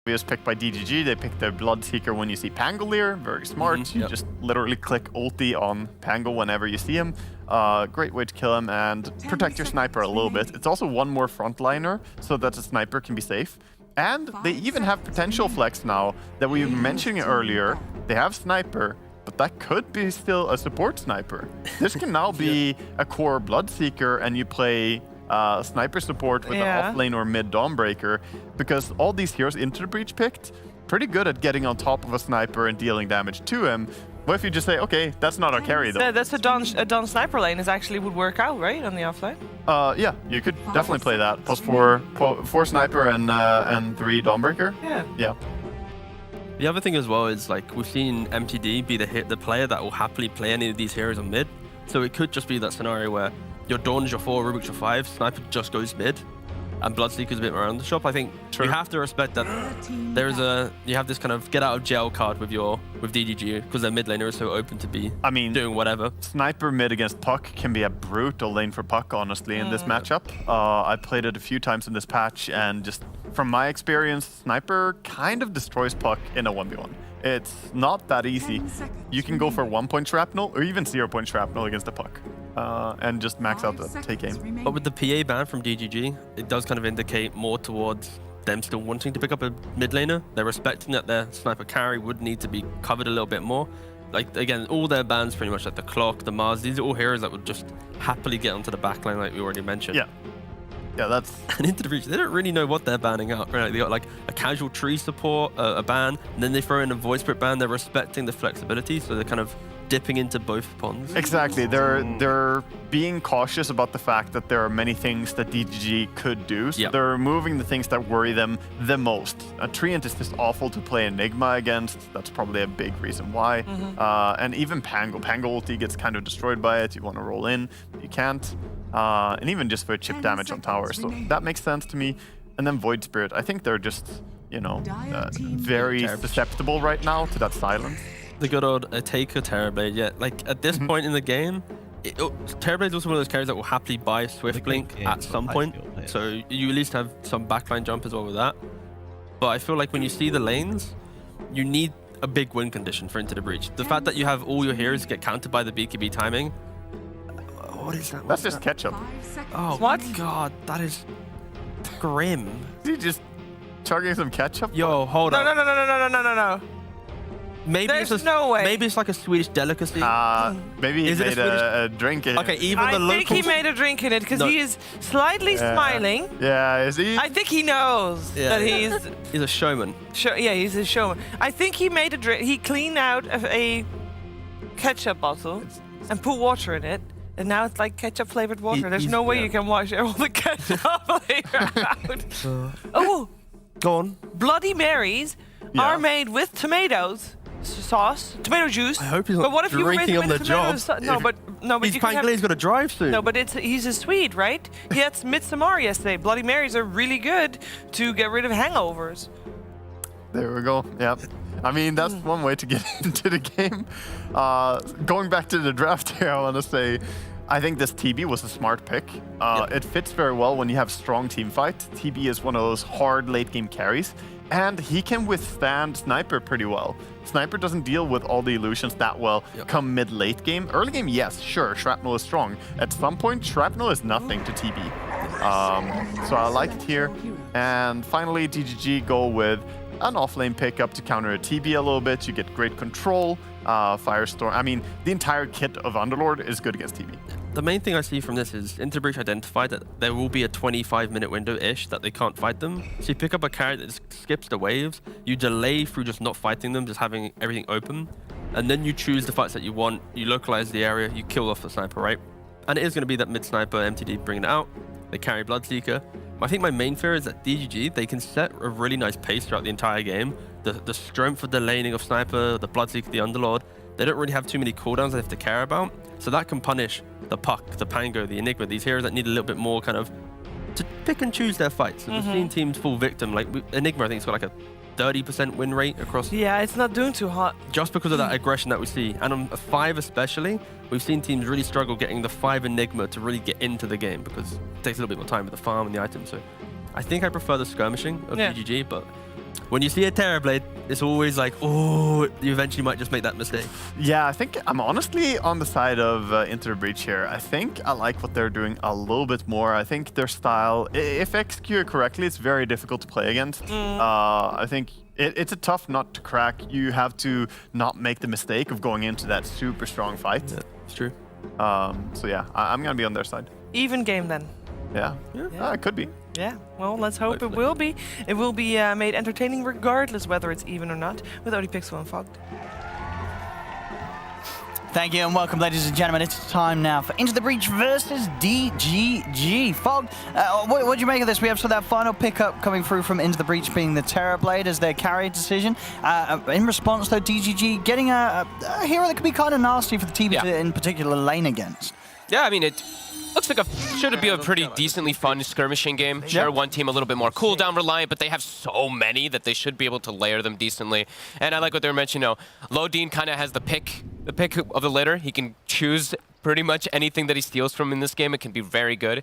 obvious pick by DGG. They picked the Bloodseeker when you see Pangolier. Very smart. You just literally click ulti on Pango whenever you see him. Great way to kill him and protect your sniper a little bit. It's also one more frontliner so that the sniper can be safe. And they even have potential flex now that we were mentioning earlier. They have sniper, but that could be still a support sniper. This can now be a core Bloodseeker and you play sniper support with an offlane or mid Dawnbreaker, because all these heroes Into the Breach picked, pretty good at getting on top of a sniper and dealing damage to him. What if you just say, okay, that's not our carry though? That's a Dawn sniper lane actually would work out, right, on the offlane? Yeah, you could definitely play that. Plus four sniper and 3 Dawnbreaker. Yeah. The other thing as well is, like, we've seen MTD be the player that will happily play any of these heroes on mid. So it could just be that scenario where your Dawn's your 4, Rubik's your 5, Sniper just goes mid, and Bloodseeker's a bit more around the shop. I think you have to respect that you have this kind of get out of jail card with DGG, because their mid laner is so open to be doing whatever. Sniper mid against Puck can be a brutal lane for Puck, honestly, in this matchup. I played it a few times in this patch, and just from my experience, Sniper kind of destroys Puck in a 1v1. It's not that easy. You can go for 1-point shrapnel or even 0-point shrapnel against the Puck. And just max out the take aim. But with the PA ban from DGG, it does kind of indicate more towards them still wanting to pick up a mid laner. They're respecting that their sniper carry would need to be covered a little bit more. Like, again, all their bans pretty much, like the Clock, the Mars, these are all heroes that would just happily get onto the backline, like we already mentioned. Yeah, that's... And Into the Breach, they don't really know what they're banning out. Right? They got like a casual tree support, a ban, and then they throw in a Void Spirit ban. They're respecting the flexibility, so they're kind of dipping into both ponds. Exactly. They're being cautious about the fact that there are many things that DGG could do. So they're removing the things that worry them the most. Treant is just awful to play Enigma against. That's probably a big reason why. And even Pango. Pango ulti gets kind of destroyed by it. You want to roll in, but you can't. And even just for chip damage on tower. So that makes sense to me. And then Void Spirit. I think they're just, you know, very susceptible right now to that silence. The good old Taker Terrorblade, yeah. Like, at this point in the game, Terrorblade's also one of those carries that will happily buy Swift Blink at some point. So you at least have some backline jump as well with that. But I feel like when you see the lanes, you need a big win condition for Into the Breach. The fact that you have all your heroes get countered by the BKB timing. What is that? That's just ketchup. Oh, what? God, that is grim. You just chugging some ketchup? Yo, hold on. No. Maybe There's no way. Maybe it's like a Swedish delicacy. Maybe he made a drink in it. Okay, even the locals... I think he made a drink in it because he is slightly smiling. Yeah, is he? I think he knows that he's... He's a showman. Yeah, he's a showman. I think he made a drink. He cleaned out a ketchup bottle and put water in it. And now it's like ketchup flavored water. There's no way you can wash all the ketchup flavor out. Oh, go on. Bloody Marys are made with tomatoes. Sauce, tomato juice. I hope he's not but what if drinking you on the job. No, but he's you can have... He's got to drive soon. No, but he's a Swede, right? He had Midsommar yesterday. Bloody Marys are really good to get rid of hangovers. There we go. Yep. I mean, that's one way to get into the game. Going back to the draft here, I want to say, I think this TB was a smart pick. It fits very well when you have strong team fight. TB is one of those hard late game carries. And he can withstand Sniper pretty well. Sniper doesn't deal with all the illusions that well come mid-late game. Early game, yes, sure, Shrapnel is strong. At some point, Shrapnel is nothing to TB. So I like it here. And finally, DGG go with an offlane pickup to counter a TB a little bit. You get great control, Firestorm. I mean, the entire kit of Underlord is good against TB. The main thing I see from this is Into the Breach identified that there will be a 25-minute window-ish that they can't fight them. So you pick up a carry that just skips the waves, you delay through just not fighting them, just having everything open, and then you choose the fights that you want, you localize the area, you kill off the sniper, right? And it is going to be that mid-sniper, MTD bringing it out, they carry Bloodseeker. I think my main fear is that DGG, they can set a really nice pace throughout the entire game. The strength of the laning of Sniper, the Bloodseeker, the Underlord, they don't really have too many cooldowns they have to care about. So that can punish the Puck, the Pango, the Enigma, these heroes that need a little bit more kind of to pick and choose their fights. And we've seen teams fall victim. Like Enigma, I think it's got like a 30% win rate across. Yeah, it's not doing too hot. Just because of that aggression that we see. And on a 5 especially, we've seen teams really struggle getting the 5 Enigma to really get into the game because it takes a little bit more time with the farm and the items. So I think I prefer the skirmishing of DGG, but When you see a Terrorblade, it's always like, oh, you eventually might just make that mistake. Yeah, I think I'm honestly on the side of Into the Breach here. I think I like what they're doing a little bit more. I think their style, if executed correctly, it's very difficult to play against. I think it's a tough nut to crack. You have to not make the mistake of going into that super strong fight. Yeah, it's true. So yeah, I'm gonna be on their side. Even game then. Yeah, it could be. Yeah, well, let's hope Hopefully. it will be. It will be made entertaining regardless whether it's even or not, with ODPixel and Fogged. Thank you and welcome, ladies and gentlemen. It's time now for Into the Breach versus DGG. Fogged, what do you make of this? We have that final pickup coming through from Into the Breach being the Terrorblade as their carry decision. In response, though, DGG getting a hero that could be kind of nasty for the team to, in particular, lane against. Yeah, I mean, it looks like should be a pretty decently fun skirmishing game. Sure, one team a little bit more cooldown reliant, but they have so many that they should be able to layer them decently. And I like what they were mentioning. Lodine kind of has the pick of the litter. He can choose pretty much anything that he steals from in this game. It can be very good.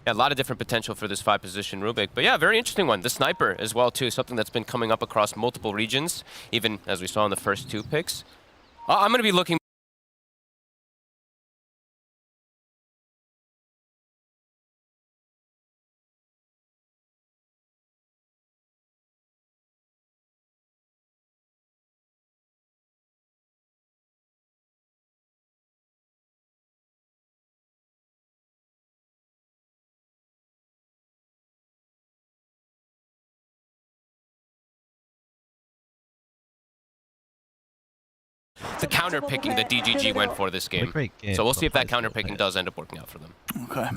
Yeah, a lot of different potential for this 5-position Rubik. But yeah, very interesting one. The sniper as well, too. Something that's been coming up across multiple regions, even as we saw in the first 2 picks. I'm going to be looking the counter picking that DGG went for this game. So we'll see if that counter picking does end up working out for them. Okay.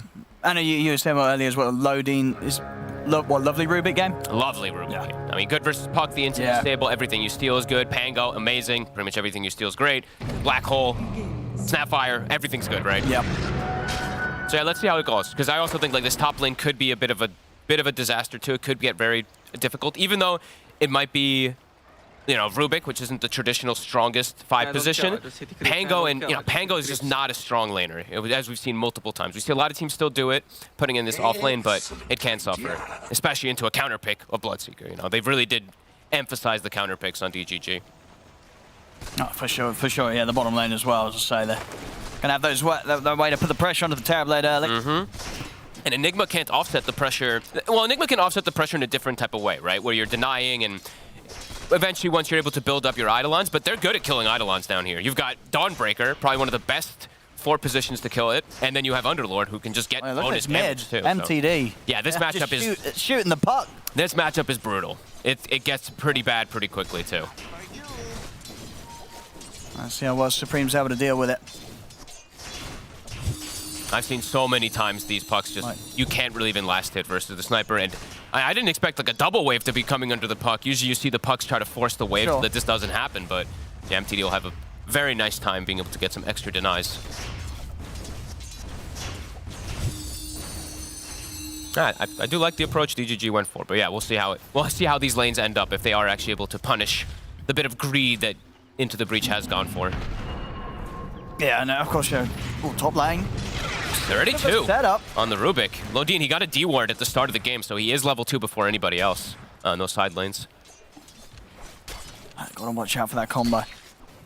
I know you were saying earlier as well, Lodine is, lovely Rubik game? Lovely Rubik game. I mean, good versus Puck, the incident stable, everything you steal is good. Pango, amazing. Pretty much everything you steal is great. Black Hole, Snapfire, everything's good, right? Yep. So yeah, let's see how it goes. Because I also think like this top lane could be a bit of a disaster too. It could get very difficult, even though it might be, you know, Rubik, which isn't the traditional strongest 5 position. Pango Pango is just not a strong laner, as we've seen multiple times. We see a lot of teams still do it, putting in this off lane, but it can suffer, especially into a counter pick of Bloodseeker. You know, they really did emphasize the counter picks on DGG. Oh, for sure. Yeah, the bottom lane as well, as I say there. Gonna have those the way to put the pressure onto the Terrorblade early. And Enigma can't offset the pressure. Well, Enigma can offset the pressure in a different type of way, right? Where you're denying and eventually once you're able to build up your Eidolons, but they're good at killing Eidolons down here. You've got Dawnbreaker, probably one of the best 4 positions to kill it, and then you have Underlord who can just get bonus damage too. MTD. So. Yeah, this matchup is shooting the puck. This matchup is brutal. It gets pretty bad pretty quickly too. Let's see how well Supreme's able to deal with it. I've seen so many times these pucks just, you can't really even last hit versus the sniper, and I didn't expect like a double wave to be coming under the puck. Usually you see the pucks try to force the wave so that this doesn't happen, but yeah, MTD will have a very nice time being able to get some extra denies. I do like the approach DGG went for, but yeah, we'll see how these lanes end up if they are actually able to punish the bit of greed that Into the Breach has gone for. Yeah, and of course, top lane. 32 setup on the Rubik. Lodine, he got a D-ward at the start of the game, so he is level 2 before anybody else on those side lanes. Gotta watch out for that combo.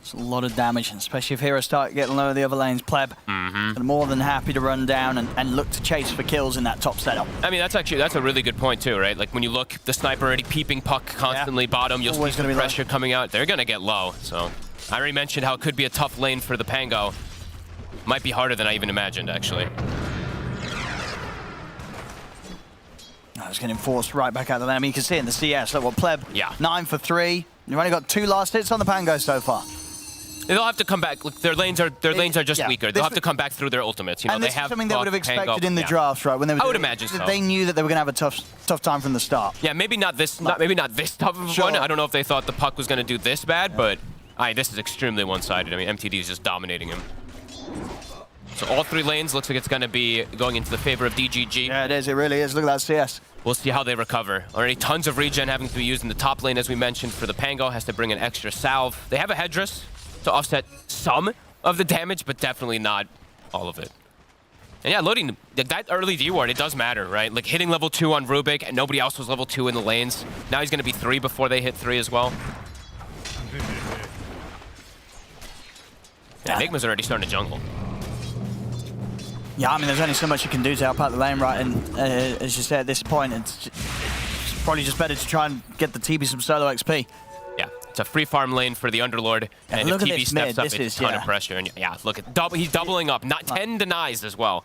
It's a lot of damage, especially if heroes start getting low the other lanes. Pleb, they're more than happy to run down and look to chase for kills in that top setup. I mean, that's a really good point too, right? Like when you look, the sniper already peeping puck constantly bottom, you'll see some pressure coming out. They're gonna get low, so. I already mentioned how it could be a tough lane for the Pango. Might be harder than I even imagined, actually. It's getting forced right back out of there. I mean, you can see it in the CS. Look, Pleb, 9 for 3. You've only got 2 last hits on the Pango so far. They'll have to come back. Look, their lanes are just weaker. They'll have to come back through their ultimates. You know, and this they have is something they would have expected in the drafts, right? When they were I would imagine so. They knew that they were going to have a tough time from the start. Yeah, maybe not this tough of one. I don't know if they thought the puck was going to do this bad, but this is extremely one-sided. I mean, MTD is just dominating him. So all 3 lanes looks like it's going to be going into the favor of DGG. Yeah, it is. It really is. Look at that CS. We'll see how they recover. Already tons of regen having to be used in the top lane, as we mentioned, for the Pango. Has to bring an extra salve. They have a headdress to offset some of the damage, but definitely not all of it. And yeah, loading that early D ward, it does matter, right? Like hitting level 2 on Rubik, and nobody else was level 2 in the lanes. Now he's going to be 3 before they hit 3 as well. Yeah, Enigma's already starting to jungle. Yeah, I mean, there's only so much you can do to help out the lane, right? And as you say, at this point, it's probably just better to try and get the TB some solo XP. Yeah, it's a free farm lane for the Underlord, and if TB steps up, it's a ton of pressure. And yeah, look at he's doubling up, not 10 denies as well.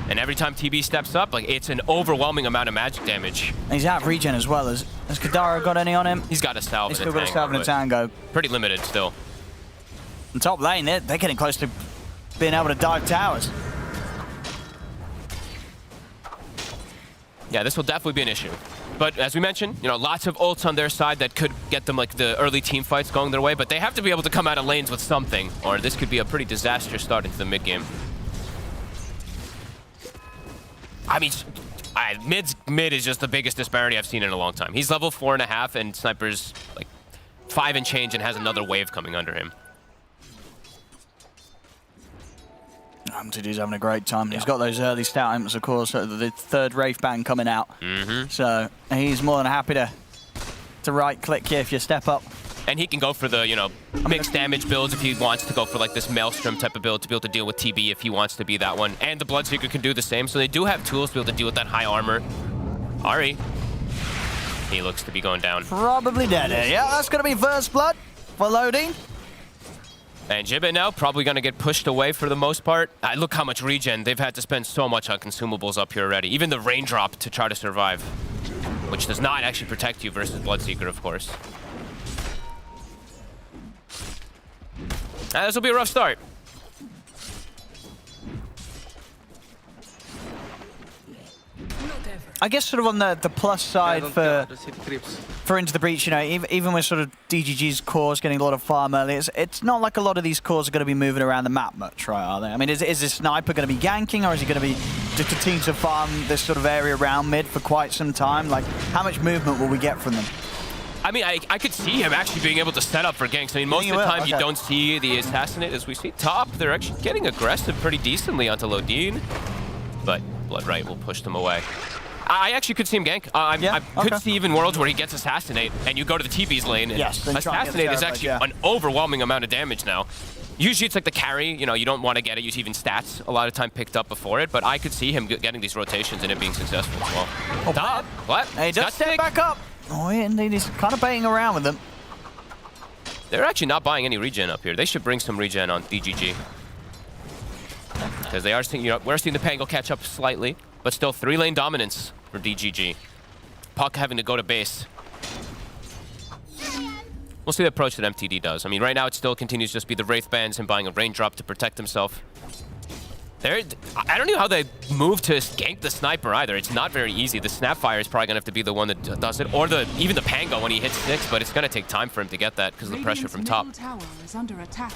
And every time TB steps up, like it's an overwhelming amount of magic damage. And he's out of regen as well. Has Kadara got any on him? He's got a salve and a tango. He's still got a salve and a tango. Pretty limited still. And top lane, they're getting close to being able to dive towers. Yeah, this will definitely be an issue. But as we mentioned, you know, lots of ults on their side that could get them like the early team fights going their way, but they have to be able to come out of lanes with something, or this could be a pretty disastrous start into the mid game. I mean, mid is just the biggest disparity I've seen in a long time. He's level 4.5 and Sniper's like 5 and change and has another wave coming under him. M2D's having a great time. He's got those early stout imps, of course, the third Wraith Bang coming out. So he's more than happy to right-click you if you step up. And he can go for the, you know, mixed damage builds if he wants to go for like this Maelstrom type of build to be able to deal with TB if he wants to be that one. And the Bloodseeker can do the same, so they do have tools to be able to deal with that high armor. Ari, he looks to be going down. Probably dead here. Yeah, that's going to be first blood for loading. And Gibbet now probably going to get pushed away for the most part. Look how much regen. They've had to spend so much on consumables up here already. Even the raindrop to try to survive, which does not actually protect you versus Bloodseeker, of course. This will be a rough start. I guess sort of on the plus side for Into the Breach, you know, even with sort of DGG's cores getting a lot of farm early, it's not like a lot of these cores are going to be moving around the map much, right, are they? I mean, is this Sniper going to be ganking, or is he going to be just continue to farm this sort of area around mid for quite some time? Like, how much movement will we get from them? I mean, I could see him actually being able to set up for ganks. I mean, most of the time you don't see the Assassinate. As we see top, they're actually getting aggressive pretty decently onto Lodin. But Bloodright will push them away. I actually could see him gank. I could see even worlds where he gets Assassinate, and you go to the TB's lane, and Assassinate is actually an overwhelming amount of damage now. Usually it's like the carry, you know, you don't want to get it, use even stats a lot of time picked up before it, but I could see him getting these rotations and it being successful as well. Oh, top, what? He does step back up. Oh, yeah, indeed, he's kind of baiting around with them. They're actually not buying any regen up here. They should bring some regen on DGG. Because they are seeing, you know, we're seeing the Pango catch up slightly, but still 3-lane dominance for DGG. Puck having to go to base. We'll see the approach that MTD does. I mean, right now it still continues to just be the Wraith Bands and buying a Raindrop to protect himself. I don't know how they move to gank the Sniper either. It's not very easy. The Snapfire is probably going to have to be the one that does it, or even the Pango when he hits 6, but it's going to take time for him to get that because of the pressure from top. Tower is under attack.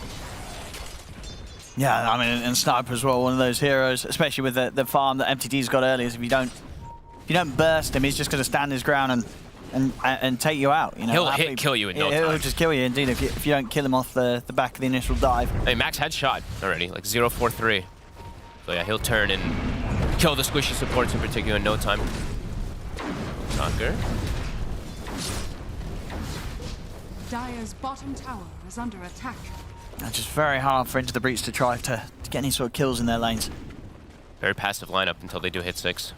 Yeah, I mean, and Sniper as well, one of those heroes, especially with the farm that MTD's got earlier, is if you don't burst him, he's just going to stand his ground and take you out. You know, he'll kill you in no time. He'll just kill you, indeed, if you don't kill him off the back of the initial dive. Hey, max headshot already, like 0-4-3. So yeah, he'll turn and kill the squishy supports in particular in no time. Conquer. Dire's bottom tower is under attack. It's just very hard for Into the Breach to try to get any sort of kills in their lanes. Very passive lineup until they do hit 6.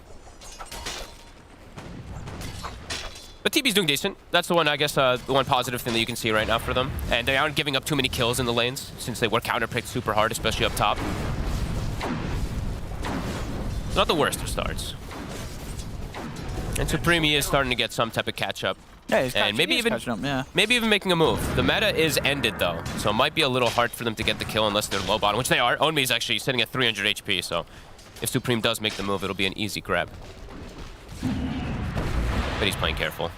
But TB's doing decent. That's the one, I guess, the one positive thing that you can see right now for them. And they aren't giving up too many kills in the lanes since they were counterpicked super hard, especially up top. Not the worst of starts. And Supreme is starting to get some type of catch-up. Yeah, he's maybe even catching up, yeah. Maybe even making a move. The meta is ended, though, so it might be a little hard for them to get the kill unless they're low bottom, which they are. Onmi is actually sitting at 300 HP, so if Supreme does make the move, it'll be an easy grab. But he's playing careful.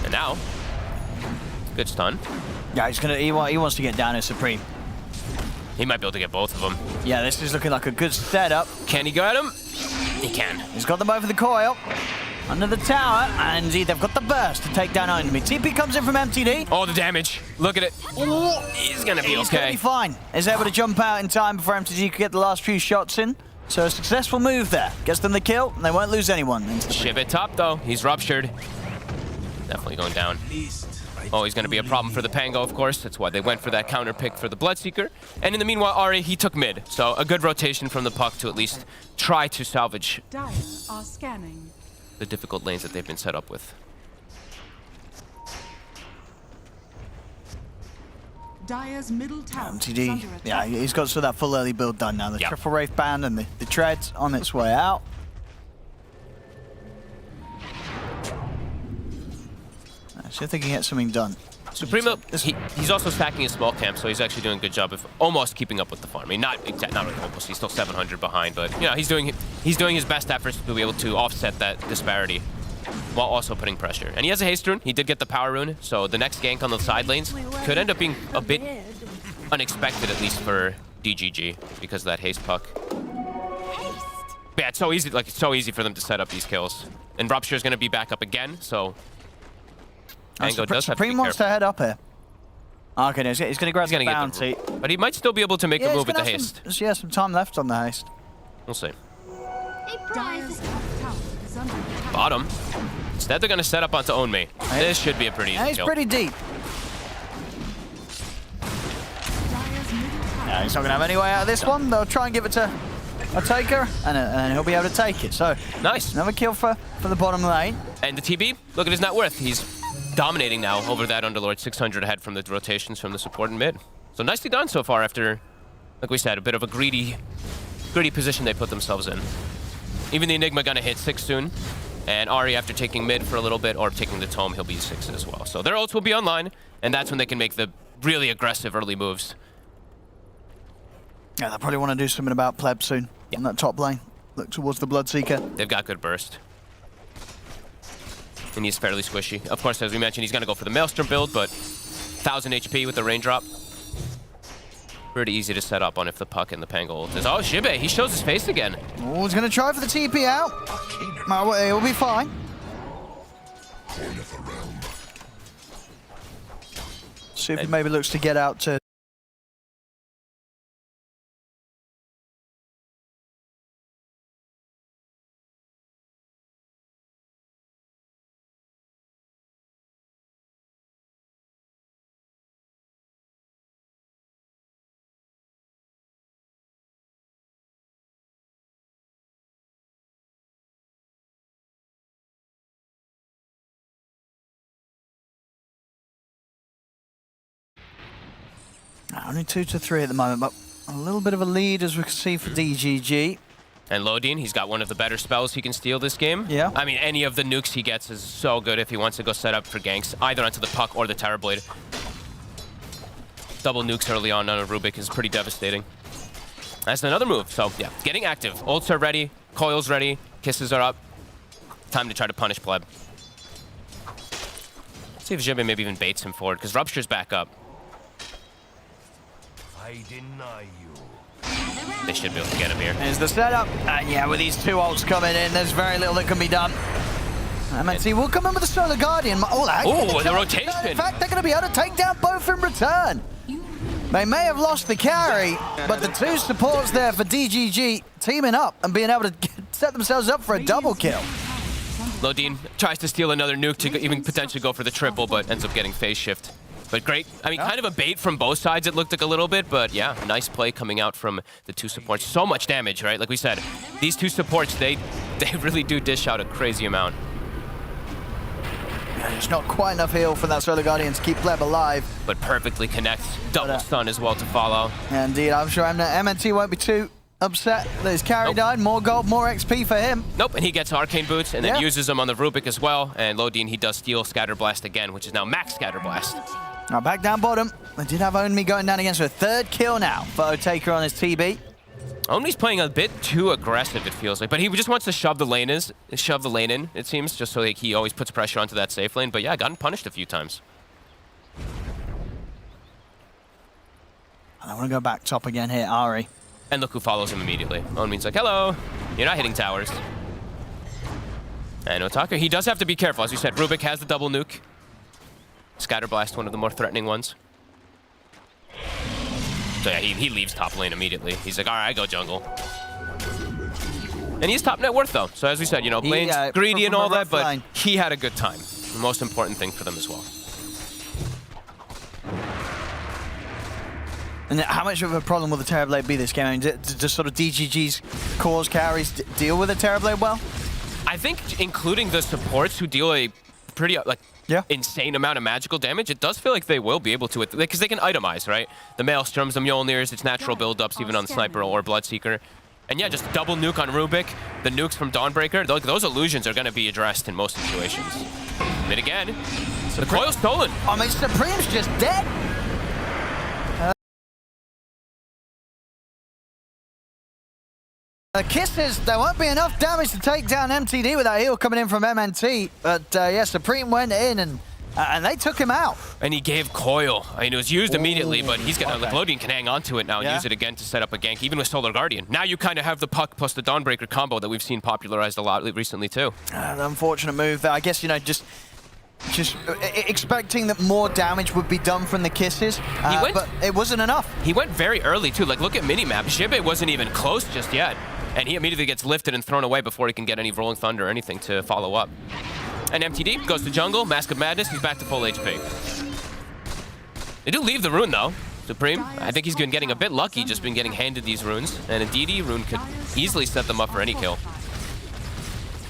And now, good stun. Yeah, he wants to get down as Supreme. He might be able to get both of them. Yeah, this is looking like a good setup. Can he get him? He can. He's got them over the coil. under the tower, and indeed they've got the burst to take down enemy. TP comes in from MTD. Oh, the damage. Look at it. Ooh, he's going to be He's going to okay. be fine. Is able to jump out in time before MTD could get the last few shots in. So a successful move there. Gets them the kill, and they won't lose anyone. Shibit top, though. He's ruptured. Definitely going down. Oh, he's going to be a problem for the Pango, of course. That's why they went for that counter pick for the Bloodseeker. And in the meanwhile, Ari, he took mid. So a good rotation from the puck to at least try to salvage Dire are scanning. the difficult lanes that they've been set up with. Dire's middle tower is MTD, under attack. yeah, he's got that full early build done now. The Yep. Triple Wraith Band and the Treads on its way out. See if they can get something done. Supremo, he's also stacking his small camp, so he's actually doing a good job of almost keeping up with the farm. I mean, not really almost. He's still 700 behind, but you know, he's doing his best efforts to be able to offset that disparity while also putting pressure. And he has a haste rune. He did get the power rune, so the next gank on the side lanes could end up being a bit unexpected, at least for DGG, because of that haste puck. Yeah, it's so easy. Like it's so easy for them to set up these kills. And Rupture is going to be back up again, so. Mango does have to be Supreme wants to careful. head up here. Okay, no, he's going to grab He's the gonna bounty. get the, but he might still be able to make a he's move with the gonna have haste. some time left on the haste. We'll see. Dire's top tower is under attack. Bottom. Instead, they're going to set up onto Own Me. This should be a pretty And easy he's kill. pretty deep. Dire's middle tower. Yeah, he's not going to have any way out of this one. They'll try and give it to a taker, and he'll be able to take it. So, Nice. another kill for the bottom lane. And the TB, look at his net worth. He's dominating now over that Underlord, 600 ahead from the rotations from the support and mid. So nicely done so far after, like we said, a bit of a greedy position they put themselves in. Even the Enigma gonna hit 6 soon. And Ari, after taking mid for a little bit or taking the Tome, he'll be 6 as well. So their ults will be online, and that's when they can make the really aggressive early moves. Yeah, they'll probably want to do something about Pleb soon on that top lane. Look towards the Bloodseeker. They've got good burst. And he's fairly squishy. Of course, as we mentioned, he's going to go for the Maelstrom build, but 1000 HP with the raindrop. Pretty easy to set up on if the puck and the Pango ult is. Oh, Shibe, he shows his face again. Oh, he's going to try for the TP out. Oh, he'll be fine. See if he maybe looks to get out to... Only 2 to 3 at the moment, but a little bit of a lead as we can see for DGG. And Lodin, he's got one of the better spells he can steal this game. Yeah. I mean, any of the nukes he gets is so good if he wants to go set up for ganks, either onto the puck or the Terror Blade. Double nukes early on a Rubik is pretty devastating. That's another move. So, yeah, getting active. Ults are ready, coils ready, kisses are up. Time to try to punish Pleb. Let's see if Jibbe maybe even baits him forward, because Rupture's back up. I deny you. They should be able to get him here. Here's the setup. And yeah, with these 2 ults coming in, there's very little that can be done. MNC will come in with the Solar Guardian. Oh, the rotation. In fact, they're going to be able to take down both in return. They may have lost the carry, but the 2 supports there for DGG teaming up and being able to set themselves up for a double kill. Lodin tries to steal another nuke to even potentially go for the triple, but ends up getting phase shift. But great. I mean, kind of a bait from both sides, it looked like a little bit, but yeah, nice play coming out from the 2 supports. So much damage, right? Like we said, these 2 supports, they really do dish out a crazy amount. There's not quite enough heal for that Solar Guardian to keep Pleb alive. But perfectly connects. Double stun as well to follow. Indeed, I'm sure MNT won't be too upset that his carry died. More gold, more XP for him. Nope, and he gets Arcane Boots and then uses them on the Rubik as well. And Lodin, he does steal Scatter Blast again, which is now max Scatter Blast. Now back down bottom. They did have Onmi going down against a 3rd kill now for Otaker on his TB. Only's playing a bit too aggressive, it feels like, but he just wants to shove the lane in, it seems, just so like he always puts pressure onto that safe lane. But yeah, gotten punished a few times. And I want to go back top again here, Ari. And look who follows him immediately. Only's like, hello, you're not hitting towers. And Otaka, he does have to be careful. As you said, Rubik has the double nuke. Scatterblast, one of the more threatening ones. So yeah, he leaves top lane immediately. He's like, all right, I go jungle. And he's top net worth though. So as we said, you know, lane's greedy and all that, but he had a good time. The most important thing for them as well. And how much of a problem will the Terrorblade be this game? I mean, does sort of DGG's cores carries deal with the Terrorblade well? I think including the supports who deal a pretty insane amount of magical damage, it does feel like they will be able to, because they can itemize, right? The Maelstroms, the Mjolnirs, its natural build-ups, even on Sniper or Bloodseeker. And yeah, just double nuke on Rubik, the nukes from Dawnbreaker, those illusions are going to be addressed in most situations. Mid again, the coil's stolen. I mean, Supreme's just dead. Kisses, there won't be enough damage to take down MTD with that heal coming in from MNT. But yeah, Supreme went in and they took him out. And he gave coil. I mean, it was used immediately, but he's got Lodian can hang on to it now and use it again to set up a gank, even with Solar Guardian. Now you kind of have the puck plus the Dawnbreaker combo that we've seen popularized a lot recently too. An unfortunate move there. I guess, you know, just expecting that more damage would be done from the kisses, but it wasn't enough. He went very early too. Like, look at minimap. Xibe wasn't even close just yet. And he immediately gets lifted and thrown away before he can get any Rolling Thunder or anything to follow up. And MTD goes to jungle, Mask of Madness, he's back to full HP. They do leave the rune though, Supreme. I think he's been getting a bit lucky, just been getting handed these runes. And a DD rune could easily set them up for any kill.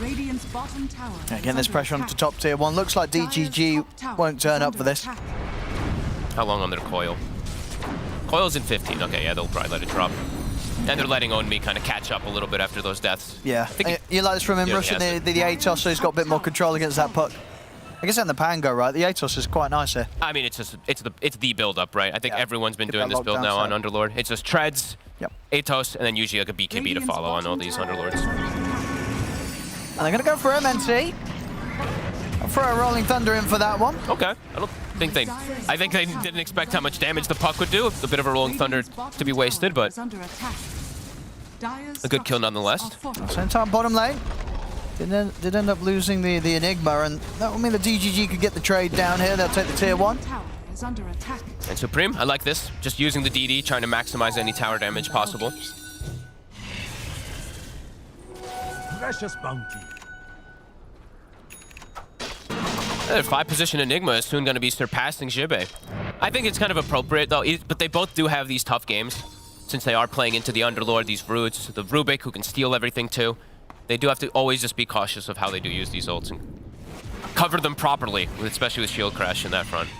Again, there's pressure onto top tier 1. Looks like DGG won't turn up for this. How long on their coil? Coil's in 15, okay, yeah, they'll probably let it drop. And they're letting Onmi kind of catch up a little bit after those deaths. Yeah, you like this from him, rushing the Atos, so he's got a bit more control against that puck. I guess on the Pango, right? The Atos is quite nice here. I mean, it's the build-up, right? I think everyone's been doing this build now on Underlord. It's just treads, Atos, and then usually like a BKB to follow on all these Underlords. And they're gonna go for MNT. I'll throw a Rolling Thunder in for that one. Okay, I think they didn't expect how much damage the puck would do. A bit of a Rolling Thunder to be wasted, but a good kill nonetheless. Same time, bottom lane. Did end up losing the Enigma, and that would mean the DGG could get the trade down here. They'll take the tier 1. And Supreme, I like this. Just using the DD, trying to maximize any tower damage possible. Precious bounty. The 5-position Enigma is soon going to be surpassing Xibe. I think it's kind of appropriate, though, but they both do have these tough games, since they are playing into the Underlord, these roots, the Rubik, who can steal everything, too. They do have to always just be cautious of how they do use these ults and cover them properly, especially with Shield Crash in that front.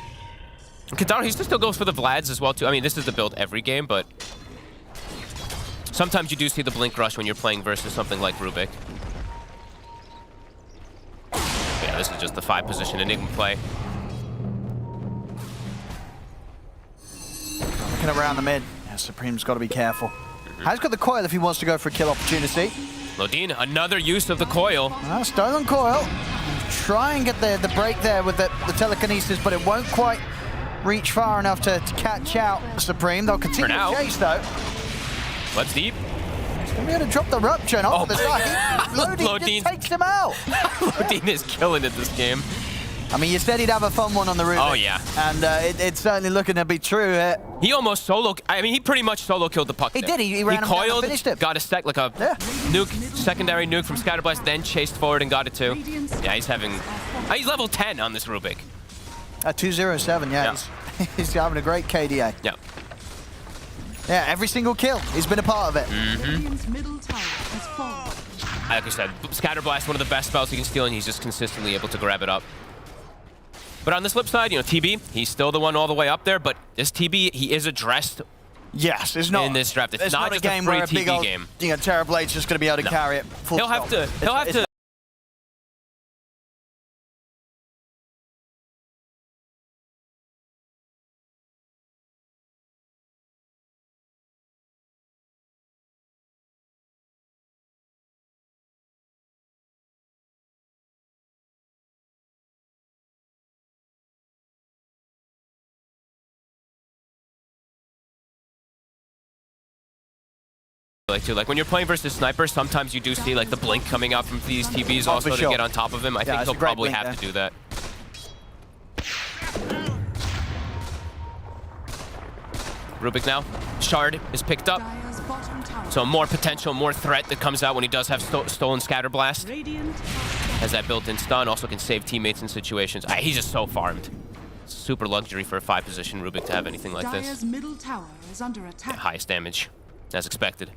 Katara, he still goes for the Vlads as well, too. I mean, this is the build every game, but sometimes you do see the Blink Rush when you're playing versus something like Rubik. Yeah, this is just the 5-position Enigma play. Looking around the mid. Yeah, Supreme's got to be careful. Has got the coil if he wants to go for a kill opportunity. Lodin, another use of the coil. Stolen coil. Try and get the break there with the telekinesis, but it won't quite reach far enough to catch out Supreme. They'll continue to chase, though. Let's deep. He's going to be able to drop the rupture and off the side. Lodin just takes him out. Lodin is killing it this game. I mean, you said he'd have a fun one on the Rubik. Oh, yeah. And it's certainly looking to be true. He almost he pretty much solo killed the puck. He did. He ran him down and finished it. Got a nuke, secondary nuke from Scatterblast, then chased forward and got it too. Yeah, he's level 10 on this Rubik. 207, yeah. He's having a great KDA. Yeah. Yeah, every single kill, he's been a part of it. Like I said, Scatterblast, one of the best spells you can steal, and he's just consistently able to grab it up. But on this flip side, you know, TB, he's still the one all the way up there, but this TB, he is addressed. Yes, it's not in this draft. It's not just a game free where a big TB old, game. You know, Terrorblade's just going to be able to carry it. He'll have to Like when you're playing versus sniper, sometimes you do see like the blink coming out from these TBs also to get on top of him. I think he'll probably have to do that. Rubik now. Shard is picked up. So more potential, more threat that comes out when he does have stolen Scatter Blast. Has that built-in stun, also can save teammates in situations. He's just so farmed. Super luxury for a 5 position Rubik to have anything like this. Middle tower is under attack. Highest damage, as expected.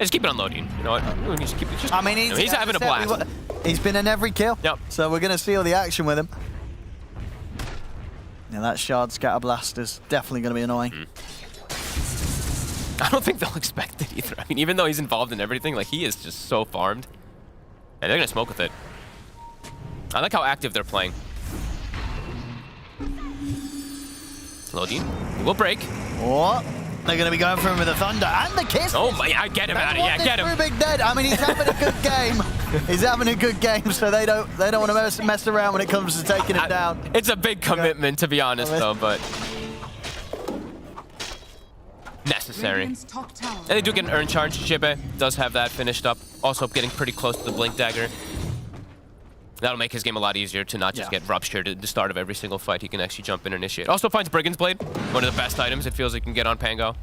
Just keep it on loading. You know what? Just keep it. I mean, he's having a blast. He's been in every kill. Yep. So we're going to see all the action with him. Now that Shard Scatter Blast is definitely going to be annoying. I don't think they'll expect it either. I mean, even though he's involved in everything, like he is just so farmed. And they're going to smoke with it. I like how active they're playing. Loading. He will break. What? They're going to be going for him with the Thunder and the Kiss. Oh my, get him out of here, get him. Rubik dead. I mean, he's having a good game. He's having a good game, so they don't want to mess around when it comes to taking him down. It's a big commitment, to be honest, though, but necessary. And they do get an Urn Charge. Jibe does have that finished up. Also getting pretty close to the Blink Dagger. That'll make his game a lot easier to not just get ruptured at the start of every single fight. He can actually jump in and initiate. Also finds Brigand's Blade, one of the best items it feels he can get on Pango.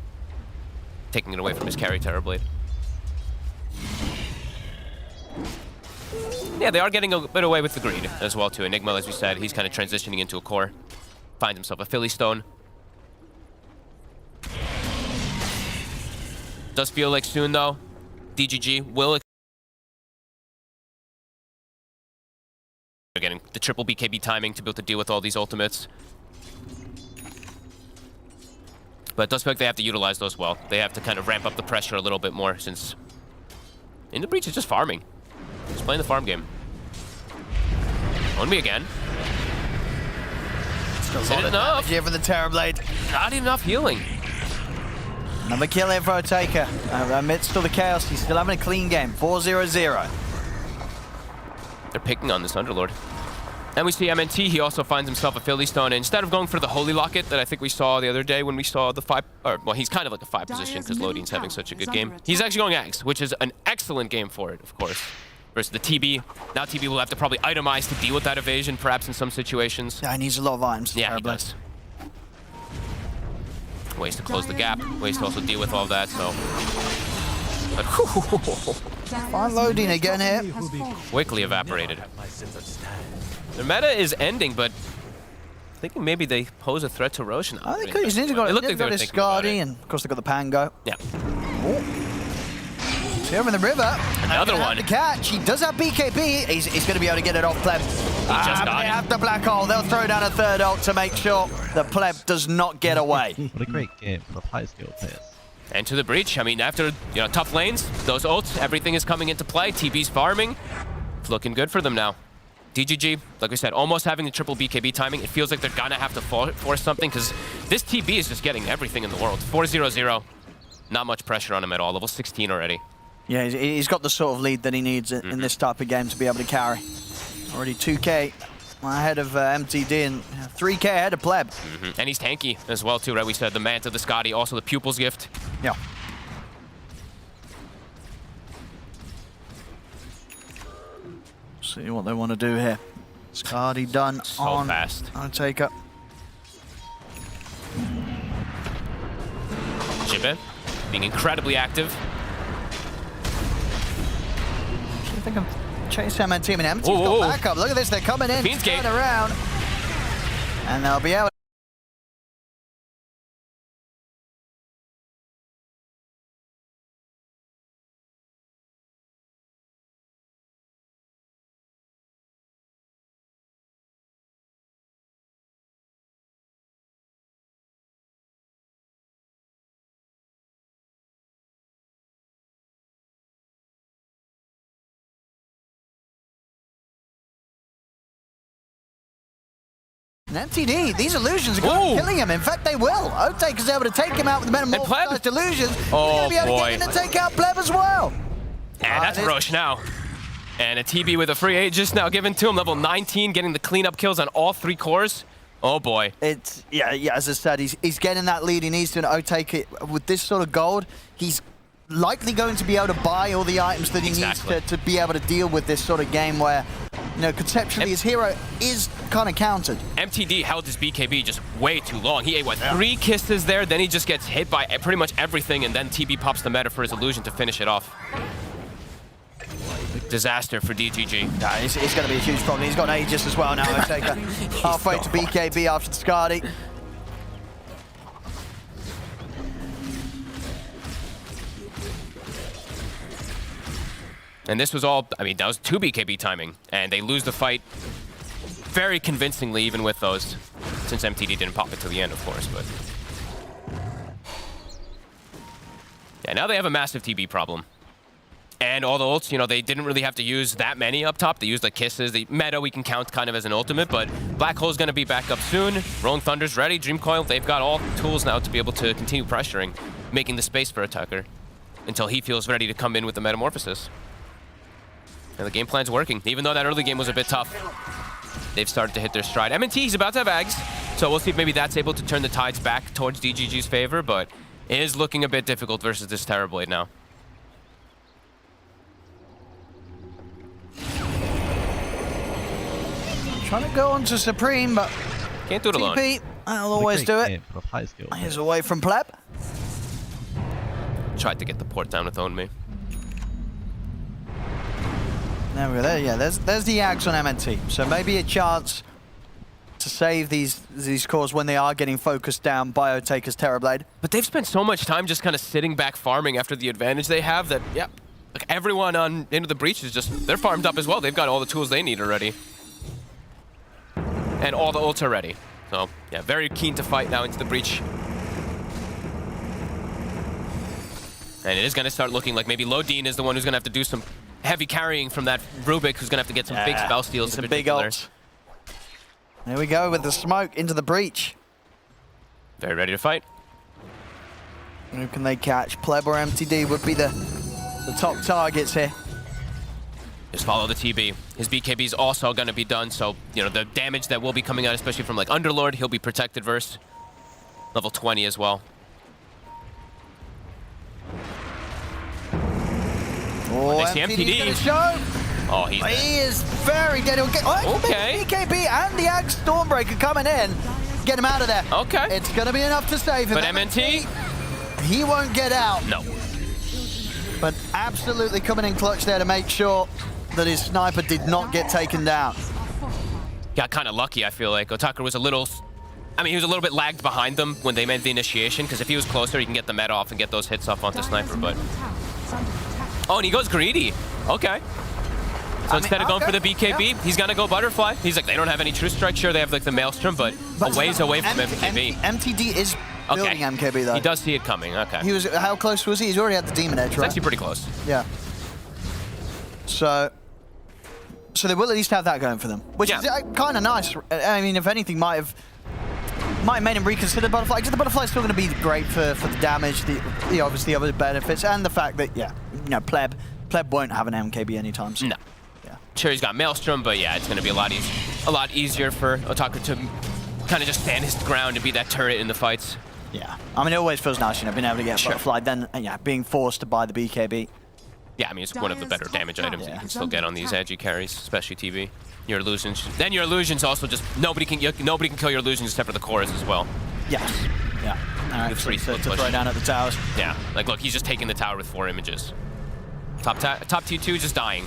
Taking it away from his carry Terror Blade. Yeah, they are getting a bit away with the greed as well too. Enigma, as we said, he's kind of transitioning into a core. Finds himself a Philly Stone. Does feel like soon though, DGG will. They're getting the triple BKB timing to be able to deal with all these ultimates. But it does feel like they have to utilize those well. They have to kind of ramp up the pressure a little bit more since In the Breach is just farming. Just playing the farm game. On me again. Is it enough? Here for the Terror Blade. Not enough healing. Another kill here for Taker. Amidst all the chaos, he's still having a clean game. 4-0-0. They're picking on this Underlord. And we see MNT, he also finds himself a Philly Stone. And instead of going for the Holy Locket that I think we saw the other day when we saw the 5, well, he's kind of like a 5 position because Loading's having such a good game. He's actually going Axe, which is an excellent game for it, of course. Versus the TB. Now TB will have to probably itemize to deal with that evasion, perhaps in some situations. Yeah, he needs a lot of items. Yeah, he does. Ways to close the gap, ways to also deal with all of that, so. But Fine Loading again here. quickly evaporated. Their meta is ending, but thinking maybe they pose a threat to Roshan. I think he's got his Scardy, and of course they've got the Pango. Yeah. See him in the river. Another one. The catch. He does have BKB. He's going to be able to get it off Pleb. He just got they it. have the black hole. They'll throw down a third ult to make sure the Pleb does not get away. What a great game for the high skill players. And to the breach. I mean, after tough lanes, those ults, everything is coming into play. TB's farming. It's looking good for them now. DGG, like we said, almost having the triple BKB timing. It feels like they're gonna have to force something because this TB is just getting everything in the world. 4-0-0. Not much pressure on him at all. Level 16 already. Yeah, he's got the sort of lead that he needs in this type of game to be able to carry. Already 2k ahead of MTD and 3k ahead of Pleb. And he's tanky as well too, right? We said the Manta, the Scotty, also the Pupil's Gift. Yeah. See what they want to do here. Scotty done So on fast. Taker. Jibe being incredibly active. I think I'm chasing MNT. I mean, MNT's Whoa. got backup. Look at this. They're coming in. Fiend's Gate. Turn around. And they'll be able. And MTD, these illusions are going to be killing him. In fact, they will. Otaker's able to take him out with the metamorphosized illusions. Oh, They're going to be able to get in and take out Pleb as well. And that's Roche now. And a TB with a free Aegis now given to him. Level 19, getting the cleanup kills on all 3 cores. Oh boy. It's yeah. As I said, he's getting that lead. He needs to take it with this sort of gold. He's likely going to be able to buy all the items that he needs to be able to deal with this sort of game where, you know, conceptually his hero is kind of countered. MTD held his BKB just way too long. He ate, what, 3 kisses there, then he just gets hit by pretty much everything, and then TB pops the meta for his illusion to finish it off. Disaster for DGG. Nah, it's going to be a huge problem. He's got Aegis as well now. Taker halfway to BKB after the Skadi. And this was all, I mean, that was 2 BKB timing, and they lose the fight very convincingly even with those, since MTD didn't pop it to the end, of course, but... Yeah, now they have a massive TB problem. And all the ults, you know, they didn't really have to use that many up top. They used the kisses. The meta we can count kind of as an ultimate, but Black Hole's going to be back up soon. Rolling Thunder's ready. Dream Coil, they've got all the tools now to be able to continue pressuring, making the space for Attacker until he feels ready to come in with the Metamorphosis. And the game plan's working. Even though that early game was a bit tough, they've started to hit their stride. M&T, he's about to have Ags, so we'll see if maybe that's able to turn the tides back towards DGG's favor, but it is looking a bit difficult versus this Terrorblade now. Trying to go on to Supreme, but can't do it alone. TP, I'll always do it. He's away from Pleb. Tried to get the port down with Own Me. There we go. There, yeah, there's the Ags on MNT. So maybe a chance to save these cores when they are getting focused down by Otaker's Terrorblade. But they've spent so much time just kind of sitting back farming after the advantage they have that, yeah, like everyone on Into the Breach is just, they're farmed up as well. They've got all the tools they need already. And all the ults are ready. So, yeah, very keen to fight now Into the Breach. And it is going to start looking like maybe Lodine is the one who's going to have to do some heavy carrying from that Rubik, who's going to have to get some big spell steals in particular. Big ult. There we go with the smoke into the breach. Very ready to fight. Who can they catch? Pleb or MTD would be the top targets here. Just follow the TB. His BKB is also going to be done, so, you know, the damage that will be coming out, especially from, like, Underlord, he'll be protected versus level 20 as well. Oh, they see MTD. Oh, he is very dead. Okay. BKB and the Ag Stormbreaker coming in. Get him out of there. Okay. It's going to be enough to save him. But MNT? He won't get out. No. But absolutely coming in clutch there to make sure that his sniper did not get taken down. Got kind of lucky, I feel like. Otaker was a little... I mean, he was a little bit lagged behind them when they made the initiation, because if he was closer, he can get the med off and get those hits off onto Sniper, but... Oh, and he goes greedy. Okay. So instead of going for the BKB, he's going to go Butterfly. He's like, they don't have any True Strike. Sure, they have like the Maelstrom, but a ways away from MKB. MTD is building MKB, though. He does see it coming. Okay. He was. How close was he? He's already had the Demon Edge, right? It's actually pretty close. Yeah. So they will at least have that going for them, which is kind of nice. I mean, if anything, might have made him reconsider Butterfly. Because the Butterfly's still going to be great for the damage, the obviously other benefits, and the fact that you know, Pleb won't have an MKB anytime soon. No. Yeah. Sure, he's got Maelstrom, but yeah, it's going to be a lot easier for Otaker to kind of just stand his ground and be that turret in the fights. Yeah. I mean, it always feels nice, you know, being able to get Butterfly, then being forced to buy the BKB. Yeah, I mean, it's one of the better damage items that you can still get on these edgy carries, especially TV. Your illusions. Then your illusions also just nobody can kill your illusions except for the chorus as well. Yes. Yeah. All right. To throw down at the towers. Yeah. Like, look, he's just taking the tower with 4 images. Top T2 just dying.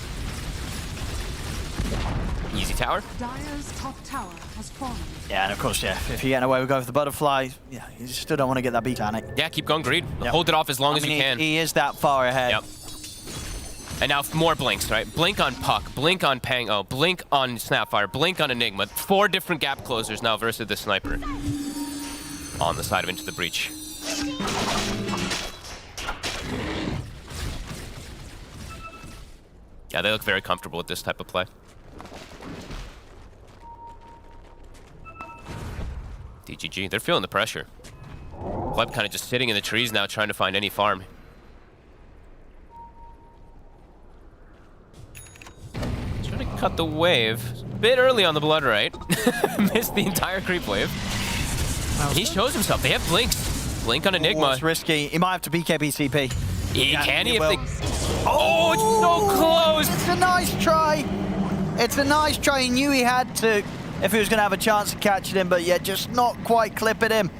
Easy tower. Dire's top tower has fallen. Yeah, and of course, if you're getting away with going for the Butterfly, you still don't want to get that beat on it. Yeah, keep going greed. Yep. Hold it off as long as you can. He is that far ahead. Yep. And now more blinks, right? Blink on Puck, blink on Pango, blink on Snapfire, blink on Enigma. 4 different gap closers now versus the Sniper on the side of Into the Breach. Yeah, they look very comfortable with this type of play. DGG, they're feeling the pressure. Pleb kind of just sitting in the trees now trying to find any farm. Trying to cut the wave. Bit early on the blood right. Missed the entire creep wave. And he shows himself. They have blinks. Blink on Enigma. Oh, it's risky. He might have to BKB CP. Can he? he If will. they... Oh, it's so close. It's a nice try. It's a nice try. He knew he had to if he was going to have a chance of catching him, but yeah, just not quite clipping him.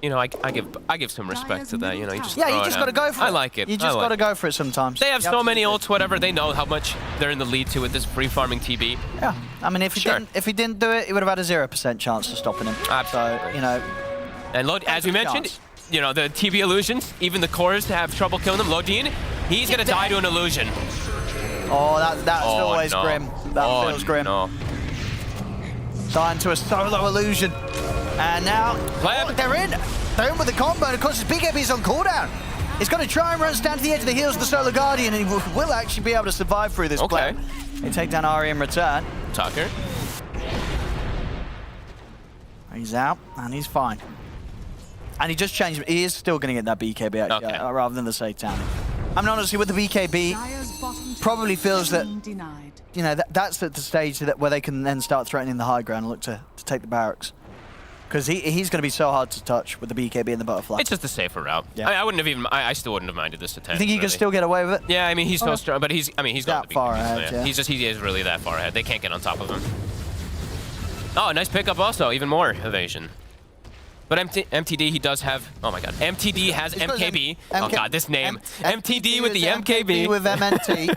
You know, I give some respect to that. You know, you just Yeah, throw you it just out. got to go for it. I like it. You just got to go for it sometimes. They have so many ults, whatever. They know how much they're in the lead to with this free farming TB. Yeah, I mean, if he didn't do it, he would have had a 0% chance of stopping him. Absolutely. So, you know. And as we mentioned, you know, the TB illusions, even the cores have trouble killing them. Lodine, he's gonna die to an illusion. Oh, that's always grim. That feels grim. No. Dying to a solo illusion. And now, they're in. They're in with the combo, and of course his BKB's on cooldown. He's going to try and run down to the edge of the heels of the Solar Guardian, and he will actually be able to survive through this play. They take down Ari in return. Tucker. He's out, and he's fine. And he just changed. He is still going to get that BKB actually, rather than the Satanic. I mean, honestly, with the BKB, probably feels that, you know, that's at the stage where they can then start threatening the high ground and look to take the barracks. Because he's going to be so hard to touch with the BKB and the butterfly. It's just a safer route. Yeah. I wouldn't have even. I still wouldn't have minded this attack. You think he can still get away with it? Yeah, I mean he's so strong, but he's that far ahead. Yeah. He is really that far ahead. They can't get on top of him. Oh, nice pickup also. Even more evasion. But MTD, he does have. Oh my God. MTD has MKB. Oh God, this name. MTD with the MKB. With MNT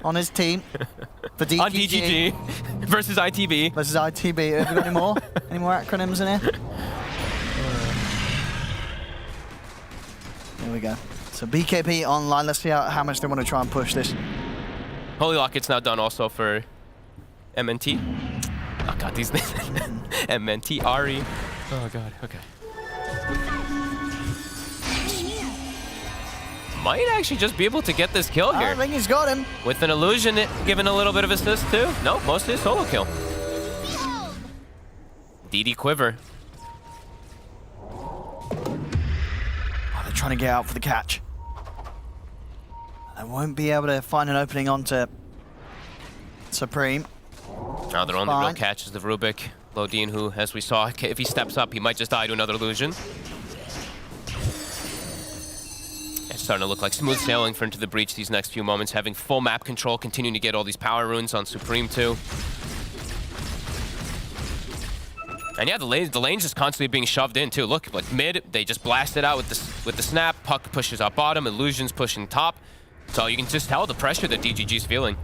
on his team for DGG. On DGG versus ITB. Versus ITB. Have we got any more? Any more acronyms in here? Here we go. So BKB online. Let's see how much they want to try and push this. Holy Locket's now done also for MNT. Oh God, these names. MNT, Ari. Oh God, okay. Might actually just be able to get this kill here. I think he's got him. With an illusion, giving a little bit of assist too. Nope, mostly a solo kill. DD Quiver. Oh, they're trying to get out for the catch. They won't be able to find an opening onto Supreme. Oh, their only real catch is the Rubik. Lodine, who, as we saw, if he steps up, he might just die to another illusion. It's starting to look like smooth sailing for Into the Breach these next few moments, having full map control, continuing to get all these power runes on Supreme too. And yeah, the lane's just constantly being shoved in too. Look, like mid, they just blast it out with the snap. Puck pushes up bottom, illusions pushing top. So you can just tell the pressure that DGG's feeling.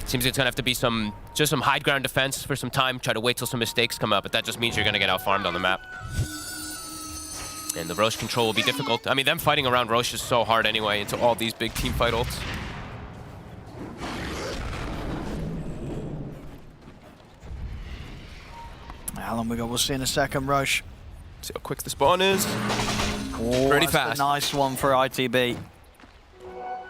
Seems it's gonna have to be just some high ground defense for some time, try to wait till some mistakes come up, but that just means you're gonna get out-farmed on the map. And the Roche control will be difficult. I mean, them fighting around Roche is so hard anyway into all these big team fight ults. How long we got? We'll see in a second, Roche. See how quick the spawn is. Oh, pretty that's fast. A nice one for ITB.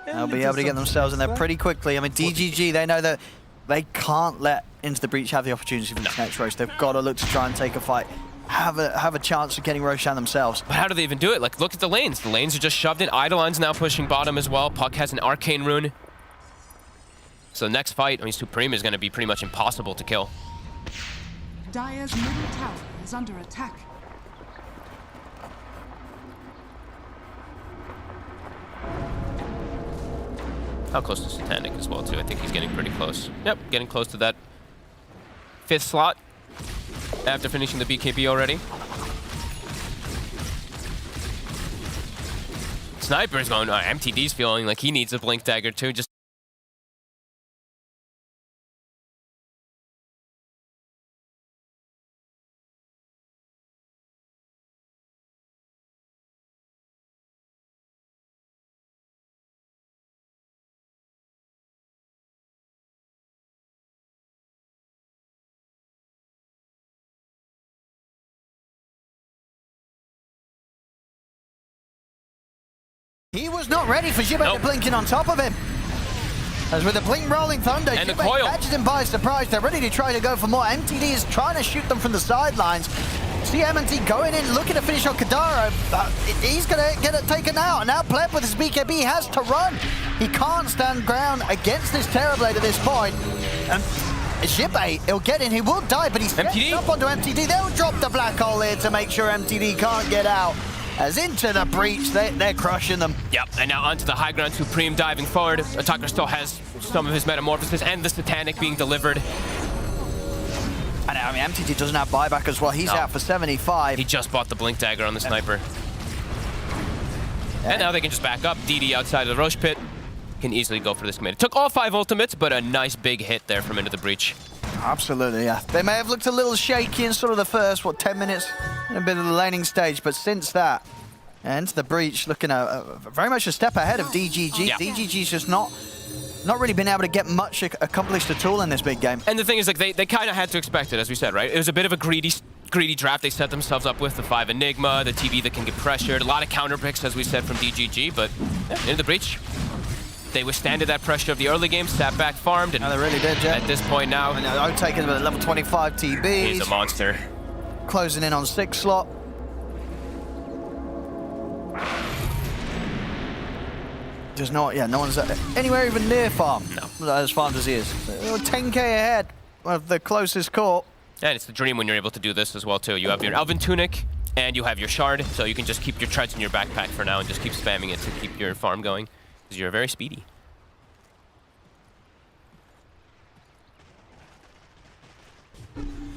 They'll be able to get themselves in there pretty quickly. I mean, DGG, they know that they can't let Into the Breach have the opportunity for this next Roche. They've got to look to try and take a fight, have a chance of getting Roshan themselves. But how do they even do it? Like, look at the lanes. The lanes are just shoved in. Eidolon's now pushing bottom as well. Puck has an Arcane Rune. So the next fight, I mean, Supreme is going to be pretty much impossible to kill. Dire's middle tower is under attack. How close to Satanic as well, too. I think he's getting pretty close. Yep, getting close to that 5th slot after finishing the BKB already. Sniper's going, MTD's feeling like he needs a Blink Dagger, too. Just He was not ready for Jibbe to blink in on top of him. As with the blink rolling thunder, And the Jibbe coil. catches him by surprise. They're ready to try to go for more. MTD is trying to shoot them from the sidelines. See M&T going in, looking to finish on Kadara. He's going to get it taken out. And now Pleb with his BKB has to run. He can't stand ground against this Terrorblade at this point. And Jibe, he'll get in. He will die, but he's stepping up onto MTD. They'll drop the black hole here to make sure MTD can't get out. As into the breach, they're crushing them. Yep, and now onto the high ground. Supreme diving forward. Attacker still has some of his metamorphosis and the Satanic being delivered. And I mean, MTD doesn't have buyback as well. He's out for 75. He just bought the Blink Dagger on the Sniper. And now they can just back up. DD outside of the Roche Pit can easily go for this commit. It took all 5 ultimates, but a nice big hit there from Into the Breach. Absolutely, yeah. They may have looked a little shaky in sort of the first, 10 minutes, a bit of the laning stage, but since that, Into the Breach looking very much a step ahead of DGG. Yeah. DGG's just not really been able to get much accomplished at all in this big game. And the thing is, like, they kind of had to expect it, as we said, right? It was a bit of a greedy draft they set themselves up with. The 5 Enigma, the TV that can get pressured, a lot of counter picks, as we said, from DGG, but yeah, Into the Breach. They withstanded that pressure of the early game, sat back, farmed, and they really did, yeah. At this point now, I'm taking with a level 25 TB. He's a monster. Closing in on 6 slot. There's no one's anywhere even near farm. No. As farmed as he is. 10k ahead of the closest court. And it's the dream when you're able to do this as well, too. You have your Elven Tunic, and you have your Shard, so you can just keep your treads in your backpack for now and just keep spamming it to keep your farm going, because you're very speedy.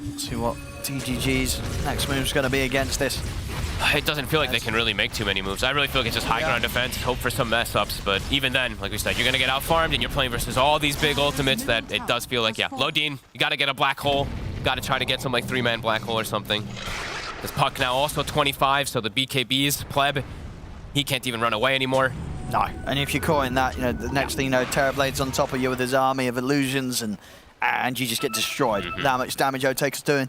Let's see what DGG's next move's going to be against this. It doesn't feel like they can really make too many moves. I really feel like it's just high ground defense, hope for some mess ups, but even then, like we said, you're going to get out farmed and you're playing versus all these big ultimates that it does feel like, yeah, Lodin, you got to get a black hole. You got to try to get some like 3-man black hole or something. This Puck now also 25, so the BKB's Pleb, he can't even run away anymore. No, and if you're caught in that, the next thing you know, Terrorblade's on top of you with his army of illusions and you just get destroyed. That much damage Otaker's doing.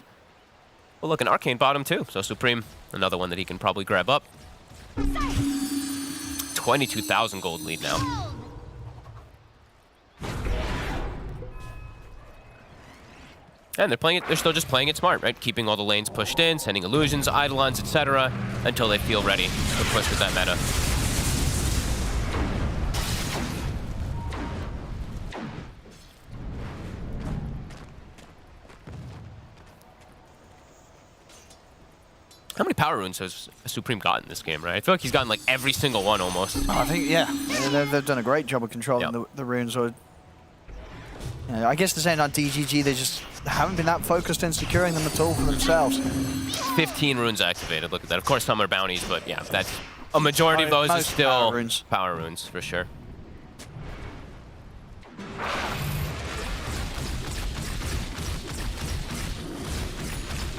Well, look, an Arcane bottom too, so Supreme, another one that he can probably grab up. 22,000 gold lead now. And they're still just playing it smart, right? Keeping all the lanes pushed in, sending illusions, eidolons, etc., until they feel ready to push with that meta. How many power runes has Supreme gotten this game, right? I feel like he's gotten like every single one almost. I think, yeah. They've done a great job of controlling the runes. I guess the same on DGG, they just haven't been that focused in securing them at all for themselves. 15 runes activated, look at that. Of course, some are bounties, but yeah, that's a majority of those is still power runes for sure.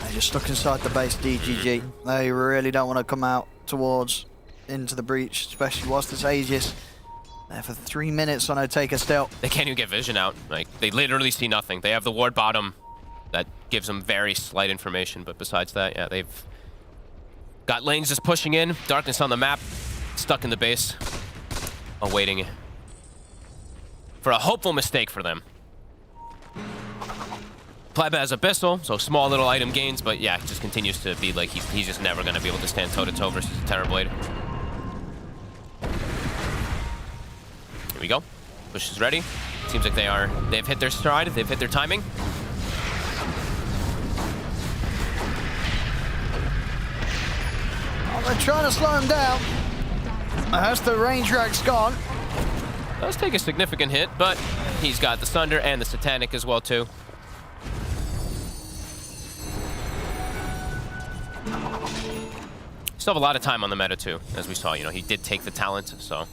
They're just stuck inside the base, DGG. They really don't want to come out towards into the breach, especially whilst it's Aegis. There for 3 minutes on Otaker still. They can't even get vision out. Like, they literally see nothing. They have the ward bottom that gives them very slight information, but besides that, yeah, they've got lanes just pushing in, darkness on the map, stuck in the base, awaiting for a hopeful mistake for them. Pleb has Abyssal, so small little item gains, but yeah, it just continues to be like he's just never going to be able to stand toe-to-toe versus a Terrorblade. Here we go. Push is ready. Seems like they've hit their stride, they've hit their timing. Oh, they're trying to slow him down. As the range drag's gone. Does take a significant hit, but he's got the Sunder and the Satanic as well, too. Still have a lot of time on the meta, too, as we saw. You know, he did take the talent, so.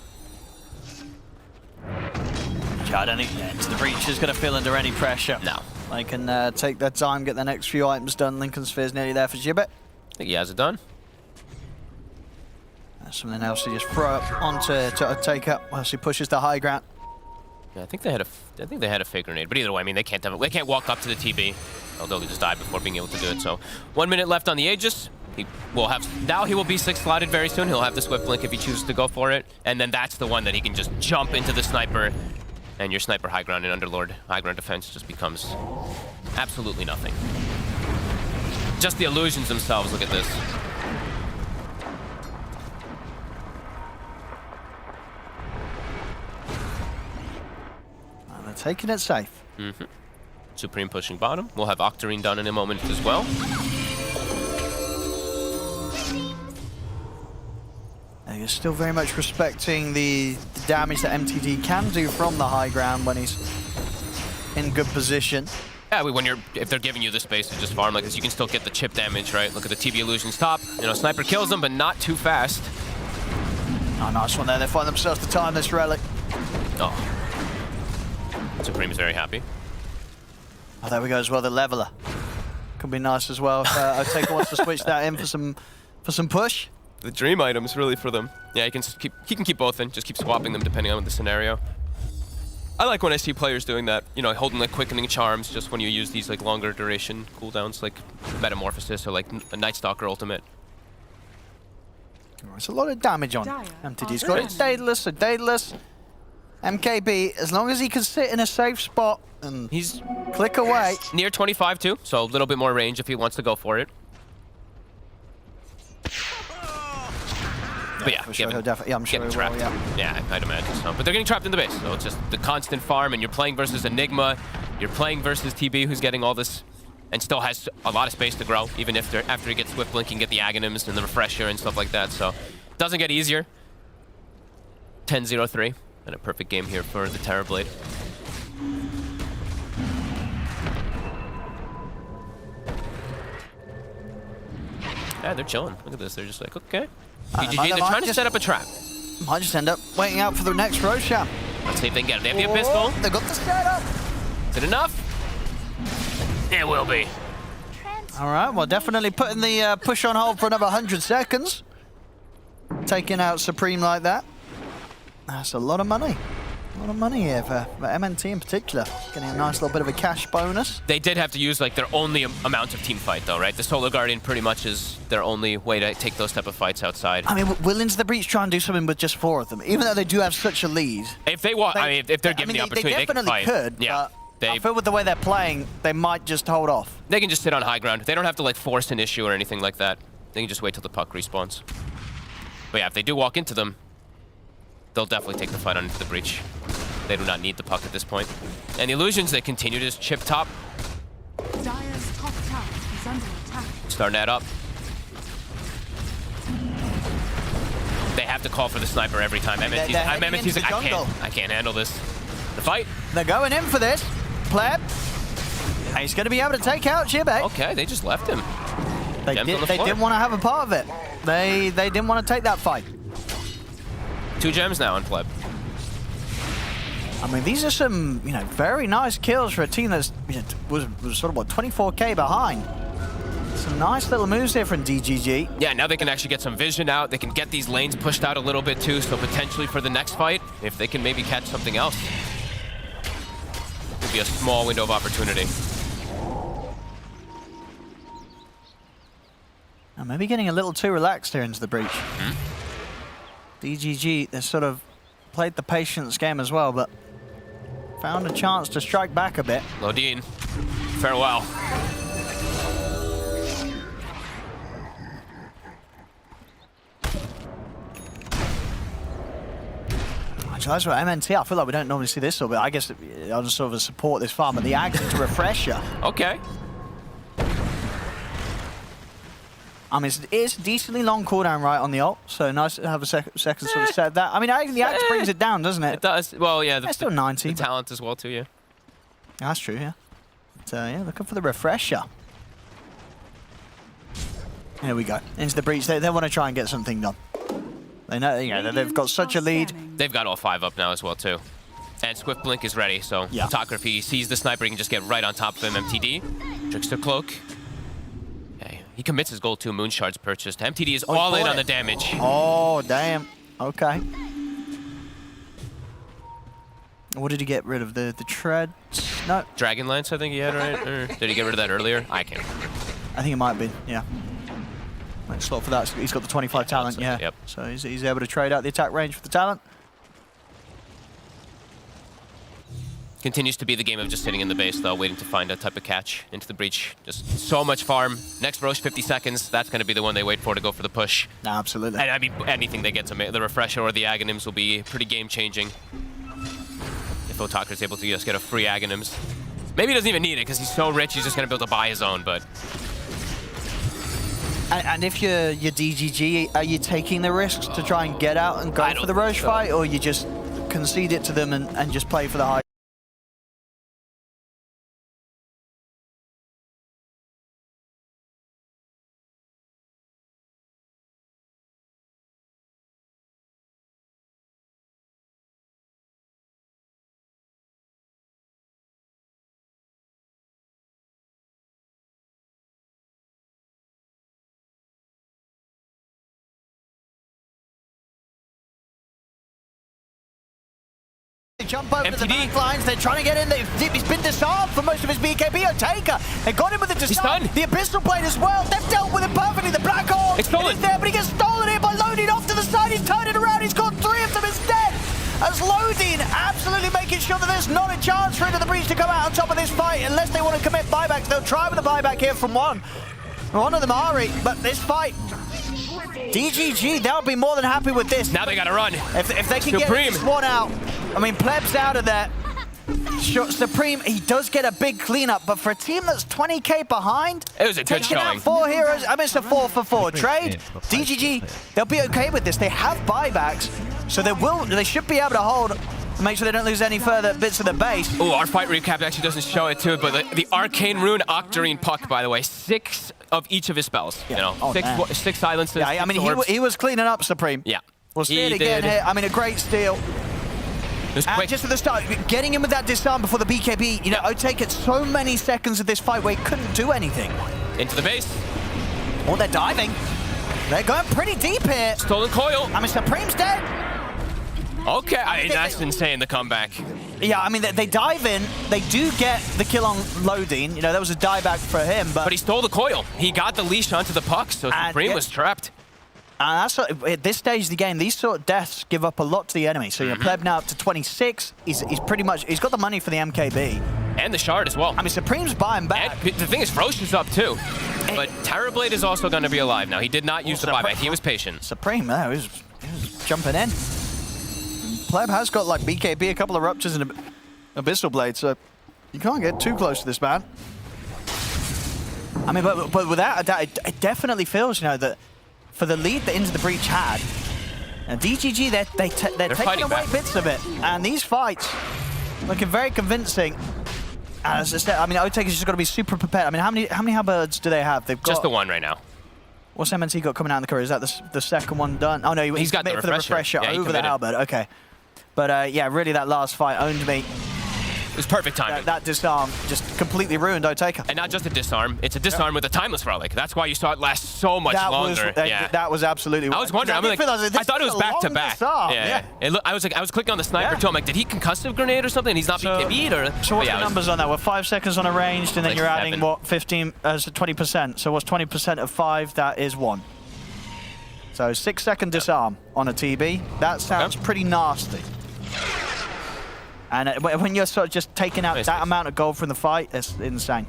I don't think the breach is going to feel under any pressure. No. They can take their time, get the next few items done. Lincoln Sphere's nearly there for Jibe. I think he has it done. That's something else to just throw up onto to take up whilst he pushes the high ground. Yeah, I think they had a fake grenade, but either way, I mean, they can't walk up to the TB, although they just died before being able to do it. So 1 minute left on the Aegis. He will be 6 slotted very soon. He'll have the Swift Blink if he chooses to go for it, and then that's the one that he can just jump into the sniper, and your sniper high ground and Underlord high ground defense just becomes absolutely nothing. Just the illusions themselves, look at this. They're taking it safe. Mm-hmm. Supreme pushing bottom. We'll have Octarine done in a moment as well. You're still very much respecting the damage that MTD can do from the high ground when he's in good position. Yeah, if they're giving you the space to just farm like this, you can still get the chip damage, right? Look at the TB illusions top. You know, sniper kills them, but not too fast. Oh, nice one there. They find themselves to time this relic. Oh. Supreme is very happy. Oh, there we go as well. The leveler could be nice as well. If Otake wants to switch that in for some push. The dream items really for them. Yeah, he can keep both in. Just keep swapping them depending on the scenario. I like when I see players doing that, you know, holding like quickening charms just when you use these like longer duration cooldowns like Metamorphosis or like a Night Stalker ultimate. It's a lot of damage on MTD's got it. Daedalus, so Daedalus, MKB, as long as he can sit in a safe spot and He's click away. near 25 too, so a little bit more range if he wants to go for it. But yeah, For sure, he'll definitely, I'm sure he will, trapped. yeah. I'd imagine so. But they're getting trapped in the base, so it's just the constant farm, and you're playing versus Enigma, you're playing versus TB, who's getting all this, and still has a lot of space to grow, even if after he gets Swift Blink, he can get the Aghanims and the Refresher and stuff like that, so it doesn't get easier. 10-0-3, and a perfect game here for the Terrorblade. Yeah, they're chilling. Look at this, they're just like, okay. they're trying to set up a trap. Might just end up waiting out for the next Roshan. Let's see if they can get it. They have the pistol. They got the setup. Is it enough? It will be. All right, well, definitely putting the push on hold for another 100 seconds. Taking out Supreme like that. That's a lot of money. A lot of money here for MNT in particular. Getting a nice little bit of a cash bonus. They did have to use like their only amount of team fight though, right? The Solar Guardian pretty much is their only way to take those type of fights outside. I mean, will Into the Breach try and do something with just 4 of them? Even though they do have such a lead. If they want, I mean, if they're given the opportunity, they definitely can fight. could. Yeah. I feel with the way they're playing, they might just hold off. They can just sit on high ground. They don't have to like force an issue or anything like that. They can just wait till the puck respawns. But yeah, if they do walk into them, they'll definitely take the fight on Into the Breach. They do not need the puck at this point. And the illusions, they continue to just chip top. Dire's top tower is under attack. Starting that up. They have to call for the sniper every time. MNT's like, I can't handle this. The fight. They're going in for this. Pleb. He's going to be able to take out Chibe. Okay, they just left him. They didn't want to have a part of it. They didn't want to take that fight. 2 gems now on Pleb. I mean, these are some, very nice kills for a team that's was sort of, what, 24k behind. Some nice little moves here from DGG. Yeah, now they can actually get some vision out. They can get these lanes pushed out a little bit too, so potentially for the next fight, if they can maybe catch something else, could be a small window of opportunity. Now, maybe getting a little too relaxed here Into the Breach. DGG, they sort of played the patience game as well, but found a chance to strike back a bit. Lodine, farewell. That's what MNT, I feel like we don't normally see this, but I guess I'll just sort of support this farm, but the Ags to Refresher. Okay. I mean, it's decently long cooldown right on the ult, so nice to have a second sort of set that. I mean, I think the Axe brings it down, doesn't it? It does. Well, yeah. It's still 90. The talent as well, too, yeah. That's true, yeah. But, yeah, looking for the Refresher. Here we go. Into the Breach. They want to try and get something done. They know, they've got such a lead. They've got all 5 up now as well, too. And Swift Blink is ready, so Photography sees the sniper, he can just get right on top of him. MTD. Trickster Cloak. He commits his gold too. Moon Shards purchased. MTD is all in on the damage. Oh, damn. Okay. What did he get rid of? The tread? No. Dragonlance, I think he had, right? Or did he get rid of that earlier? I can't remember. I think it might be, yeah. Let's slot for that. He's got the 25 talent, yeah. Yep. So he's able to trade out the attack range for the talent. Continues to be the game of just sitting in the base, though, waiting to find a type of catch into the breach. Just so much farm. Next Roche, 50 seconds. That's going to be the one they wait for to go for the push. No, absolutely. And I mean, anything they get to the refresher or the Aghanims will be pretty game-changing. If Otakra is able to just get a free Aghanims. Maybe he doesn't even need it, because he's so rich, he's just going to be able to buy his own, but... And if you're DGG, are you taking the risks to try and get out and go for the Roche fight, or you just concede it to them and just play for the high? Jump over to the back lines, they're trying to get in. He's been disarmed for most of his BKB. Otaka, they got him with the disarm. The Abyssal Blade as well. They've dealt with it perfectly. The Black Hole is there, but he gets stolen here by Lodin off to the side. He's turned it around. He's got 3 of them instead. As Lodin absolutely making sure that there's not a chance for Into the Breach to come out on top of this fight unless they want to commit buybacks. They'll try with a buyback here from one of them, Ari, but this fight, DGG, they'll be more than happy with this. Now they gotta run. If they can get this one out, I mean, Pleb's out of there. Supreme, he does get a big cleanup, but for a team that's 20k behind, it was a good taking showing. Out 4 heroes, I mean, it's a 4-for-4 trade. DGG, they'll be okay with this. They have buybacks, so they should be able to hold. Make sure they don't lose any further bits of the base. Oh, our fight recap actually doesn't show it too, but the Arcane Rune Octarine Puck, by the way, 6 of each of his spells. Yeah. You know, 6 silences. Yeah, I mean, he was cleaning up, Supreme. Yeah. We'll see it again here. I mean, a great steal. And just at the start, getting him with that disarm before the BKB, you know, I'd take it so many seconds of this fight where he couldn't do anything. Into the base. Oh, they're diving. They're going pretty deep here. Stolen coil. I mean, Supreme's dead. Okay, I mean, that's insane, the comeback. Yeah, I mean, they dive in. They do get the kill on Lodin. You know, that was a dieback for him, but he stole the coil. He got the leash onto the puck, so Supreme was trapped. And that's what, at this stage of the game, these sort of deaths give up a lot to the enemy. So, you know, Pleb now up to 26. He's pretty much, he's got the money for the MKB. And the shard as well. I mean, Supreme's buying back. And the thing is, Roche is up too. But Terrorblade is also going to be alive now. He did not use the buyback. He was patient. Supreme, he was jumping in. Pleb has got like BKB, a couple of ruptures and an Abyssal Blade, so you can't get too close to this man. I mean, but without a doubt, it definitely feels, you know, that for the lead that Into the Breach had, and DGG, they're taking away bits of it. And these fights looking very convincing. As I said, I mean, Otaker's just got to be super prepared. I mean, how many halberds do they have? They've got just the one right now. What's MNT got coming out in the career? Is that the second one done? Oh no, he's got the refresher over the halberd. Okay. But yeah, really that last fight owned me. It was perfect timing. That disarm just completely ruined Otaker. And not just a disarm, it's a disarm with a timeless relic. That's why you saw it last so much longer. That was absolutely right. I was wondering, I thought it was back to back. Yeah. I was clicking on the sniper too. I'm like, did he concussive grenade or something? He's not BKB'd or? So what's the numbers on that? We're 5 seconds on a ranged, and then you're adding what, 20%. So what's 20% of 5? That is 1. So 6-second disarm on a TB. That sounds pretty nasty. And when you're sort of just taking out that amount of gold from the fight, it's insane.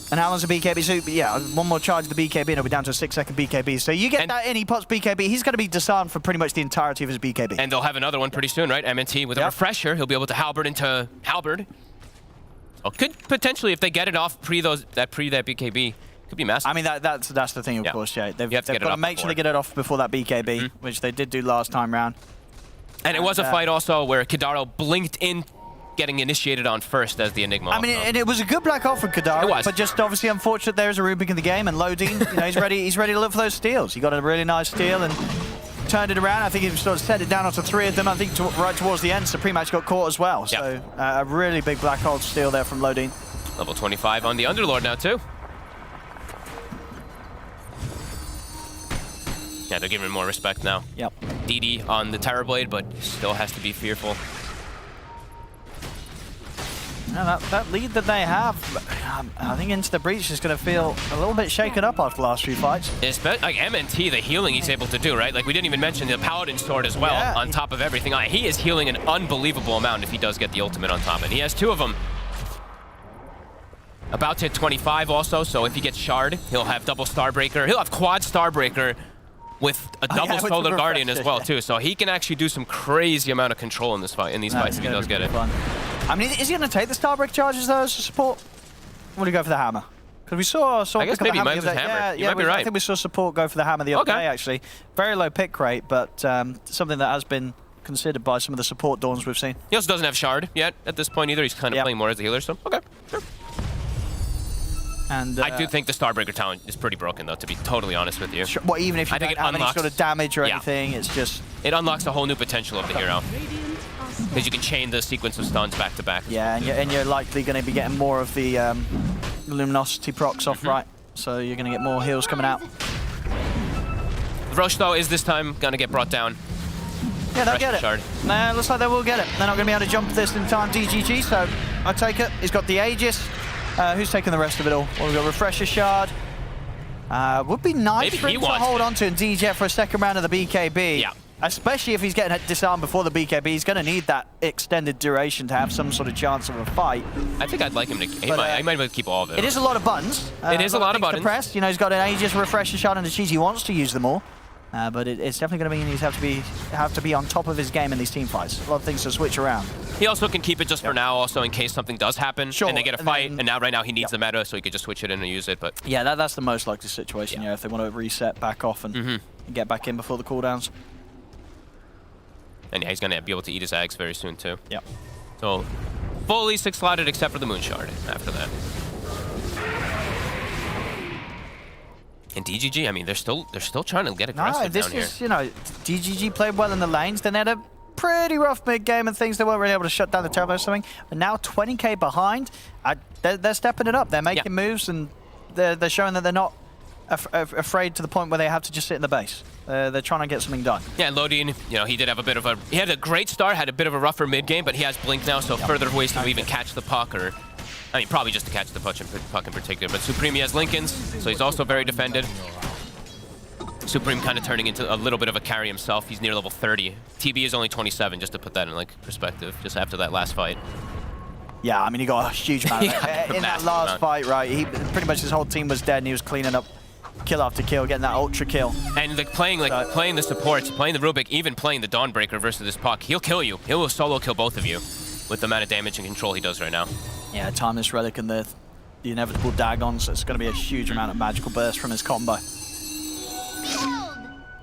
And how long's the BKB? So yeah, one more charge of the BKB and it'll be down to a 6-second BKB. So you get that in, he pops BKB, he's going to be disarmed for pretty much the entirety of his BKB. And they'll have another one pretty soon, right? MNT with a refresher, he'll be able to halberd into halberd. So could potentially, if they get it off that BKB, could be massive. I mean, that's the thing, of course, yeah. They've got to make sure they get it off before that BKB, which they did do last time round. And it was a fight also where Kadaro blinked in, getting initiated on first as the Enigma. I mean, and it was a good black hole for Kadaro. It was. But just obviously unfortunate there is a Rubik in the game, and Lodin, you know, he's ready to look for those steals. He got a really nice steal and turned it around. I think he sort of set it down onto 3 of them. I think right towards the end, Supreme actually got caught as well. So a really big black hole steal there from Lodin. Level 25 on the Underlord now too. Yeah, they're giving him more respect now. Yep. DD on the Terrorblade, but still has to be fearful. Yeah, that lead that they have, I think Into the Breach is going to feel a little bit shaken up after the last few fights. Like MNT, the healing he's able to do, right? Like we didn't even mention the Paladin sword as well, on top of everything. He is healing an unbelievable amount if he does get the ultimate on top, and he has 2 of them. About to hit 25 also, so if he gets Shard, he'll have double Starbreaker. He'll have quad Starbreaker with a double Solar Guardian as well, too. So he can actually do some crazy amount of control in this fight, in these fights if he does get it. Fun. I mean, is he going to take the Starbreaker charges though as a support? Or would he go for the hammer? Because we saw I guess maybe he might have just hammered. You might be right. I think we saw support go for the hammer the other day, actually. Very low pick rate, but something that has been considered by some of the support Dawns we've seen. He also doesn't have Shard yet at this point either. He's kind of playing more as a healer, so okay, sure. And I do think the Starbreaker talent is pretty broken, though, to be totally honest with you. Well, even if you don't have any sort of damage or anything, it's just... It unlocks a whole new potential of the hero. Because you can chain the sequence of stuns back to back. Yeah, and you're likely going to be getting more of the luminosity procs off right, so you're going to get more heals coming out. Roche, though, is this time going to get brought down. Yeah, they'll get it. Shard. Nah, looks like they will get it. They're not going to be able to jump this in time, DGG, so I take it. He's got the Aegis. Who's taking the rest of it all? Well, we've got Refresher Shard. Would be nice for him to hold on to and DJ for a second round of the BKB. Yeah. Especially if he's getting disarmed before the BKB. He's going to need that extended duration to have some sort of chance of a fight. I think I'd like him to... He might be able to keep all of it. It is a lot of buttons. It is a lot of buttons. To press. You know, he's got an Aegis, Refresher Shard, and a cheese. He wants to use them all. But it's definitely going to mean he's have to be on top of his game in these team fights. A lot of things to switch around. He also can keep it just for now, also in case something does happen and they get a fight. And now, right now, he needs the meta, so he could just switch it in and use it. But yeah, that's the most likely situation. Yeah, if they want to reset back off and get back in before the cooldowns. And yeah, he's going to be able to eat his eggs very soon too. Yep. So fully 6-slotted except for the Moon Shard after that. And DGG, I mean, they're still trying to get aggressive down here. This is, you know, DGG played well in the lanes. Then they had a pretty rough mid game and things. They weren't really able to shut down the turbo or something. But now 20k behind, they're stepping it up. They're making moves and they're showing that they're not afraid to the point where they have to just sit in the base. They're trying to get something done. Yeah, Lodian, you know, he did have a bit of he had a great start, had a bit of a rougher mid game, but he has Blink now, so further ways to even catch the puck or. I mean, probably just to catch the puck in particular, but Supreme has Lincolns, so he's also very defended. Supreme kind of turning into a little bit of a carry himself. He's near level 30. TB is only 27, just to put that in like perspective, just after that last fight. Yeah, I mean, he got a huge amount. In that last fight, right, he pretty much his whole team was dead, and he was cleaning up kill after kill, getting that ultra kill. And playing the supports, playing the Rubik, even playing the Dawnbreaker versus this puck, he'll kill you. He'll solo kill both of you with the amount of damage and control he does right now. Yeah, Timeless Relic and the inevitable Dagons. It's going to be a huge amount of magical burst from his combo.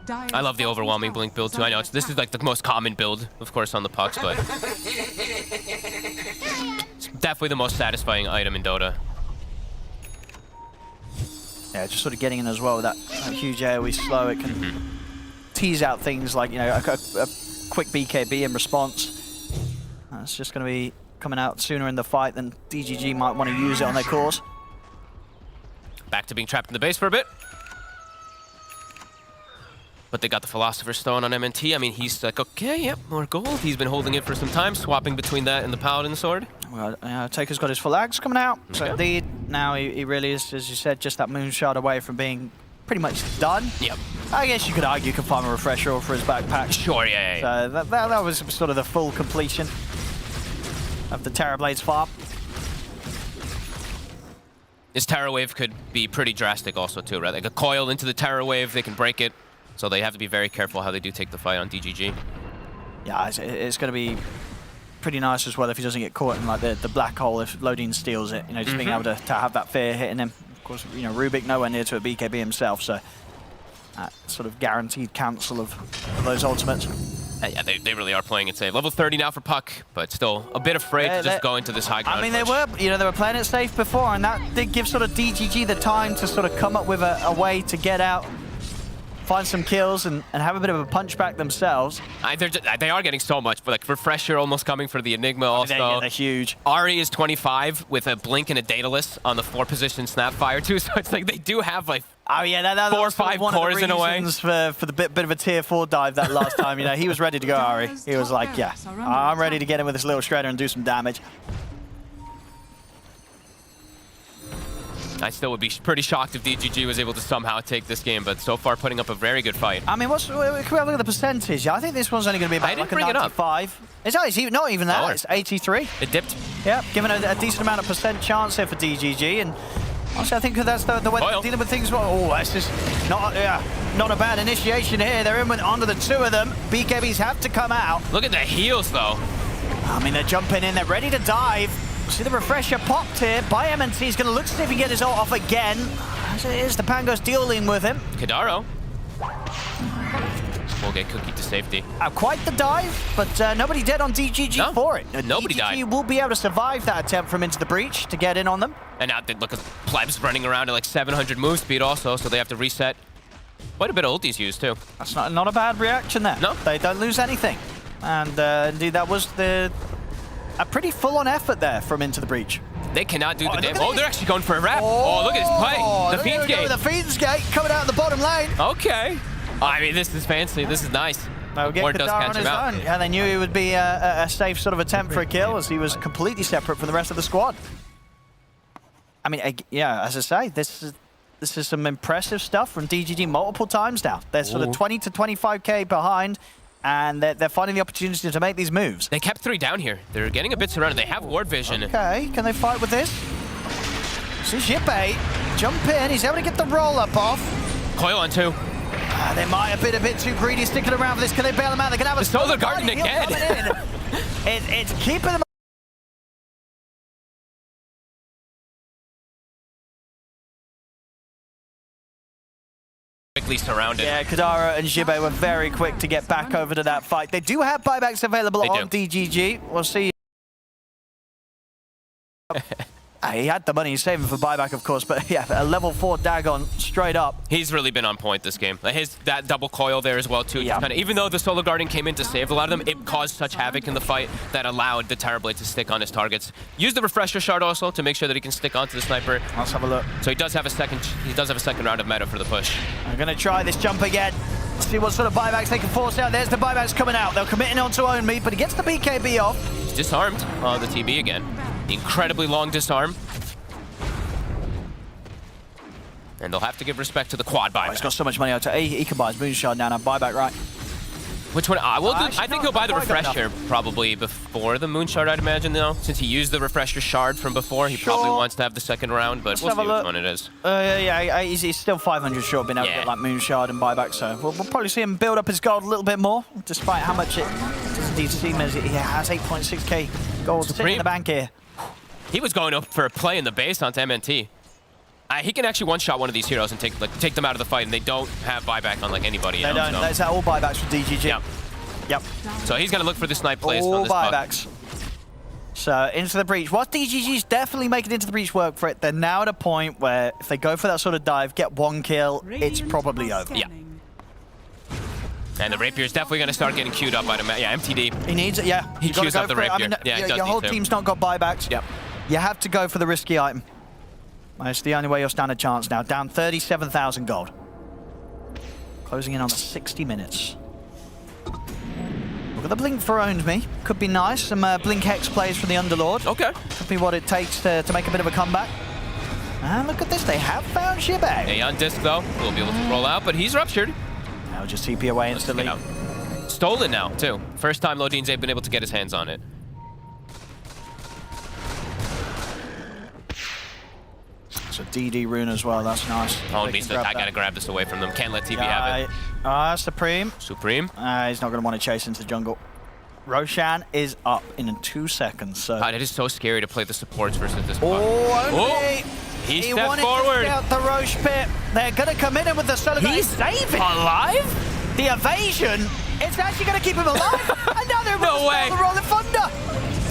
I love the overwhelming Blink build too. I know this is like the most common build, of course, on the pucks, but it's definitely the most satisfying item in Dota. Yeah, just sort of getting in as well with that huge AoE slow. It can tease out things like, you know, a quick BKB in response. It's just going to be coming out sooner in the fight than DGG might want to use it on their cores. Back to being trapped in the base for a bit. But they got the Philosopher's Stone on MNT. I mean, he's like, okay, yep, more gold. He's been holding it for some time, swapping between that and the Paladin Sword. Well, Taker's got his full ags coming out. So indeed, now he really is, as you said, just that Moon Shard away from being pretty much done. Yep. I guess you could argue you can farm a Refresher for his backpack. Sure, yeah. So that was sort of the full completion of the Terrorblades farm. This Terror Wave could be pretty drastic also too, right? Like a coil into the Terror Wave, they can break it. So they have to be very careful how they do take the fight on DGG. Yeah, it's going to be pretty nice as well if he doesn't get caught in like the black hole if Lodin steals it. You know, just being able to have that fear hitting him. Of course, you know, Rubik nowhere near to a BKB himself, so sort of guaranteed cancel of those ultimates. Yeah, they really are playing it safe. Level 30 now for Puck, but still a bit afraid to just go into this high ground. I mean, they were playing it safe before, and that did give sort of DGG the time to sort of come up with a way to get out, find some kills, and have a bit of a punch back themselves. They are getting so much, but like Refresher almost coming for the Enigma also. They're huge. Ari is 25 with a Blink and a Daedalus on the 4-position Snapfire too, so it's like they do have like 4 or 5 cores in a way. For the bit of a tier 4 dive that last time, you know, he was ready to go, Ari. He was like, yeah, I'm ready to get in with this little shredder and do some damage. I still would be pretty shocked if DGG was able to somehow take this game, but so far putting up a very good fight. I mean, can we have a look at the percentage? I think this one's only going to be about like a 95. Not even that. It's 83. It dipped. Yeah, given a decent amount of percent chance here for DGG, and honestly, I think that's the way they're dealing with things. Oh, that's just not a bad initiation here. They're in with onto the two of them. BKBs have to come out. Look at the heals, though. I mean, they're jumping in. They're ready to dive. See the refresher popped here by MNT. He's going to look to see if he can get his ult off again. As it is, the Pango's dealing with him. Kadaro will get cookied to safety. Quite the dive, but nobody dead on DGG for it. Nobody died. DGG will be able to survive that attempt from into the breach to get in on them. And now they look at Plebs running around at like 700 move speed also, so they have to reset. Quite a bit of ultis used too. That's not a bad reaction there. No. They don't lose anything. And indeed, that was a pretty full-on effort there from into the breach. They cannot do the damage. Oh, they're actually going for a wrap. Oh, look at this play. The Fiend's Gate. The Fiend's Gate coming out of the bottom lane. Okay. I mean, this is fancy. This is nice. They'll get Kadar on his own. Yeah, they knew it would be a safe sort of attempt for a kill, as he was completely separate from the rest of the squad. I mean, yeah, as I say, this is some impressive stuff from DGG multiple times now. They're sort of 20 to 25k behind, and they're finding the opportunity to make these moves. They kept 3 down here. They're getting a bit surrounded. They have ward vision. Okay, can they fight with this? See Jipe jump in. He's able to get the roll-up off. Coil on 2. They might have been a bit too greedy sticking around for this. Can they bail them out? They can have a Solar Garden again. It's keeping them. Quickly surrounded. Yeah, Kadara and Jibe were very quick to get back over to that fight. They do have buybacks available on DGG. We'll see. He had the money, he's saving for buyback, of course, but yeah, a level 4 Dagon straight up. He's really been on point this game. That double coil there as well, too. Yeah. Even though the Solar Guardian came in to save a lot of them, it caused such havoc in the fight that allowed the Terrorblade to stick on his targets. Use the Refresher Shard also to make sure that he can stick onto the sniper. Let's have a look. So he does have a second round of meta for the push. I'm going to try this jump again. See what sort of buybacks they can force out. There's the buybacks coming out. They're committing onto Own Me, but he gets the BKB off. He's disarmed. The TB again. Incredibly long disarm. And they'll have to give respect to the quad buyback. He's got so much money out. He can buy his Moonshard now. Buyback, right? Which one? I think he'll buy the Refresher probably before the Moonshard, I'd imagine, though. Since he used the Refresher Shard from before, he probably wants to have the second round, but we'll see which one it is. Yeah, he's still 500 short being able to get like Moonshard and buyback, so we'll probably see him build up his gold a little bit more, despite how much it does indeed seem as he has 8.6k gold sitting in the bank here. He was going up for a play in the base onto MNT. He can actually one-shot one of these heroes and take them out of the fight, and they don't have buyback on like anybody. They don't. So. That's all buybacks for DGG. Yep. So he's gonna look for the snipe plays on this buybacks. So into the breach. What DGG's definitely making into the breach work for it. They're now at a point where if they go for that sort of dive, get 1 kill, it's probably over. Yeah. And the Rapier's definitely going to start getting queued up by the MTD. He needs it, yeah. He queues up the Rapier. I mean, your whole team's not got buybacks. Yep. You have to go for the risky item. That's the only way you'll stand a chance now. Down 37,000 gold. Closing in on the 60 minutes. Look at the Blink for Owns Me. Could be nice. Some Blink Hex plays from the Underlord. Okay. Could be what it takes to make a bit of a comeback. And look at this. They have found Shibe. Yeah, on disc, though. We'll be able to roll out, but he's ruptured. Now just TP away instantly. Stolen now, too. First time Lodine's been able to get his hands on it. So DD rune as well, that's nice. Oh, I gotta grab this away from them. Can't let TB have it. Supreme. Supreme. He's not gonna want to chase into the jungle. Roshan is up in 2 seconds. So. God, it is so scary to play the supports versus this. He stepped forward. To out the Roche pit. They're gonna come in with the solar. He's saving. Alive? The evasion. It's actually gonna keep him alive. And now they're no way. The rolling thunder.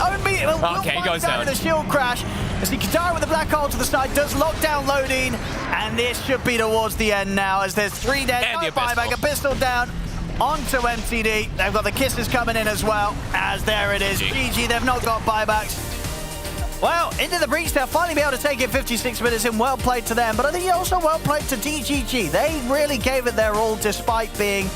Okay, he goes down. The shield crash. As the Katara with the black hole to the side does lock down Lodine, and this should be towards the end now as there's 3 dead. And no buyback, a pistol down onto MTD. They've got the kisses coming in as well, as there it is. GG, they've not got buybacks. Well, into the breach, they'll finally be able to take it 56 minutes in. Well played to them, but I think also well played to DGG. They really gave it their all despite being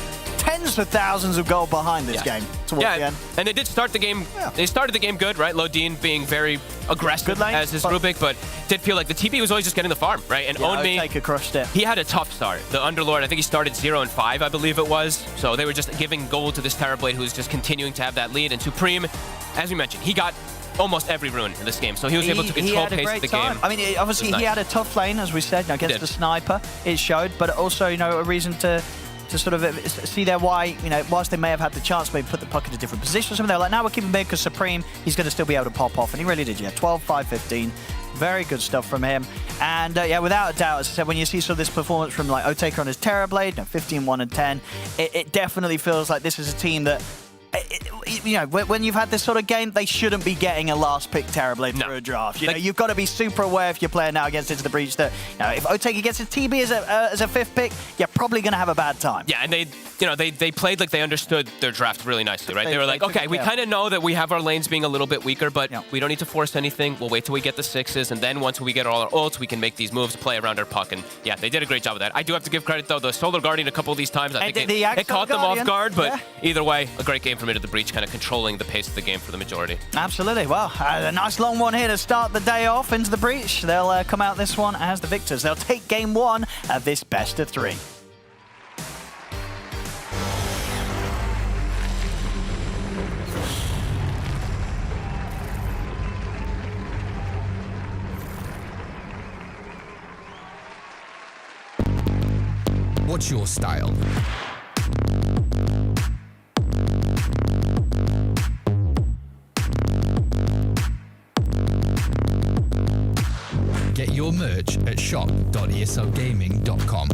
tens of thousands of gold behind this game towards the end. And they did start the game. Yeah. They started the game good, right? Lodin being very aggressive as his Rubik, but did feel like the TP was always just getting the farm, right? And Onmi crushed it. He had a tough start. The Underlord, I think he started 0 and 5, I believe it was. So they were just giving gold to this Terrorblade, who's just continuing to have that lead. And Supreme, as we mentioned, he got almost every rune in this game, so he was able to control pace of the game. I mean, obviously he had a tough lane, as we said, against the sniper. It showed, but also, a reason to sort of see there why, whilst they may have had the chance to maybe put the puck in a different position or something, they were like, now we're keeping big because Supreme, he's going to still be able to pop off, and he really did, 12, 5, 15. Very good stuff from him. And without a doubt, as I said, when you see sort of this performance from like Otaker on his Terrorblade, 15, 1 and 10, it definitely feels like this is a team that, when you've had this sort of game, they shouldn't be getting a last pick Terrorblade for a draft. You've got to be super aware if you're playing now against Into the Breach that if Otaker gets a TB as a 5th pick, you're probably going to have a bad time. Yeah, and they played like they understood their draft really nicely, right? They were like, okay, we kind of know that we have our lanes being a little bit weaker, but we don't need to force anything. We'll wait till we get the 6s, and then once we get all our ults, we can make these moves, play around our puck, and yeah, they did a great job of that. I do have to give credit though, the Solar Guardian a couple of these times, I think it caught them off guard, but either way, a great game from Into the Breach, kind of controlling the pace of the game for the majority. Absolutely. Well, a nice long one here to start the day off. Into the Breach, they'll come out this one as the victors. They'll take game 1 of this best of 3. What's your style? Get your merch at shop.eslgaming.com.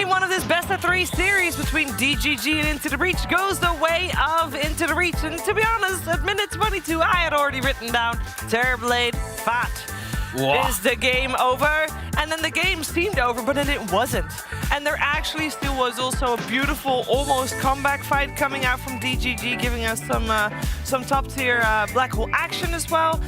Game 1 of this best of 3 series between DGG and Into the Breach goes the way of Into the Breach. And to be honest, at minute 22, I had already written down Terrorblade Fat. Wow. Is the game over? And then the game seemed over, but then it wasn't. And there actually still was also a beautiful, almost comeback fight coming out from DGG, giving us some top-tier black hole action as well.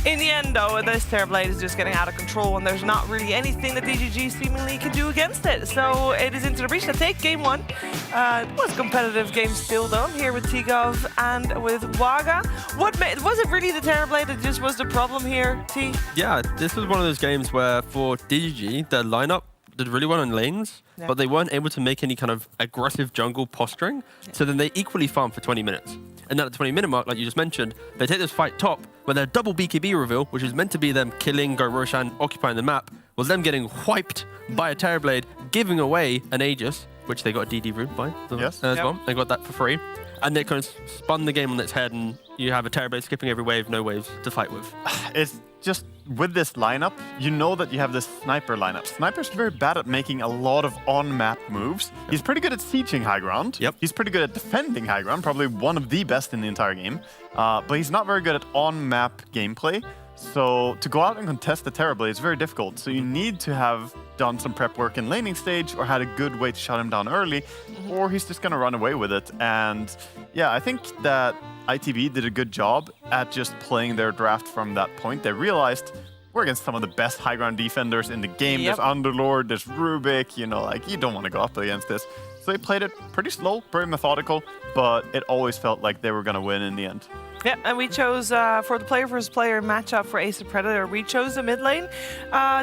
In the end, though, this Terrorblade is just getting out of control, and there's not really anything that DGG seemingly can do against it. So it is Into the Breach to take Game 1. It was a competitive game still, though. I'm here with Tigov and with Waga. Was it really the Terrorblade that just was the problem here, T? Yeah, this was one of those games where for DGG, their lineup did really well on lanes, but they weren't able to make any kind of aggressive jungle posturing. So then they equally farmed for 20 minutes. And then at the 20-minute mark, like you just mentioned, they take this fight top, where their double BKB reveal, which is meant to be them killing Go Roshan, occupying the map, was them getting wiped by a Terrorblade, giving away an Aegis, which they got a DD route by as well. They got that for free. And they kind of spun the game on its head, and you have a Terrorblade skipping every wave, no waves to fight with. It's just, with this lineup, you know that you have this sniper lineup. Sniper's very bad at making a lot of on-map moves. He's pretty good at sieging high ground. He's pretty good at defending high ground, probably one of the best in the entire game. But he's not very good at on-map gameplay. So to go out and contest the Terrorblade is very difficult. So you need to have done some prep work in laning stage or had a good way to shut him down early, or he's just going to run away with it. And yeah, I think that ITV did a good job at just playing their draft from that point. They realized we're against some of the best high ground defenders in the game. There's Underlord, there's Rubik, you know, like you don't want to go up against this. So they played it pretty slow, pretty methodical, but it always felt like they were going to win in the end. Yeah, and we chose for the player versus player matchup for Ace of Predator, we chose the mid lane.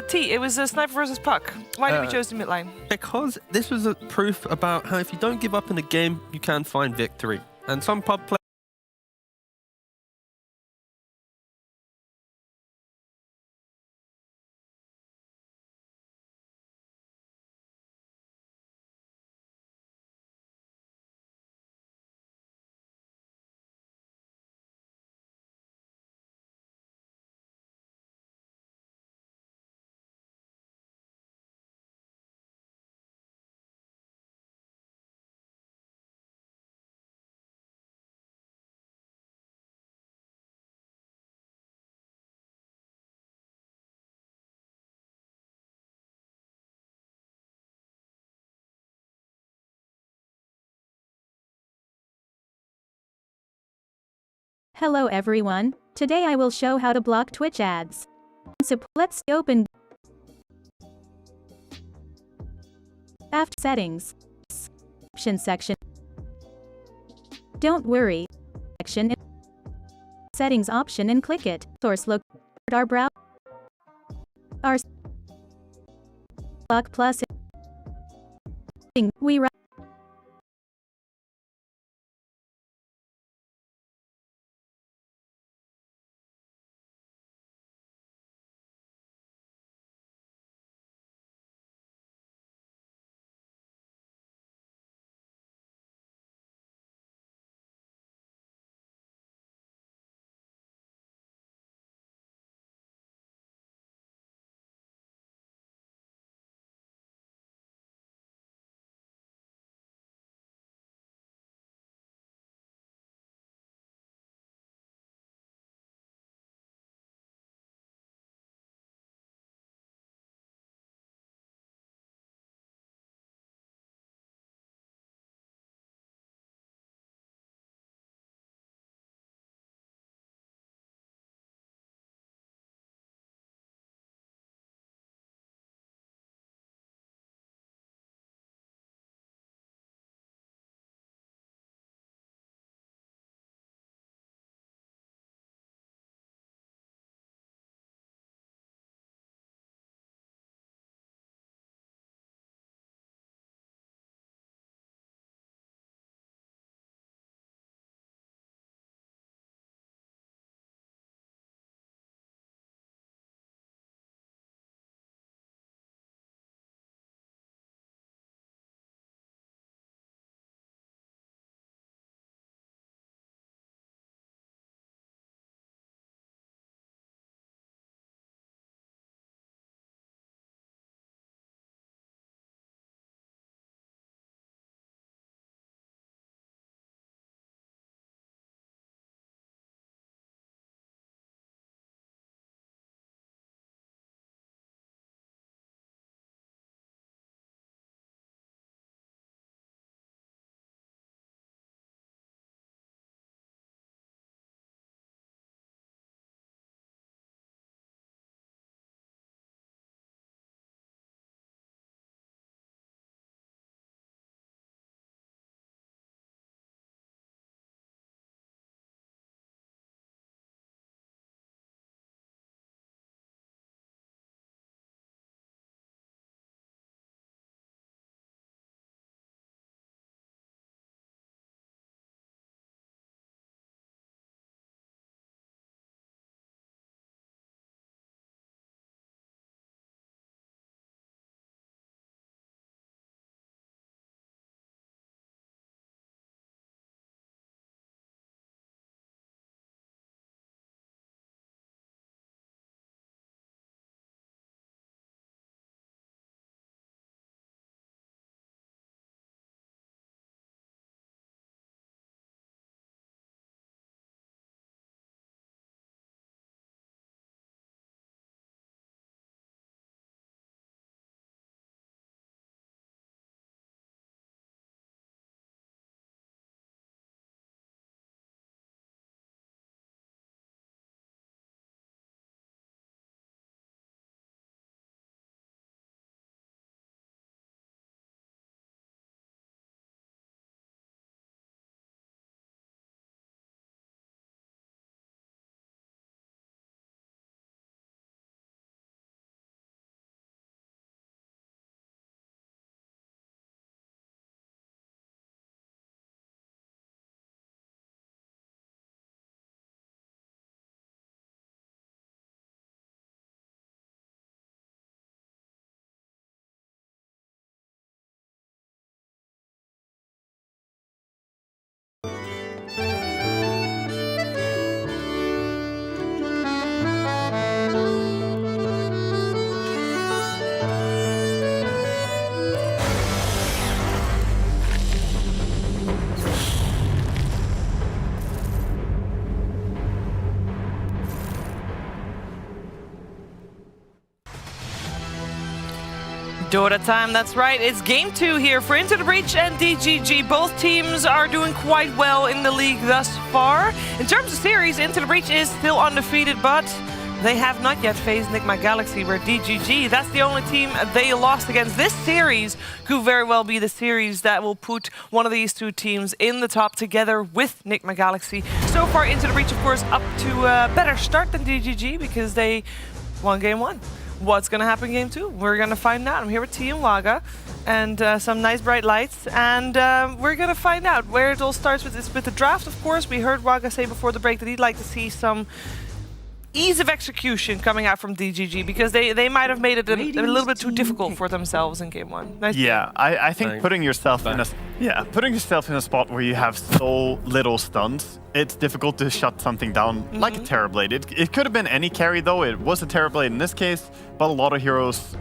T, it was a sniper versus puck. Why did we choose the mid lane? Because this was a proof about how if you don't give up in a game, you can find victory. And some pub players Hello everyone, today I will show how to block Twitch ads. So let's open after settings option section. Don't worry, section settings option and click it. Source look our browser our block plus we DOTA time, that's right. It's game 2 here for Into the Breach and DGG. Both teams are doing quite well in the league thus far. In terms of series, Into the Breach is still undefeated, but they have not yet faced Nigma Galaxy, where DGG, that's the only team they lost against. This series could very well be the series that will put one of these two teams in the top together with Nigma Galaxy. So far, Into the Breach, of course, up to a better start than DGG because they won game 1. What's going to happen in game 2? We're going to find out. I'm here with T and Waga and some nice bright lights, and we're going to find out where it all starts with. With the draft, of course. We heard Waga say before the break that he'd like to see some ease of execution coming out from DGG because they might have made it a little bit too difficult for themselves in game 1. Nice. Yeah, I think putting yourself in a spot where you have so little stuns, it's difficult to shut something down like a Terrorblade. It could have been any carry though. It was a Terrorblade in this case, but a lot of heroes,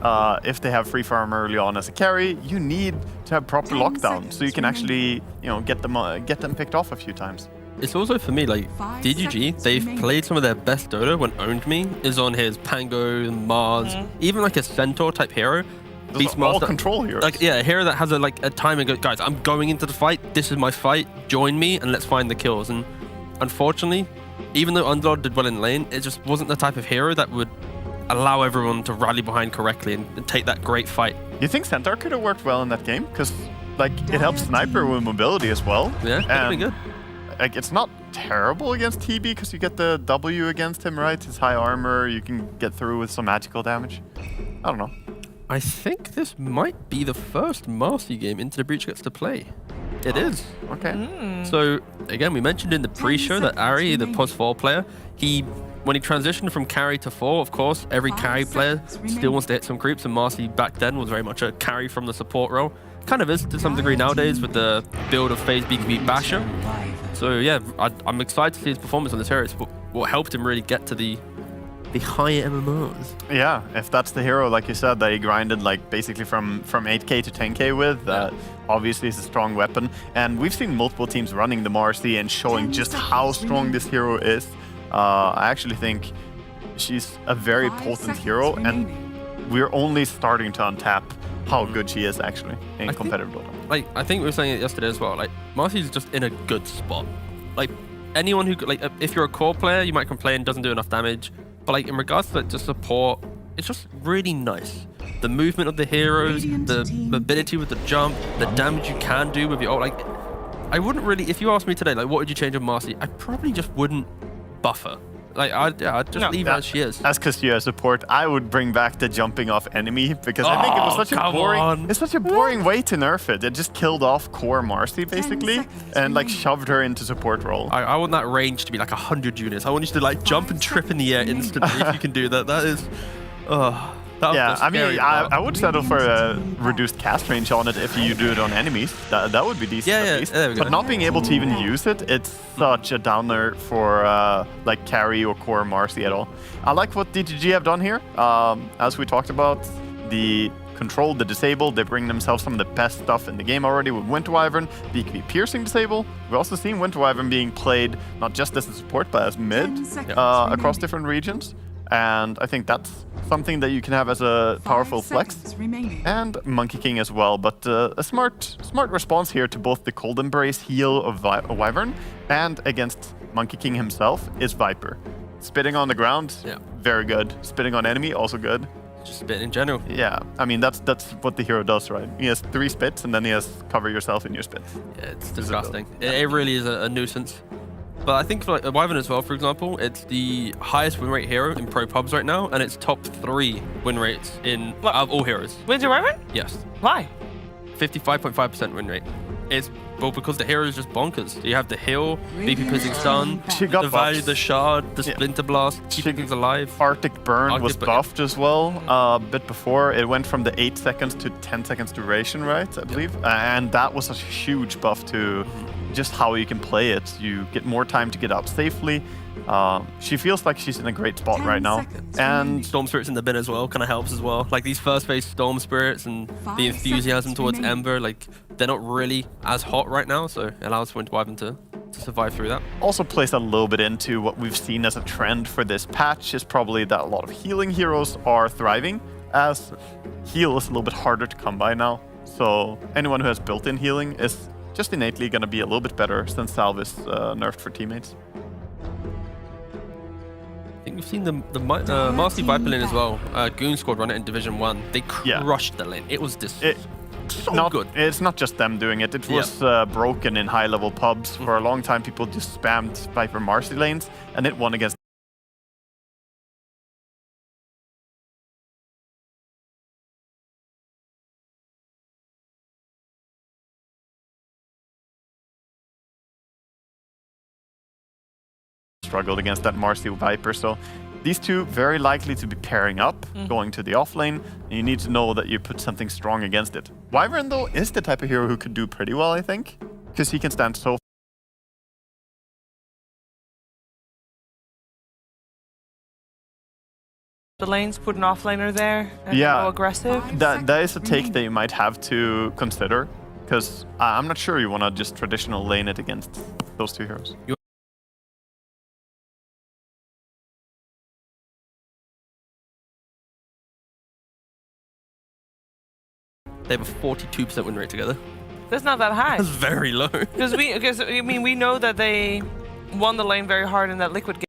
if they have free farm early on as a carry, you need to have proper lockdown so you can actually, get them picked off a few times. It's also for me, like, DGG, they've played some of their best Dota when Owned Me is on his Pango, Mars, even like a Centaur type hero. Those are all control heroes. Like, yeah, a hero that has a time and go, guys, I'm going into the fight, this is my fight, join me and let's find the kills. And unfortunately, even though Underlord did well in lane, it just wasn't the type of hero that would allow everyone to rally behind correctly and take that great fight. You think Centaur could have worked well in that game? Because, like, it helps Sniper with mobility as well. Yeah, could have been good. Like, it's not terrible against TB because you get the W against him, right? His high armor, you can get through with some magical damage. I don't know. I think this might be the first Marcy game Into the Breach gets to play. It is. Okay. So, again, we mentioned in the pre-show that Ari, the POS 4 player, when he transitioned from carry to 4, of course, every carry player still wants to hit some creeps, and Marcy back then was very much a carry from the support role. Kind of is to some degree nowadays with the build of FaZe BKB Basher. So yeah, I'm excited to see his performance on this hero. It's what helped him really get to the higher MMRs. Yeah, if that's the hero, like you said, that he grinded like basically from 8k to 10k with, obviously it's a strong weapon. And we've seen multiple teams running the Marcy and showing just how strong this hero is. I actually think she's a very potent hero, and we're only starting to untap how good she is actually in competitive Dota. Like, I think we were saying it yesterday as well. Like, Marcy's just in a good spot. Like, anyone who, like, if you're a core player, you might complain doesn't do enough damage. But like, in regards to just support, it's just really nice. The movement of the heroes, the mobility with the jump, the damage you can do with your ult. Like, I wouldn't really, if you asked me today, like, what would you change on Marcy? I probably just wouldn't buff her. Like, I'd just leave her as she is. As Castillo support, I would bring back the jumping off enemy because I think it was such a boring. It's such a boring way to nerf it. It just killed off core Marcy basically and like shoved her into support role. I want that range to be like 100 units. I want you to like jump and trip in the air instantly if you can do that. That is, yeah, I mean, I would settle for a reduced cast range on it if you do it on enemies. That would be decent at least. There we go. But not being able to even use it, it's such a downer for like carry or core Marcy at all. I like what DGG have done here. As we talked about, the control, the disable, they bring themselves some of the best stuff in the game already with Winter Wyvern, BKB piercing disable. We've also seen Winter Wyvern being played not just as a support but as mid across different regions. And I think that's something that you can have as a powerful flex. And Monkey King as well, but a smart response here to both the Cold Embrace heal of Wyvern and against Monkey King himself is Viper. Spitting on the ground, very good. Spitting on enemy, also good. Just spit in general. Yeah, I mean, that's what the hero does, right? He has 3 spits and then he has cover yourself in your spit. Yeah, it's disgusting. It really is a nuisance. But I think for like Wyvern as well, for example, it's the highest win rate hero in pro pubs right now, and it's top 3 win rates out of all heroes. Winter Wyvern? Yes. Why? 55.5% win rate. It's because the hero is just bonkers. You have the heal, BP Pissing Stun, the value, the shard, the Splinter Blast, keeping things alive. Arctic Burn was buffed as well a bit before. It went from the 8 seconds to 10 seconds duration, right? I believe. And that was a huge buff to just how you can play it. You get more time to get up safely. She feels like she's in a great spot right now. And Storm Spirits in the bin as well kind of helps as well. Like these first phase Storm Spirits and the enthusiasm towards Ember, like they're not really as hot right now, so it allows Winter Wyvern to survive through that. Also plays a little bit into what we've seen as a trend for this patch is probably that a lot of healing heroes are thriving. as heal is a little bit harder to come by now. So anyone who has built-in healing is just innately going to be a little bit better since Salve is nerfed for teammates. I think we've seen the Marcy Viper lane as well. Goon Squad run it in Division 1. They crushed the lane. It was so good. It's not just them doing it. It was broken in high-level pubs. For a long time, people just spammed Viper Marcy lanes, and it won against struggled against that Marcy Viper. So these two very likely to be pairing up, going to the off lane, and you need to know that you put something strong against it. Wyvern, though, is the type of hero who could do pretty well, I think, because he can stand so the lanes, put an offlaner there and go aggressive. That is a take that you might have to consider, because I'm not sure you want to just traditional lane it against those two heroes. They have a 42% win rate together. That's not that high. That's very low. Because I mean, we know that they won the lane very hard in that Liquid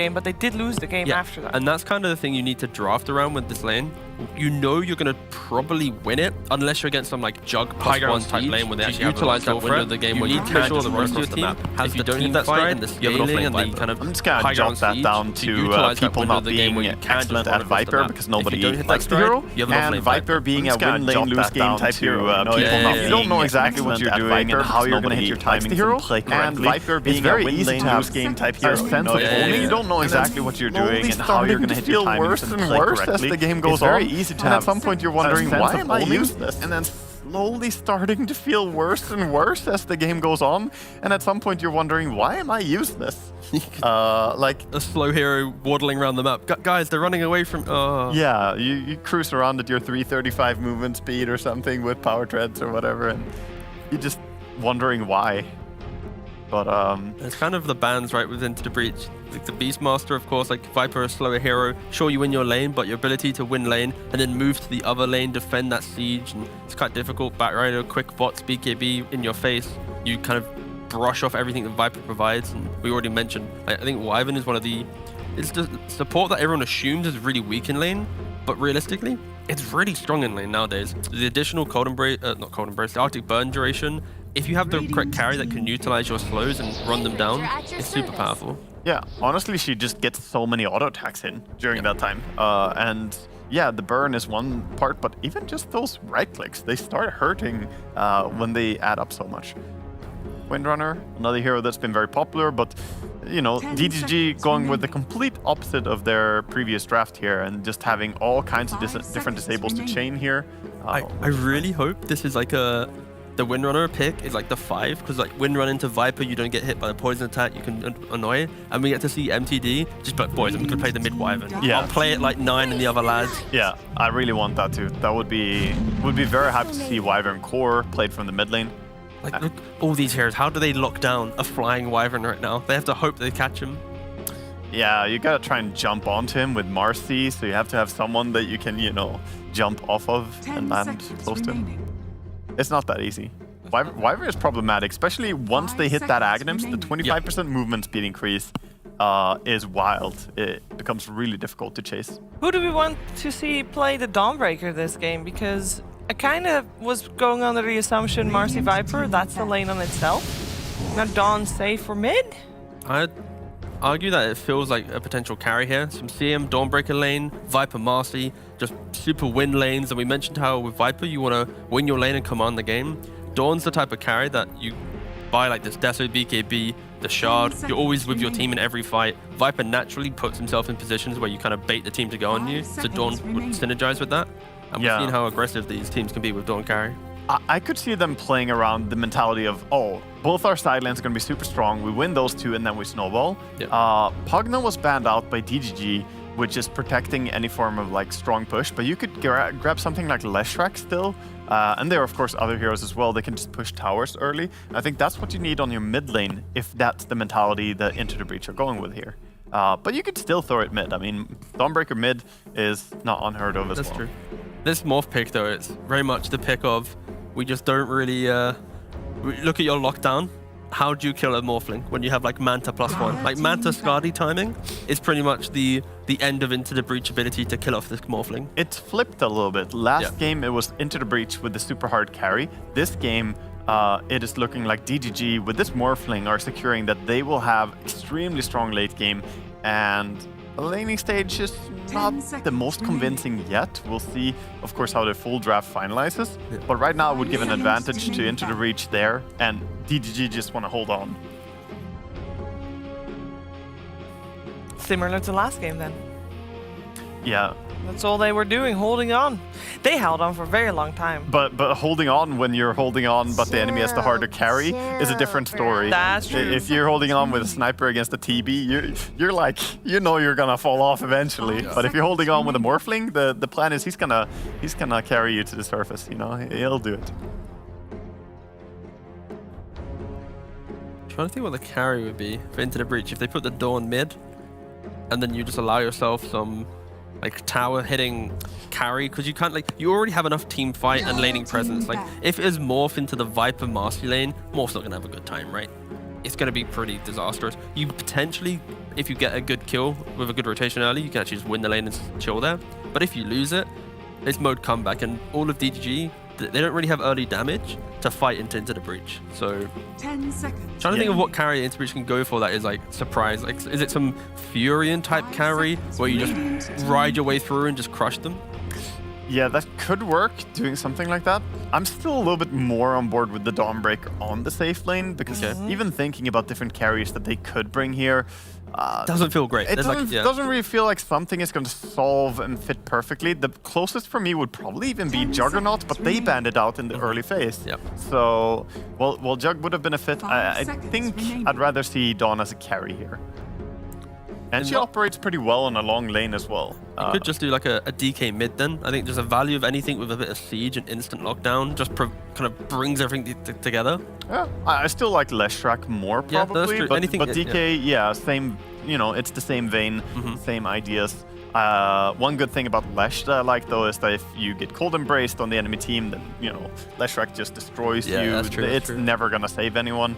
game, but they did lose the game after that. And that's kind of the thing you need to draft around with this lane. You know you're going to probably win it unless you're against some like Jug +1 type lane where they actually utilize that window of the game where you need to make sure the rest of your team has the team fight and the scaling and the kind of I'm just going to jot that down to people not being excellent at Viper because nobody likes the hero, and Viper being a win lane lose game type hero. You don't know exactly what you're doing and how you're going to hit your timing hero, and Viper being a win lane lose game type hero. You don't know exactly what you're doing and how you're going to hit your timing worse and worse as the game goes on. Easy to have. At some point you're wondering, why am I useless? And then slowly starting to feel worse and worse as the game goes on. And at some point you're wondering, why am I useless? Like a slow hero waddling around the map. Guys, they're running away from... Yeah, you cruise around at your 335 movement speed or something with power treads or whatever, and you're just wondering why. But it's kind of the bans right within the breach. Like the Beastmaster, of course, like Viper, a slower hero. Sure, you win your lane, but your ability to win lane and then move to the other lane, defend that siege, and it's quite difficult. Batrider, quick bots, BKB in your face. You kind of brush off everything that Viper provides, and we already mentioned. I think Wyvern is one of the... It's the support that everyone assumes is really weak in lane, but realistically, it's really strong in lane nowadays. The additional Cold Embrace, not Cold Embrace, the Arctic Burn duration. If you have the correct carry that can utilize your slows and run them down, it's super powerful. Yeah, honestly, she just gets so many auto attacks in during that time. And yeah, the burn is one part, but even just those right clicks, they start hurting when they add up so much. Windrunner, another hero that's been very popular, but you know, DGG going with the complete opposite of their previous draft here and just having all kinds of different disables to chain here. I really hope this is like a... The Windrunner pick is like the 5, because like Windrun into Viper, you don't get hit by the poison attack, you can annoy, and we get to see MTD just be like, boys, I'm gonna play the mid Wyvern. Yeah. I'll play it like 9 and the other lads. Yeah, I really want that too. That would be very happy to see Wyvern core played from the mid lane. Like look, all these heroes, how do they lock down a flying Wyvern right now? They have to hope they catch him. Yeah, you gotta try and jump onto him with Marcy, so you have to have someone that you can, you know, jump off of and land close to him. It's not that easy. Wyvern is problematic, especially once they hit that Aghanims. The 25% movement speed increase is wild. It becomes really difficult to chase. Who do we want to see play the Dawnbreaker this game? Because I kind of was going under the assumption Marcy Viper, that's the lane on itself. Now Dawn safe for mid? I'd argue that it feels like a potential carry here. Some CM, Dawnbreaker lane, Viper Marcy, just super win lanes. And we mentioned how with Viper, you want to win your lane and command the game. Dawn's the type of carry that you buy like this Deso, BKB, the Shard. You're always with your team in every fight. Viper naturally puts himself in positions where you kind of bait the team to go on you. So Dawn would synergize with that. And we've seen how aggressive these teams can be with Dawn carry. I could see them playing around the mentality of, oh, both our side lanes are going to be super strong. We win those two and then we snowball. Pugna was banned out by DGG, which is protecting any form of like strong push. But you could grab something like Leshrac still. And there are, of course, other heroes as well. They can just push towers early. I think that's what you need on your mid lane if that's the mentality that Into the Breach are going with here. But you could still throw it mid. I mean, Dawnbreaker mid is not unheard of as well. That's true. This morph pick, though, it's very much the pick of we just don't really look at your lockdown. How do you kill a morphling when you have like Manta +1? Like Manta Skadi timing is pretty much the end of Into the Breach ability to kill off this morphling. It's flipped a little bit. Last game it was Into the Breach with the super hard carry. This game it is looking like DGG with this morphling are securing that they will have extremely strong late game, and the laning stage is not the most convincing yet. We'll see, of course, how the full draft finalizes. But right now, I would give an advantage to Into the Breach there, and DGG just want to hold on. Similar to last game, then. Yeah. That's all they were doing, holding on. They held on for a very long time. But holding on when you're holding on, but the enemy has the harder carry is a different story. That's true. If you're holding on with a sniper against a TB, you're like, you know you're gonna fall off eventually. But if you're holding on with a morphling, the plan is he's gonna carry you to the surface. You know, he'll do it. Trying to think what the carry would be for Into the Breach if they put the Dawn mid, and then you just allow yourself some like tower hitting carry, because you can't, like, you already have enough team fight and laning presence. Like if it is Morph into the Viper Mastery lane, Morph's not gonna have a good time, right? It's gonna be pretty disastrous. You potentially, if you get a good kill with a good rotation early, you can actually just win the lane and chill there. But if you lose it, it's mode comeback, and all of DGG, they don't really have early damage to fight into the Breach. So 10 seconds. Trying to think of what carry Into Breach can go for that is like surprise. Like, is it some Furion type carry where you just ride your way through and just crush them? Yeah, that could work, doing something like that. I'm still a little bit more on board with the Dawnbreaker on the safe lane, because even thinking about different carries that they could bring here, doesn't feel great. It doesn't really feel like something is going to solve and fit perfectly. The closest for me would probably even be Juggernaut, but they banned it out in the early phase. Yep. So, well, Jug would have been a fit. I think I'd rather see Dawn as a carry here. And she operates pretty well on a long lane as well. You could just do like a DK mid then. I think there's a value of anything with a bit of siege and instant lockdown. Just kind of brings everything together. Yeah, I still like Leshrac more probably. Yeah, that's true. But DK, same. You know, it's the same vein, same ideas. One good thing about Lesh that I like though is that if you get cold embraced on the enemy team, then you know Leshrac just destroys you. That's true, it's never gonna save anyone.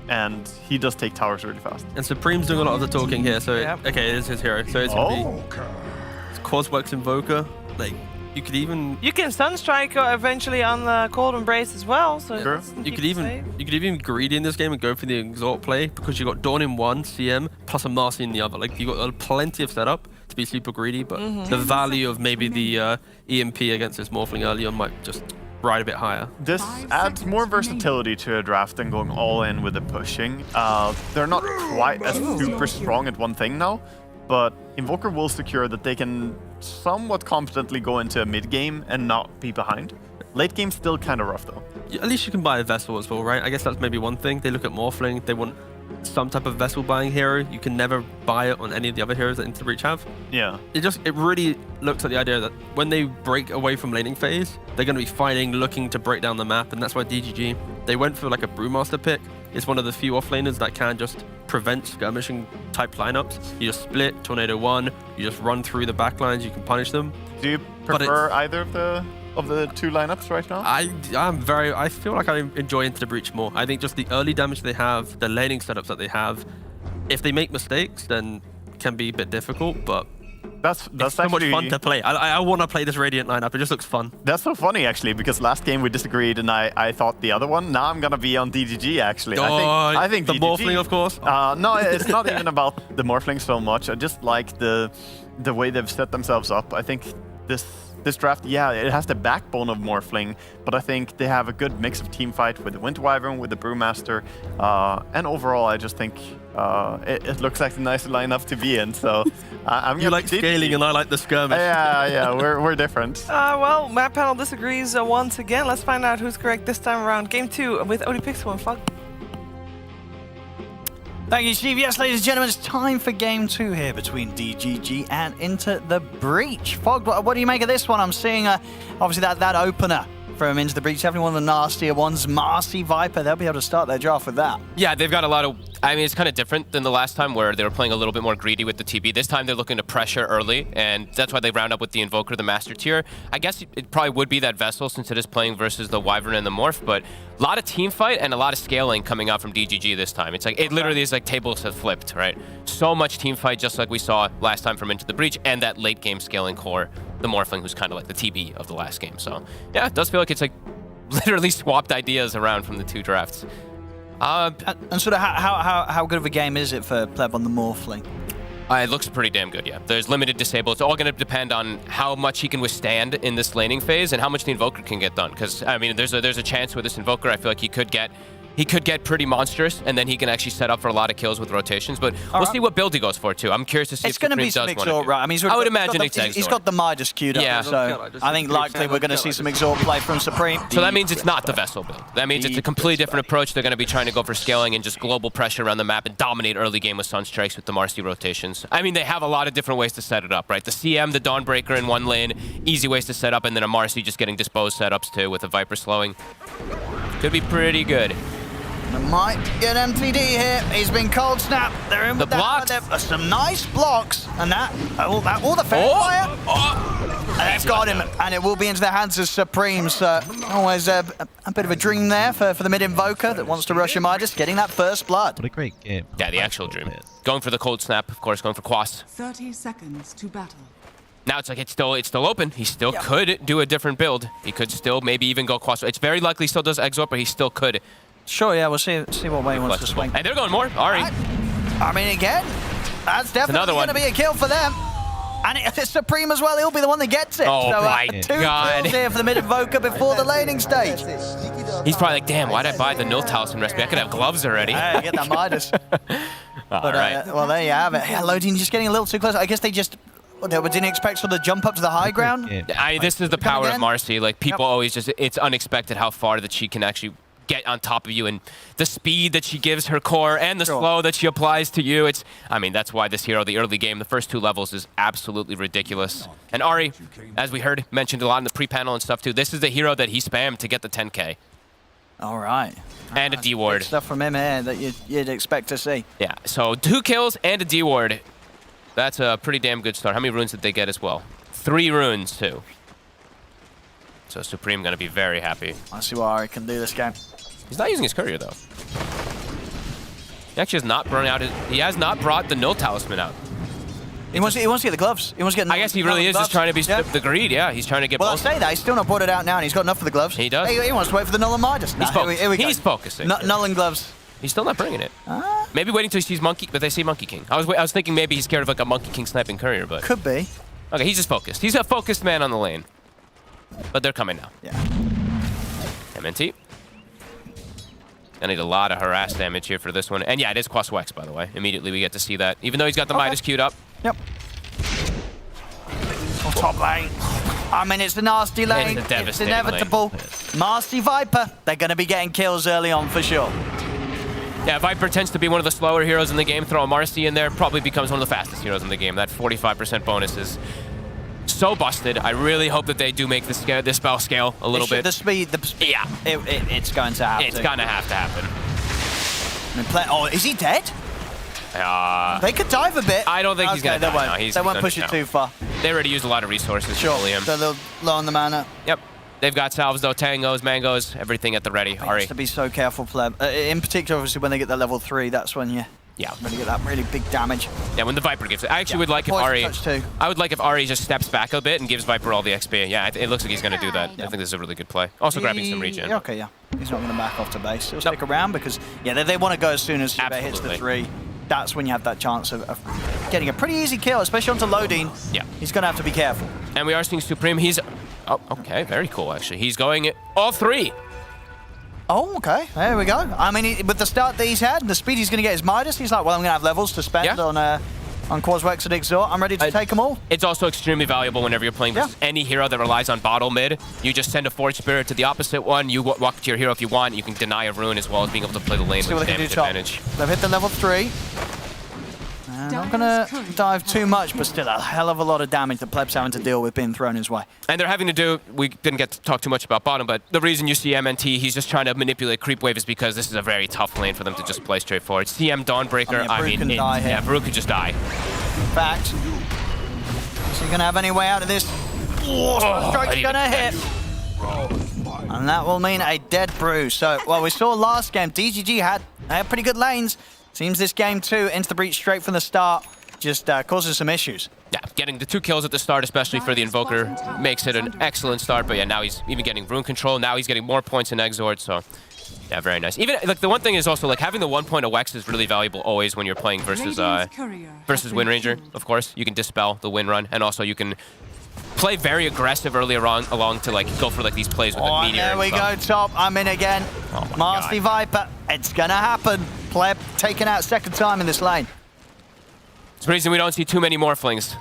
And he does take towers really fast. And Supreme's doing a lot of the talking here, so okay, it is his hero. So it's gonna be Cosworks Invoker. Like you can Sunstrike eventually on the Cold Embrace as well. So you could even be greedy in this game and go for the Exalt play, because you got Dawn in one, CM plus a Marcy in the other. Like you got plenty of setup to be super greedy, but the value of maybe the EMP against this Morphling early on might just ride a bit higher. This adds more versatility to a draft than going all in with the pushing. They're not quite as super strong at one thing now, but Invoker will secure that they can somewhat confidently go into a mid game and not be behind. Late game's still kind of rough though. At least you can buy a Vessel as well, right? I guess that's maybe one thing. They look at Morphling, they want some type of Vessel buying hero. You can never buy it on any of the other heroes that Into the Breach have. Yeah. It really looks at the idea that when they break away from laning phase, they're going to be fighting, looking to break down the map, and that's why DGG, they went for like a Brewmaster pick. It's one of the few offlaners that can just prevent skirmishing type lineups. You just split, Tornado 1, you just run through the backlines, you can punish them. Do you prefer either of the two lineups right now? I feel like I enjoy Into the Breach more. I think just the early damage they have, the laning setups that they have, if they make mistakes, then it can be a bit difficult, but that's so much fun to play. I want to play this Radiant lineup. It just looks fun. That's so funny, actually, because last game we disagreed and I thought the other one. Now I'm going to be on DGG, actually. I think the DGG, Morphling, of course. No, it's not even about the Morphling so much. I just like the way they've set themselves up. I think this draft, it has the backbone of Morphling, but I think they have a good mix of team fight with the Winter Wyvern, with the Brewmaster, and overall I just think it looks like a nice lineup to be in. So I'm you like scaling and I like the skirmish. Yeah, we're different. Well, map panel disagrees once again. Let's find out who's correct this time around. Game 2 with ODPixel and Fog. Thank you, Steve. Yes, ladies and gentlemen, it's time for Game 2 here between DGG and Into the Breach. Fog, what do you make of this one? I'm seeing, obviously, that opener from Into the Breach. Definitely one of the nastier ones. Marcy Viper, they'll be able to start their draft with that. Yeah, they've got a lot of... I mean, it's kind of different than the last time where they were playing a little bit more greedy with the TB. This time they're looking to pressure early, and that's why they round up with the Invoker, the Master Tier. I guess it probably would be that Vessel since it is playing versus the Wyvern and the Morph, but a lot of team fight and a lot of scaling coming out from DGG this time. It's like, it literally is like tables have flipped, right? So much team fight just like we saw last time from Into the Breach, and that late game scaling core, the Morphling, who's kind of like the TB of the last game. So yeah, it does feel like it's like literally swapped ideas around from the two drafts. And sort of how good of a game is it for Pleb on the Morphling? It looks pretty damn good, yeah. There's limited disable. It's all going to depend on how much he can withstand in this laning phase and how much the Invoker can get done. Because, I mean, there's a chance with this Invoker, I feel like he could get pretty monstrous, and then he can actually set up for a lot of kills with rotations. But we'll see what build he goes for, too. I'm curious to see if Supreme does want to do. It's going to be some Exort, right? I mean, I would imagine he's got the Midas queued up, yeah. So I think likely we're going to see some Exort play from Supreme. So that means it's not the Vessel build. That means it's a completely different approach. They're going to be trying to go for scaling and just global pressure around the map and dominate early game with Sunstrikes with the Marcy rotations. I mean, they have a lot of different ways to set it up, right? The CM, the Dawnbreaker in one lane, easy ways to set up, and then a Marcy just getting disposed setups, too, with a Viper slowing. Could be pretty good. Might get MTD here. He's been cold snapped. They're in with the blocks. Some nice blocks, and all the fair fire. And that's got him, and it will be into the hands of Supreme. So always a bit of a dream there for the mid Invoker that wants to rush your Midas, getting that first blood. What a great game. Yeah, the actual dream. Going for the cold snap, of course, going for Quas. 30 seconds to battle. Now it's like it's still open. He still could do a different build. He could still maybe even go Quas. It's very likely he still does Exort, but he still could. Sure, yeah, we'll see what way he wants to swing. And they're going more. Ari. I mean, again, that's definitely going to be a kill for them. And it's Supreme as well. He'll be the one that gets it. Oh, so, my two God. kills here for the mid Invoker before the laning stage. He's probably like, damn, why'd I buy the Nil Talisman recipe? I could have gloves already. Hey, get that Midas. All right. Well, there you have it. Yeah, Lodin just getting a little too close. I guess they just... They didn't expect sort of jump up to the high ground. This is the power of Marcy. Like, people always just... It's unexpected how far that she can actually get on top of you, and the speed that she gives her core and the slow that she applies to you. I mean, that's why this hero, the early game, the first 2 levels is absolutely ridiculous. And Ari, as we heard, mentioned a lot in the pre-panel and stuff too, this is the hero that he spammed to get the 10K. All right. And a D-ward. Stuff from him here that you'd expect to see. Yeah, so 2 kills and a D-ward. That's a pretty damn good start. How many runes did they get as well? 3 runes too. So Supreme gonna be very happy. I see what Ari can do this game. He's not using his courier though. He actually has not brought out he has not brought the Nil Talisman out. He wants to get the gloves. He wants to get. I guess he really is just trying to be the greed. Yeah, he's trying to get. Well, both. I say that he's still not brought it out now, and he's got enough for the gloves. He does. He wants to wait for the Null and Midas. He's focusing. Null and gloves. He's still not bringing it. Maybe waiting till he sees Monkey, but they see Monkey King. I was thinking maybe he's scared of like a Monkey King sniping courier, but could be. Okay, he's just focused. He's a focused man on the lane. But they're coming now. Yeah. MNT. I need a lot of harass damage here for this one. And yeah, it is Quas Wex, by the way. Immediately we get to see that. Even though he's got the Midas queued up. Yep. Top lane. I mean, it's a nasty lane. It's inevitable. Marcy Viper. They're going to be getting kills early on for sure. Yeah, Viper tends to be one of the slower heroes in the game. Throw a Marcy in there, probably becomes one of the fastest heroes in the game. That 45% bonus is so busted. I really hope that they do make this spell scale a little bit. The speed. Yeah. It's going to happen. It's going to have to happen. Oh, is he dead? They could dive a bit. I don't think he's going to die. They won't push it too far. They already used a lot of resources. Sure. They're a little low on the mana. Yep. They've got salves, though, tangos, mangoes, everything at the ready. Ari. Has to be so careful, Pleb. In particular, obviously, when they get the level 3, that's when you really get that really big damage. Yeah, when the Viper gives it. I actually would like if Ari... I would like if Ari just steps back a bit and gives Viper all the XP. Yeah, it looks like he's going to do that. I think this is a really good play. Also grabbing some regen. Okay, yeah. He's not going to back off to base. He'll stick around because, they want to go as soon as Hubert hits the 3. That's when you have that chance of getting a pretty easy kill, especially onto Lodin. Yeah. He's going to have to be careful. And we are seeing Supreme. He's... Oh, okay. Very cool, actually. He's going all 3. Oh, okay. There we go. I mean, with the start that he's had, the speed he's going to get his Midas, he's like, well, I'm going to have levels to spend on Quaswex and Exort. I'm ready to take them all. It's also extremely valuable whenever you're playing versus any hero that relies on bottle mid. You just send a Forge Spirit to the opposite one. You walk to your hero if you want. You can deny a rune as well as being able to play the lane with damage advantage. They've hit the level 3. I'm not gonna dive too much, but still a hell of a lot of damage that Pleb's having to deal with being thrown his way. And they're having to do, we didn't get to talk too much about bottom, but the reason you see MNT, he's just trying to manipulate creep wave is because this is a very tough lane for them to just play straightforward. CM Dawnbreaker, Brew could just die. In fact, is he gonna have any way out of this? Oh, strike's gonna hit. And that will mean a dead Brew. So, well, we saw last game, DGG had pretty good lanes. Seems this game too, into the breach straight from the start, just causes some issues. Yeah, getting the 2 kills at the start, especially for the Invoker, makes it an excellent start. But yeah, now he's even getting rune control. Now he's getting more points in Exort, so yeah, very nice. Even like the one thing is also like having the 1 point of Wex is really valuable always when you're playing versus Wind Ranger. Of course, you can dispel the win run, and also you can play very aggressive earlier on along to like go for like these plays with the meteor. There we go, top. I'm in again. Marsty Viper. It's gonna happen. Pleb taken out second time in this lane. It's the reason we don't see too many Morphlings.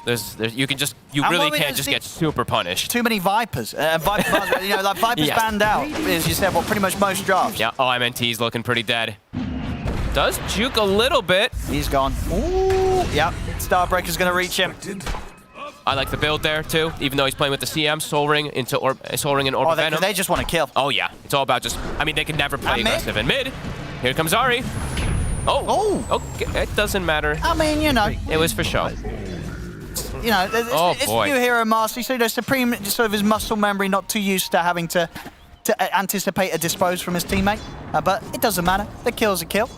You really can't just get super punished. Too many Vipers. Vipers, you know, like Vipers banned out, as you said, well, pretty much most drafts. Yeah, MNT's looking pretty dead. Does juke a little bit. He's gone. Ooh, yep. Starbreaker's gonna reach him. I like the build there too, even though he's playing with the CM, Soul Ring into Soul Ring and Orb of Venom. They just want to kill. Oh yeah, it's all about just. I mean, they can never play aggressive in mid. Here comes Ari. Oh, okay, it doesn't matter. I mean, you know, it was for show. You know, it's a new hero, Marsty. So you know, Supreme, just sort of his muscle memory, not too used to having to anticipate a dispose from his teammate. But it doesn't matter. The kill's a kill.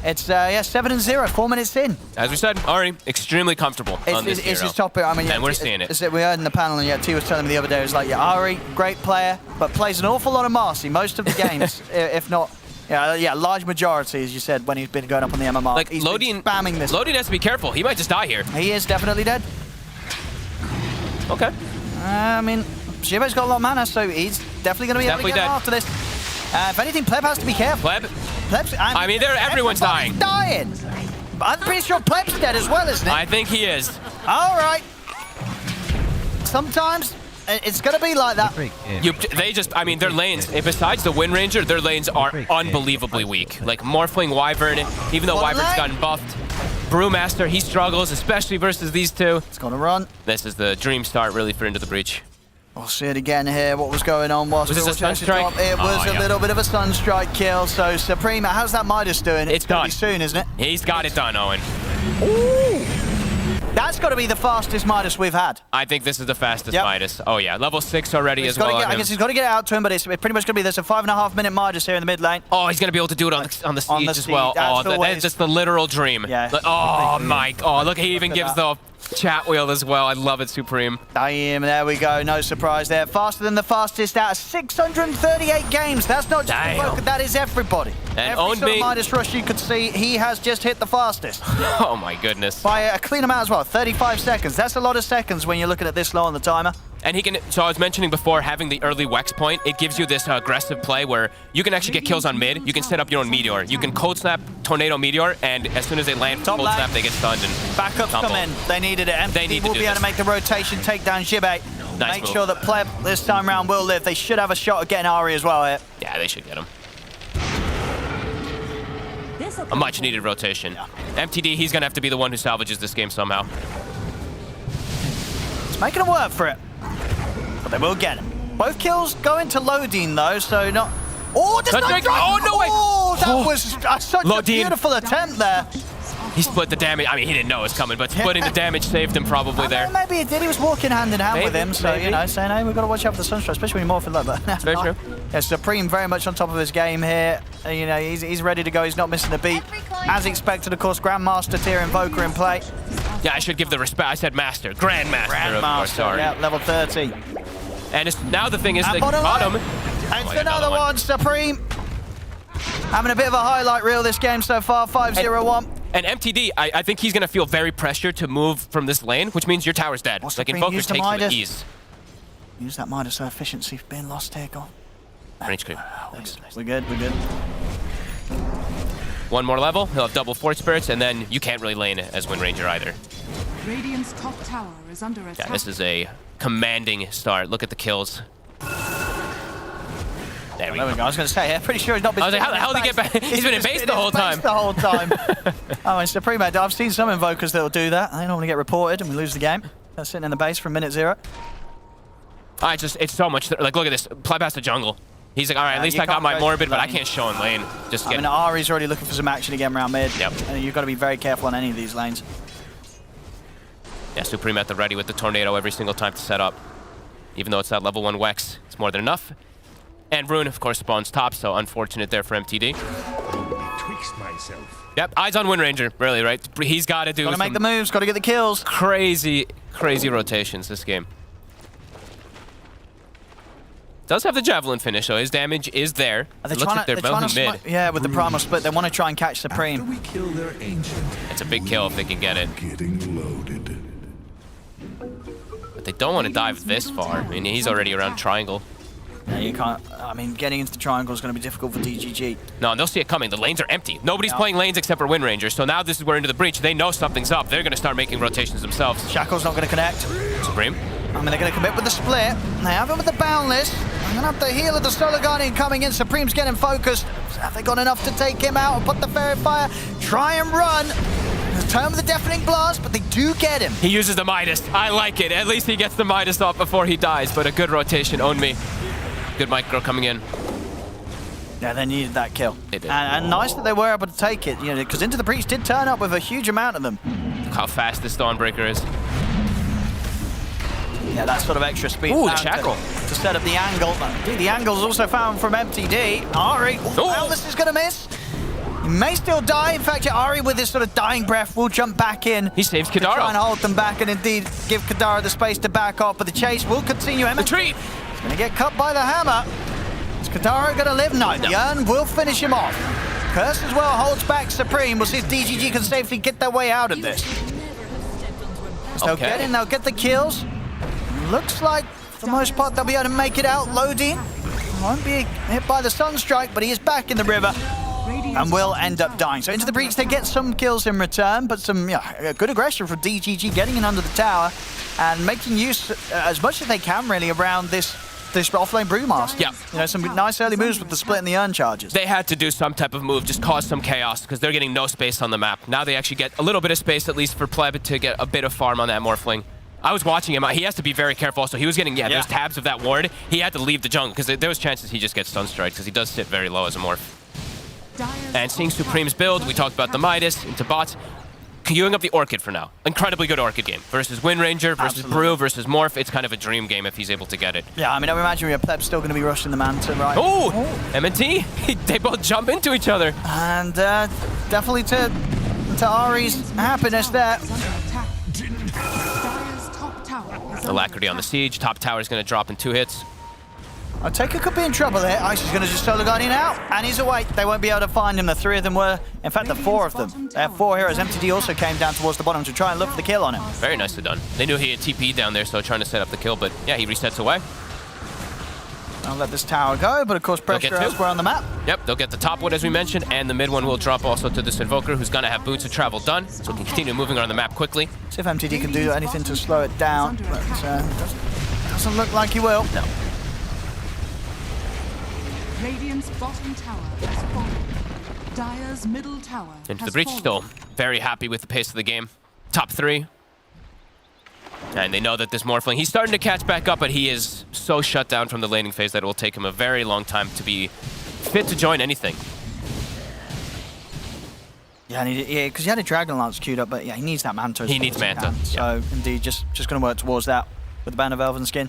It's 7-0, 4 minutes in. As we said, Ari, extremely comfortable on this hero. It's his top hero. I mean, and we're seeing it. We heard in the panel, and T was telling me the other day, it was like, yeah, Ari, great player, but plays an awful lot of Marcy most of the games, if not, large majority, as you said, when he's been going up on the MMR. Like, he's been spamming this. Lodin has to be careful. He might just die here. He is definitely dead. Okay. I mean, Shiba's got a lot of mana, so he's definitely going to be able to get after this. If anything, Pleb has to be careful. Pleb's, I mean, everyone's dying. I'm pretty sure Pleb's dead as well, isn't it? I think he is. All right. Sometimes it's going to be like that. I mean, their lanes, besides the Wind Ranger, their lanes are unbelievably weak. Like Morphling, Wyvern, even though Wyvern's gotten buffed. Brewmaster, he struggles, especially versus these two. It's going to run. This is the dream start, really, for Into the Breach. We'll see it again here. What was going on? Was this a Sunstrike? It was a little bit of a Sunstrike kill. So Supreme, how's that Midas doing? It's done. Be soon, isn't it? He's got it done, Owen. Ooh. That's got to be the fastest Midas we've had. I think this is the fastest Midas. Oh yeah, level 6 already as well. I guess he's got to get it out to him, but it's pretty much going to be, there's a 5.5 minute Midas here in the mid lane. Oh, he's going to be able to do it on the siege as well. That's just the literal dream. Yeah. Oh my, look, he even gives the chat wheel as well. I love it, Supreme. Damn, there we go. No surprise there. Faster than the fastest out of 638 games. That's not just the Vulcan, that is everybody. And every sort of Midas rush you could see, he has just hit the fastest. Oh my goodness. By a clean amount as well, 35 seconds. That's a lot of seconds when you're looking at this low on the timer. And he can, so I was mentioning before, having the early Wex point, it gives you this aggressive play where you can actually get kills on mid. You can set up your own Meteor. You can cold snap Tornado Meteor, and as soon as they land cold snap, they get stunned and backups come in. They needed it. And they will be able to make the rotation, take down Jibe. Make sure that Pleb this time around will live. They should have a shot at getting Ari as well here. Yeah, they should get him. A much needed rotation. MTD, he's going to have to be the one who salvages this game somehow. It's making them work for it. But they will get him. Both kills go into Lodin though, so not... Oh, there's no drop! Oh, no way! Oh, that was such a beautiful attempt there. He split the damage. I mean, he didn't know it was coming, but splitting the damage saved him probably there. Maybe it did. He was walking hand in hand with him, so, you know, saying, hey, we've got to watch out for the Sunstrike, especially when you're morphing like that. That's very true. Yeah, Supreme very much on top of his game here. You know, he's ready to go. He's not missing a beat. As expected, of course, Grandmaster tier Invoker in play. Yeah, I should give the respect. I said Master. Grandmaster, of course, sorry. Yeah, level 30. And now the thing is, the bottom. It's another one, Supreme. Having a bit of a highlight reel this game so far, 5-0-1. And MTD, I think he's going to feel very pressured to move from this lane, which means your tower's dead. Like, Invoker takes it with ease. Use that Midas so efficiency being lost here, go on. Range creep. We're good, we're good. One more level, he'll have double Fort Spirits, and then you can't really lane as Wind Ranger either. Radiant's top tower is under attack. Yeah, this is a commanding start. Look at the kills. There we There go. we go. I was going to say, I'm pretty sure he's not been... I was like, how the hell did he get back? He's been in base the whole time. The whole time. Oh, it's Supreme. I've seen some invokers that will do that. They normally get reported and we lose the game. They're sitting in the base from minute 0. It's so much. Like, look at this. Play past the jungle. He's like, all right, at least I got my Morbid, but I can't show him lane. Just I get. mean, Ari's already looking for some action again around mid. Yep. And you've got to be very careful on any of these lanes. Yeah, Supreme at the ready with the Tornado every single time to set up. Even though it's that level 1 Wex, it's more than enough. And Rune, of course, spawns top, so unfortunate there for MTD. Twixt myself. Yep, eyes on Wind Ranger, really, right? He's got to do Got to make the moves, got to get the kills. crazy rotations this game. Does have the Javelin finish, so his damage is there. Are they Looks trying like they're to both in mid. yeah, with the Primal Split, they want to try and catch After Supreme. we kill their ancient, It's a big kill if they can get it. getting loaded. But they don't want to dive this far. I mean, he's already around triangle. Yeah, you can't. I mean, getting into the triangle is going to be difficult for DGG. No, and they'll see it coming. The lanes are empty. Nobody's playing lanes except for Wind Ranger. So now this is where into the breach. They know something's up. They're going to start making rotations themselves. Shackle's not going to connect. Supreme. I mean, they're going to commit with the split. They have him with the Boundless. I'm going to have the heal of the Solar Guardian coming in. Supreme's getting focused. Have they got enough to take him out and put the Fairy Fire? Try and run. Turn with the Deafening Blast, but they do get him. He uses the Midas. I like it. At least he gets the Midas off before he dies. But a good rotation. Own me. Good micro coming in. Yeah, they needed that kill. They did. And nice that they were able to take it, you know, because Into the Breach did turn up with a huge amount of them. Look how fast this Dawnbreaker is. Yeah, that sort of extra speed. Ooh, the found shackle. to set up the angle. Indeed, the angle's also found from MTD. Ari, Boundless is going to miss. He may still die. In fact, Ari, with his sort of dying breath, will jump back in. He saves to try and Kadara. hold them back and indeed give Kadara the space to back off. But the chase will continue. Retreat. He's going to get cut by the hammer. Is Kadara going to live? No. The urn will finish him off. Curse as well holds back Supreme. We'll see if DGG can safely get their way out of this. They'll get in, they'll get the kills. Looks like, for the most part, they'll be able to make it out. Lodi won't be hit by the Sunstrike, but he is back in the river and will end up dying. So Into the Breach, they get some kills in return, but some good aggression from DGG getting in under the tower and making use as much as they can, really, around this offlane Brewmaster. Yeah. You know, some nice early moves with the split and the urn charges. They had to do some type of move, just cause some chaos, because they're getting no space on the map. Now they actually get a little bit of space, at least for Pleb, to get a bit of farm on that Morphling. I was watching him. He has to be very careful. So he was getting, those tabs of that ward. He had to leave the jungle, because there was chances he just gets Sunstrike, because he does sit very low as a Morph. And seeing Supreme's build, we talked about the Midas into bots. Queuing up the Orchid for now. Incredibly good Orchid game. Versus Wind Ranger, versus Brew, versus Morph. It's kind of a dream game if he's able to get it. Yeah, I mean, I would imagine Pleb's still going to be rushing the Manta, right? Oh! M&T, they both jump into each other. And definitely to Ari's happiness there. Alacrity on the siege. Top tower is going to drop in 2 hits. Taker could be in trouble there. Ice is going to just Solar Guardian out, and he's away. They won't be able to find him. The 3 of them were, in fact, the 4 of them. They have 4 heroes. MTD also came down towards the bottom to try and look for the kill on him. Very nicely done. They knew he had TP down there, so trying to set up the kill, but yeah, he resets away. I'll let this tower go, but of course pressure elsewhere on the map. Yep, they'll get the top wood as we mentioned, and the mid one will drop also to this Invoker, who's going to have boots of travel done, so we can continue moving around the map quickly. See if MTD can do anything to slow it down, but doesn't look like he will. No. Radiant's bottom tower has fallen. Dire's middle tower Into the has breach fallen. still. Very happy with the pace of the game. Top 3. And they know that this Morphling, he's starting to catch back up, but he is so shut down from the laning phase that it will take him a very long time to be fit to join anything. Yeah, because he had a Dragon Lance queued up, but yeah, he needs that Manta. He needs Manta. So indeed, just going to work towards that with the Band of Elven Skin.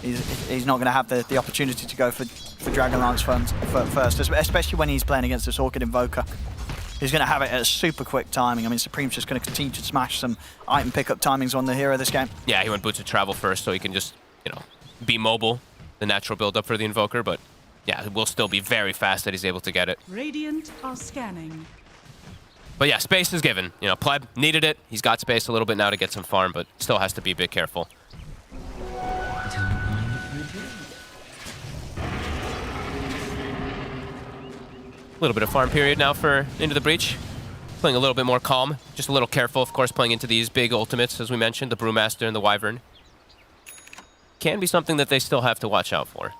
He's not going to have the opportunity to go for Dragon Lance first, especially when he's playing against this Orchid Invoker. He's going to have it at a super quick timing. I mean, Supreme's just going to continue to smash some item pickup timings on the hero this game. Yeah, he went boots of travel first, so he can just, be mobile, the natural build-up for the Invoker, but yeah, it will still be very fast that he's able to get it. Radiant are scanning. But yeah, space is given. Pleb needed it. He's got space a little bit now to get some farm, but still has to be a bit careful. A little bit of farm period now for Into the Breach. Playing a little bit more calm, just a little careful, of course, playing into these big ultimates, as we mentioned, the Brewmaster and the Wyvern. Can be something that they still have to watch out for.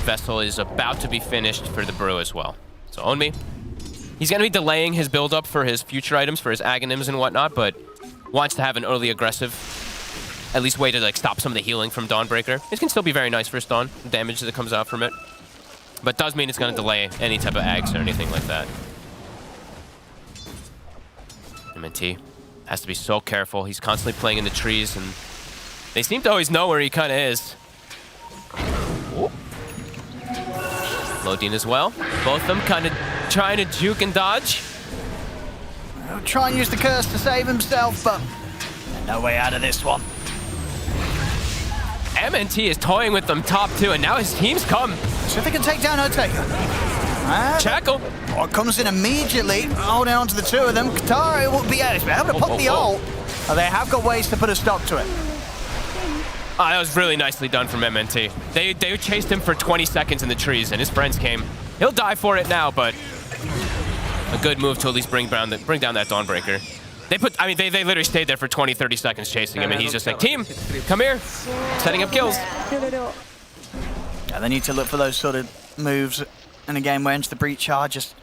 vessel is about to be finished for the brew as well. So on me. He's going to be delaying his build-up for his future items, for his agonyms and whatnot, but wants to have an early aggressive, at least way to like stop some of the healing from Dawnbreaker. This can still be very nice for Dawn, the damage that comes out from it. But does mean it's going to delay any type of ags or anything like that. MNT has to be so careful. He's constantly playing in the trees, and they seem to always know where he kind of is. Ooh. Lodin as well. Both of them kind of trying to juke and dodge. He'll try and use the curse to save himself, but no way out of this one. MNT is toying with them top two, and now his team's come. So if they can take down Undertaker. Shackle. Oh, it comes in immediately, holding on to the two of them. Katara will be able to pop the ult. Oh, they have got ways to put a stop to it. Oh, that was really nicely done from MNT. They chased him for 20 seconds in the trees, and his friends came. He'll die for it now, but a good move to at least bring down that Dawnbreaker. They literally stayed there for 20, 30 seconds chasing him, and he's just like, team, come here, setting up kills. Yeah, they need to look for those sort of moves in a game where Into the Breach are just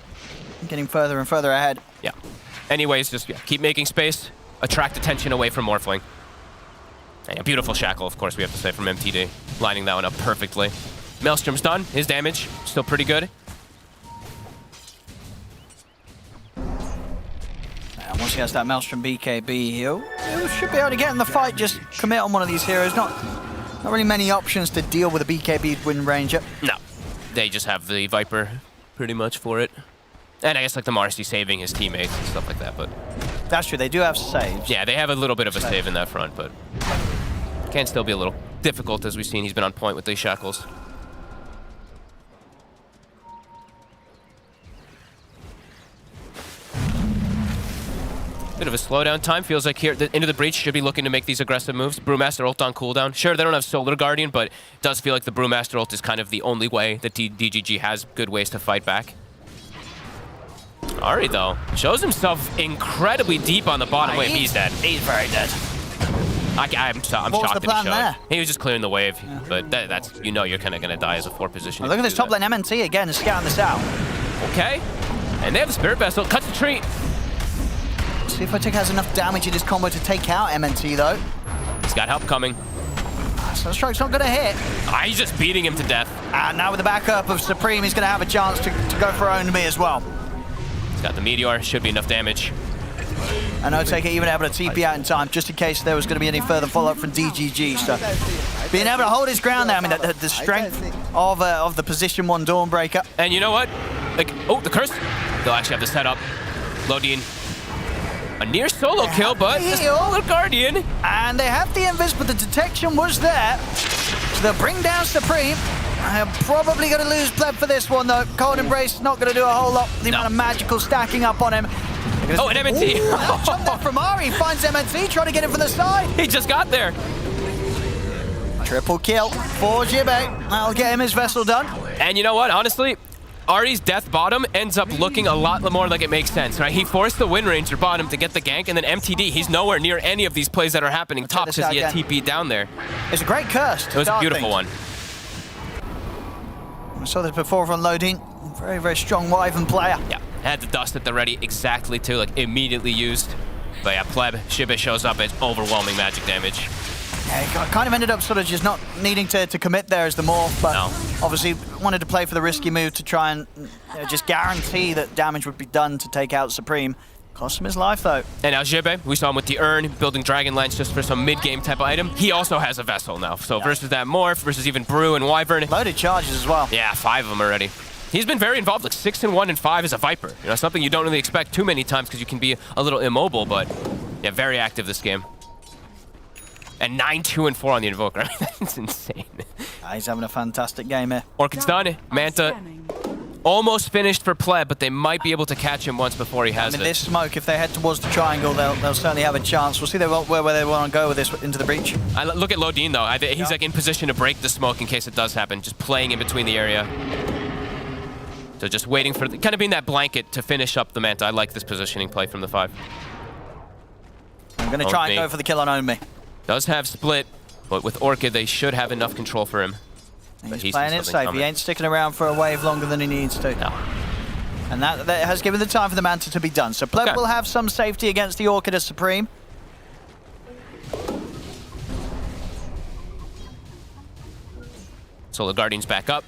getting further and further ahead. Yeah. Anyways, just keep making space, attract attention away from Morphling. And a beautiful shackle, of course, we have to say, from MTD. Lining that one up perfectly. Maelstrom's done. His damage, still pretty good. And once he has that Maelstrom BKB heal, he should be able to get in the fight, just commit on one of these heroes. Not really many options to deal with a BKB Wind Ranger. No. They just have the Viper pretty much for it. And I guess like the Marcy saving his teammates and stuff like that, but... That's true, they do have saves. Yeah, they have a little bit of a save in that front, but... Can still be a little difficult, as we've seen. He's been on point with these shackles. Bit of a slowdown time. Feels like here, Into the Breach should be looking to make these aggressive moves. Brewmaster ult on cooldown. Sure, they don't have Solar Guardian, but it does feel like the Brewmaster ult is kind of the only way that DGG has good ways to fight back. Ari, though, shows himself incredibly deep on the bottom wave. He's dead. He's very dead. I'm shocked What was the plan there? He was just clearing the wave, but that's, you know, you're kind of going to die as a 4 position. Well, look at this top lane MNT again, scouting this out. Okay, and they have the Spirit Vessel. Cuts the tree. See if Otik has enough damage in his combo to take out MNT, though. He's got help coming. Sunstrike's not going to hit. He's just beating him to death. And now with the backup of Supreme, he's going to have a chance to go for Own Me as well. He's got the Meteor. Should be enough damage. And Otik even able to TP out in time, just in case there was going to be any further follow-up from DGG. So being able to hold his ground there, I mean, the strength of the position 1 Dawnbreaker. And you know what? Like, oh, the curse. They'll actually have the setup. Lodin. A near solo kill, but the Guardian. And they have the invis, but the detection was there. So they'll bring down Supreme. I'm probably going to lose Pleb for this one, though. Cold Embrace not going to do a whole lot. The amount of magical stacking up on him. Oh, and MNT. Jumped off from Ari. Finds MNT, trying to get him from the side. He just got there. Triple kill for Jibe. That'll get him his vessel done. And you know what? Honestly, Ari's death bottom ends up looking a lot more like it makes sense, right? He forced the Wind Ranger bottom to get the gank, and then MTD, he's nowhere near any of these plays that are happening top because he had TP down there. It's a great curse. It was a beautiful one. I saw this before from Lodin. Very, very strong Wyvern player. Yeah, had the dust at the ready exactly too, like immediately used. But yeah, Pleb, Shiba shows up, it's overwhelming magic damage. Yeah, he kind of ended up sort of just not needing to commit there as the morph, but obviously wanted to play for the risky move to try and just guarantee that damage would be done to take out Supreme. Cost him his life, though. And now Jibe, we saw him with the Urn, building Dragonlance just for some mid-game type of item. He also has a Vessel now, so versus that Morph, versus even Brew and Wyvern. Loaded charges as well. Yeah, 5 of them already. He's been very involved, like 6 and 1 and 5 as a Viper. You know, something you don't really expect too many times because you can be a little immobile, but yeah, very active this game. And 9, 2, and 4 on the Invoker. I mean, that's insane. He's having a fantastic game here. Orchid's done. Manta almost finished for Pleb, but they might be able to catch him once before he has it. This smoke, if they head towards the triangle, they'll certainly have a chance. We'll see where they want to go with this Into the Breach. Look at Lodin, though. He's like in position to break the smoke in case it does happen, just playing in between the area. So just waiting for, kind of being that blanket to finish up the Manta. I like this positioning play from the 5. I'm going to try and go for the kill on Own Me. Does have split, but with Orchid, they should have enough control for him. But He's playing it something safe. coming. He ain't sticking around for a wave longer than he needs to. No. And that has given the time for the Manta to be done. So Pleb will have some safety against the Orchid as Supreme. Solar Guardian's back up.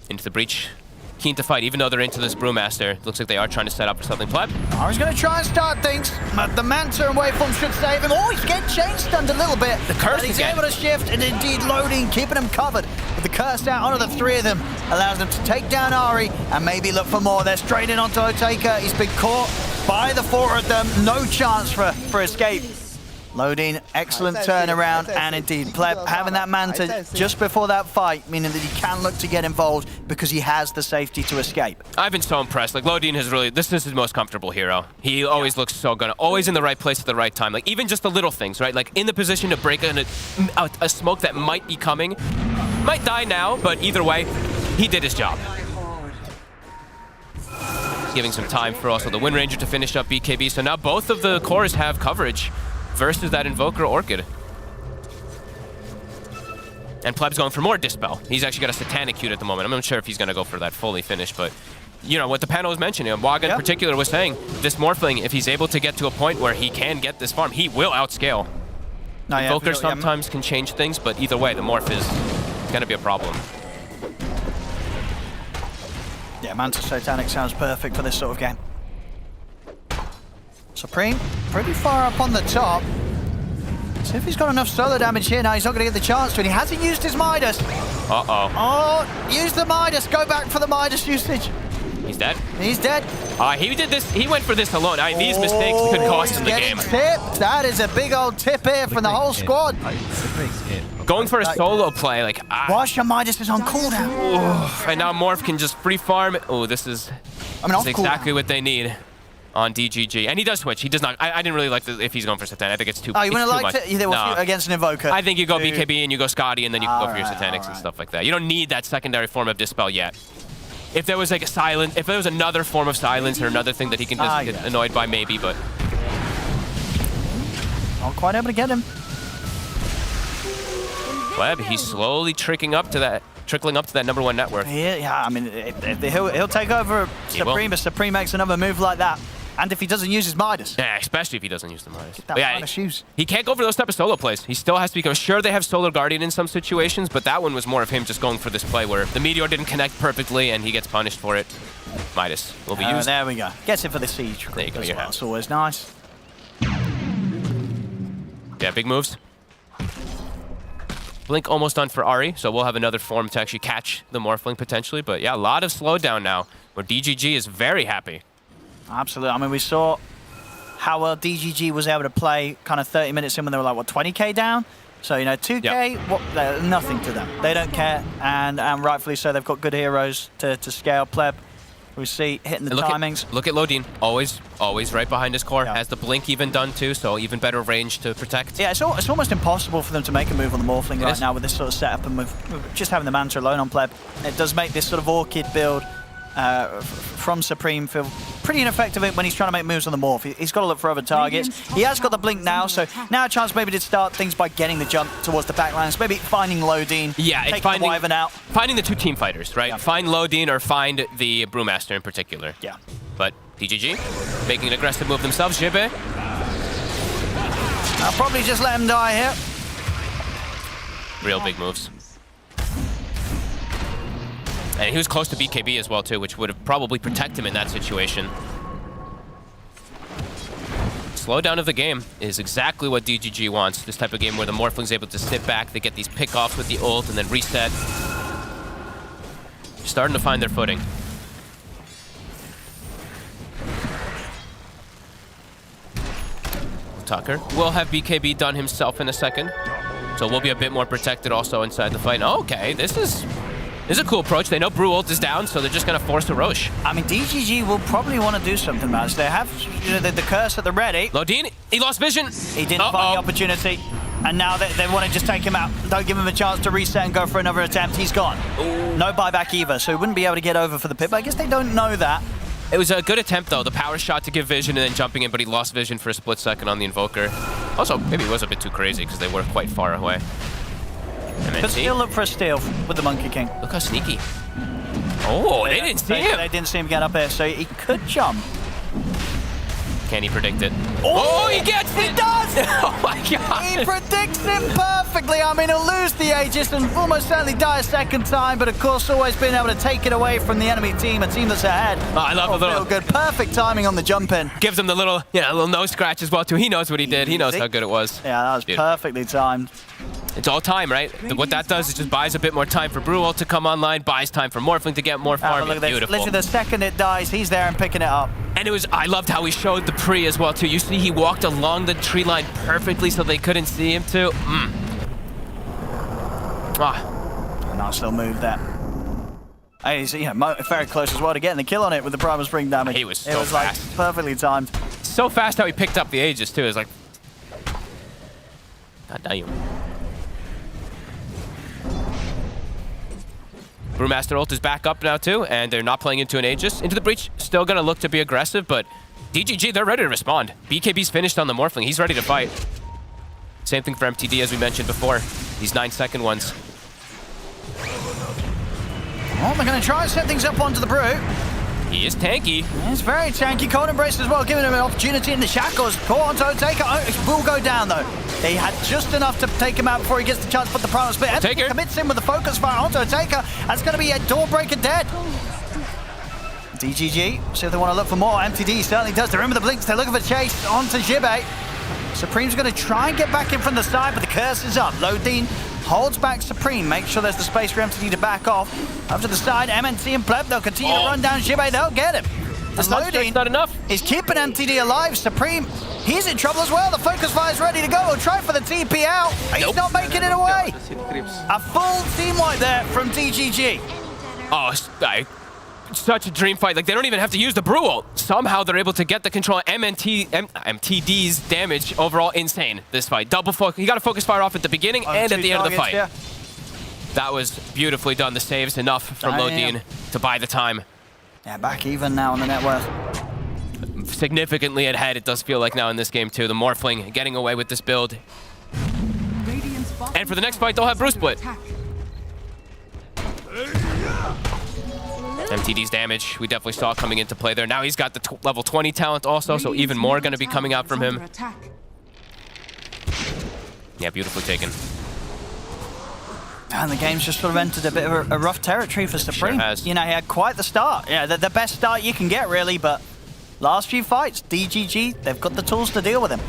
Into the breach. Keen to fight, even though they're into this Brewmaster. Looks like they are trying to set up for something. Pleb. I was going to try and start things, but the Manta and Waveform should save him. Oh, he's getting chain stunned a little bit. The curse but he's again. able to shift and indeed loading, keeping him covered. With the curse out onto the three of them, allows them to take down Ari and maybe look for more. They're straight in onto Otaka. He's been caught by the four of them. No chance for escape. Loading, excellent turnaround, and indeed Pleb having that Manta just before that fight, meaning that he can look to get involved because he has the safety to escape. I've been so impressed. Like, Lodin has really, this is his most comfortable hero. He always looks so good. Always in the right place at the right time. Like, even just the little things, right? Like, in the position to break a smoke that might be coming. Might die now, but either way, he did his job. Giving some time for also the Wind Ranger to finish up BKB. So now both of the cores have coverage versus that Invoker Orchid. And Pleb's going for more Dispel. He's actually got a Satanic Cute at the moment. I'm not sure if he's going to go for that fully finished, but you know, what the panel was mentioning, Waga in particular was saying, this Morphling, if he's able to get to a point where he can get this farm, he will outscale. Invoker sometimes can change things, but either way, the Morph is going to be a problem. Yeah, Manta Satanic sounds perfect for this sort of game. Supreme, pretty far up on the top. See if he's got enough solo damage here now. He's not going to get the chance to, and he hasn't used his Midas. Uh-oh. Oh, use the Midas. Go back for the Midas usage. He's dead. He's dead. He did this. He went for this alone. These mistakes could cost him the game. Tipped. That is a big old tip here from the whole squad. Going for a solo play, like Wash your Midas is on cooldown. And now Morph can just free farm. Oh, this is exactly what they need on DGG. And he does switch. He does not. I didn't really like if he's going for Satanic. I think it's too much. Oh, you wouldn't have liked it? No. Against an Invoker. I think you go BKB and you go Scotty and then you go for your Satanics and stuff like that. You don't need that secondary form of Dispel yet. If there was like a silence, if there was another form of silence or another thing that he can just get annoyed by, maybe, but not quite able to get him. Web, he's slowly trickling up to that #1 network. Yeah, I mean, he'll take over Supreme, but Supreme makes another move like that. And if he doesn't use his Midas. Yeah, especially if he doesn't use the Midas. Get that Midas shoes. He can't go for those type of solo plays. He still has to be, sure they have Solar Guardian in some situations, but that one was more of him just going for this play where the Meteor didn't connect perfectly and he gets punished for it. Midas will be used. There we go. Gets it for the siege. There you go, your house. That's always nice. Yeah, big moves. Blink almost done for Ari, so we'll have another form to actually catch the Morphling potentially. But yeah, a lot of slowdown now, where DGG is very happy. Absolutely. I mean, we saw how well DGG was able to play kind of 30 minutes in when they were like, what, 20k down? So, you know, 2k, nothing to them. They don't care, and rightfully so. They've got good heroes to scale. Pleb, we see hitting the timings. Look at Lodin, always right behind his core. Has the blink even done too, so even better range to protect. Yeah, it's almost impossible for them to make a move on the Morphling right now with this sort of setup, and with just having the Manta alone on Pleb. It does make this sort of Orchid build from Supreme feel pretty ineffective when he's trying to make moves on the Morph. He's got to look for other targets. He has got the blink now, so now a chance maybe to start things by getting the jump towards the backlines, maybe finding Lodin, taking the Wyvern out. Finding the two team fighters, right? Yeah. Find Lodin or find the Brewmaster in particular. Yeah. But DGG making an aggressive move themselves. Jibe. I'll probably just let him die here. Real big moves. And he was close to BKB as well, too, which would have probably protected him in that situation. Slowdown of the game is exactly what DGG wants. This type of game where the Morphling's able to sit back, they get these pickoffs with the ult, and then reset. Starting to find their footing. Tucker will have BKB done himself in a second. So we'll be a bit more protected also inside the fight. Oh, okay, this is a cool approach. They know Brew ult is down, so they're just going to force a Roche. I mean, DGG will probably want to do something about this. They have the curse at the ready. Lodin, he lost vision. He didn't find the opportunity. And now they want to just take him out. Don't give him a chance to reset and go for another attempt. He's gone. Ooh. No buyback either, so he wouldn't be able to get over for the pit. But I guess they don't know that. It was a good attempt, though. The power shot to give vision and then jumping in, but he lost vision for a split second on the Invoker. Also, maybe it was a bit too crazy because they were quite far away. Could still look for a steal with the Monkey King. Look how sneaky. Oh, they didn't see him. They didn't see him get up there, so he could jump. Can he predict it? Oh, he gets it! He does! Oh my god! He predicts it perfectly. I mean, he'll lose the Aegis and almost certainly die a second time, but of course always being able to take it away from the enemy team, a team that's ahead. Oh, I love the little... good. Perfect timing on the jump in. Gives him the little, little nose scratch as well too. He knows what he did. He knows how good it was. Yeah, that was perfectly timed. It's all time, right? What that does is just buys a bit more time for Brutal to come online, buys time for Morphling to get more farm. Look at this. Beautiful. Literally the second it dies, he's there and picking it up. And I loved how he showed the pre as well too. You see he walked along the tree line perfectly so they couldn't see him too. Nice little move there. He's very close as well to getting the kill on it with the Primal Spring damage. He was so fast. Like perfectly timed. So fast how he picked up the Aegis too. It's like, god damn. Brewmaster ult is back up now too, and they're not playing into an Aegis. Into the Breach, still gonna look to be aggressive, but DGG, they're ready to respond. BKB's finished on the Morphling. He's ready to fight. Same thing for MTD as we mentioned before. These 9-second ones. Well, they're gonna try and set things up onto the Brew. He is tanky. He's very tanky. Cold Embrace as well, giving him an opportunity in the shackles. Caught onto Otaka. It will go down though. They had just enough to take him out before he gets the chance to put the Primal Split. Taker commits him with the focus fire onto Otaka. That's going to be a door breaker dead. DGG, see if they want to look for more. MTD certainly does. They're in with the blinks. They're looking for chase onto Jibe. Supreme's going to try and get back in from the side, but the curse is up. Lodine holds back Supreme. Make sure there's the space for MTD to back off. Up to the side, MNC and Pleb, they'll continue to run down Jibe. They'll get him. The Lodine not enough. Is keeping MTD alive. Supreme, he's in trouble as well. The focus fire's ready to go. He'll try for the TP out. He's not making it away. A full team wipe there from DGG. Oh, such a dream fight. Like, they don't even have to use the Brew ult. Somehow they're able to get the control. MTD's damage overall insane this fight. Double focus. He got a focus fire off at the beginning and at the end of the fight. Yeah. That was beautifully done. The saves enough from Lodine to buy the time. Yeah, back even now on the net worth. Significantly ahead, it does feel like now in this game too. The Morphling getting away with this build. And for the next fight, they'll have Brew Split. MTD's damage, we definitely saw coming into play there. Now he's got the level 20 talent also, so even more going to be coming out from him. Yeah, beautifully taken. And the game's just sort of entered a bit of a rough territory for Supreme. Sure has. You know, he had quite the start. Yeah, the best start you can get, really, but last few fights, DGG, they've got the tools to deal with him.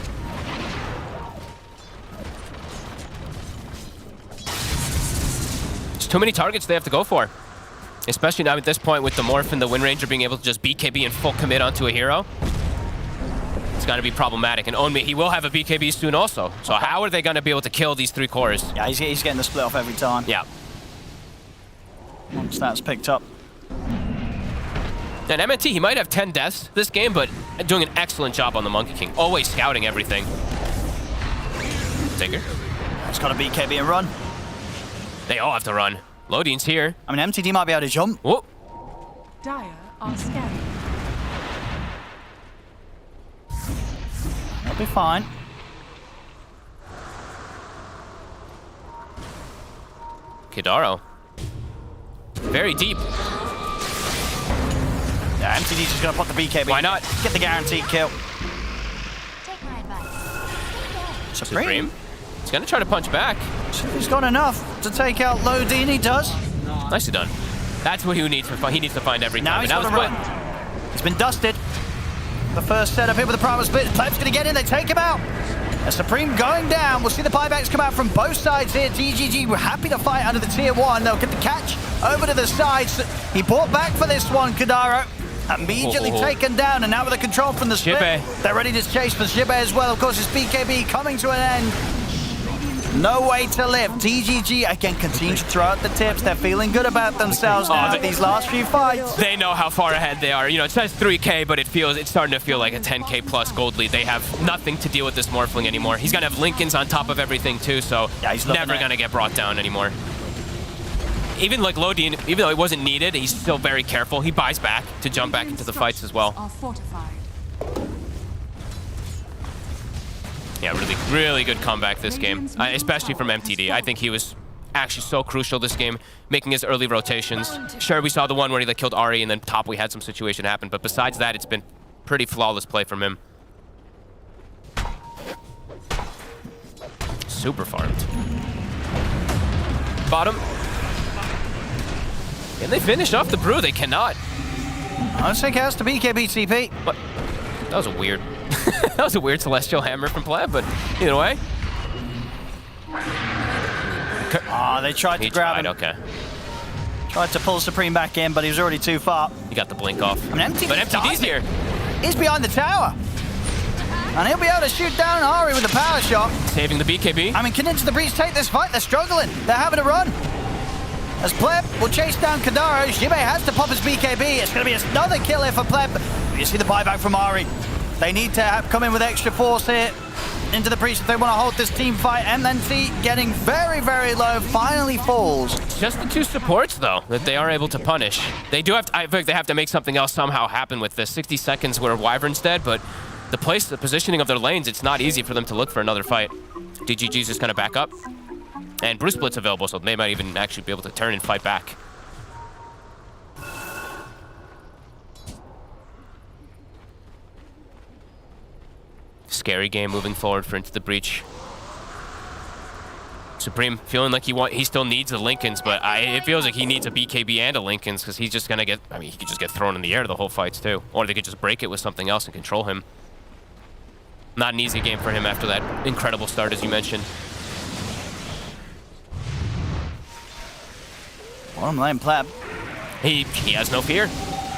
There's too many targets they have to go for. Especially now at this point with the Morph and the Wind Ranger being able to just BKB and full commit onto a hero. It's going to be problematic. And Onmi, he will have a BKB soon also. So how are they going to be able to kill these 3 cores? Yeah, he's getting the split off every time. Yeah. Once that's picked up. And MNT, he might have 10 deaths this game, but doing an excellent job on the Monkey King. Always scouting everything. Taker. He's got a BKB and run. They all have to run. Lodine's here. I mean, MTD might be able to jump. Whoop. Dire are scanning. That'll be fine. Kidaro. Very deep. Yeah, MTD's just going to put the BKB. Why not? Get the guaranteed kill. Take my advice. Supreme. He's going to try to punch back. He's got enough to take out Lodine. He does. Nicely done. That's what he needs to find. He needs to find every now time. He's got to run. He's been dusted. The first setup here with the Primal Split. Pleb's going to get in. They take him out. A Supreme going down. We'll see the buybacks come out from both sides here. DGG were happy to fight under the tier 1. They'll get the catch over to the sides. He bought back for this one, Kadaro. Immediately taken down, and now with the control from the split, they're ready to chase for Jibe as well. Of course, it's BKB coming to an end. No way to live. DGG, again, continue to throw out the tips. They're feeling good about themselves now these last few fights. They know how far ahead they are. You know, it says 3K, but it's starting to feel like a 10K plus gold lead. They have nothing to deal with this Morphling anymore. He's going to have Lincolns on top of everything, too, so he's never going to get brought down anymore. Even like Lodine, even though it wasn't needed, he's still very careful. He buys back to jump back into the fights as well. Yeah, really good comeback this game, especially from MTD. I think he was actually so crucial this game, making his early rotations. Sure, we saw the one where he killed Ari, and then top we had some situation happen, but besides that, it's been pretty flawless play from him. Super farmed. Bottom. Can they finish off the brew? They cannot. I'll take out to BKB CP. What? That was a weird... that was a weird Celestial Hammer from Pleb, but either way. Oh, they tried to grab him. Okay. Tried to pull Supreme back in, but he was already too far. He got the blink off. I mean, But MTD's here. He's behind the tower. And he'll be able to shoot down Ari with a power shot. Saving the BKB. I mean, can Into the Breach take this fight? They're struggling. They're having a run. As Pleb will chase down Kadaro, Jibe has to pop his BKB. It's going to be another kill here for Pleb. You see the buyback from Ari. They need to come in with extra force here. Into the Breach if they want to hold this team fight. MNT getting very, very low, finally falls. Just the two supports, though, that they are able to punish. They do have to, I think they have to make something else somehow happen with this. 60 seconds where Wyvern's dead, but the positioning of their lanes, it's not easy for them to look for another fight. DGG's just going to back up. And Bruce Split's available, so they might even actually be able to turn and fight back. Scary game moving forward for Into the Breach. Supreme feeling like he still needs the Lincolns, but it feels like he needs a BKB and a Lincolns because he's just gonna get, I mean, he could just get thrown in the air the whole fights too. Or they could just break it with something else and control him. Not an easy game for him after that incredible start, as you mentioned. Bottom lane, Pleb. He has no fear.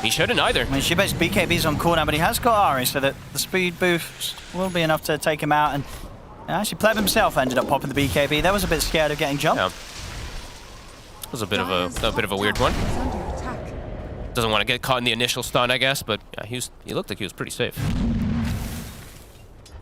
He shouldn't either. I mean, Shibe's BKB's on cooldown, but he has got Ari, so that the speed boost will be enough to take him out. And actually, Pleb himself ended up popping the BKB. That was a bit scared of getting jumped. Yeah. It was a bit of a weird one. Doesn't want to get caught in the initial stun, I guess, but yeah, he looked like he was pretty safe.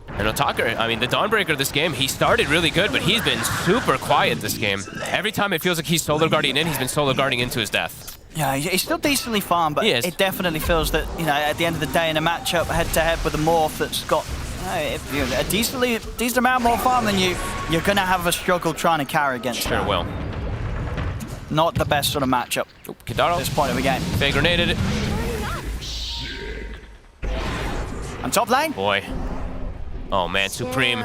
And Otaka, I mean, the Dawnbreaker this game, he started really good, but he's been super quiet this game. Every time it feels like he's solo guarding in, he's been solo guarding into his death. Yeah, he's still decently farmed, but it definitely feels that, you know, at the end of the day in a matchup head-to-head with a Morph that's got a decent amount more farm than you, you're going to have a struggle trying to carry against Sure that. will. Not the best sort of matchup Kadaro. at this point of the game. They grenaded it. On top lane. Boy. Oh man, Supreme.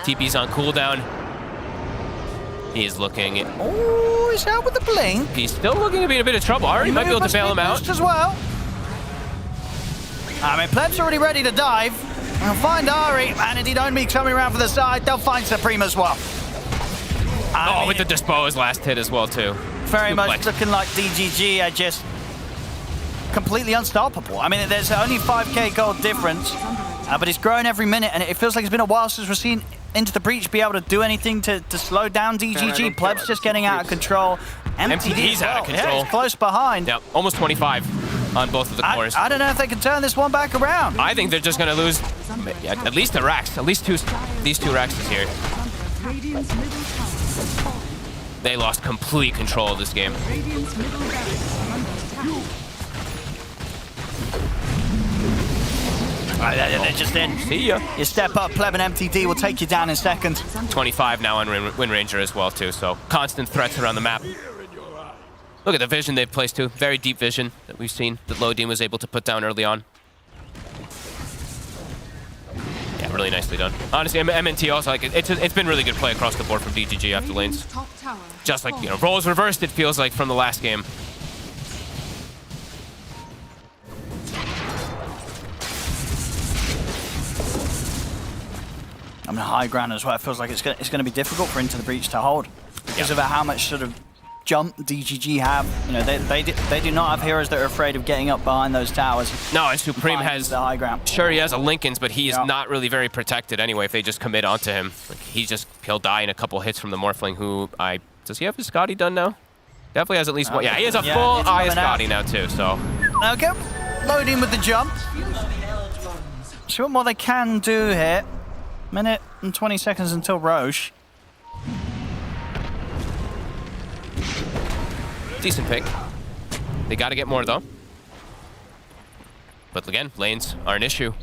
TP's on cooldown. He's looking. Oh, he's out with the blink. He's still looking to be in a bit of trouble. Ari might be able to bail him out. As well. I mean, Pleb's already ready to dive. They'll find Ari, and indeed Onmi coming around for the side. They'll find Supreme as well. I mean, with the dispose last hit as well too. Very much looking like DGG are just completely unstoppable. I mean, there's only 5k gold difference, but it's growing every minute, and it feels like it's been a while since we've seen Into the Breach be able to do anything to slow down DGG. Pleb's just getting out of control. MTD's out of control. Yeah, he's close behind. Yep, almost 25 on both of the cores. I don't know if they can turn this one back around. I think they're just going to lose at least a Rax. At least these two Raxes here. They lost complete control of this game. They're just in. See ya. You step up, Pleb and MTD will take you down in seconds. 25 now on Wind Ranger as well too, so constant threats around the map. Look at the vision they've placed too. Very deep vision that we've seen that Lodin was able to put down early on. Yeah, really nicely done. Honestly, MNT also, like, it's been really good play across the board from DGG after lanes. Just like, you know, roles reversed, it feels like, from the last game. I mean, high ground as well. It feels like it's going to be difficult for Into the Breach to hold because of how much sort of jump DGG have. You know, they do not have heroes that are afraid of getting up behind those towers. No, and Supreme has the high ground. Sure, he has a Lincoln's, but he is not really very protected anyway. If they just commit onto him, like, he'll die in a couple hits from the Morphling. Who does he have his Scotty done now? Definitely has at least one. Yeah, he has a full Eye Scotty now too. So okay, loading with the jump. See what more they can do here. Minute and 20 seconds until Roche. Decent pick. They got to get more though. But again, lanes are an issue.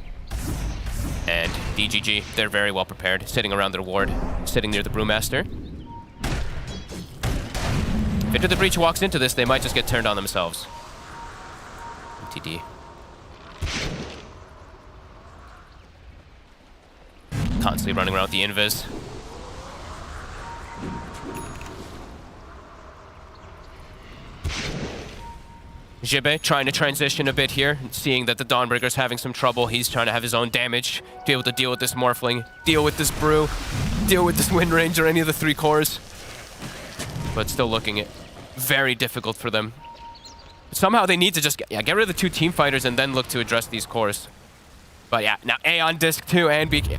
And DGG, they're very well prepared, sitting around their ward, sitting near the Brewmaster. If Into the Breach walks into this, they might just get turned on themselves. MTD. Constantly running around with the invis. Jibe trying to transition a bit here, seeing that the Dawnbreaker's having some trouble. He's trying to have his own damage, to be able to deal with this Morphling, deal with this Brew, deal with this Wind Range or any of the 3 cores. But still looking at very difficult for them. Somehow they need to just get rid of the 2 team fighters and then look to address these cores. But yeah, now A on disc 2 and B. Yeah,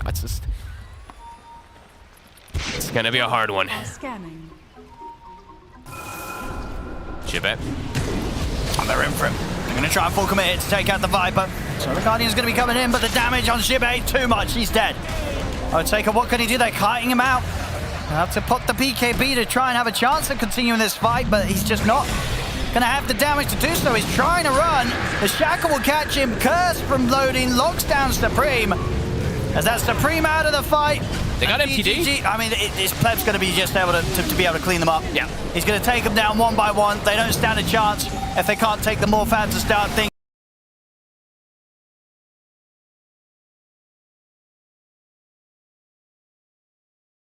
it's gonna be a hard one. Scanning. Jibe. Oh, they're in for him. They're going to try and full commit to take out the Viper. So the Guardian's going to be coming in, but the damage on Jibe, too much. He's dead. Taker, what can he do? They're kiting him out. They have to put the BKB to try and have a chance of continuing this fight, but he's just not going to have the damage to do so. He's trying to run. The Shackle will catch him. Curse from loading, locks down Supreme. As that's Supreme out of the fight. They got MTD. I mean, this pleb's going to be just able to be able to clean them up. Yeah. He's going to take them down one by one. They don't stand a chance if they can't take the Morph out to start things.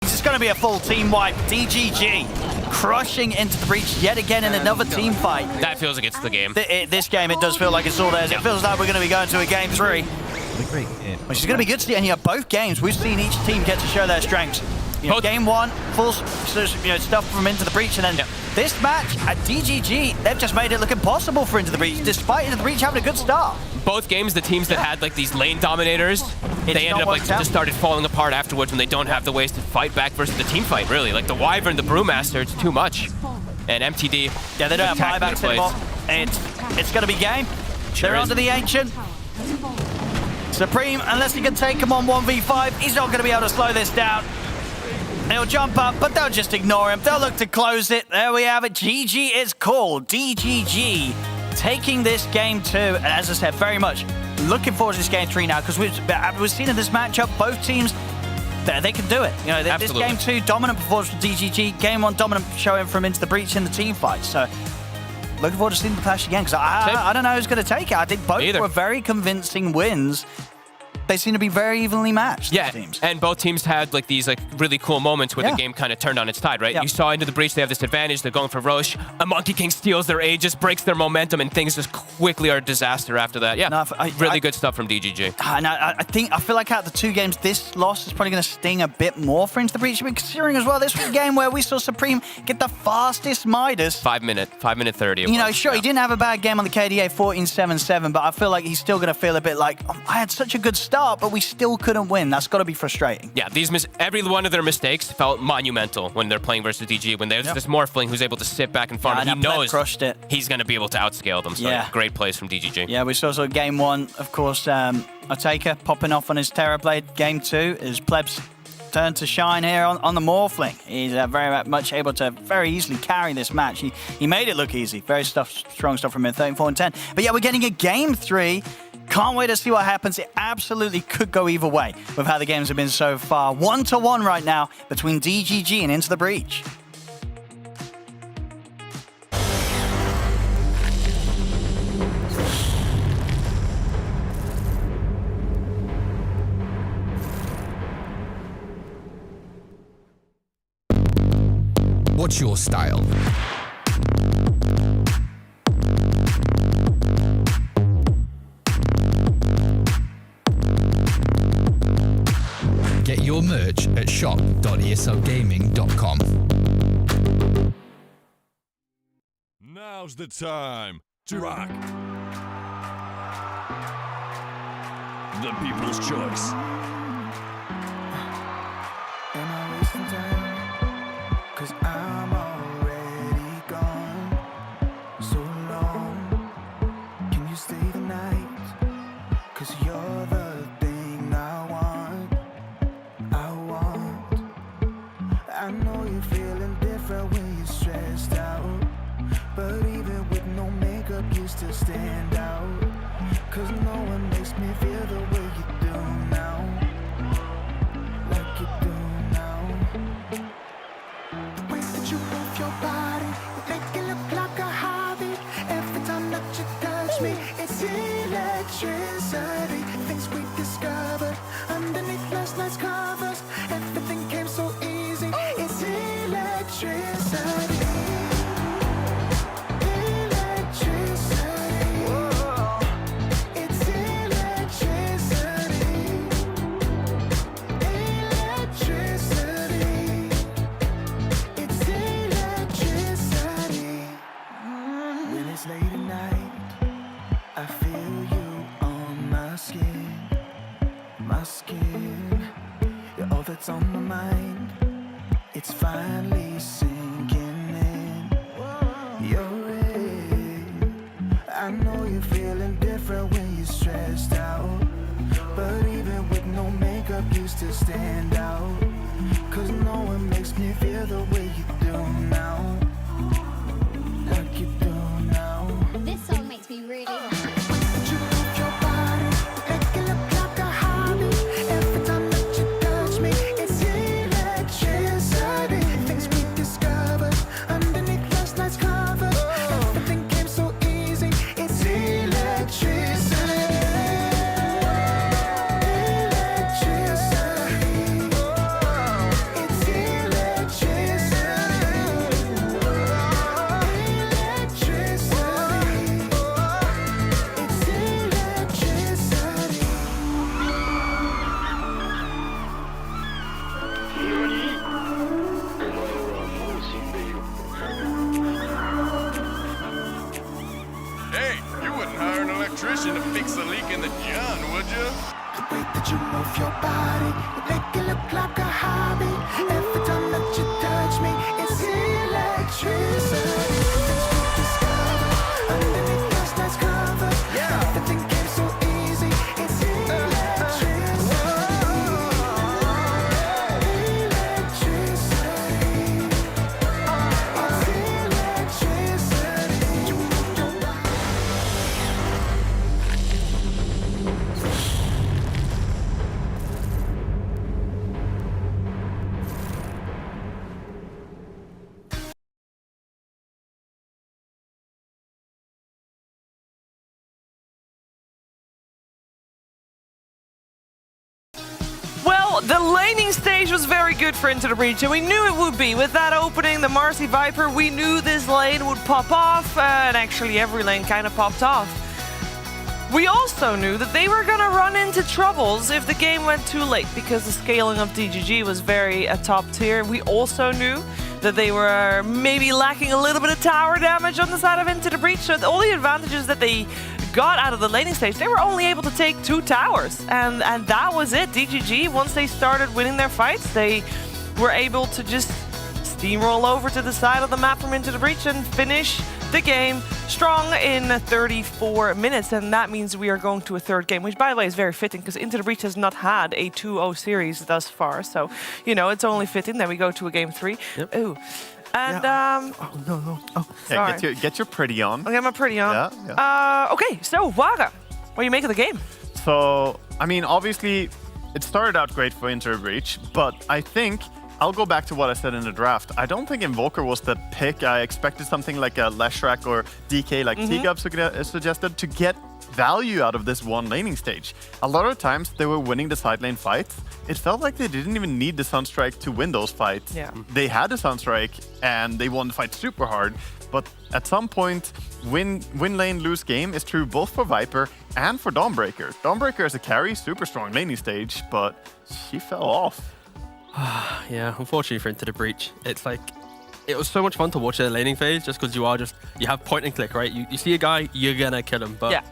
It's going to be a full team wipe. DGG crushing Into the Breach yet again in another team fight. That feels like it's the game. This game, it does feel like it's all theirs. It feels like we're going to be going to a game 3. Great game. Which is going to be good to see. And both games, we've seen each team get to show their strengths. Game 1, full stuff from Into the Breach, and then this match at DGG, they've just made it look impossible for Into the Breach, despite Into the Breach having a good start. Both games, the teams that had like these lane dominators, they ended up like just started falling apart afterwards when they don't have the ways to fight back versus the team fight, really. Like the Wyvern, the Brewmaster, it's too much. And MTD. Yeah, they don't have buybacks anymore. It's going to be game. They're onto the Ancient. Supreme, unless he can take him on 1v5, he's not going to be able to slow this down. He'll jump up, but they'll just ignore him. They'll look to close it. There we have it. GG is called. DGG taking this game 2. And as I said, very much looking forward to this game 3 now, because we've seen in this matchup, both teams, they can do it. This game 2, dominant performance from DGG. Game 1, dominant showing from Into the Breach in the team fight. So looking forward to seeing the clash again, because I don't know who's going to take it. I think both were very convincing wins. They seem to be very evenly matched. Yeah, teams. And both teams had like these really cool moments where the game kind of turned on its tide, right? You saw Into the Breach, they have this advantage. They're going for Roche. A Monkey King steals their Aegis, breaks their momentum, and things just quickly are a disaster after that. Yeah, no, really good stuff from DGG. And I feel like out of the 2 games, this loss is probably going to sting a bit more for Into the Breach. Considering as well, this was a game where we saw Supreme get the fastest Midas. 5 minute 30. Sure, he didn't have a bad game on the KDA 14-7-7, but I feel like he's still going to feel a bit like, I had such a good start, but we still couldn't win. That's got to be frustrating. Yeah, every one of their mistakes felt monumental when they're playing versus DG. When there's this Morphling who's able to sit back and farm, he knows he's going to be able to outscale them. So great plays from DGG. Yeah, we saw game 1, of course, Taker popping off on his Terrorblade. Game 2 is Pleb's turn to shine here on the Morphling. He's very much able to very easily carry this match. He made it look easy. Very strong stuff from him, 13-4-10. But yeah, we're getting a game 3. Can't wait to see what happens. It absolutely could go either way with how the games have been so far. 1-1 right now between DGG and Into the Breach. What's your style? Get your merch at shop.esogaming.com. Now's the time to rock. The people's choice. Am I wasting time? 'Cause I'm already gone. So long. Can you stay the night? 'Cause you're the thing I want. I know you're feeling different when you're stressed out. But even with no makeup, you still stand out. 'Cause no one makes me feel the way you do now. Like you do now. me. It's electricity. Things we discovered underneath last night's covers. Everything came so easy. It's electricity. Late at night, I feel you on my skin, you're all that's on my mind, it's finally sinking in, you're in, I know you're feeling different when you're stressed out, but even with no makeup you still stand out, 'cause no one makes me feel the way you do now, like you do. This song makes me really happy. To fix a leak in the John, would you? The way that you move your body, you make it look like a hobby. Every time that you touch me, it's electricity. Things we discover underneath last night's cover. Everything came so easy. It's electricity. The laning stage was very good for Into the Breach, and we knew it would be. With that opening, the Marcy Viper, we knew this lane would pop off, and actually every lane kind of popped off. We also knew that they were going to run into troubles if the game went too late, because the scaling of DGG was very top tier. We also knew that they were maybe lacking a little bit of tower damage on the side of Into the Breach, so all the advantages that they got out of the laning stage, they were only able to take 2 towers, and that was it. DGG, once they started winning their fights, they were able to just steamroll over to the side of the map from Into the Breach and finish the game strong in 34 minutes, and that means we are going to a third game, which by the way is very fitting because Into the Breach has not had a 2-0 series thus far, so you know it's only fitting that we go to a game 3. Yep. Ooh. And oh no. Oh, yeah, get your pretty on. I'll get my pretty on. Yeah. Okay, so Waga, what do you make of the game? So, I mean, obviously, it started out great for Into the Breach, but I think I'll go back to what I said in the draft. I don't think Invoker was the pick. I expected something like a Leshrac or DK, like T-Gub suggested, to get value out of this one laning stage. A lot of times they were winning the side lane fights. It felt like they didn't even need the Sunstrike to win those fights. Yeah. They had the Sunstrike and they won the fight super hard. But at some point, win lane, lose game is true both for Viper and for Dawnbreaker. Dawnbreaker as a carry, super strong laning stage, but she fell off. Yeah, unfortunately for Into the Breach, it's like, it was so much fun to watch their laning phase just because you have point and click, right? You see a guy, you're gonna kill him. But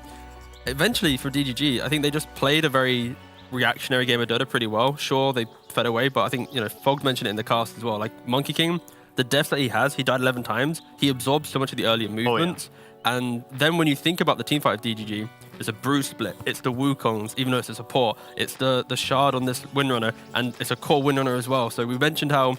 eventually for DGG, I think they just played a very reactionary game of Dota pretty well. Sure, they fed away, but I think, you know, Fog mentioned it in the cast as well. Like Monkey King, the deaths that he has, he died 11 times. He absorbs so much of the earlier movements. And then when you think about the teamfight of DGG, it's a Bruce split, it's the Wukongs, even though it's a support, it's the Shard on this Windrunner, and it's a core Windrunner as well. So we mentioned how,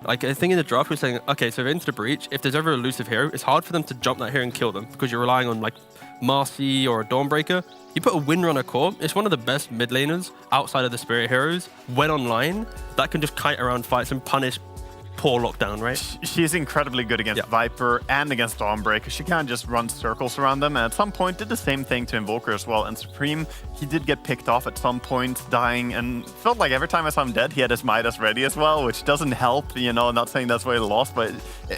like, a thing in the draft, we're saying, okay, so Into the Breach, if there's ever an elusive hero, it's hard for them to jump that hero and kill them because you're relying on, like, Marcy or a Dawnbreaker. You put a Windrunner core, it's one of the best mid laners outside of the Spirit heroes. When online, that can just kite around fights and punish poor lockdown, right? She's incredibly good against Viper and against Dawnbreaker. She can't just run circles around them, and at some point did the same thing to Invoker as well. And Supreme, he did get picked off at some point, dying, and felt like every time I saw him dead, he had his Midas ready as well, which doesn't help, you know, not saying that's why he lost, but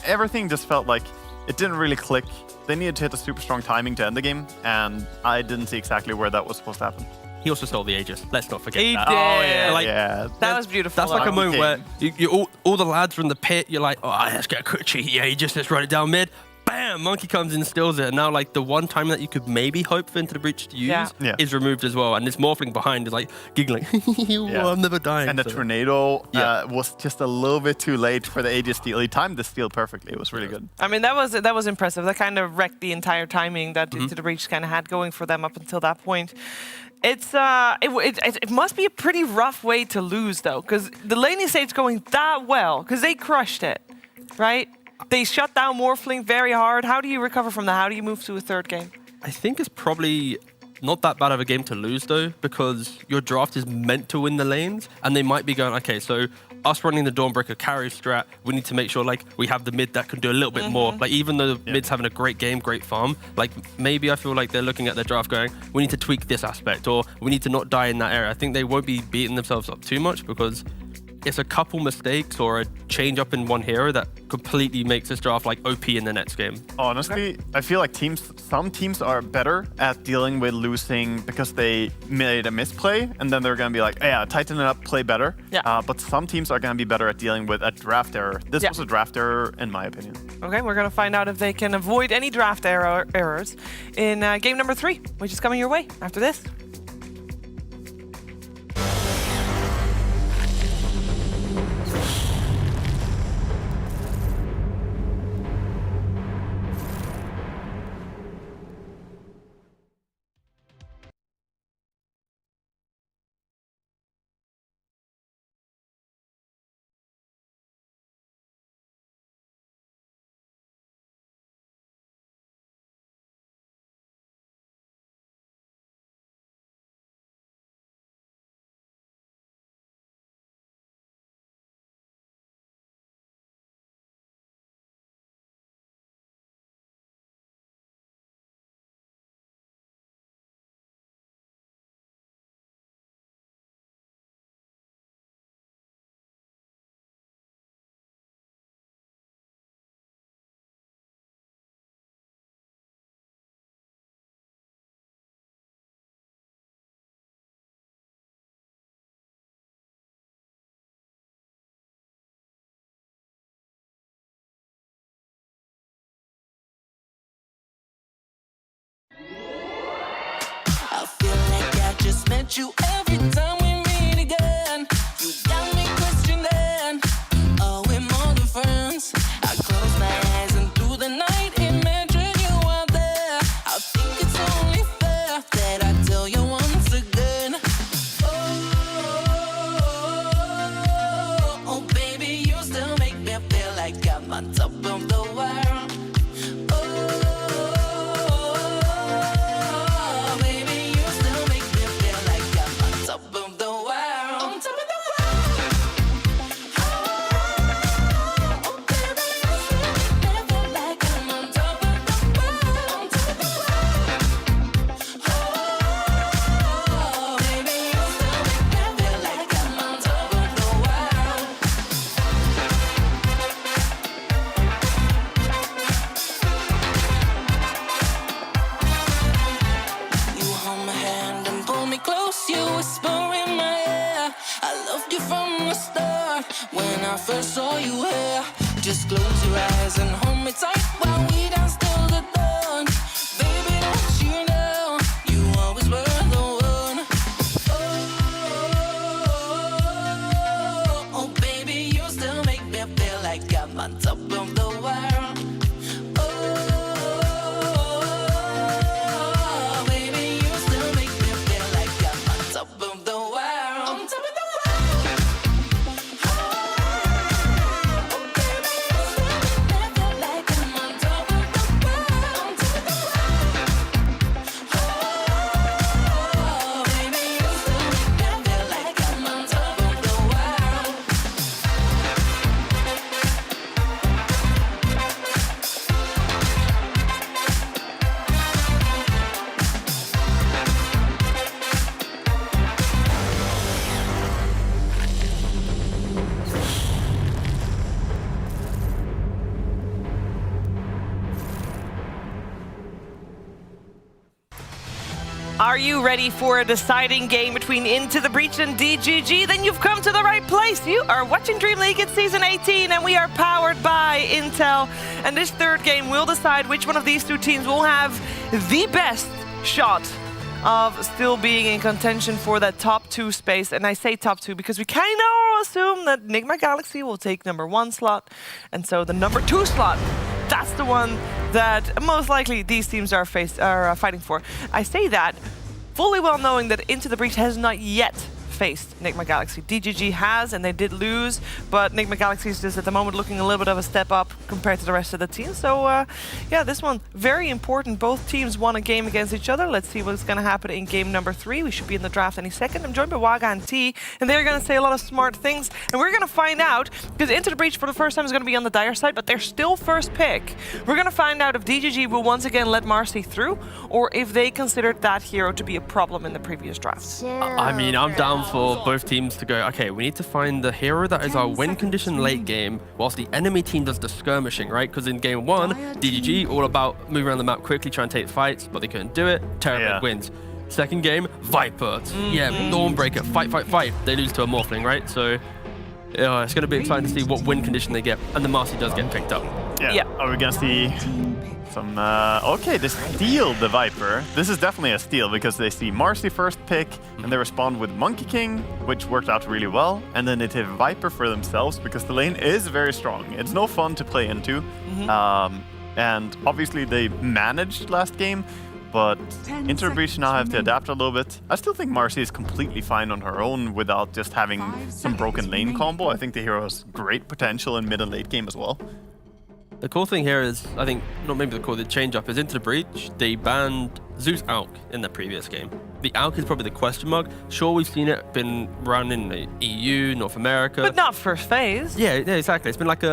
everything just felt like it didn't really click. They needed to hit a super strong timing to end the game, and I didn't see exactly where that was supposed to happen. He also stole the Aegis. Let's not forget He that. did. Oh, yeah. Like, that was beautiful. That's like a moment where Okay. all the lads are in the pit. You're like, oh, let's get a quick cheeky Aegis. Let's run it down mid. Bam! Monkey comes in and steals it. And now, like, the one time that you could maybe hope for Into the Breach to use is removed as well. And this Morphling behind is like giggling. I'm never dying. And the tornado was just a little bit too late for the Aegis steal. He timed the steal perfectly. It was really good. I mean, that was impressive. That kind of wrecked the entire timing that Into the Breach kind of had going for them up until that point. It's it must be a pretty rough way to lose though, because the laning stage going that well, because they crushed it, right? They shut down Morphling very hard. How do you recover from that? How do you move to a third game? I think it's probably not that bad of a game to lose though, because your draft is meant to win the lanes, and they might be going, okay, so us running the Dawnbreaker carry strat, we need to make sure like we have the mid that can do a little bit more. Like even though the mid's having a great game, great farm, like maybe I feel like they're looking at their draft going, we need to tweak this aspect, or we need to not die in that area. I think they won't be beating themselves up too much, because it's a couple mistakes or a change up in one hero that completely makes this draft like OP in the next game. Honestly, I feel like some teams are better at dealing with losing because they made a misplay, and then they're going to be like, yeah, tighten it up, play better. But some teams are going to be better at dealing with a draft error. This was a draft error, in my opinion. Okay, we're going to find out if they can avoid any draft errors in game number 3, which is coming your way after this. You every time we meet again, you got me questioning. Are we more than friends? I close my eyes and through the night imagine you are there. I think it's only fair that I tell you once again. Oh, baby, you still make me feel like I'm on top of the world. First saw you here, just close your eyes and hold me tight while we dance till the dawn. Baby, don't you know you always were the one? Oh, baby, you still make me feel like I'm on top of the world. Oh, baby, you still make me feel like I'm on top of the world. On top of the world. Are you ready for a deciding game between Into the Breach and DGG? Then you've come to the right place. You are watching DreamLeague. It's Season 18, and we are powered by Intel. And this third game will decide which one of these two teams will have the best shot of still being in contention for that top 2 space. And I say top 2 because we kind of assume that Enigma Galaxy will take number 1 slot. And so the number 2 slot, that's the one that most likely these teams are fighting for. I say that fully well knowing that Into the Breach has not yet faced Enigma Galaxy. DGG has, and they did lose, but Enigma Galaxy is just at the moment looking a little bit of a step up compared to the rest of the team. So yeah, this one very important. Both teams won a game against each other. Let's see what's going to happen in game number 3. We should be in the draft any second. I'm joined by Waga and T, and they're going to say a lot of smart things, and we're going to find out, because Into the Breach for the first time is going to be on the dire side, but they're still first pick. We're going to find out if DGG will once again let Marcy through, or if they considered that hero to be a problem in the previous draft. I mean, I'm down for both teams to go, okay, we need to find the hero that is our win condition late game, whilst the enemy team does the skirmishing, right? Because in game 1, DGG all about moving around the map quickly, trying to take fights, but they couldn't do it. Terrorblade wins. Second game, Viper. Yeah, Dawnbreaker, fight. They lose to a Morphling, right? So it's going to be exciting to see what win condition they get, and the Marcy does get picked up. Yeah. Are we going to see some... okay, they steal the Viper. This is definitely a steal because they see Marcy first pick, and they respond with Monkey King, which worked out really well. And then they take Viper for themselves because the lane is very strong. It's no fun to play into. And obviously they managed last game, but Into the Breach now have to adapt a little bit. I still think Marcy is completely fine on her own without just having some broken lane combo. I think the hero has great potential in mid and late game as well. The cool thing here is, I think, not maybe the change up is Into the Breach. They banned Zeus Alk in the previous game. The Alk is probably the question mark. Sure, we've seen it been run in the EU, North America. But not first phase. Yeah, exactly. It's been like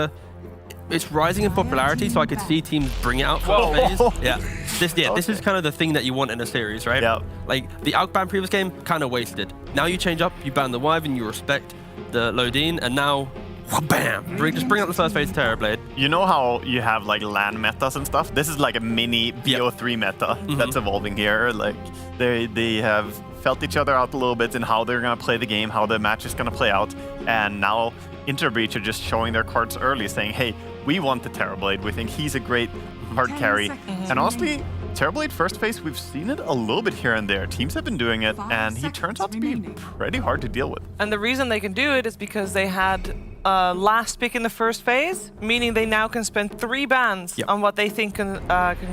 it's rising in popularity, so I could see teams bring it out first phase. Yeah. This is kind of the thing that you want in a series, right? Yeah. Like, the Alk ban previous game, kind of wasted. Now you change up, you ban the Wyvern, you respect the Lodine, and now... bam! Just bring out the first phase Terrorblade. You know how you have like LAN metas and stuff? This is like a mini BO3 meta that's evolving here. Like they have felt each other out a little bit in how they're gonna play the game, how the match is gonna play out, and now Into the Breach are just showing their cards early, saying, "Hey, we want the Terrorblade. We think he's a great hard carry." And honestly, Terrorblade first phase, we've seen it a little bit here and there. Teams have been doing it, and he turns out to be pretty hard to deal with. And the reason they can do it is because they had last pick in the first phase, meaning they now can spend 3 bans on what they think can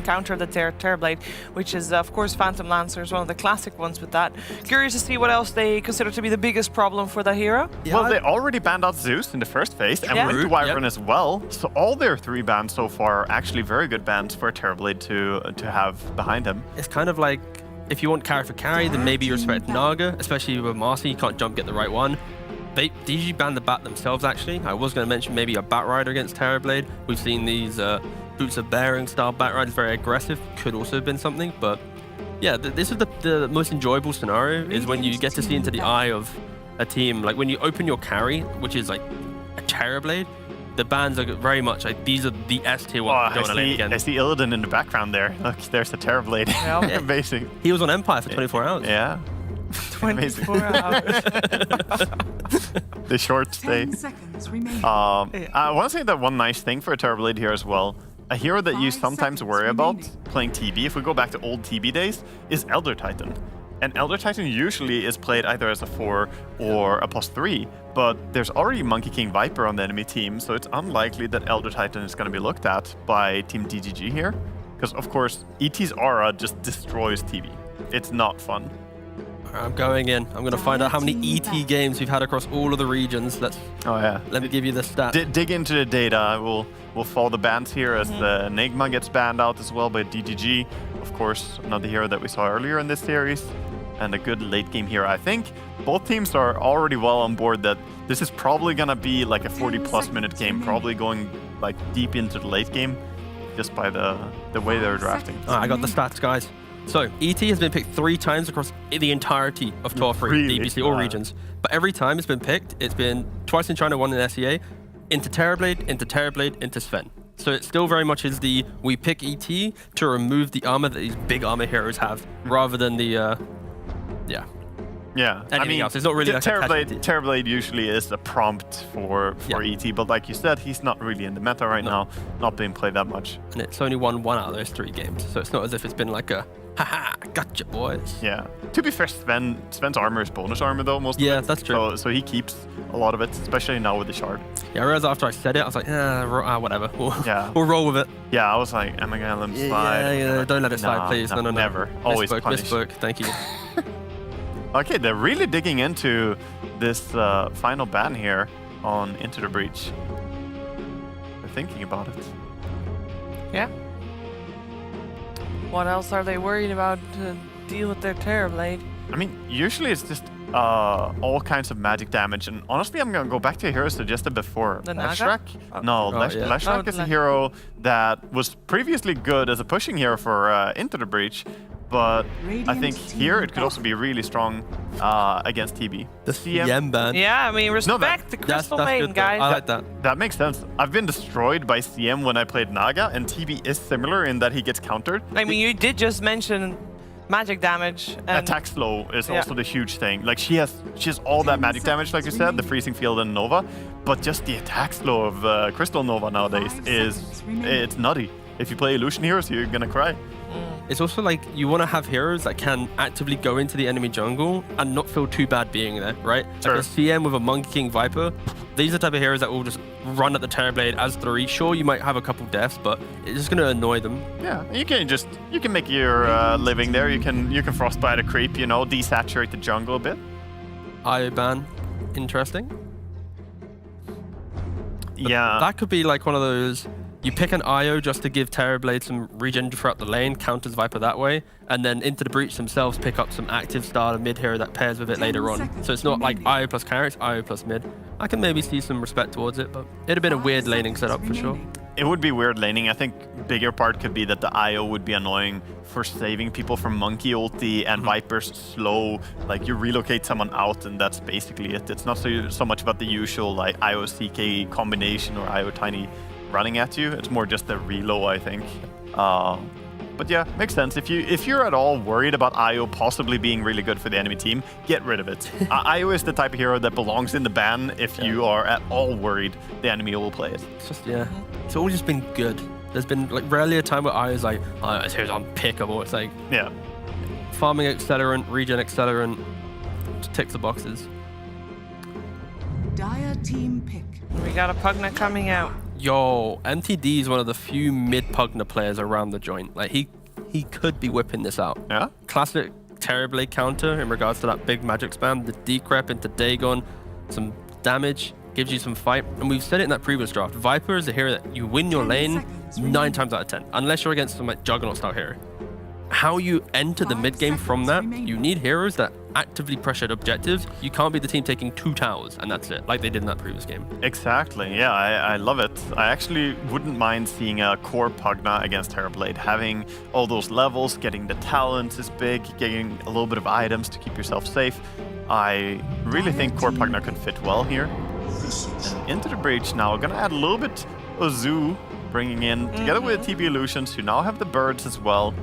counter the Terrorblade, which is, of course, Phantom Lancer is one of the classic ones with that. Curious to see what else they consider to be the biggest problem for the hero. Well, they already banned out Zeus in the first phase, and went to Wyvern as well. So all their 3 bans so far are actually very good bans for a Terrorblade to have behind him. It's kind of like, if you want carry for carry, then maybe you respect Naga, especially with Marcy, you can't jump, get the right one. DG banned the bat themselves, actually. I was going to mention maybe a bat rider against Terrorblade. We've seen these Boots of Bearing style bat riders, very aggressive. Could also have been something, but yeah, this is the most enjoyable scenario, is when you get to see into the eye of a team. Like when you open your carry, which is like a Terrorblade, the bans are very much like, these are the S tier ones. I see Illidan in the background there. Look, there's the Terrorblade. Amazing. He was on Empire for 24 hours. Yeah. 24 hours. The short stay. 10 seconds remaining. I want to say that one nice thing for a Terrorblade here as well, a hero that you 5 sometimes seconds worry about remaining. playing TB, if we go back to old TB days, is Elder Titan. And Elder Titan usually is played either as a 4 or a +3, but there's already Monkey King Viper on the enemy team, so it's unlikely that Elder Titan is going to be looked at by Team DGG here. Because, of course, ET's aura just destroys TB. It's not fun. I'm going in. I'm going to find out how many ET games we've had across all of the regions. Let me give you the stat. Dig into the data. We'll follow the bans here as the Enigma gets banned out as well by DGG. Of course, another hero that we saw earlier in this series. And a good late game here, I think. Both teams are already well on board that this is probably going to be like a 40+ minute game, probably going like deep into the late game, just by the way they're drafting. I got the stats, guys. So, ET has been picked 3 times across the entirety of Tour 3, Really? DPC, all regions. But every time it's been picked, it's been twice in China, 1 in SEA, into Terrorblade, into Sven. So it still very much is we pick ET to remove the armor that these big armor heroes have, rather than the Yeah, anything else. It's not really like Terrorblade usually is a prompt for ET, but like you said, he's not really in the meta right now, not being played that much. And it's only won 1 out of those 3 games, so it's not as if it's been like a haha, gotcha, boys. Yeah. To be fair, Sven's armor is bonus armor though, most of it. That's true. So he keeps a lot of it, especially now with the shard. Yeah, I realized after I said it, I was like, whatever. We'll roll with it. Yeah, I was like, am I gonna let him slide? Yeah, don't let it slide, please. No. Never. Always punish. Misspoke, thank you. Okay, they're really digging into this final ban here on Into the Breach. They're thinking about it. Yeah. What else are they worried about to deal with their Terrorblade? I mean, usually it's just all kinds of magic damage, and honestly, I'm gonna go back to a hero suggested before. The Lashrak? Naga? No, Lashrak is a hero that was previously good as a pushing hero for Into the Breach, but I think here it could also be really strong against TB. The CM ban. Yeah, I mean, respect the Crystal Maiden, guys. I like that. That makes sense. I've been destroyed by CM when I played Naga, and TB is similar in that he gets countered. I mean, you did just mention magic damage. And attack slow is also the huge thing. Like she has all that magic damage, like you said, the freezing field and Nova, but just the attack slow of Crystal Nova nowadays it's nutty. If you play Illusion heroes, you're gonna cry. It's also like you want to have heroes that can actively go into the enemy jungle and not feel too bad being there, right? Sure. Like a CM with a Monkey King Viper. These are the type of heroes that will just run at the Terrorblade as 3. Sure, you might have a couple deaths, but it's just going to annoy them. Yeah, you can make your living there. You can frostbite a creep, desaturate the jungle a bit. IO ban, interesting. But yeah, that could be like one of those. You pick an IO just to give Terrorblade some regen throughout the lane, counters Viper that way, and then Into the Breach themselves pick up some active starter mid hero that pairs with it later on. So it's not like IO plus carry, it's IO plus mid. I can maybe see some respect towards it, but it'd have been a weird laning setup for sure. it would be weird laning. I think bigger part could be that the IO would be annoying for saving people from Monkey ulti and Viper's slow. Like you relocate someone out and that's basically it. It's not so much about the usual like IO CK combination or IO Tiny running at you. It's more just the reload, I think. But yeah, makes sense. If you're at all worried about IO possibly being really good for the enemy team, get rid of it. IO is the type of hero that belongs in the ban if you are at all worried the enemy will play it. It's just, yeah, it's always just been good. There's been like rarely a time where IO is like, oh, this hero's unpickable. It's like, yeah, farming accelerant, regen accelerant, just ticks the boxes. Dire team pick. We got a Pugna coming out. Yo, MTD is one of the few mid-Pugna players around the joint. Like, he could be whipping this out. Yeah? Classic Terrorblade counter in regards to that big magic spam. The decrep into Dagon, some damage, gives you some fight. And we've said it in that previous draft. Viper is a hero that you win your lane 9 times out of 10. Unless you're against some like Juggernaut-style hero. How you enter the mid-game from that, you need heroes that actively pressured objectives. You can't be the team taking 2 towers, and that's it, like they did in that previous game. Exactly, yeah, I love it. I actually wouldn't mind seeing a core Pugna against Terrorblade. Having all those levels, getting the talents is big, getting a little bit of items to keep yourself safe. I really think core Pugna could fit well here. And into the breach now, gonna add a little bit of Zoo, bringing in, together with TB Illusions, you now have the birds as well.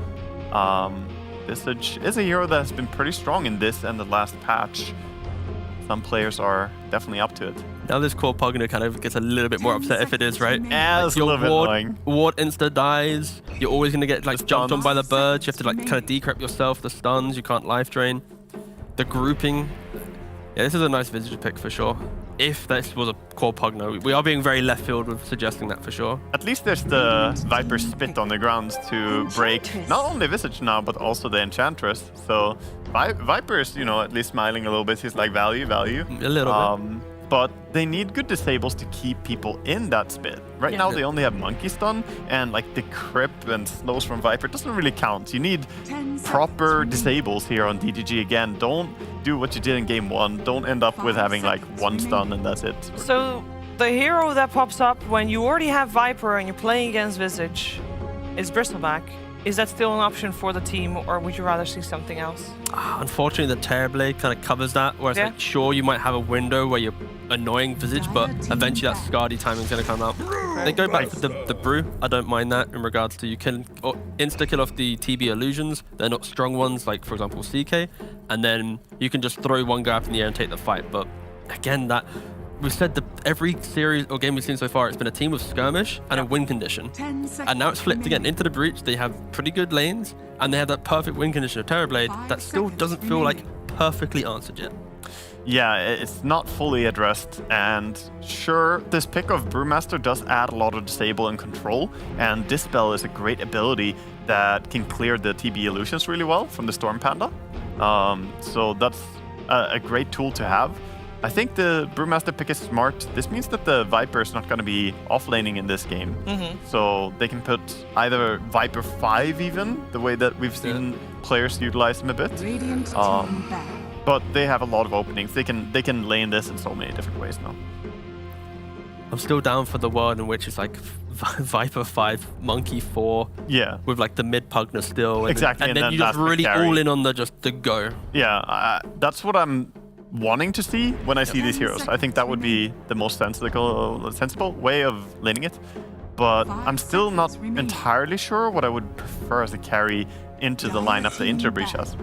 Visage is a hero that has been pretty strong in this and the last patch. Some players are definitely up to it. Now this core Pugna kind of gets a little bit more upset if it is, right? Yeah, it's a little bit annoying. Ward insta dies. You're always going to get like jumped on by the birds. You have to like kind of decrep yourself. The stuns, you can't life drain. The grouping. Yeah, this is a nice Visage pick for sure. If this was a core Pugna, we are being very left field with suggesting that for sure. At least there's the Viper spit on the ground to break not only Visage now, but also the Enchantress. So Viper is, you know, at least smiling a little bit. He's like, value. A little bit. But they need good disables to keep people in that spit. Right now they only have Monkey Stun, and like the Crip and slows from Viper doesn't really count. You need proper disables here on DGG again. Don't do what you did in game 1. Don't end up with having like 1 stun and that's it. So the hero that pops up when you already have Viper and you're playing against Visage is Bristleback. Is that still an option for the team, or would you rather see something else? Unfortunately, the Terrorblade kind of covers that, whereas like, sure, you might have a window where you're annoying Visage, but eventually that Skadi timing is going to come out. They go back to the brew. I don't mind that in regards to you can insta-kill off the TB illusions. They're not strong ones, like, for example, CK. And then you can just throw one guy up in the air and take the fight. But again, that we've said that every series or game we've seen so far, it's been a team with skirmish and a win condition. And now it's flipped again into the breach. They have pretty good lanes, and they have that perfect win condition of Terrorblade that still doesn't feel like perfectly answered yet. Yeah, it's not fully addressed, and sure, this pick of Brewmaster does add a lot of disable and control, and Dispel is a great ability that can clear the TB illusions really well from the Storm Panda. So that's a great tool to have. I think the Brewmaster pick is smart. This means that the Viper is not going to be off-laning in this game. So they can put either Viper 5 even, the way that we've seen players utilize them a bit. But they have a lot of openings. They can lane this in so many different ways now. I'm still down for the world in which it's like Viper 5, Monkey 4. Yeah. With like the mid Pugna still. Exactly. And then you just really all in on the go. Yeah, that's what I'm wanting to see when I see these heroes. I think that would be the most sensible way of laning it. But I'm still not entirely sure what I would prefer as a carry into the lineup that Interbreach has.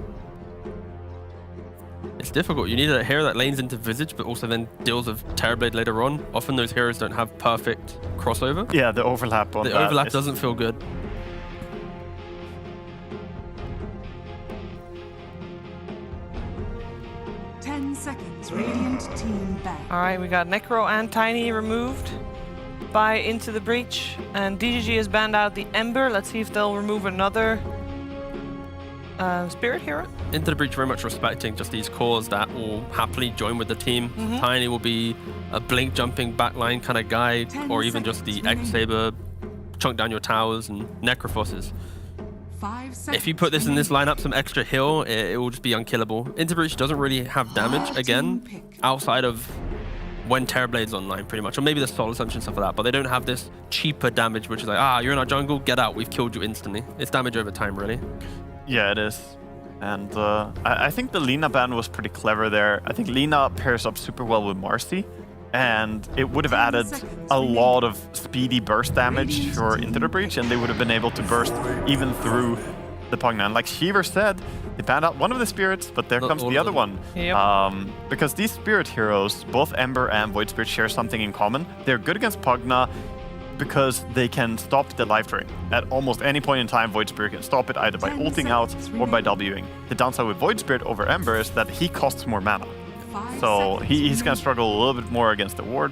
It's difficult. You need a hero that lanes into Visage, but also then deals with Terrorblade later on. Often those heroes don't have perfect crossover. Yeah, the overlap on the overlap doesn't feel good. Radiant team back. All right, we got Necro and Tiny removed by Into the Breach, and DGG has banned out the Ember. Let's see if they'll remove another Spirit hero. Into the Breach very much respecting just these cores that will happily join with the team. Tiny will be a blink jumping backline kind of guy, or even just the X-Saber, chunk down your towers and Necrophosses. If you put this in this lineup, some extra heal, it will just be unkillable. Interbreach doesn't really have damage, again, outside of when Terrorblade's online, pretty much. Or maybe the Soul Assumption, stuff like that. But they don't have this cheaper damage, which is like, you're in our jungle, get out, we've killed you instantly. It's damage over time, really. Yeah, it is. And I think the Lina ban was pretty clever there. I think Lina pairs up super well with Marcy, and it would have added a lot of speedy burst damage for Into the Breach, and they would have been able to burst even through the Pugna. And like Shiver said, they banned out one of the spirits, but there comes the other one. Because these spirit heroes, both Ember and Void Spirit, share something in common. They're good against Pugna because they can stop the life drain. At almost any point in time, Void Spirit can stop it either by ulting out or by Wing. The downside with Void Spirit over Ember is that he costs more mana. So he's going to struggle a little bit more against the ward.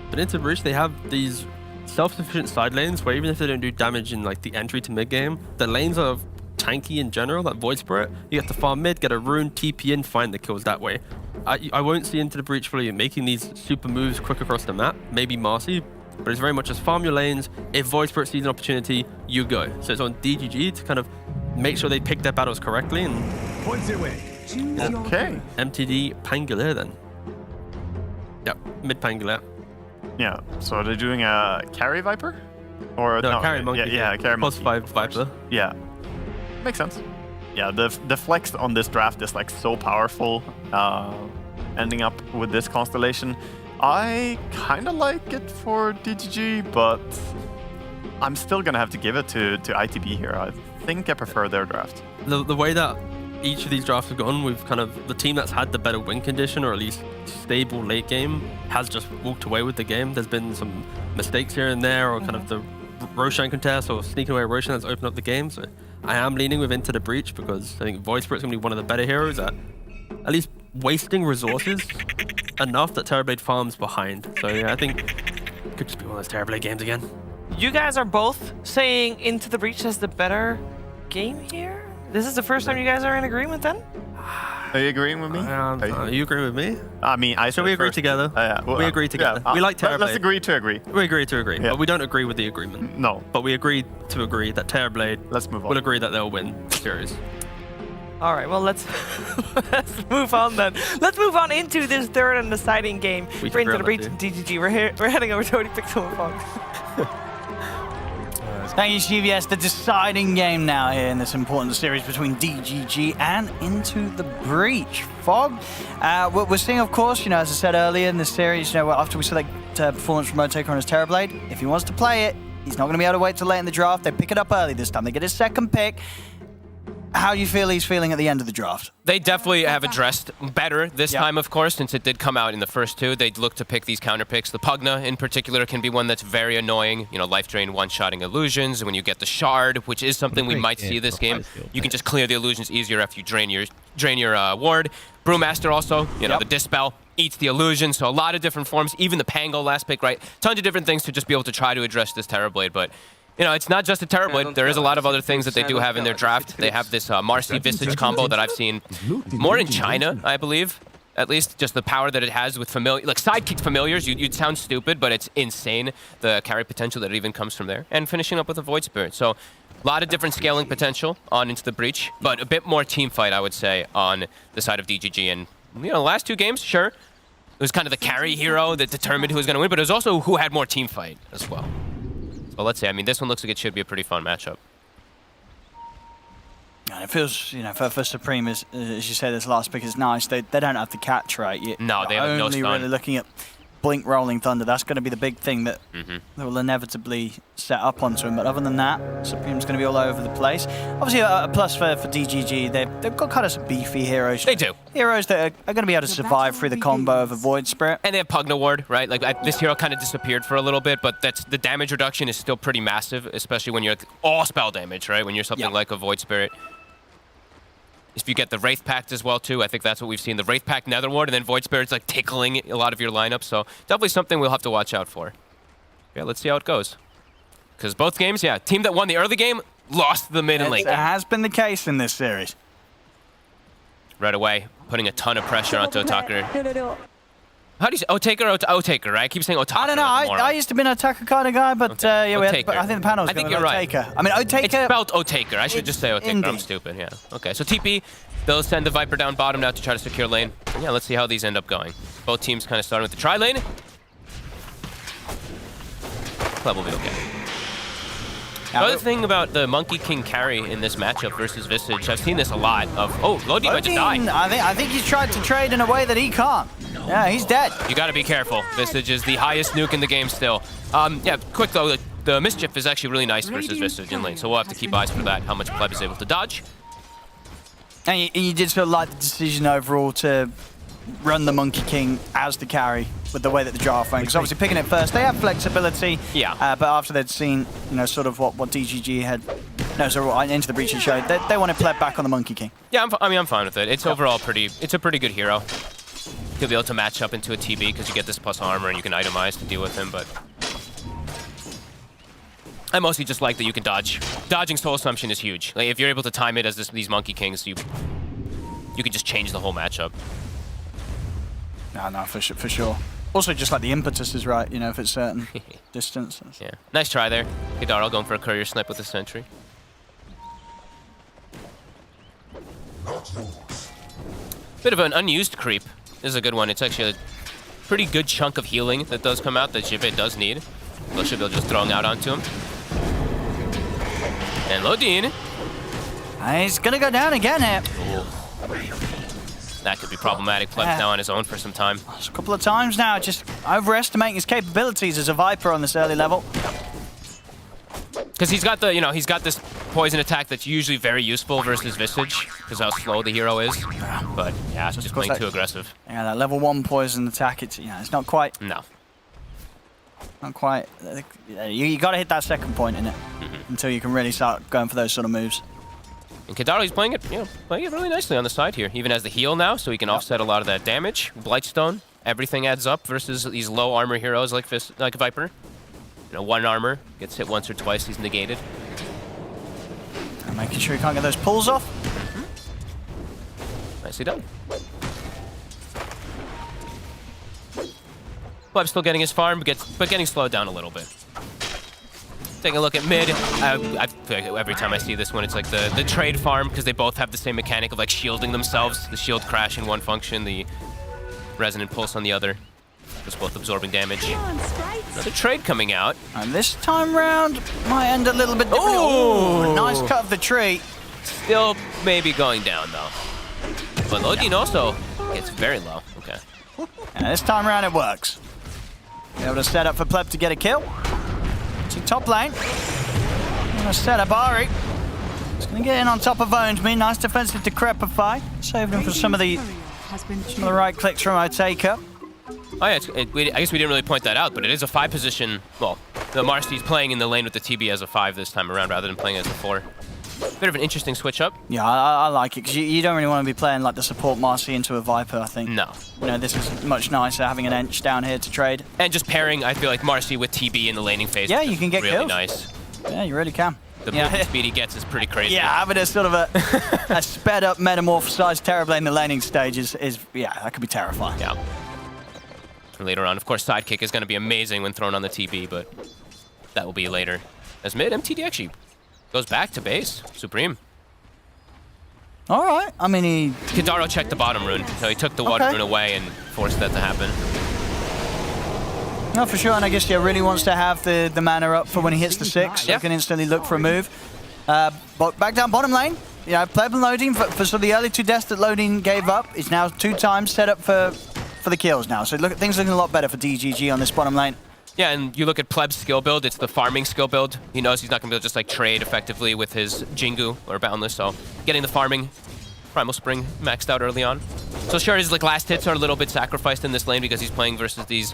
But Into Breach, they have these self-sufficient side lanes where even if they don't do damage in like the entry to mid game, the lanes are tanky in general, like Void Spirit. You have to farm mid, get a rune, TP in, find the kills that way. I won't see Into the Breach really making these super moves quick across the map. Maybe Marcy, but it's very much just farm your lanes. If Void Spirit sees an opportunity, you go. So it's on DGG to kind of make sure they pick their battles correctly. And points away. Okay. MTD Pangolier then. Yep, mid Pangolier. Yeah, so are they doing a carry Viper? Or no, carry monkey. Yeah, carry plus monkey. 5 Viper. Yeah, makes sense. Yeah, the flex on this draft is like so powerful, ending up with this constellation. I kind of like it for DGG, but I'm still going to have to give it to ITB here. I think I prefer their draft. The way that each of these drafts have gone, we've kind of, the team that's had the better win condition, or at least stable late game, has just walked away with the game. There's been some mistakes here and there, or kind of the Roshan contest, or sneaking away Roshan that's opened up the game. So I am leaning with Into the Breach, because I think Void Spirit's going to be one of the better heroes at least wasting resources enough that Terrorblade farms behind. So yeah, I think it could just be one of those Terrorblade games again. You guys are both saying Into the Breach has the better game here? This is the first time you guys are in agreement then? Are you agreeing with me? Are you agreeing with me? I mean, Shall we agree together? Well, we agree together. Yeah, we like Terrorblade. Let's agree to agree. We agree to agree, Yeah. but we don't agree with the agreement. No. But we agree to agree that Terrorblade Let's move on. will agree that they'll win the series. All right, well, let's move on then. Let's move on into this third and deciding game We for can Into the grill Breach that and DGG. We're heading over to Odie Pixel and Fox. Thank you, Steve. Yes, the deciding game now here in this important series between DGG and Into the Breach. Fog, we're seeing, of course, as I said earlier in the series, after we saw that performance from Motaker on his Terrorblade. If he wants to play it, he's not going to be able to wait till late in the draft. They pick it up early this time. They get his second pick. How do you feel he's feeling at the end of the draft? They definitely have addressed better this time, of course, since it did come out in the first two. They'd look to pick these counter picks. The Pugna, in particular, can be one that's very annoying. You know, life drain, one-shotting illusions. When you get the Shard, which is something we might see this game, you can just clear the illusions easier after you drain your ward. Brewmaster also, you know, the Dispel eats the illusion, so a lot of different forms. Even the Pango last pick, right? Tons of different things to just be able to try to address this Terrorblade, but you know, it's not just a Terrorblade. There is a lot of other things that they do have in their draft. They have this Marcy Visage combo that I've seen more in China, I believe. At least just the power that it has with sidekick familiars. You'd sound stupid, but it's insane, the carry potential that even comes from there. And finishing up with a Void Spirit. So a lot of different scaling potential on Into the Breach, but a bit more team fight, I would say, on the side of DGG. And, you know, the last two games, sure, it was kind of the carry hero that determined who was going to win, but it was also who had more team fight as well. But let's see. I mean, this one looks like it should be a pretty fun matchup. And it feels, you know, for Supreme, as you say, this last pick is nice. They don't have the catch right. No, they have no stun. Only really looking at Blink Rolling Thunder. That's going to be the big thing that will inevitably set up onto him. But other than that, Supreme's going to be all over the place. Obviously, a plus for DGG. They've got kind of some beefy heroes. They do. Heroes that are going to be able to survive through the combo of a Void Spirit. And they have Pugna Ward, right? Like, this hero kind of disappeared for a little bit, but the damage reduction is still pretty massive, especially when you're all spell damage, right? When you're something like a Void Spirit. If you get the Wraith Pact as well, too, I think that's what we've seen. The Wraith Pact Nether Ward, and then Void Spirit's like tickling a lot of your lineup, so definitely something we'll have to watch out for. Yeah, let's see how it goes. Because both games, team that won the early game lost the mid and late game. It has been the case in this series. Right away, putting a ton of pressure onto Otaker. How do you say Otaker, right? I keep saying Otaker. I don't know. I used to be an Otaker kind of guy, but I think the panel's going to you're right. Otaker. I mean, Otaker. It's spelled Otaker. I should just say Otaker. I'm stupid, yeah. Okay, so TP, they'll send the Viper down bottom now to try to secure lane. And yeah, let's see how these end up going. Both teams kind of starting with the tri lane. Club will be okay. The other thing about the Monkey King carry in this matchup versus Visage, I've seen this a lot of, Lodi might just die. I think he's tried to trade in a way that he can't. Yeah, he's dead. You gotta be careful. Visage is the highest nuke in the game still. Yeah, quick though, the Mischief is actually really nice versus Visage in lane, so we'll have to keep eyes for that, how much Pleb is able to dodge. And you did sort of like the decision overall to run the Monkey King as the carry with the way that the draft went. Because obviously picking it first, they have flexibility. Yeah. But after they'd seen, you know, sort of what DGG had, what Into the Breach had showed, they wanted Pleb back on the Monkey King. Yeah, I'm fine with it. It's overall it's a pretty good hero. You'll be able to match up into a TB because you get this plus armor and you can itemize to deal with him, but I mostly just like that you can dodge. Dodging Soul Assumption is huge. Like, if you're able to time it as these Monkey Kings, you can just change the whole matchup. No, for sure. Also, just like the impetus is right, you know, if it's certain distance. Yeah, nice try there. Hidaro going for a courier snipe with the sentry. Bit of an unused creep. This is a good one. It's actually a pretty good chunk of healing that does come out that Jive does need. So should be just throwing out onto him. And Lodin. He's gonna go down again here. That could be problematic. Pleb's now on his own for some time. A couple of times now, just overestimating his capabilities as a Viper on this early level. Because he's got this poison attack that's usually very useful versus Visage, because how slow the hero is. But yeah, it's just playing too aggressive. Yeah, that level 1 poison attack, it's not quite. No. Not quite. You got to hit that second point in it until you can really start going for those sort of moves. And Kidaro's playing it really nicely on the side here. Even has the heal now, so he can offset a lot of that damage. Blightstone, everything adds up versus these low armor heroes like Viper. You know, 1 armor, gets hit once or twice, he's negated. And making sure he can't get those pulls off. Nicely done. Pleb's still getting his farm, but getting slowed down a little bit. Taking a look at mid. I feel like every time I see this one, it's like the trade farm, because they both have the same mechanic of like shielding themselves. The shield crash in one function, the resonant pulse on the other. Just both absorbing damage. Another trade coming out. And this time round might end a little bit different. Oh, nice cut of the tree. Still maybe going down though. But Lodin also gets very low. Okay. And this time around it works. Able to set up for Pleb to get a kill. See top lane. Gonna set up Ari. He's gonna get in on top of Owned-Me. Nice defensive decrepify. Saved him for some of the right clicks from Otaka. Oh yeah, I guess we didn't really point that out, but it is a 5 position. Well, the Marcy's playing in the lane with the TB as a 5 this time around rather than playing as a 4. Bit of an interesting switch up. Yeah, I like it because you don't really want to be playing like the support Marcy into a Viper, I think. No. You know, this is much nicer having an Ench down here to trade. And just pairing, I feel like Marcy with TB in the laning phase. Yeah, you can get really kills. Nice. Yeah, you really can. The movement speed he gets is pretty crazy. Yeah, having a sort of a sped up metamorphosized Terrorblade in the laning stage is yeah, that could be terrifying. Yeah. Later on, of course, Sidekick is going to be amazing when thrown on the TB, but that will be later. As mid, MTD actually goes back to base. Supreme. All right. I mean, he... Kadaro checked the bottom rune, so he took the water rune away and forced that to happen. No, for sure, and I guess, yeah, really wants to have the mana up for when he hits the 6, so he can instantly look for a move. But back down bottom lane, yeah, Pleb and Loading, for sort of the early 2 deaths that Loading gave up, is now 2 times set up for the kills now. So look, things looking a lot better for DGG on this bottom lane. Yeah, and you look at Pleb's skill build, it's the farming skill build. He knows he's not going to be able to just like trade effectively with his Jingu or Boundless, so getting the farming, Primal Spring maxed out early on. So sure, his like last hits are a little bit sacrificed in this lane because he's playing versus these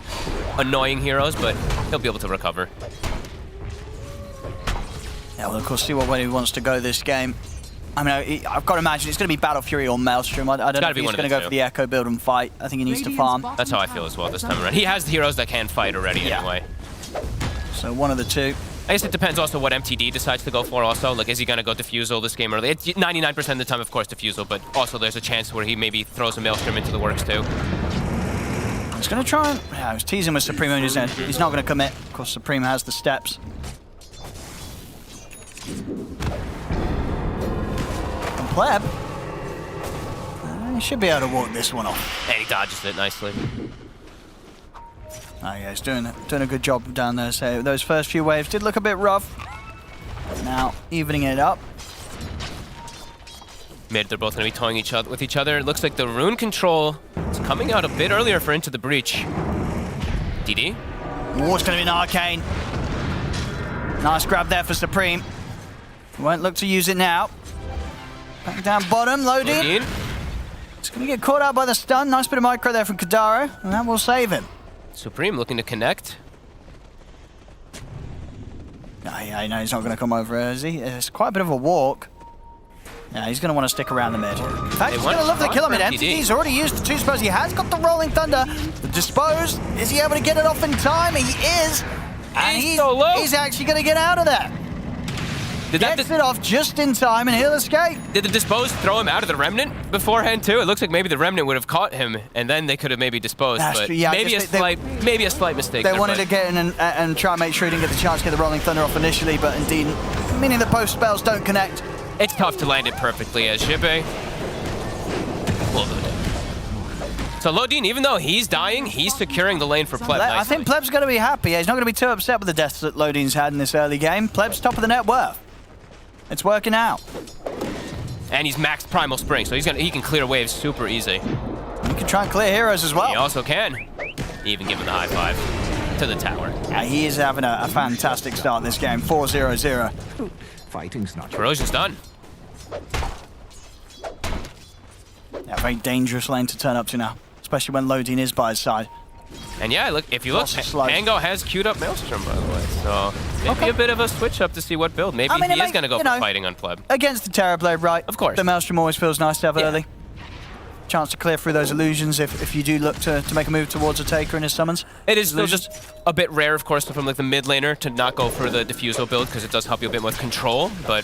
annoying heroes, but he'll be able to recover. Yeah, well, of course, see what way he wants to go this game. I mean, I've got to imagine it's going to be Battle Fury or Maelstrom. I don't know if he's going to go for the Echo build and fight. I think he needs to farm. That's how I feel as well this time around. He has the heroes that can fight already anyway. So one of the 2. I guess it depends also what MTD decides to go for also. Like, is he going to go Diffusal this game early? It's 99% of the time, of course, Diffusal, but also there's a chance where he maybe throws a Maelstrom into the works too. He's going to try and... Yeah, I was teasing with Supreme on his end. He's not going to commit. Of course, Supreme has the steps. And Pleb... he should be able to walk this one off. And he dodges it nicely. Oh yeah, he's doing a good job down there. So those first few waves did look a bit rough. Now evening it up. Mid, they're both going to be toying with each other. It looks like the rune control is coming out a bit earlier for Into the Breach. DD. Oh, it's going to be an arcane. Nice grab there for Supreme. Won't look to use it now. Back down bottom, Loading. It's going to get caught out by the stun. Nice bit of micro there from Kadaro, and that will save him. Supreme looking to connect. Yeah, I know he's not going to come over, is he? It's quite a bit of a walk. Yeah, he's going to want to stick around the mid. In fact, he's going to love the kill on mid. MTD's already used the 2 spells. He has got the Rolling Thunder. The Dispose. Is he able to get it off in time? He is. And he's actually going to get out of there. Gets it off just in time, and he'll escape. Did the Dispose throw him out of the Remnant beforehand, too? It looks like maybe the Remnant would have caught him, and then they could have maybe disposed. But yeah, maybe a slight mistake. They wanted to get in and try and make sure he didn't get the chance to get the Rolling Thunder off initially, but indeed, meaning the post spells don't connect. It's tough to land it perfectly as Shippe. So Lodin, even though he's dying, he's securing the lane for Pleb nicely. I think Pleb's going to be happy. He's not going to be too upset with the deaths that Lodin's had in this early game. Pleb's top of the net worth. It's working out. And he's maxed Primal Spring, so he can clear waves super easy. He can try and clear heroes as well. He also can. Even give him the high 5 to the tower. Yeah, he is having a fantastic start in this game. 4-0-0. Fighting's not... Corrosion's done. Yeah, very dangerous lane to turn up to now, especially when Lodin is by his side. And yeah, look, if you look, Pango has queued up Maelstrom, by the way, so maybe a bit of a switch up to see what build. Maybe he is going to go for fighting on Pleb. Against the Terrorblade, right? Of course. The Maelstrom always feels nice to have early. Chance to clear through those illusions if you do look to make a move towards a taker in his summons. It is still just a bit rare, of course, from like the mid laner to not go for the Diffusal build because it does help you a bit with control, but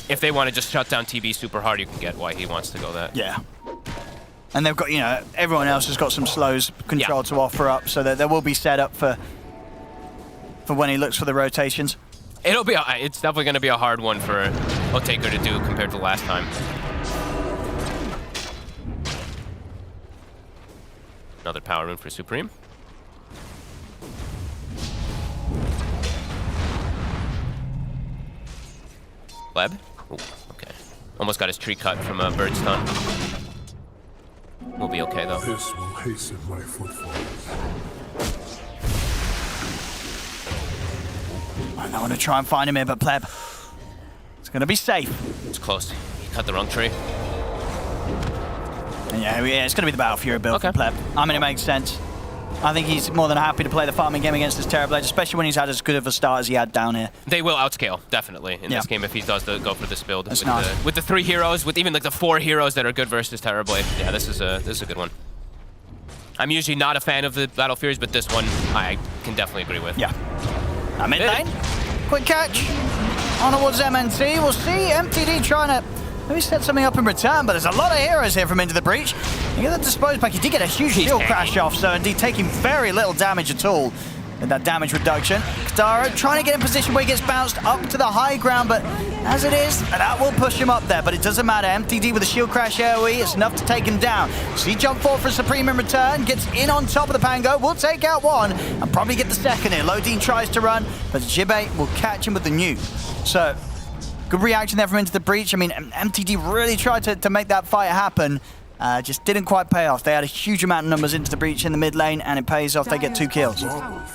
if they want to just shut down TB super hard, you can get why he wants to go that. Yeah. And they've got, everyone else has got some slows control to offer up, so that there will be set up for when he looks for the rotations. It's definitely going to be a hard one for Otaka to do compared to last time. Another power rune for Supreme. Pleb? Ooh, okay. Almost got his tree cut from a bird stun. We'll be okay though. This will hasten my footfalls. And I want to try and find him here, but Pleb, it's going to be safe. It's close. He cut the wrong tree. And yeah, it's going to be the Battle Fury build Okay. for Pleb. I mean, it makes sense. I think he's more than happy to play the farming game against this Terrorblade, especially when he's had as good of a start as he had down here. They will outscale, definitely, in this game if he does go for this build. That's With, nice. with the 3 heroes, with even like the 4 heroes that are good versus Terrorblade. Yeah, this is a good one. I'm usually not a fan of the Battle Furies, but this one I can definitely agree with. Yeah. Mid lane. Quick catch. On towards MNT. We'll see MTD trying to maybe set something up in return, but there's a lot of heroes here from Into the Breach. You get the dispose back. He did get a huge shield crash off, so indeed taking very little damage at all with that damage reduction. Katara trying to get in position where he gets bounced up to the high ground, but as it is, that will push him up there, but it doesn't matter. MTD with a shield crash AoE, it's enough to take him down. So he jump forward for Supreme in return, gets in on top of the Pango, will take out one, and probably get the second here. Lodine tries to run, but Jibbe will catch him with the nuke. So, good reaction there from Into the Breach. I mean, MTD really tried to make that fight happen. Just didn't quite pay off. They had a huge amount of numbers into the breach in the mid lane, and it pays off. They get 2 kills.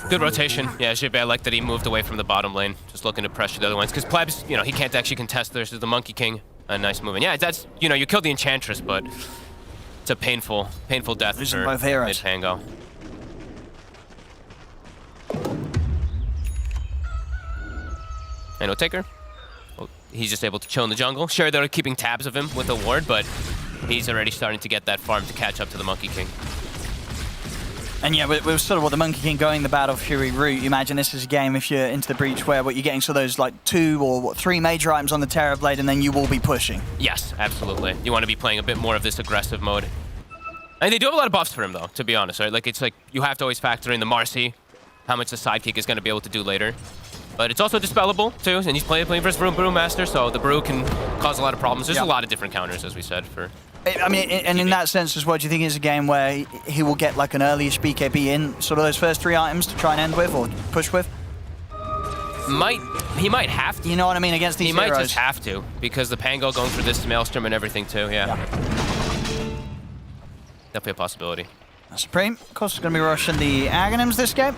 Good rotation. Yeah, Jibbe, I like that he moved away from the bottom lane, just looking to pressure the other ones. Because Plebs, you know, he can't actually contest versus the Monkey King. A nice move. And yeah, that's, you know, you killed the Enchantress, but it's a painful death Losing for both heroes. mid-Pango. And no taker. Well, he's just able to chill in the jungle. Sure, they're keeping tabs of him with a ward, but he's already starting to get that farm to catch up to the Monkey King. And yeah, with sort of what the Monkey King going the Battle Fury route, you imagine this is a game if you're Into the Breach where what you're getting, so those like 2 or 3 major items on the Terrorblade, and then you will be pushing. Yes, absolutely. You want to be playing a bit more of this aggressive mode. And they do have a lot of buffs for him, though, to be honest, right? Like, it's like you have to always factor in the Marcy, how much the sidekick is going to be able to do later. But it's also dispellable, too, and he's playing versus Brewmaster, so the Brew can cause a lot of problems. There's a lot of different counters, as we said, for... I mean, and in that sense as well, do you think it's a game where he will get like an early-ish BKB in sort of those first 3 items to try and end with or push with? He might have to. You know what I mean, against these heroes. He might heroes. just have to, because the Pango going for this Maelstrom and everything, too, yeah. Definitely a possibility. Supreme, of course, is going to be rushing the Aghanims this game.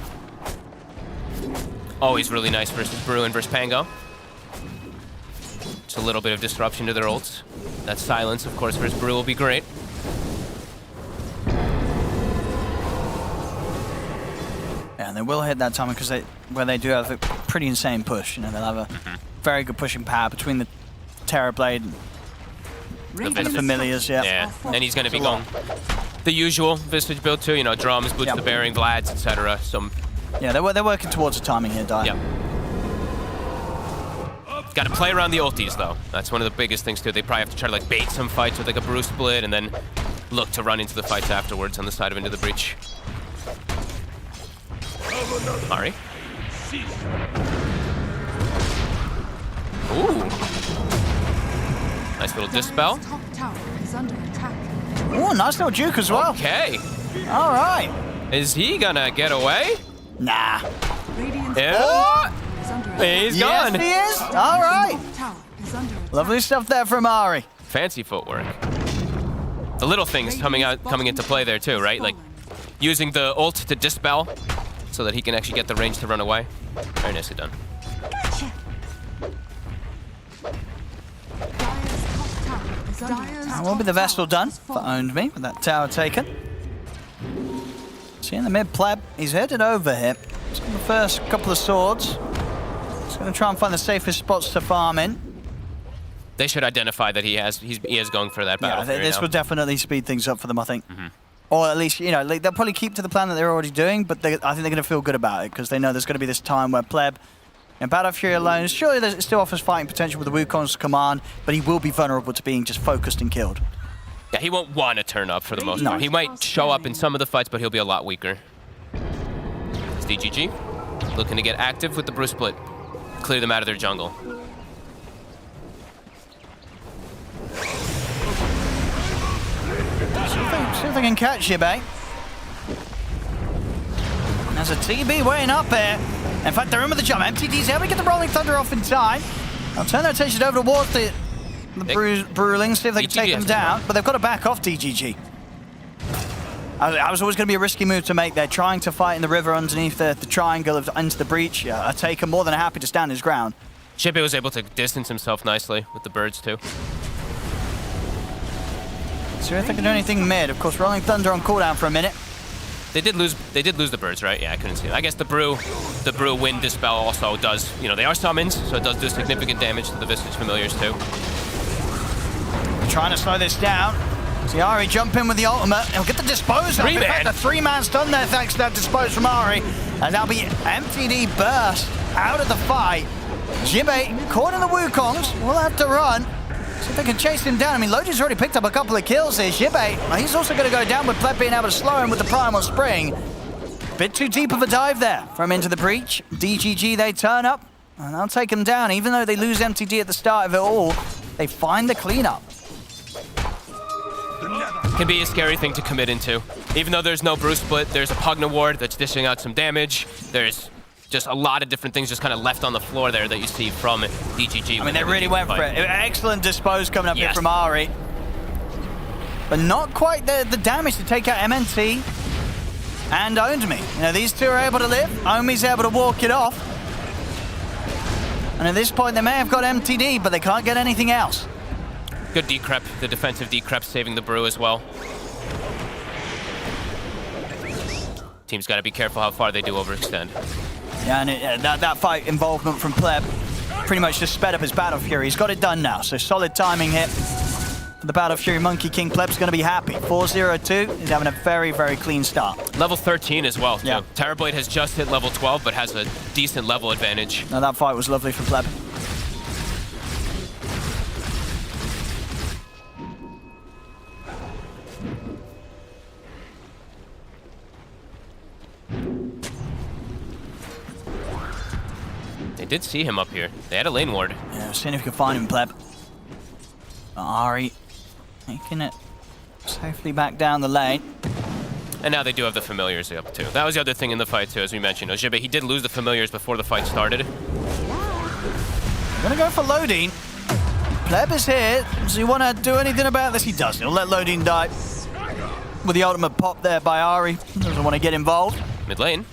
Always really nice versus Brew and versus Pango. Just a little bit of disruption to their ults. That silence, of course, versus Brew will be great. Yeah, and they will hit that timing because where they do have a pretty insane push. You know, they'll have a very good pushing power between the Terrorblade and the Familiars. Yeah, and he's going to be going the usual Visage build too. You know, drums, boots the bearing, Vlads, etc. Yeah, they're working towards the timing here, Dai. Yeah. Got to play around the ultis, though. That's one of the biggest things, too. They probably have to try to, like, bait some fights with, like, a Brew split and then look to run into the fights afterwards on the side of Into the Breach. Ari. Ooh. Nice little dispel. Top tower is under attack. Ooh, nice little juke as well. Okay. All right. Is he gonna get away? Nah. Yeah. He's gone. Yes, he is. All right. Lovely stuff there from Ari. Fancy footwork. The little things coming into play there too, right? Like using the ult to dispel so that he can actually get the range to run away. Very nicely done. That will be the Vestal done for Owned Me with that tower taken. See in the mid pleb, he's headed over here. He's got the first couple of swords. He's going to try and find the safest spots to farm in. They should identify that he is going for that battle. Yeah, this will definitely speed things up for them, I think. Or at least, you know, they'll probably keep to the plan that they're already doing, but I think they're going to feel good about it because they know there's going to be this time where Pleb, in Battle Fury alone, surely it still offers fighting potential with the Wukong's command, but he will be vulnerable to being just focused and killed. Yeah, he won't want to turn up for the most part. He might show up in some of the fights, but he'll be a lot weaker. It's DGG, looking to get active with the Brew split. Clear them out of their jungle. See if they can catch you, Bay. There's a TB weighing up here. In fact, they're in with the jump. MTD's able to get the Rolling Thunder off in time. I'll turn their attention over towards the Brewlings, see if they can take them down. But they've got to back off DGG. I was always going to be a risky move to make there, trying to fight in the river underneath the triangle of into the breach. Yeah, Taker more than happy to stand his ground. Shippy was able to distance himself nicely with the birds too. See if they can do anything mid. Of course, Rolling Thunder on cooldown for a minute. They did lose the birds, right? Yeah, I couldn't see it. I guess the brew wind dispel also does, you know, they are summons, so it does do significant damage to the Visage familiars too. Trying to slow this down. See Ari jump in with the ultimate. He'll get the dispose up. In fact, the 3-man stun there thanks to that dispose from Ari. And that'll be MTD burst out of the fight. Jibbe caught in the Wukongs. Will have to run. See if they can chase him down. I mean, Logi's already picked up a couple of kills here. Jibbe, he's also going to go down with Pleb being able to slow him with the Primal Spring. Bit too deep of a dive there from Into the Breach. DGG, they turn up and they'll take him down. Even though they lose MTD at the start of it all, they find the cleanup. Can be a scary thing to commit into. Even though there's no Bruce Split, there's a Pugna Ward that's dishing out some damage. There's just a lot of different things just kind of left on the floor there that you see from DGG. I mean, they really went for it. Excellent dispose coming up here from Ari. But not quite the damage to take out MNT and Owned Me. You know, these two are able to live. Owned Me's able to walk it off. And at this point, they may have got MTD, but they can't get anything else. Good decrep, the defensive decrep saving the brew as well. Team's got to be careful how far they do overextend. Yeah, and that fight involvement from Pleb pretty much just sped up his Battle Fury. He's got it done now, so solid timing hit for the Battle Fury Monkey King. Pleb's going to be happy. 4-0-2. He's having a very, very clean start. Level 13 as well, too. Yeah. Terrorblade has just hit level 12, but has a decent level advantage. Now that fight was lovely for Pleb. They did see him up here. They had a lane ward. Yeah, seeing if we can find him, Pleb. Ari making it safely back down the lane. And now they do have the familiars up too. That was the other thing in the fight too, as we mentioned. Ojibbe, he did lose the familiars before the fight started. Gonna go for Lodine. Pleb is here. Does he want to do anything about this? He does. He'll let Lodine die. With the ultimate pop there by Ari. Doesn't want to get involved. Mid lane.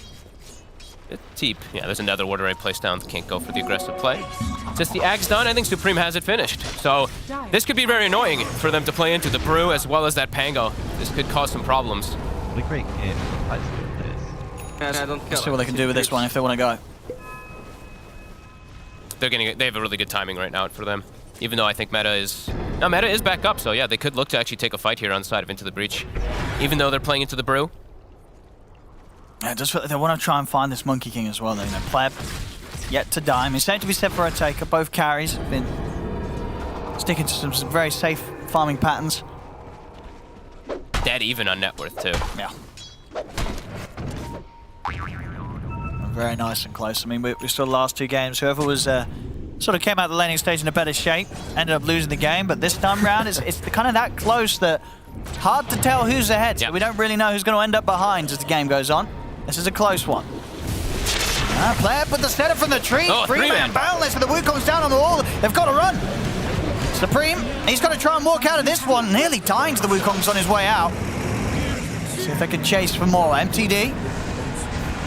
Teep. Yeah, there's another ward already placed down. Can't go for the aggressive play. Since the Ag's done, I think Supreme has it finished. So this could be very annoying for them to play into the Brew as well as that Pango. This could cause some problems. What a great game. Let's see what they can do with this one if they want to go. They have a really good timing right now for them. Even though I think Meta is back up. So yeah, they could look to actually take a fight here on the side of Into the Breach. Even though they're playing into the Brew. Yeah, they want to try and find this Monkey King as well. You know, Pleb yet to die. He's said to be set for a taker. Both carries have been sticking to some very safe farming patterns. Dead even on net worth too. Yeah. Very nice and close. I mean, we saw the last two games. Whoever was sort of came out of the laning stage in a better shape ended up losing the game. But this time round, it's kind of that close that hard to tell who's ahead. So we don't really know who's going to end up behind as the game goes on. This is a close one. Pleb with the setup from the tree. Oh, Three-man boundless with the Wukongs down on the wall. They've got to run. Supreme, he's got to try and walk out of this one. Nearly dying to the Wukongs on his way out. See if they can chase for more. MTD.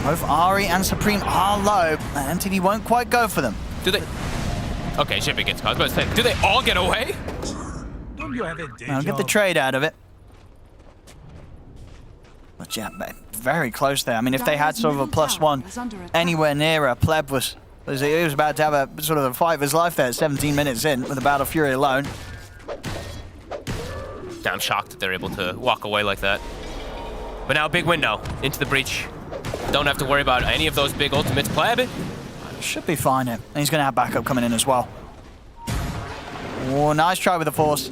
Both Ari and Supreme are low. And MTD won't quite go for them. Do they? Okay, Shippy gets caught. I was about to say, do they all get away? I'll get the trade out of it. But yeah, very close there. I mean, if they had sort of a +1 anywhere nearer, Pleb was about to have a sort of a fight of his life there at 17 minutes in with the Battle Fury alone. I'm shocked that they're able to walk away like that. But now big window into the breach. Don't have to worry about any of those big ultimates. Pleb should be fine here. And he's going to have backup coming in as well. Oh, nice try with the Force.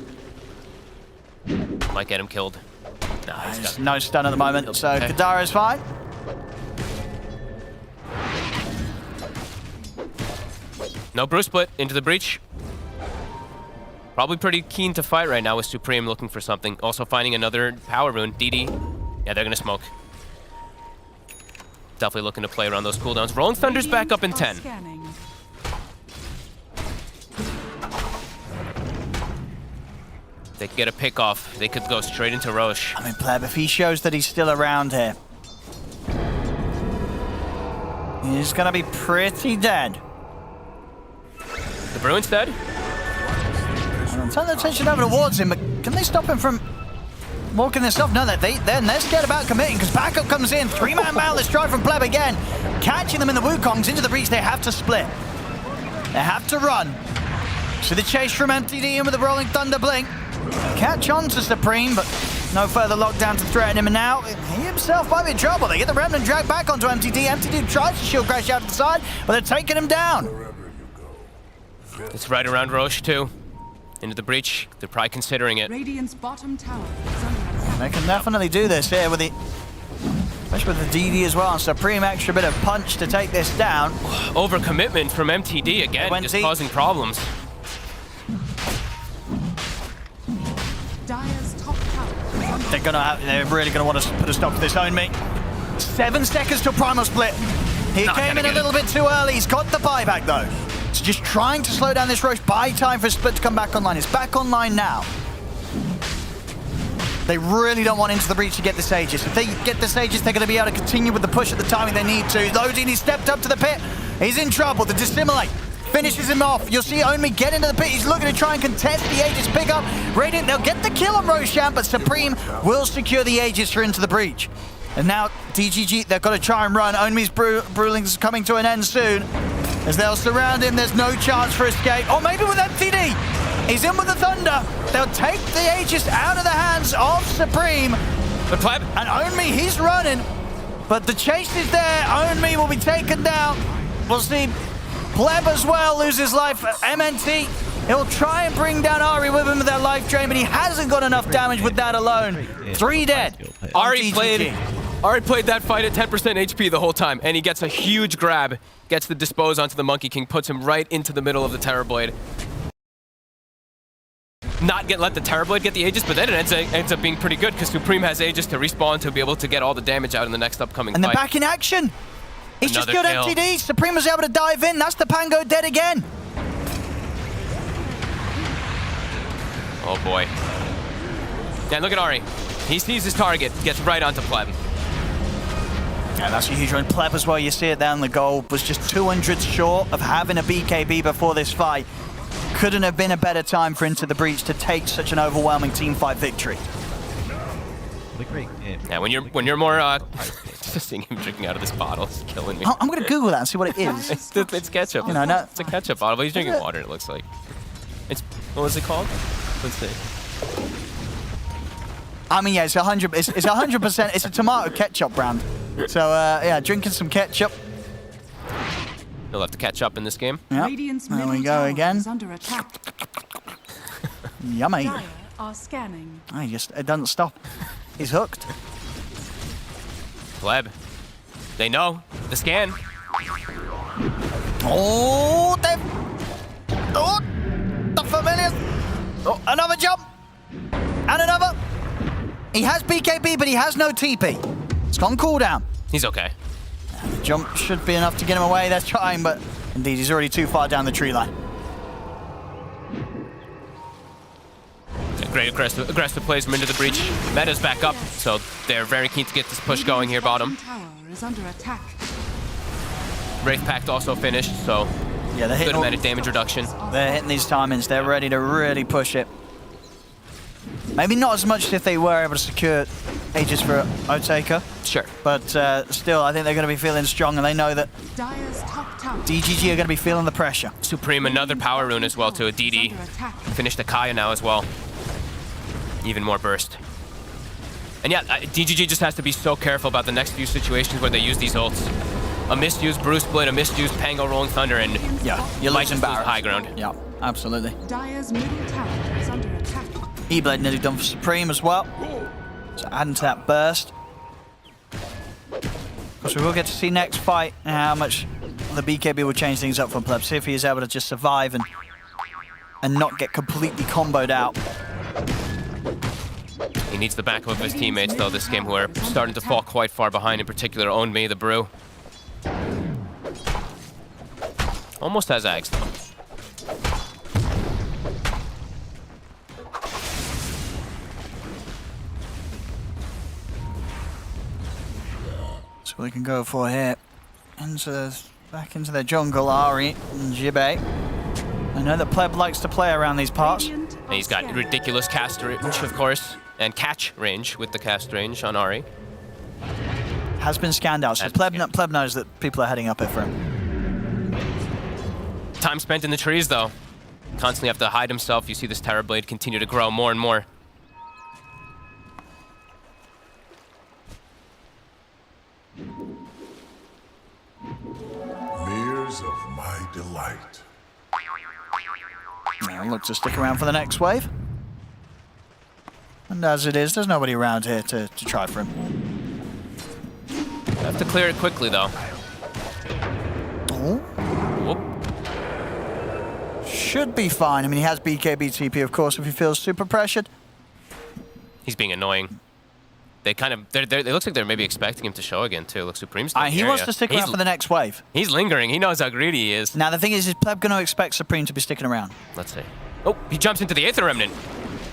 Might get him killed. No, there's no stun at the moment, so okay. Kadara is fine. No Bruce Split into the breach. Probably pretty keen to fight right now with Supreme looking for something. Also finding another power rune. DD. Yeah, they're gonna smoke. Definitely looking to play around those cooldowns. Rolling Thunder's back up in 10. They could get a pick off. They could go straight into Roche. I mean, Pleb, if he shows that he's still around here, he's gonna be pretty dead. The Bruins dead? I'm turning their attention over towards him, but can they stop him from walking this off? No, they're scared about committing because backup comes in. 3-man Mountlet strike from Pleb again. Catching them in the Wukongs into the breach. They have to split. They have to run. So the chase from MTD in with the Rolling Thunder Blink. Catch on to Supreme, but no further lockdown to threaten him. And now he himself might be in trouble. They get the Remnant dragged back onto MTD. MTD tries to shield crash out to the side, but they're taking him down. It's right around Roche too. Into the breach. They're probably considering it. Radiant's bottom tower is under attack. They can definitely do this here with the, especially with the DD as well. And Supreme extra bit of punch to take this down. Overcommitment from MTD again, just causing problems. Dire's top tower is under They're really gonna want to put a stop to this, own me. 7 seconds till primal split. He came in a little bit too early. He's got the buyback though. So just trying to slow down this Roche, buy time for split to come back online. It's back online now. They really don't want Into the Breach to get this Aegis. If they get this Aegis, they're going to be able to continue with the push at the timing they need to. Lodin, he stepped up to the pit. He's in trouble. The Dissimulate finishes him off. You'll see Onmi get into the pit. He's looking to try and contest the Aegis pickup. Radiant, they'll get the kill on Roshan, but Supreme will secure the Aegis for Into the Breach. And now DGG, they've got to try and run. Onmi's Brewling's coming to an end soon. As they'll surround him, there's no chance for escape. Or maybe with MTD. He's in with the Thunder. They'll take the Aegis out of the hands of Supreme. The Pleb. And Onmi, he's running. But the chase is there. Onmi will be taken down. We'll see Pleb as well lose his life. MNT, he'll try and bring down Ari with him with that life drain, but he hasn't got enough damage with that alone. 3 dead. Ari played that fight at 10% HP the whole time, and he gets a huge grab, gets the dispose onto the Monkey King, puts him right into the middle of the Terrorblade. Let the Terrorblade get the Aegis, but then it ends up being pretty good because Supreme has Aegis to respawn to be able to get all the damage out in the next upcoming fight. And they're back in action. He's just killed kill. MTD. Supreme was able to dive in. That's the Pango dead again. Oh boy. Yeah, look at Ari. He sees his target, gets right onto Pleb. Yeah, that's a huge one. Pleb as well, you see it down the goal, was just 200 short of having a BKB before this fight. Couldn't have been a better time for Into the Breach to take such an overwhelming team fight victory. What a great game. Yeah, when you're more just seeing him drinking out of this bottle is killing me. I'm gonna Google that and see what it is. It's ketchup. You know, no, it's a ketchup bottle, but he's drinking water, it looks like. It's, what was it called? Let's see. I mean, yeah, it's 100%. It's a tomato ketchup brand. So yeah, drinking some ketchup. You'll have to catch up in this game. Yep. There we go again. under attack. Yummy. Dire are scanning. It doesn't stop. He's hooked. Pleb. They know. The scan. Oh, the familiar. Oh, another jump. And another. He has BKB, but he has no TP. It's gone cooldown. He's okay. The jump should be enough to get him away. They're trying, but indeed, he's already too far down the tree line. Great aggressive plays from Into the Breach. Meta's back up, so they're very keen to get this push going here, bottom. Tower is under attack. Wraith Pact also finished, so yeah, they're hitting good amount of damage reduction. They're hitting these timings. They're ready to really push it. Maybe not as much as if they were able to secure Aegis for Otaka. Sure. But still, I think they're going to be feeling strong, and they know that Dire's top tower. DGG are going to be feeling the pressure. Supreme, another power rune as well to a DD. Finished the Kaya now as well. Even more burst. And yeah, DGG just has to be so careful about the next few situations where they use these ults. A misused Bruce Split, a misused Pango Rolling Thunder, and yeah, you're losing high ground. Yeah, absolutely. Dire's middle tower is under attack. E-Blade nearly done for Supreme as well. So adding to that burst. Of course, we will get to see next fight how much the BKB will change things up for Pleb. See if he is able to just survive and not get completely comboed out. He needs the backup of his teammates, though, this game, who are starting to fall quite far behind, in particular, Onmi, the Brew. Almost has Ags, though. So we can go for here. Back into their jungle, Ari and Jibe. I know that Pleb likes to play around these parts. And he's got ridiculous cast range, of course, and catch range with the cast range on Ari. Has been scanned out, so Pleb knows that people are heading up here for him. Time spent in the trees, though. Constantly have to hide himself. You see this Terrorblade continue to grow more and more. Mirrors of my delight. Now look to stick around for the next wave. And as it is, there's nobody around here to try for him. Have to clear it quickly, though. Oh. Whoop. Should be fine. I mean, he has BKB TP, of course, if he feels super pressured. He's being annoying. They kind of, it looks like they're maybe expecting him to show again, too. Look, Supreme's still in the He area. wants to stick around for the next wave. He's lingering. He knows how greedy he is. Now, the thing is Pleb going to expect Supreme to be sticking around? Let's see. Oh, he jumps into the Aether Remnant.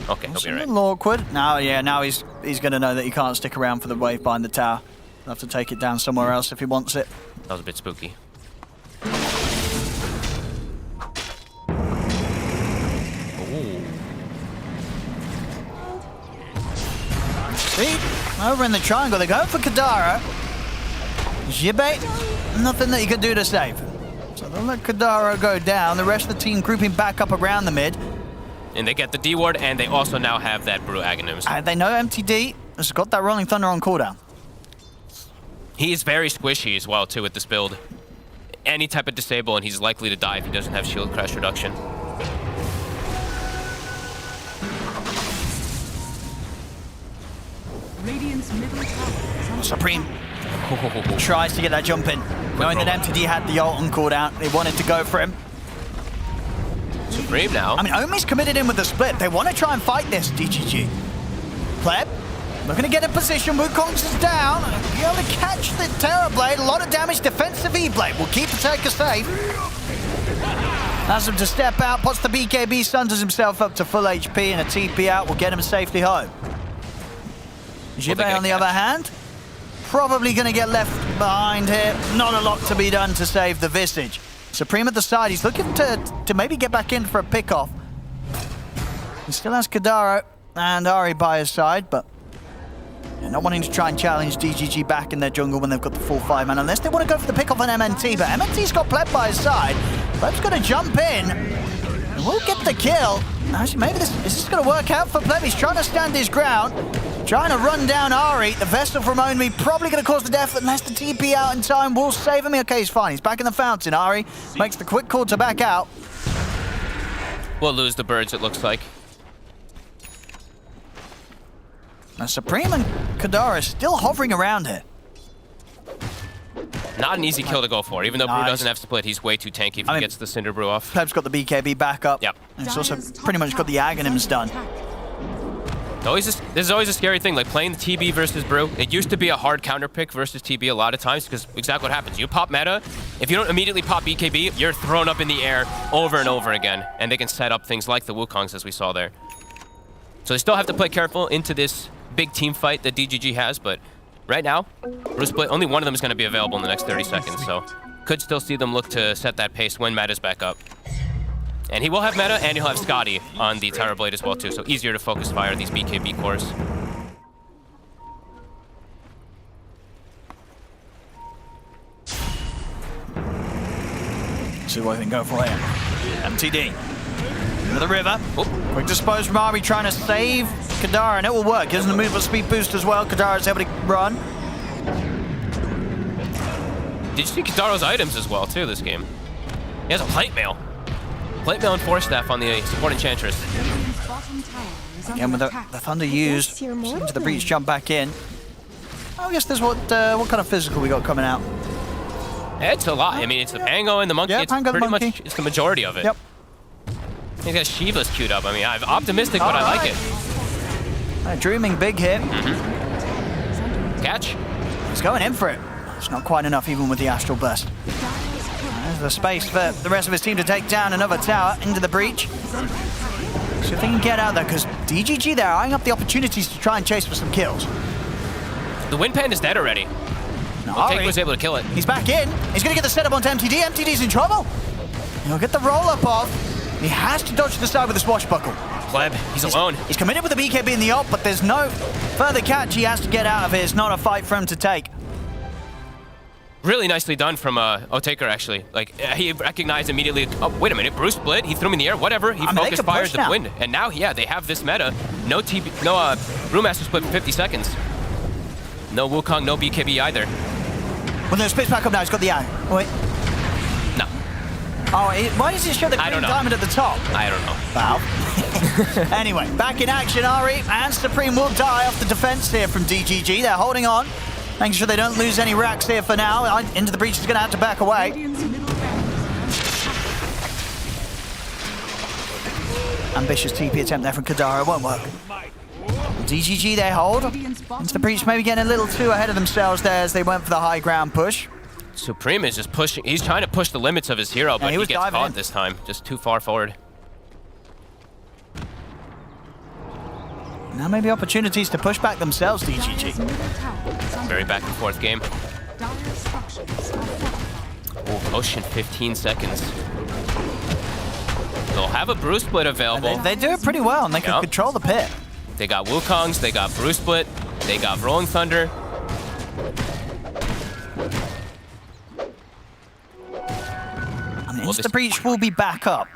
Okay, he'll It's be a right. little awkward. Now he's going to know that he can't stick around for the wave behind the tower. He'll have to take it down somewhere else if he wants it. That was a bit spooky. See? Over in the triangle, they're going for Kadara. Jibe, nothing that you can do to save. So they'll let Kadara go down. The rest of the team grouping back up around the mid. And they get the D ward, and they also now have that Brew Aghanim's. They know MTD has got that Rolling Thunder on cooldown. He is very squishy as well, too, with this build. Any type of disable, and he's likely to die if he doesn't have shield crash reduction. Radiant's middle tower is Supreme tries to get that jump in. Knowing that MTD had the ult on cooldown, they wanted to go for him. Supreme now. I mean, Omi's committed in with the split. They want to try and fight this, DGG. Pleb, looking to get in position. Wukong's is down. Be able to catch the Terrorblade. A lot of damage. Defensive E-Blade will keep the Taker safe. Allows him to step out. Puts the BKB, stuns himself up to full HP, and a TP out will get him safely home. Jibe, on the other hand, probably going to get left behind here. Not a lot to be done to save the Visage. Supreme at the side. He's looking to maybe get back in for a pick-off. He still has Kadaro and Ari by his side, but not wanting to try and challenge DGG back in their jungle when they've got the full 5-man, unless they want to go for the pick-off on MNT. But MNT's got Pleb by his side. Pleb's going to jump in. And we'll get the kill. Actually, maybe this is going to work out for Pleb. He's trying to stand his ground. Trying to run down Ari. The Vestal from Only probably going to cause the death unless the TP out in time will save him. Okay, he's fine. He's back in the fountain. Ari makes the quick call to back out. We'll lose the birds, it looks like. Now, Supreme and Kadara still hovering around here. Not an easy kill to go for. Even though Brew Nice. doesn't have split, he's way too tanky if he gets the Cinder Brew off. Pleb's got the BKB back up. Yep. And he's also pretty much got the Aghanims done. This is always a scary thing, like playing the TB versus Brew. It used to be a hard counter pick versus TB a lot of times because exactly what happens. You pop meta, if you don't immediately pop BKB, you're thrown up in the air over and over again. And they can set up things like the Wukongs as we saw there. So they still have to play careful into this big team fight that DGG has, but right now, Brew split, only one of them is going to be available in the next 30 seconds, so could still see them look to set that pace when meta's back up. And he will have meta, and he'll have Scotty on the Terrorblade as well, too, so easier to focus fire these BKB cores. See what we can go for here. MTD. Into the river. Quick dispose from Ari trying to save Kadara, and it will work. Gives him the movement speed boost as well. Kadara's able to run. Did you see Kadaro's items as well, too, this game? He has a plate mail. Plate mail and Force Staff on the support Enchantress. Again, with the Thunder used, into the breach, jump back in. I guess there's what kind of physical we got coming out. It's a lot. I mean, it's the Pango and the Monkey. Yeah, it's Pango, pretty the Monkey. much it's the majority of it. Yep. He's got Shiva's queued up. I mean, I'm optimistic, but I like it. Dreaming big here. Catch. He's going in for it. It's not quite enough even with the Astral Burst. There's the space for the rest of his team to take down another tower into the breach. So if they can get out there, because DGG they're eyeing up the opportunities to try and chase for some kills. The Wind Pen is dead already. No, Ultima was able to kill it. He's back in. He's going to get the setup onto MTD. MTD's in trouble. He'll get the roll-up off. He has to dodge to the side with the swashbuckle. Pleb, he's alone. He's committed with the BKB in the ult, but there's no further catch he has to get out of it. It's not a fight for him to take. Really nicely done from Otaker, actually. Like, he recognized immediately, oh, wait a minute, Bruce split, he threw him in the air, whatever. He focused fires the wind. And now, yeah, they have this meta. No Brewmaster split for 50 seconds. No Wukong, no BKB either. Well, no, splits back up now. He's got the eye. Wait. No. Oh, why does it show the green diamond at the top? I don't know. Wow. Anyway, back in action, Ari and Supreme will die off the defense here from DGG. They're holding on, making sure they don't lose any racks here for now. Into the Breach is going to have to back away. Ambitious TP attempt there from Kadara. Won't work. DGG they hold. Into the Breach maybe getting a little too ahead of themselves there as they went for the high ground push. Supreme is just pushing. He's trying to push the limits of his hero, but he gets caught this time. Just too far forward. Now maybe opportunities to push back themselves, DGG. Very back and forth game. Oh, Ocean, 15 seconds. They'll have a Brew Split available. They do it pretty well, and they can control the pit. They got Wukongs, they got Brew Split, they got Rolling Thunder. And the Breach will be back up.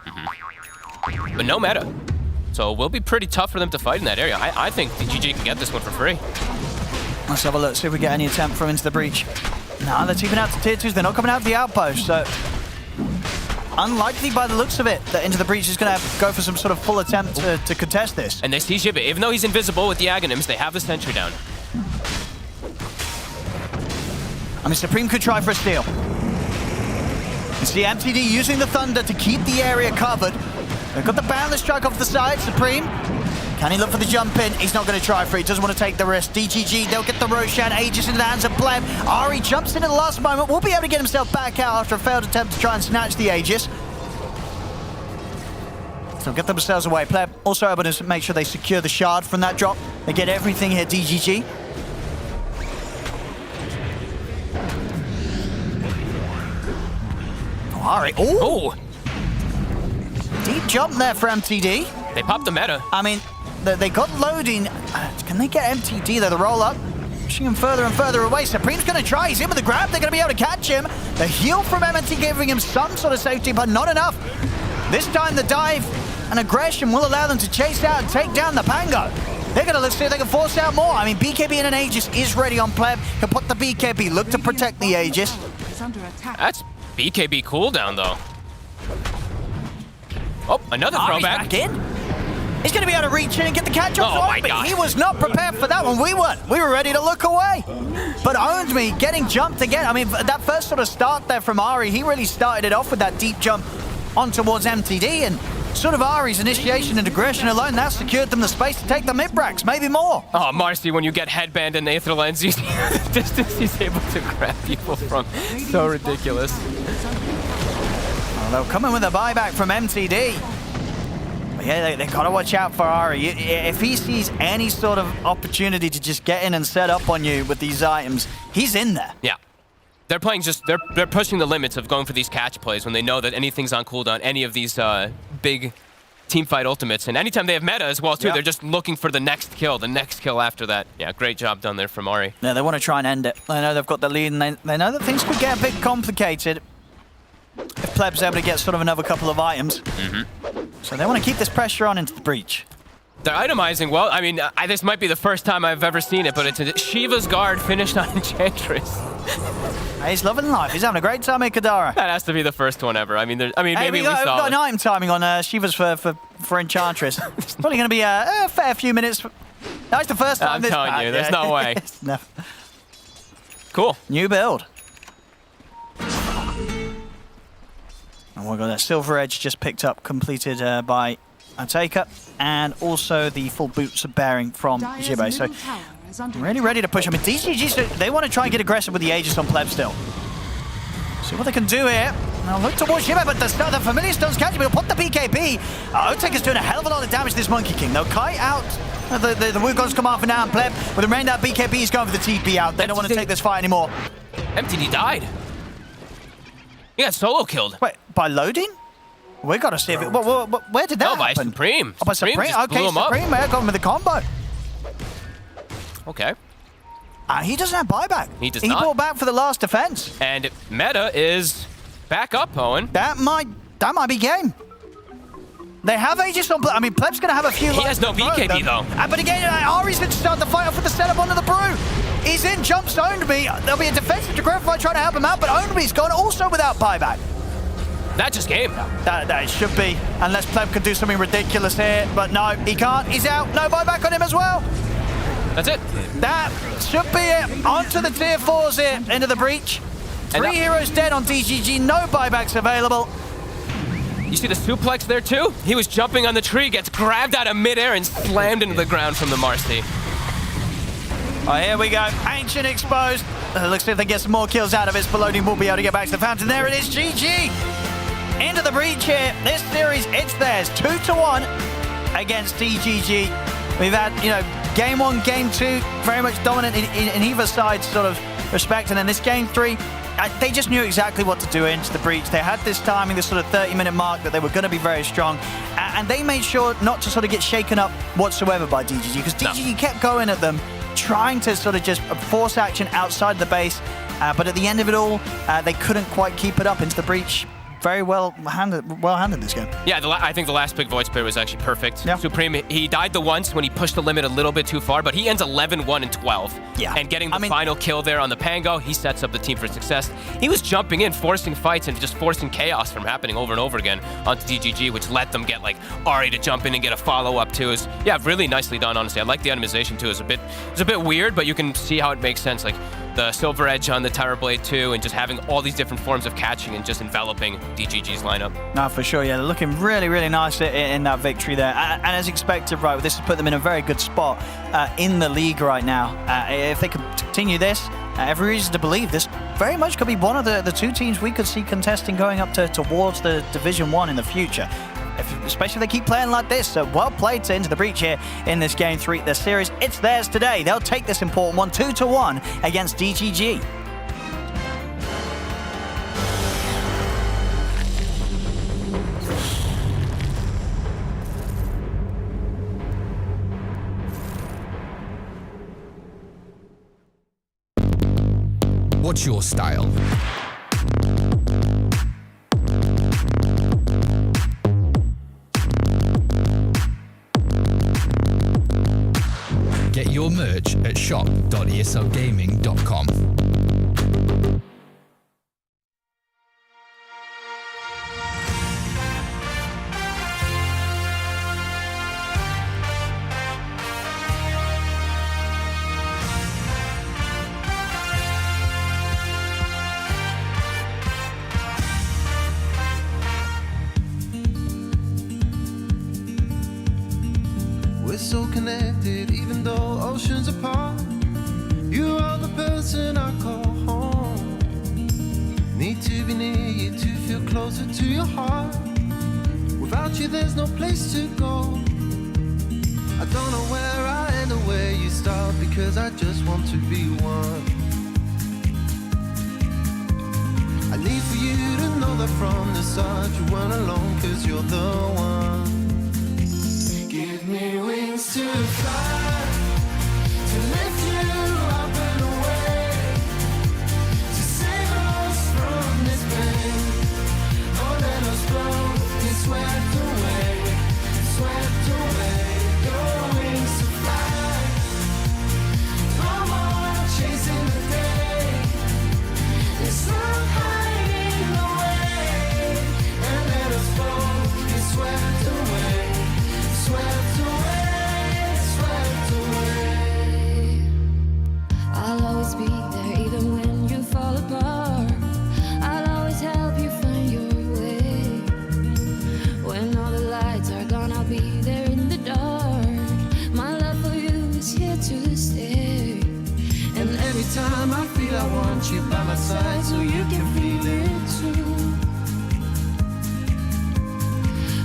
But no meta. So it will be pretty tough for them to fight in that area. I think DGG can get this one for free. Let's have a look, see if we get any attempt from Into the Breach. No, they're teaming out to tier 2s. They're not coming out of the outpost, so unlikely by the looks of it that Into the Breach is going to go for some sort of full attempt to contest this. And they see Jibba. Even though he's invisible with the Aghanims, they have the sentry down. I mean, Supreme could try for a steal. You see MTD using the Thunder to keep the area covered. They've got the boundless strike off the side. Supreme, can he look for the jump in? He's not going to try for it. He doesn't want to take the risk. DGG, they'll get the Roshan. Aegis into the hands of Pleb. Ari jumps in at the last moment. Will be able to get himself back out after a failed attempt to try and snatch the Aegis. So get themselves away. Pleb also able to make sure they secure the shard from that drop. They get everything here, DGG. Oh, Ari. Oh! Deep jump there for MTD. They popped the meta. I mean, they got loading. Can they get MTD there? The roll up. Pushing him further and further away. Supreme's going to try. He's in with the grab. They're going to be able to catch him. The heal from MNT giving him some sort of safety, but not enough. This time the dive and aggression will allow them to chase out and take down the Pango. They're going to look see if they can force out more. I mean, BKB and an Aegis is ready on Pleb. He'll put the BKB. Look to protect the Aegis. That's BKB cooldown, though. Oh, another throwback. Back in. He's going to be able to reach in and get the catch off. Oh my God. He was not prepared for that one. We weren't. We were ready to look away. But Ownsme getting jumped again. I mean, that first sort of start there from Ari, he really started it off with that deep jump on towards MTD. And sort of Ari's initiation and aggression alone, that secured them the space to take the mid-bracks, maybe more. Oh, Marcy, when you get headband and Aether Lens, you see the distance he's able to grab people from. So ridiculous. Well, they'll come in with a buyback from MTD. But yeah, they gotta watch out for Ari. If he sees any sort of opportunity to just get in and set up on you with these items, he's in there. Yeah. They're playing they're pushing the limits of going for these catch plays when they know that anything's on cooldown, any of these big teamfight ultimates. And anytime they have meta as well, too, they're just looking for the next kill after that. Yeah, great job done there from Ari. Yeah, they want to try and end it. They know they've got the lead, and they know that things could get a bit complicated if Pleb's able to get sort of another couple of items. So they want to keep this pressure on Into the Breach. They're itemizing well. I mean, this might be the first time I've ever seen it, but it's a Shiva's Guard finished on Enchantress. He's loving life. He's having a great time in Kadara. That has to be the first one ever. I mean, maybe we've got an item timing on Shiva's for Enchantress. It's probably going to be a fair few minutes. That's the first time. I'm telling you, there's no way. No. Cool. New build. And we've got that Silver Edge just picked up, completed by Ataka, and also the full boots of bearing from Jibbe. So really ready to push. I mean, DGG, they want to try and get aggressive with the Aegis on Pleb still. See what they can do here. Now look towards Jibbe, but the Familiar Stone's catching, but he'll put the BKB. Ataka's doing a hell of a lot of damage to this Monkey King. They'll kite out. The Wukongs come off for now, and Pleb with the rained out BKB is going for the TP out. They don't want to take this fight anymore. MTD died. He got solo killed. Wait, by loading? We gotta see if it. Where did that No, by happen? Supreme. Oh, by Supreme Supreme. just Okay, blew him up. Supreme got him with the combo. Okay. He doesn't have buyback. He does He not. brought back for the last defense. And Meta is back up, Owen. That might be game. They have Aegis on. I mean, Pleb's gonna have a few. He has no BKB though. But again, Ari's going to start the fight off with the setup onto the brew. He's in, jumps Ownby. There'll be a defensive to Grandify trying to help him out, but Ownby's gone also without buyback. That just game. That should be, unless Pleb can do something ridiculous here. But no, he can't. He's out. No buyback on him as well. That's it. That should be it. Onto the tier 4s here, into the breach. 3 heroes dead on DGG, no buybacks available. You see the suplex there too? He was jumping on the tree, gets grabbed out of midair and slammed into the ground from the Marcy. Oh, here we go. Ancient exposed. Looks like if they get some more kills out of it, Spelodium will be able to get back to the fountain. There it is, GG. Into the breach here. This series, it's theirs. 2-1 against DGG. We've had, game 1, game 2, very much dominant in either side's sort of respect. And then this game 3, they just knew exactly what to do into the breach. They had this timing, this sort of 30-minute mark that they were going to be very strong. And they made sure not to sort of get shaken up whatsoever by DGG, because DGG kept going at them, trying to sort of just force action outside the base. But at the end of it all, they couldn't quite keep it up into the breach. Very well handled this game. Yeah, I think the last pick Void Spirit was actually perfect. Yeah. Supreme, he died the once when he pushed the limit a little bit too far, but he ends 11-1 and 12. Yeah. And getting the final kill there on the Pango, he sets up the team for success. He was jumping in, forcing fights and just forcing chaos from happening over and over again onto DGG, which let them get like Ari to jump in and get a follow-up too. Is really nicely done, honestly. I like the itemization too. It's a bit weird, but you can see how it makes sense. Like the Silver Edge on the Tower Blade too, and just having all these different forms of catching and just enveloping DGG's lineup. No, for sure, yeah. They're looking really, really nice in that victory there. And as expected, right, this has put them in a very good spot in the league right now. If they can continue this, every reason to believe this very much could be one of the 2 teams we could see contesting going up towards the Division 1 in the future. Especially if they keep playing like this. So well played to Into the Breach here in this game 3. The series, it's theirs today. They'll take this important one, 2-1 against DGG. What's your style? Get your merch at shop.eslgaming.com. We're so connected, even though oceans apart. You are the person I call home. Need to be near you to feel closer to your heart. Without you, there's no place to go. I don't know where I end or where you start, because I just want to be one. I need for you to know that from the start you weren't alone, cause you're the one. Give me wings to fly, to lift you up and away, to save us from this pain. Don't let us go, be swept away, swept away. Your wings to fly, no more chasing the day. It's not hiding away, and let us go, be swept away, swept away, swept away. I'll always be there even when you fall apart. I'll always help you find your way. When all the lights are gone, I'll be there in the dark. My love for you is here to stay. And every time I feel I want you by my side, so you can feel it too.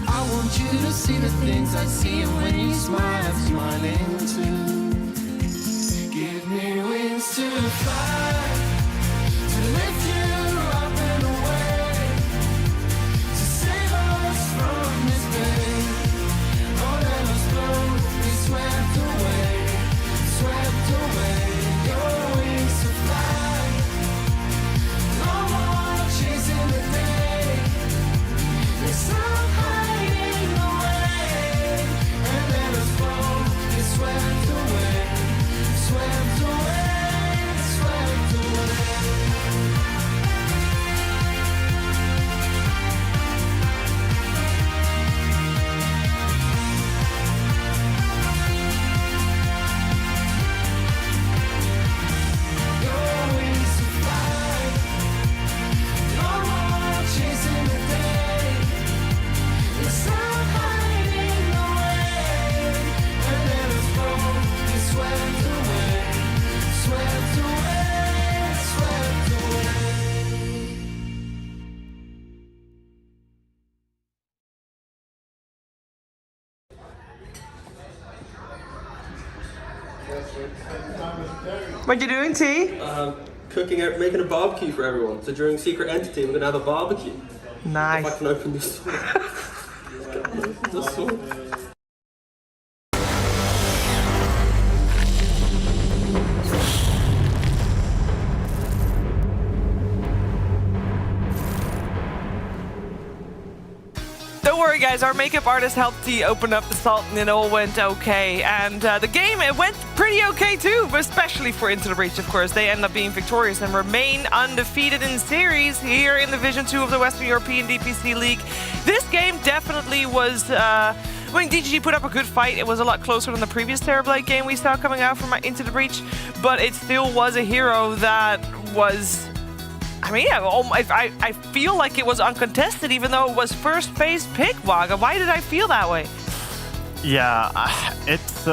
I want you to see the things I see, and when you smile, I'm smiling too. Give me wings to fly, to What you doing, T? Cooking out, making a barbecue for everyone. So during Secret Entity, we're gonna have a barbecue. Nice. If I can open this door. This door. Don't worry, guys. Our makeup artist helped T open up the salt, and it all went okay. And the game, it went pretty okay too, but especially for Into the Breach, of course. They end up being victorious and remain undefeated in series here in Division 2 of the Western European DPC League. This game definitely was. I mean, DGG put up a good fight. It was a lot closer than the previous Terrorblade game we saw coming out from Into the Breach, but it still was a hero that was. I mean, I feel like it was uncontested, even though it was first phase pick, Waga. Why did I feel that way? Yeah, it's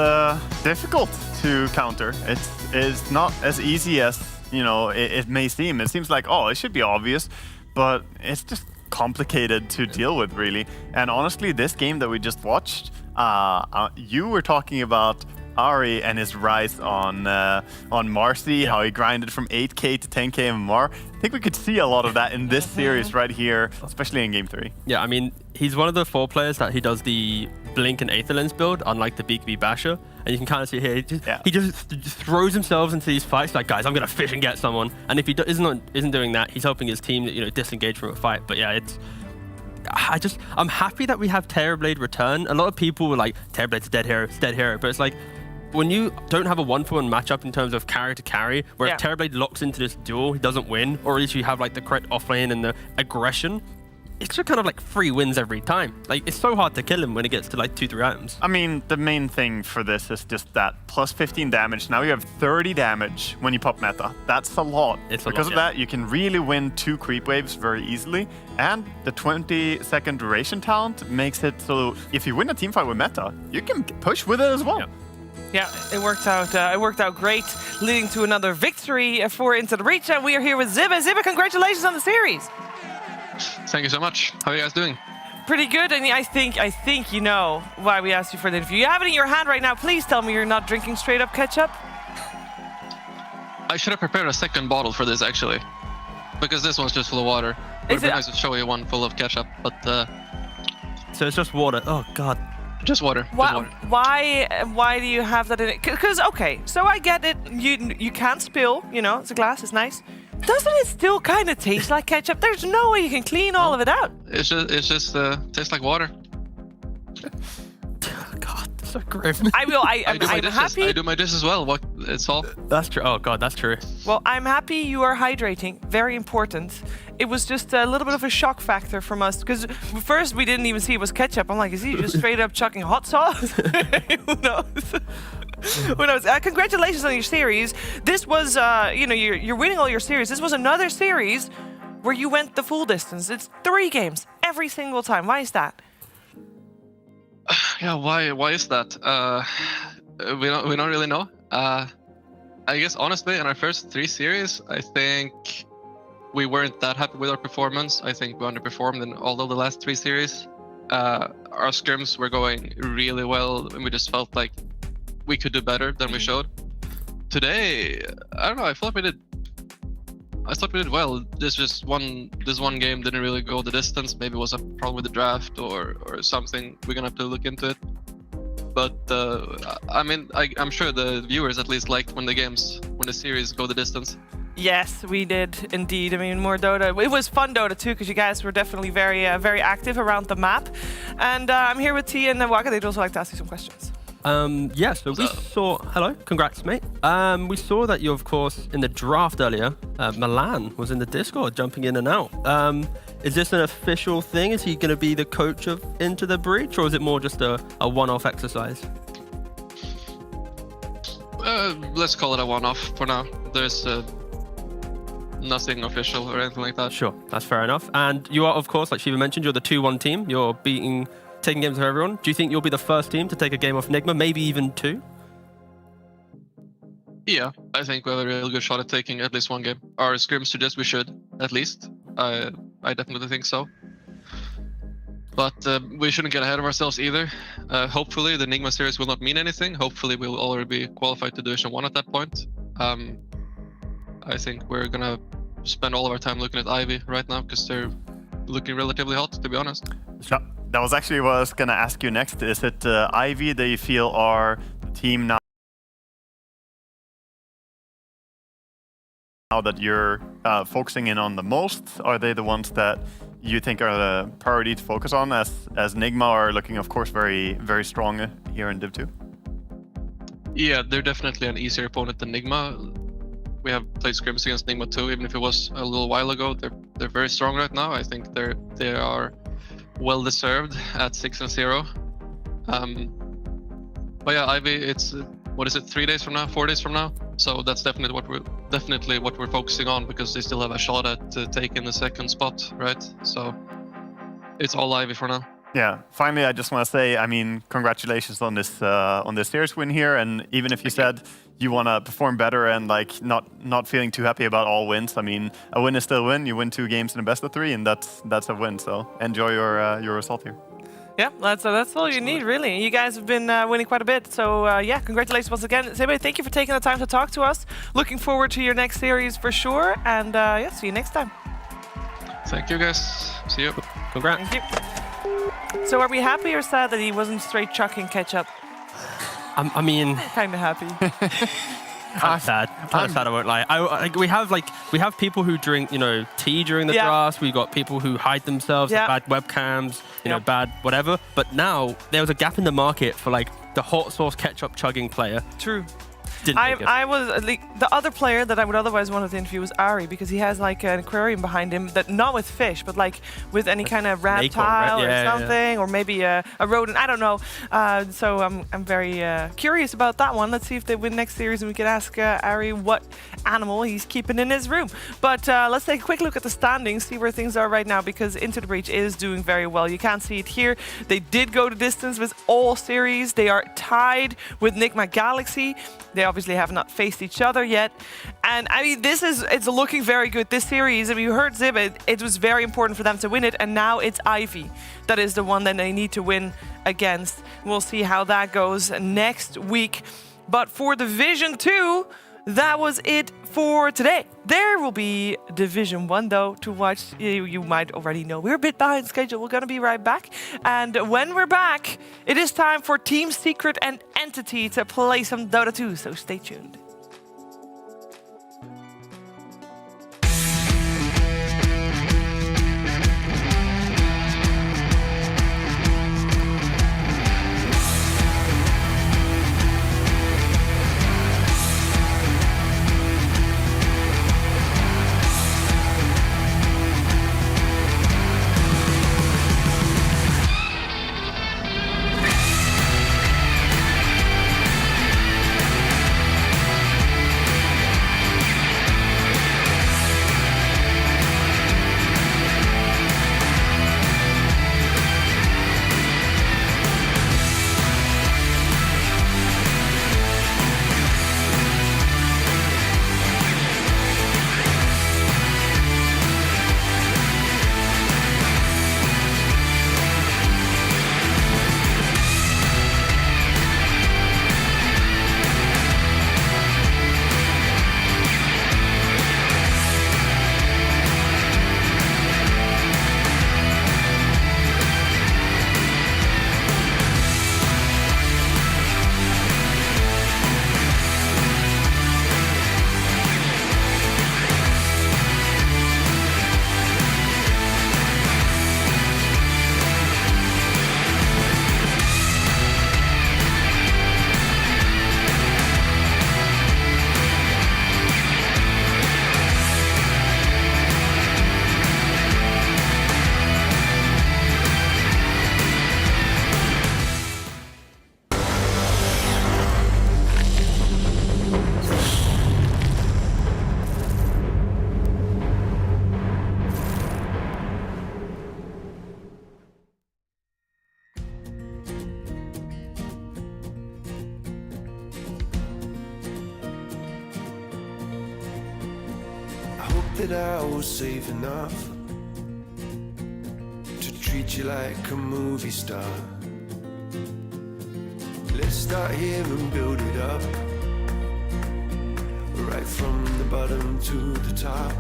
difficult to counter. It's not as easy as, you know, it may seem. It seems like, oh, it should be obvious, but it's just complicated to deal with, really. And honestly, this game that we just watched, you were talking about Ari and his rise on Marcy, how he grinded from 8k to 10k MMR. I think we could see a lot of that in this series right here, especially in Game 3. Yeah, I mean, he's one of the 4 players that he does the Blink and Aether Lens build, unlike the BKB Basher. And you can kind of see here, he just throws himself into these fights like, guys, I'm going to fish and get someone. And if he isn't doing that, he's helping his team, you know, disengage from a fight. But yeah, I'm happy that we have Terrorblade return. A lot of people were like, Terrorblade's a dead hero, but it's like, when you don't have a 1-for-1 matchup in terms of carry to carry, where if Terrorblade locks into this duel, he doesn't win, or at least you have like the correct offlane and the aggression, it's just kind of like 3 wins every time. Like, it's so hard to kill him when it gets to like 2-3 items. I mean, the main thing for this is just that plus 15 damage. Now you have 30 damage when you pop meta. That's a lot. Because of that, you can really win 2 creep waves very easily. And the 20-second duration talent makes it so if you win a teamfight with meta, you can push with it as well. Yeah, it worked out. It worked out great, leading to another victory for Into the Breach. And we are here with Zibba. Zibba, congratulations on the series. Thank you so much. How are you guys doing? Pretty good, and I think you know why we asked you for the interview. You have it in your hand right now. Please tell me you're not drinking straight up ketchup. I should have prepared a second bottle for this actually, because this one's just full of water. It would be nice to show you one full of ketchup, but so it's just water. Oh God. Just water. Why do you have that in it? Because okay, so I get it. You can't spill. You know, it's a glass. It's nice. Doesn't it still kind of taste like ketchup? There's no way you can clean all of it out. It's just tastes like water. God, so grim. I'm happy. I do my dishes as well. It's all. That's true. Oh God, that's true. Well, I'm happy you are hydrating. Very important. It was just a little bit of a shock factor from us because first we didn't even see it was ketchup. I'm like, is he just straight up chucking hot sauce? Who knows? Who knows? Congratulations on your series. This was, you know, you're winning all your series. This was another series where you went the full distance. It's 3 games every single time. Why is that? Yeah, why is that? We don't really know. I guess honestly, in our first 3 series, I think we weren't that happy with our performance. I think we underperformed in all of the last 3 series. Our scrims were going really well, and we just felt like we could do better than we showed. Today, I don't know. I thought we did well. This one game didn't really go the distance. Maybe it was a problem with the draft or something. We're gonna have to look into it. But I mean, I'm sure the viewers at least liked when the series go the distance. Yes, we did indeed. I mean, more Dota. It was fun Dota too, because you guys were definitely very active around the map. And I'm here with T and Waka. They'd also like to ask you some questions. Yeah, so we saw... Hello, congrats, mate. We saw that you, of course, in the draft earlier, Milan was in the Discord, jumping in and out. Is this an official thing? Is he going to be the coach of Into the Breach, or is it more just a one-off exercise? Let's call it a one-off for now. There's nothing official or anything like that. Sure, that's fair enough. And you are, of course, like Shiva mentioned, you're the 2-1 team. You're taking games of everyone. Do you think you'll be the first team to take a game off Nigma, maybe even 2? Yeah, I think we have a really good shot at taking at least 1 game. Our scrims suggest we should, at least. I definitely think so. But we shouldn't get ahead of ourselves either. Hopefully, the Enigma series will not mean anything. Hopefully, we'll already be qualified to Division 1 at that point. I think we're gonna spend all of our time looking at Ivy right now because they're looking relatively hot, to be honest. Yeah, that was actually what I was gonna ask you next. Is it Ivy that you feel are the team now that you're focusing in on the most? Are they the ones that you think are the priority to focus on, as Enigma are looking, of course, very, very strong here in Div 2? Yeah, they're definitely an easier opponent than Enigma. We have played scrims against Enigma too, even if it was a little while ago. They're very strong right now. I think they are well deserved at 6-0. But yeah, Ivy, it's what is it, 3 days from now, 4 days from now? So that's definitely what we're focusing on, because they still have a shot at taking the second spot, right? So it's all Ivy for now. Yeah. Finally, I just want to say, I mean, congratulations on this series win here. And even if you said you want to perform better and like not feeling too happy about all wins, I mean, a win is still a win. You win 2 games in a best of 3, and that's a win. So enjoy your result here. Yeah, that's all you need, really. You guys have been winning quite a bit. So yeah, congratulations once again. Zebe, thank you for taking the time to talk to us. Looking forward to your next series for sure. And yeah, see you next time. Thank you, guys. See you. Congrats. Thank you. So are we happy or sad that he wasn't straight chucking ketchup? I mean, kind of happy. I'm sad. I'm sad. I won't lie. We have people who drink, tea during the drafts. We got people who hide themselves, bad webcams, bad whatever. But now there was a gap in the market for like the hot sauce ketchup chugging player. True. I was the other player that I would otherwise want to interview was Ari, because he has like an aquarium behind him, that not with fish, but like with any kind of reptile or something, or maybe a rodent. I don't know. So I'm very curious about that one. Let's see if they win next series, and we can ask Ari what animal he's keeping in his room. But let's take a quick look at the standings, see where things are right now, because Into the Breach is doing very well. You can't see it here. They did go to distance with all series. They are tied with Enigma Galaxy. They obviously have not faced each other yet. And I mean, it's looking very good. This series, I mean, you heard Zib, it was very important for them to win it. And now it's Ivy that is the one that they need to win against. We'll see how that goes next week. But for Division 2, that was it for today. There will be Division 1 though to watch. You might already know we're a bit behind schedule. We're gonna be right back. And when we're back, it is time for Team Secret and Entity to play some Dota 2, so stay tuned. That I was safe enough to treat treat you like a movie star. Let's start here and build it up, right from the bottom to the top.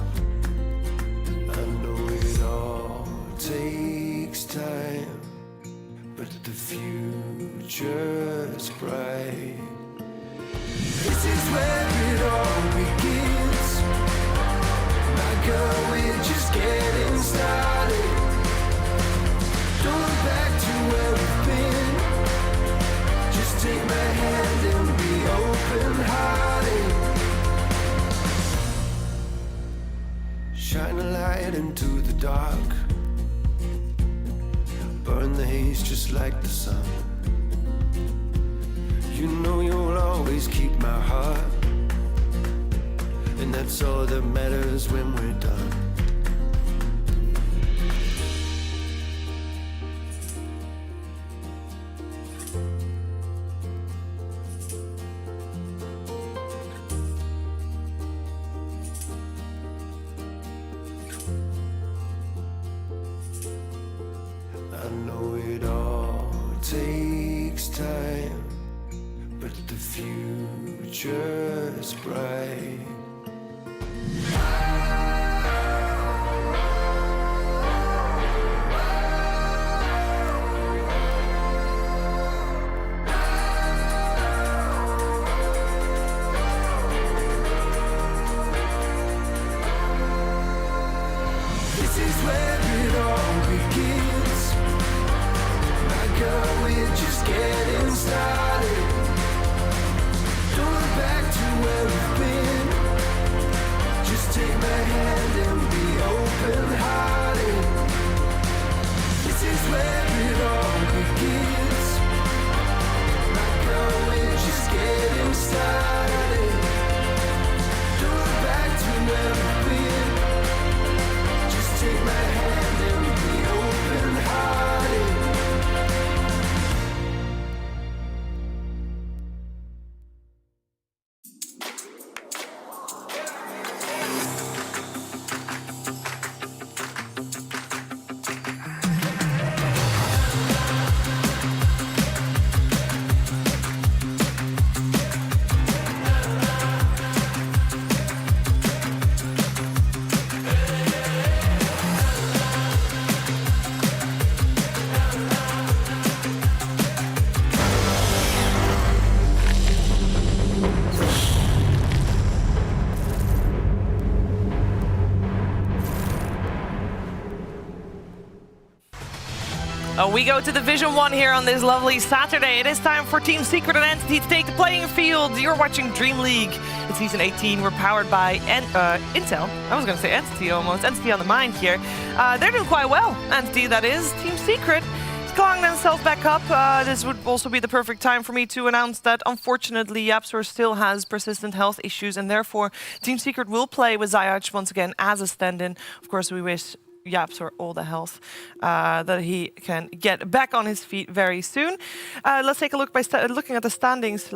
I know it all takes time, but the future's bright. This is where it all begins. My girl, we're just getting started. Don't look back to where we've been. Just take my hand and be open-hearted. Shine a light into the dark. Burn the haze just like the sun. You know you'll always keep my heart, and that's all that matters when we're done. I know it all takes time, but the future's bright. This is where it all begins. My girl, we're just getting started. Don't look back to where we've been. Just take my hand and be open-hearted. This is where it all begins. My girl, we're just getting started. Don't look back to where we've been. Just take my hand and be open-hearted. We go to Division 1 here on this lovely Saturday. It is time for Team Secret and Entity to take the playing field. You're watching DreamLeague. It's Season 18. We're powered by Intel. I was going to say Entity almost. Entity on the mind here. They're doing quite well. Entity, that is. Team Secret is clawing themselves back up. This would also be the perfect time for me to announce that, unfortunately, YapzOr still has persistent health issues, and therefore Team Secret will play with Zayach once again as a stand-in. Of course, we wish YapzOr all the health that he can get back on his feet very soon. Let's take a look by looking at the standings.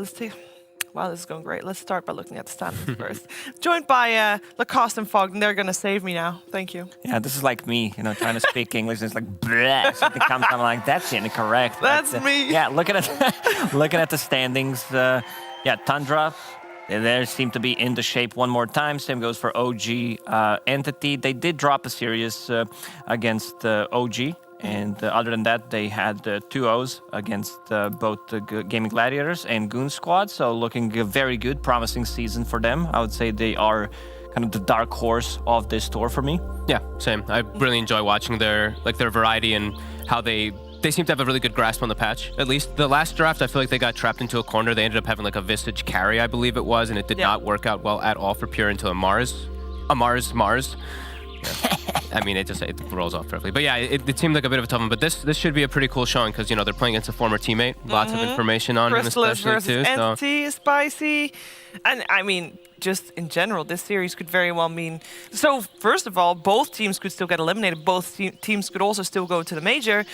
Wow, this is going great. Let's start by looking at the standings first. Joined by Lacoste and Fog, and they're going to save me now. Thank you. Yeah, this is like me, trying to speak English. And it's like, bleh, something comes out, I'm like, that's incorrect. That's me. Yeah, looking at the standings. Yeah, Tundra, they seem to be in the shape one more time. Same goes for OG Entity. They did drop a series against OG. And other than that, they had 2-0s against both the Gaming Gladiators and Goon Squad. So looking a very good, promising season for them. I would say they are kind of the dark horse of this tour for me. Yeah, same. I really enjoy watching their variety and how they seem to have a really good grasp on the patch. At least the last draft, I feel like they got trapped into a corner. They ended up having like a Visage carry, I believe it was, and it did not work out well at all for Pure until a Mars. Yeah. I mean, it rolls off perfectly. But yeah, it seemed like a bit of a tough one. But this should be a pretty cool showing because, they're playing against a former teammate. Lots of information on him, especially too. Entity, spicy. And I mean, just in general, this series could very well mean... So, first of all, both teams could still get eliminated. Both teams could also still go to the major.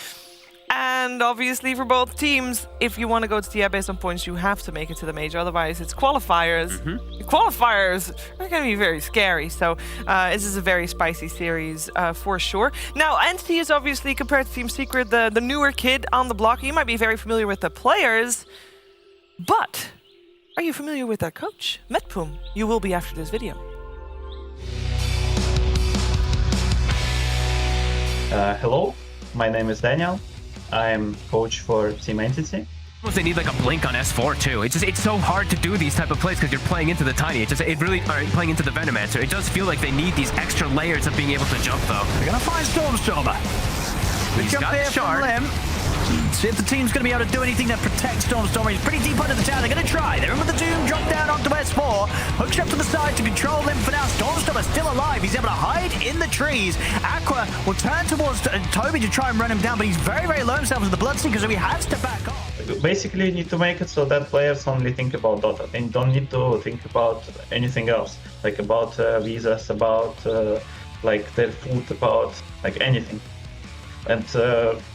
And obviously for both teams, if you want to go to TI based on points, you have to make it to the major. Otherwise, it's qualifiers. Qualifiers are going to be very scary. So this is a very spicy series for sure. Now, Entity is obviously, compared to Team Secret, the newer kid on the block. You might be very familiar with the players, but are you familiar with their coach, Metpum? You will be after this video. Hello, my name is Daniel. I'm coach for Team Entity. They need like a blink on S4 too. It's so hard to do these type of plays because you're playing into the Tiny. It really are playing into the Venomancer. It does feel like they need these extra layers of being able to jump though. They're gonna find Stormstormer. He's Jump got here the shard. from Lim. See if the team's going to be able to do anything to protect Stormstormer. He's pretty deep under the tower. They're going to try. They're in with the Doom. Drop down onto S4. Hooks up to the side to control Lim for now. Stormstormer still alive. He's able to hide in the trees. Aqua will turn towards Toby to try and run him down, but he's very, very low himself with the Bloodseeker, so he has to back off. Basically, you need to make it so that players only think about Dota. They don't need to think about anything else, like about visas, about like their food, about like anything. And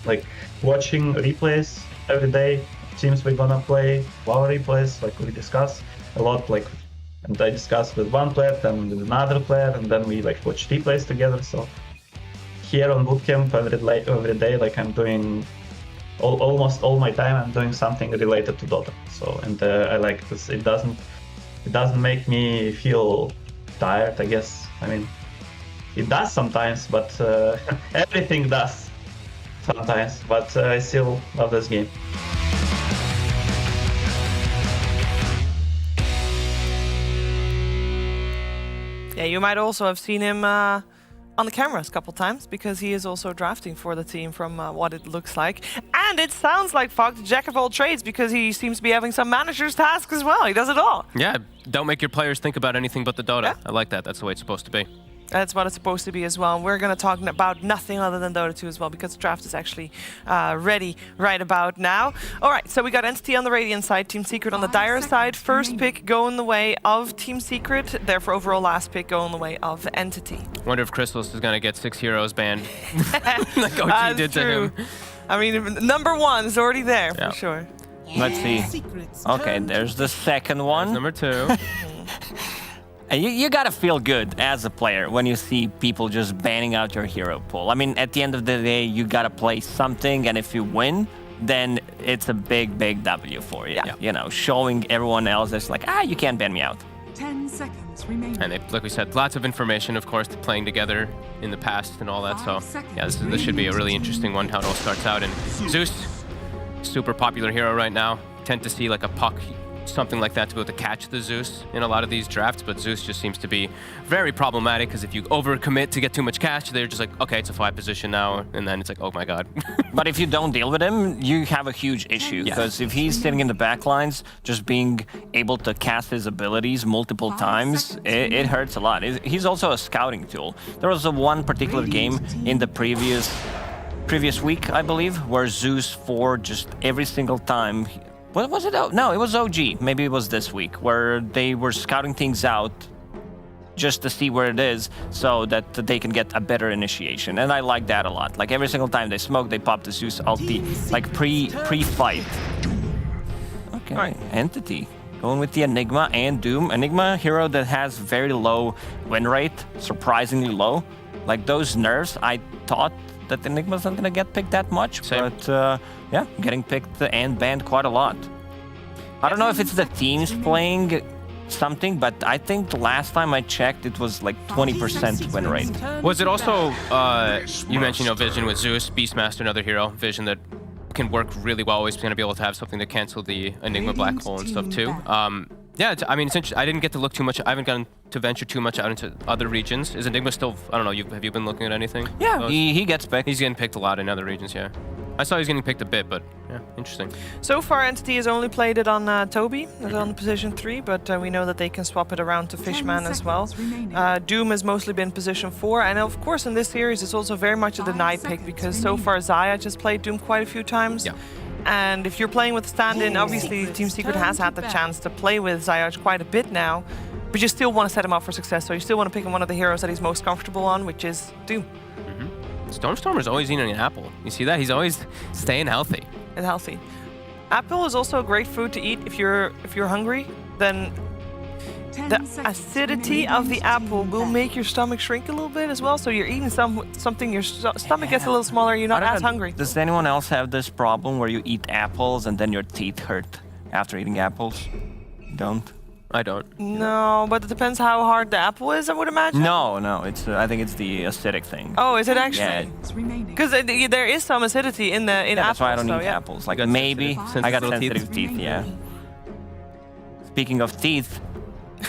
like watching replays every day, teams we're gonna play, our replays, like we discuss a lot, like, and I discuss with one player, then with another player, and then we like watch replays together. So here on bootcamp every day, like I'm doing almost all my time, I'm doing something related to Dota. So and I like this. It doesn't make me feel tired, I guess. I mean, it does sometimes, but everything does sometimes, but I still love this game. Yeah, you might also have seen him on the cameras a couple times, because he is also drafting for the team from what it looks like. And it sounds like Fog, the jack of all trades, because he seems to be having some manager's tasks as well. He does it all. Yeah, don't make your players think about anything but the Dota. Yeah. I like that. That's the way it's supposed to be. That's what it's supposed to be as well. And we're going to talk about nothing other than Dota 2 as well, because the draft is actually ready right about now. All right, so we got Entity on the Radiant side, Team Secret on the Dire side. First pick going the way of Team Secret, therefore overall last pick going the way of Entity. Wonder if Crystallis is going to get 6 heroes banned like OG did true. to him. I mean, number one is already there for sure. Let's see. Okay, there's the second one. There's number 2. You gotta feel good as a player when you see people just banning out your hero pool. I mean, at the end of the day, you gotta play something, and if you win, then it's a big, big W for you. Yeah. You know, showing everyone else that's like, you can't ban me out. 10 seconds remaining. And like we said, lots of information, of course, playing together in the past and all that. So yeah, this should be a really interesting one, how it all starts out. And Zeus, super popular hero right now. Tend to see like a Puck, something like that, to be able to catch the Zeus in a lot of these drafts, but Zeus just seems to be very problematic, because if you overcommit to get too much cash, they're just like, okay, it's a 5 position now, and then it's like, oh my god. But if you don't deal with him, you have a huge issue, because if he's sitting in the back lines, just being able to cast his abilities multiple times, it hurts a lot. He's also a scouting tool. There was one particular game in the previous week, I believe, where Zeus 4 just every single time. What was it? No, it was OG. Maybe it was this week, where they were scouting things out just to see where it is, so that they can get a better initiation. And I like that a lot. Like every single time they smoke, they pop the Zeus ulti, like pre-fight. Okay, right. Entity. Going with the Enigma and Doom. Enigma, hero that has very low win rate, surprisingly low. Like those nerfs, I thought that Enigma's not gonna get picked that much, but yeah, getting picked and banned quite a lot. I don't know if it's the teams playing something, but I think the last time I checked, it was like 20% win rate. Was it also, you mentioned, Vision with Zeus, Beastmaster, another hero, Vision that can work really well, always going to be able to have something to cancel the Enigma Black Hole and stuff too. Yeah, I mean, it's I didn't get to look too much. I haven't gotten to venture too much out into other regions. Is Enigma still, I don't know, have you been looking at anything? Yeah, he gets picked. He's getting picked a lot in other regions, yeah. I saw he's getting picked a bit, but yeah, interesting. So far, Entity has only played it on Toby, on position 3, but we know that they can swap it around to Fishman as well. Doom has mostly been position 4, and of course in this series it's also very much a denied pick, because so far Zaya just played Doom quite a few times. Yeah. And if you're playing with stand-in, obviously Team Secret has had the chance to play with Zayaj quite a bit now, but you still want to set him up for success, so you still want to pick him one of the heroes that he's most comfortable on, which is Doom. Stormstormer's always eating an apple. You see that? He's always staying healthy. And healthy. Apple is also a great food to eat if you're hungry. Then the acidity of the apple will make your stomach shrink a little bit as well. So you're eating something, your stomach gets a little smaller. You're not as hungry. Does anyone else have this problem where you eat apples and then your teeth hurt after eating apples? Don't? I don't. No, but it depends how hard the apple is, I would imagine. No, it's. I think it's the acidic thing. Oh, is it actually? Yeah. Because there is some acidity in apples. That's why I don't eat apples. Like maybe I got sensitive teeth. Yeah. Speaking of teeth,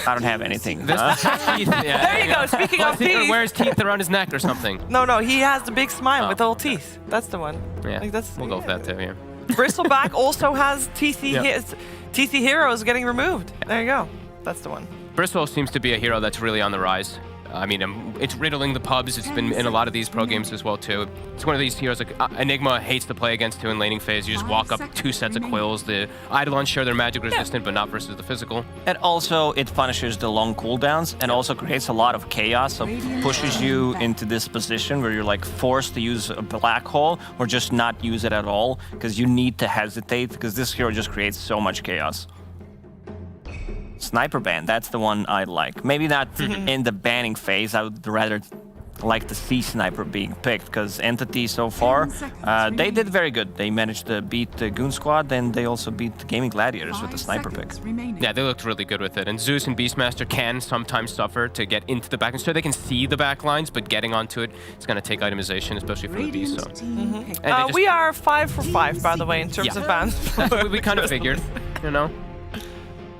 I don't have anything. Teeth, yeah. There you go. Speaking of teeth. Or wears teeth around his neck or something. No, he has the big smile with all teeth. That's the one. Yeah, like we'll go with that too. Yeah. Bristleback also has teethy heroes getting removed. There you go. That's the one. Bristle seems to be a hero that's really on the rise. I mean, it's riddling the pubs. It's been in a lot of these pro games as well, too. It's one of these heroes like Enigma hates to play against, too, in laning phase. You just walk up 2 sets of quills. The Eidolons share their magic resistant, but not versus the physical. And also, it punishes the long cooldowns and also creates a lot of chaos. So pushes you into this position where you're like forced to use a black hole or just not use it at all because you need to hesitate because this hero just creates so much chaos. Sniper ban, that's the one I like. Maybe not in the banning phase. I would rather like to see Sniper being picked because Entity so far, they did very good. They managed to beat the Goon Squad and they also beat the Gaming Gladiators with the Sniper pick. Yeah, they looked really good with it. And Zeus and Beastmaster can sometimes suffer to get into the back. So they can see the back lines, but getting onto it, it's going to take itemization, especially for the Beast. So. We are 5 for 5, by the way, in terms of bans. we kind of figured, you know.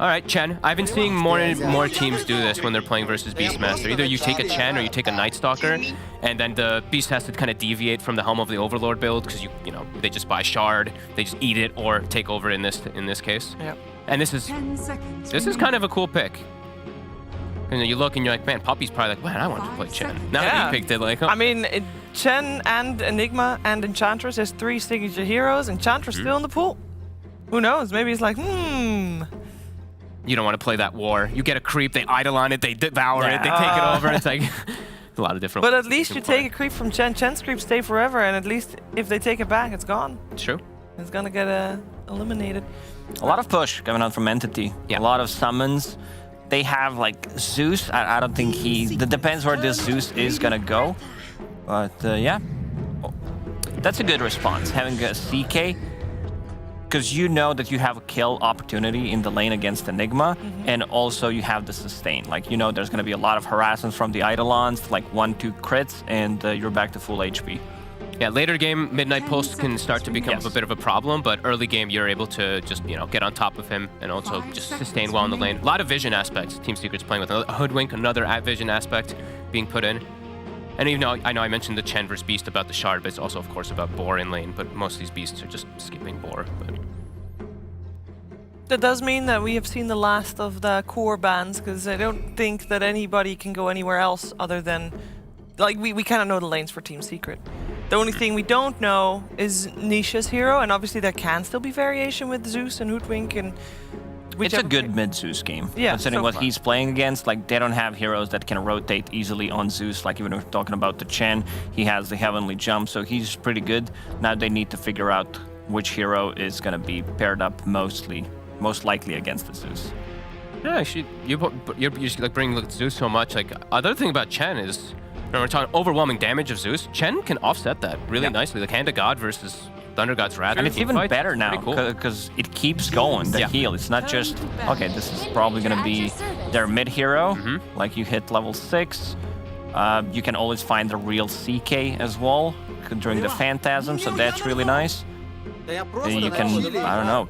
All right, Chen. I've been seeing more and more teams do this when they're playing versus Beastmaster. Either you take a Chen or you take a Night Stalker, and then the Beast has to kind of deviate from the Helm of the Overlord build because you know they just buy Shard, they just eat it or take over in this case. Yep. And this is kind of a cool pick. And you look and you're like, man, Poppy's probably like, man, I want to play Chen. Now that he picked it, like, oh. I mean, Chen and Enigma and Enchantress is 3 signature heroes. Enchantress still in the pool. Who knows? Maybe it's like, You don't want to play that war. You get a creep, they Eidolon it, they devour it, they take it over. It's like a lot of different. But at least you take a creep from Chen. Chen's creeps stay forever, and at least if they take it back, it's gone. True. It's gonna get eliminated. A lot of push coming out from Entity. Yeah. A lot of summons. They have like Zeus. I don't think that depends where this Zeus is gonna go. But yeah, that's a good response. Having a CK. Because you know that you have a kill opportunity in the lane against Enigma, and also you have the sustain. Like, you know there's going to be a lot of harassment from the Eidolons, like 1-2 crits, and you're back to full HP. Yeah, later game, Midnight Pulse can start to become a bit of a problem, but early game, you're able to just, you know, get on top of him and also just sustain well in the lane. A lot of vision aspects. Team Secret's playing with a Hoodwink, another vision aspect being put in. And even though I know I mentioned the Chen versus Beast about the Shard, but it's also, of course, about Boar in lane, but most of these Beasts are just skipping Boar. But that does mean that we have seen the last of the core bans, because I don't think that anybody can go anywhere else other than... Like, we kind of know the lanes for Team Secret. The only thing we don't know is Nisha's hero, and obviously there can still be variation with Zeus and Hoodwink and... It's a good mid-Zeus game. Yeah, considering what he's playing against, like, they don't have heroes that can rotate easily on Zeus. Like, even if we're talking about the Chen, he has the Heavenly Jump, so he's pretty good. Now they need to figure out which hero is going to be paired up most likely against the Zeus. Yeah, you're like bringing Zeus so much. Like, other thing about Chen is, when we're talking overwhelming damage of Zeus, Chen can offset that really nicely. Like Hand of God versus Thunder God's Wrath. And it's even better now because it keeps going, the heal. It's not just, okay, this is probably going to be their mid hero. Like you hit level 6. You can always find the real CK as well during the Phantasm, so that's really nice. You can, I don't know,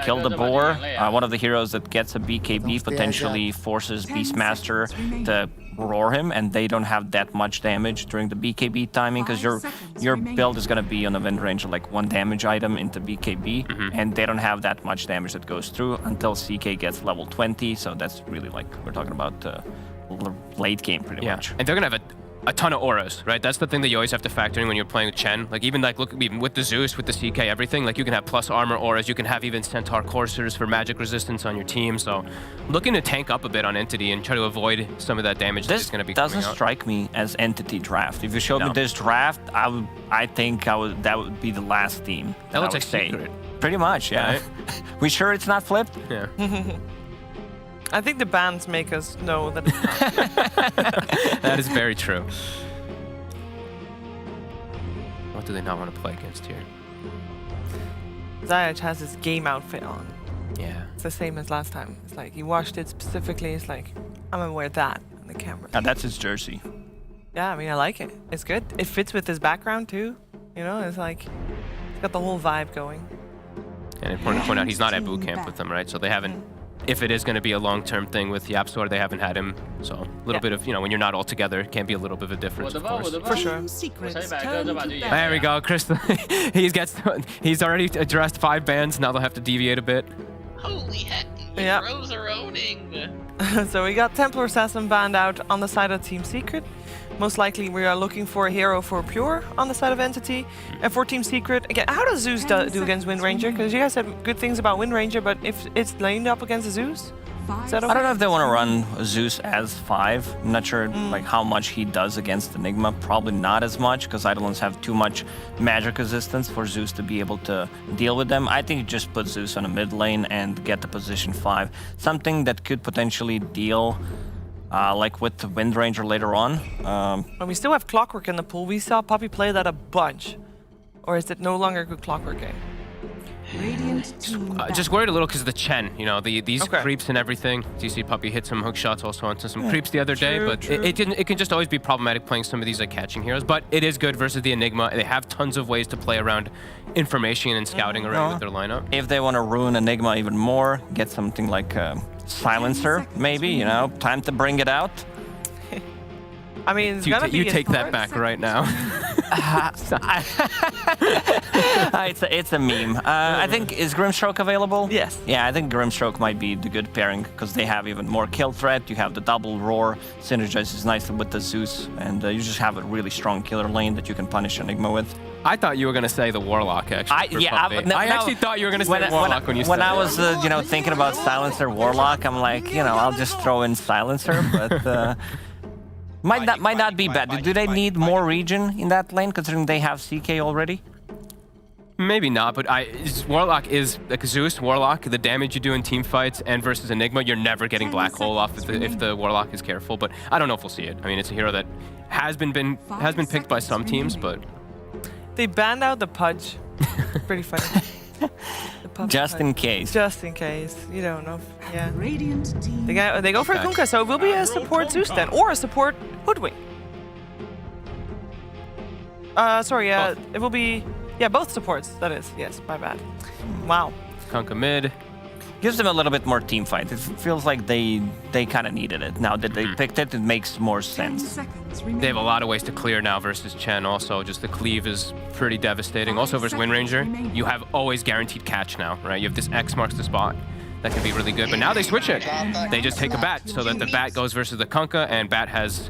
kill the Boar. One of the heroes that gets a BKB potentially forces Beastmaster to roar him, and they don't have that much damage during the BKB timing, because your build is going to be on a wind range of like 1 damage item into BKB, and they don't have that much damage that goes through until CK gets level 20, so that's really like, we're talking about late game pretty much. And they're going to have a ton of auras, right? That's the thing that you always have to factor in when you're playing with Chen. Like even like look even with the Zeus, with the CK, everything. Like you can have plus armor auras. You can have even Centaur coursers for magic resistance on your team. So looking to tank up a bit on Entity and try to avoid some of that damage that's going to be coming out. This doesn't strike me as Entity draft. If you showed me this draft, I think that would be the last team. That looks like Secret. Pretty much, yeah. Right? We sure it's not flipped? Yeah. I think the bans make us know that it's not. That is very true. What do they not want to play against here? Zayach has his game outfit on. Yeah. It's the same as last time. It's like he washed it specifically. It's like, I'm gonna wear that on the camera. Now that's his jersey. Yeah, I mean, I like it. It's good. It fits with his background too. You know, it's like, it's got the whole vibe going. And important to point out, he's not at boot camp with them, right? So they haven't, if it is going to be a long-term thing with Yapsor, they haven't had him. So a little bit of, you know, when you're not all together, it can be a little bit of a difference, of course. For sure. There we go, Chris. He's already addressed 5 bans. Now they'll have to deviate a bit. Holy heck, Yeah. Rose are owning. So we got Templar Assassin banned out on the side of Team Secret. Most likely we are looking for a hero for Pure on the side of Entity. And for Team Secret, again, how does Zeus do against Wind Ranger? Because you guys said good things about Wind Ranger, but if it's laned up against a Zeus, is that okay? I don't know if they want to run Zeus as 5. I'm not sure like how much he does against Enigma. Probably not as much, because Eidolons have too much magic resistance for Zeus to be able to deal with them. I think you just put Zeus on a mid lane and get the position 5. Something that could potentially deal like with the Wind Ranger later on. And we still have Clockwork in the pool. We saw Poppy play that a bunch. Or is it no longer a good Clockwork game? Just worried a little because of the Chen, you know, these creeps and everything. You see Puppy hit some hook shots also onto some creeps the other day, but it can just always be problematic playing some of these like catching heroes. But it is good versus the Enigma. They have tons of ways to play around information and scouting already with their lineup. If they want to ruin Enigma even more, get something like Silencer, maybe, you know, time to bring it out. I mean, you take that back right now. It's a meme. I think, is Grimstroke available? Yes. Yeah, I think Grimstroke might be the good pairing because they have even more kill threat. You have the double roar, synergizes nicely with the Zeus, and you just have a really strong killer lane that you can punish Enigma with. I thought you were going to say the Warlock, actually. I actually thought you were going to say Warlock when you said When I was, you know, thinking about Silencer Warlock, I'm like, you know, I'll just throw in Silencer, but might not be bad. Do they need more region in that lane, considering they have CK already? Maybe not, but Warlock is like Zeus, Warlock. The damage you do in team fights and versus Enigma, you're never getting Black Hole off if the Warlock is careful. But I don't know if we'll see it. I mean, it's a hero that has been picked by some teams, but they banned out the Pudge. Pretty funny. Just in case. Just in case. You don't know. Yeah. They go for Kunkka, so it will be a support Zeus then, or a support Hoodwink. Sorry, it will be, both supports, that is. Yes, my bad. Wow. Kunkka mid. Gives them a little bit more team fight. It feels like they kind of needed it. Now that they picked it, it makes more sense. They have a lot of ways to clear now versus Chen also. Just the cleave is pretty devastating. Also versus Wind Ranger, you have always guaranteed catch now, right? You have this X marks the spot. That can be really good. But now they switch it. They just take a bat so that the bat goes versus the Kunkka, and bat has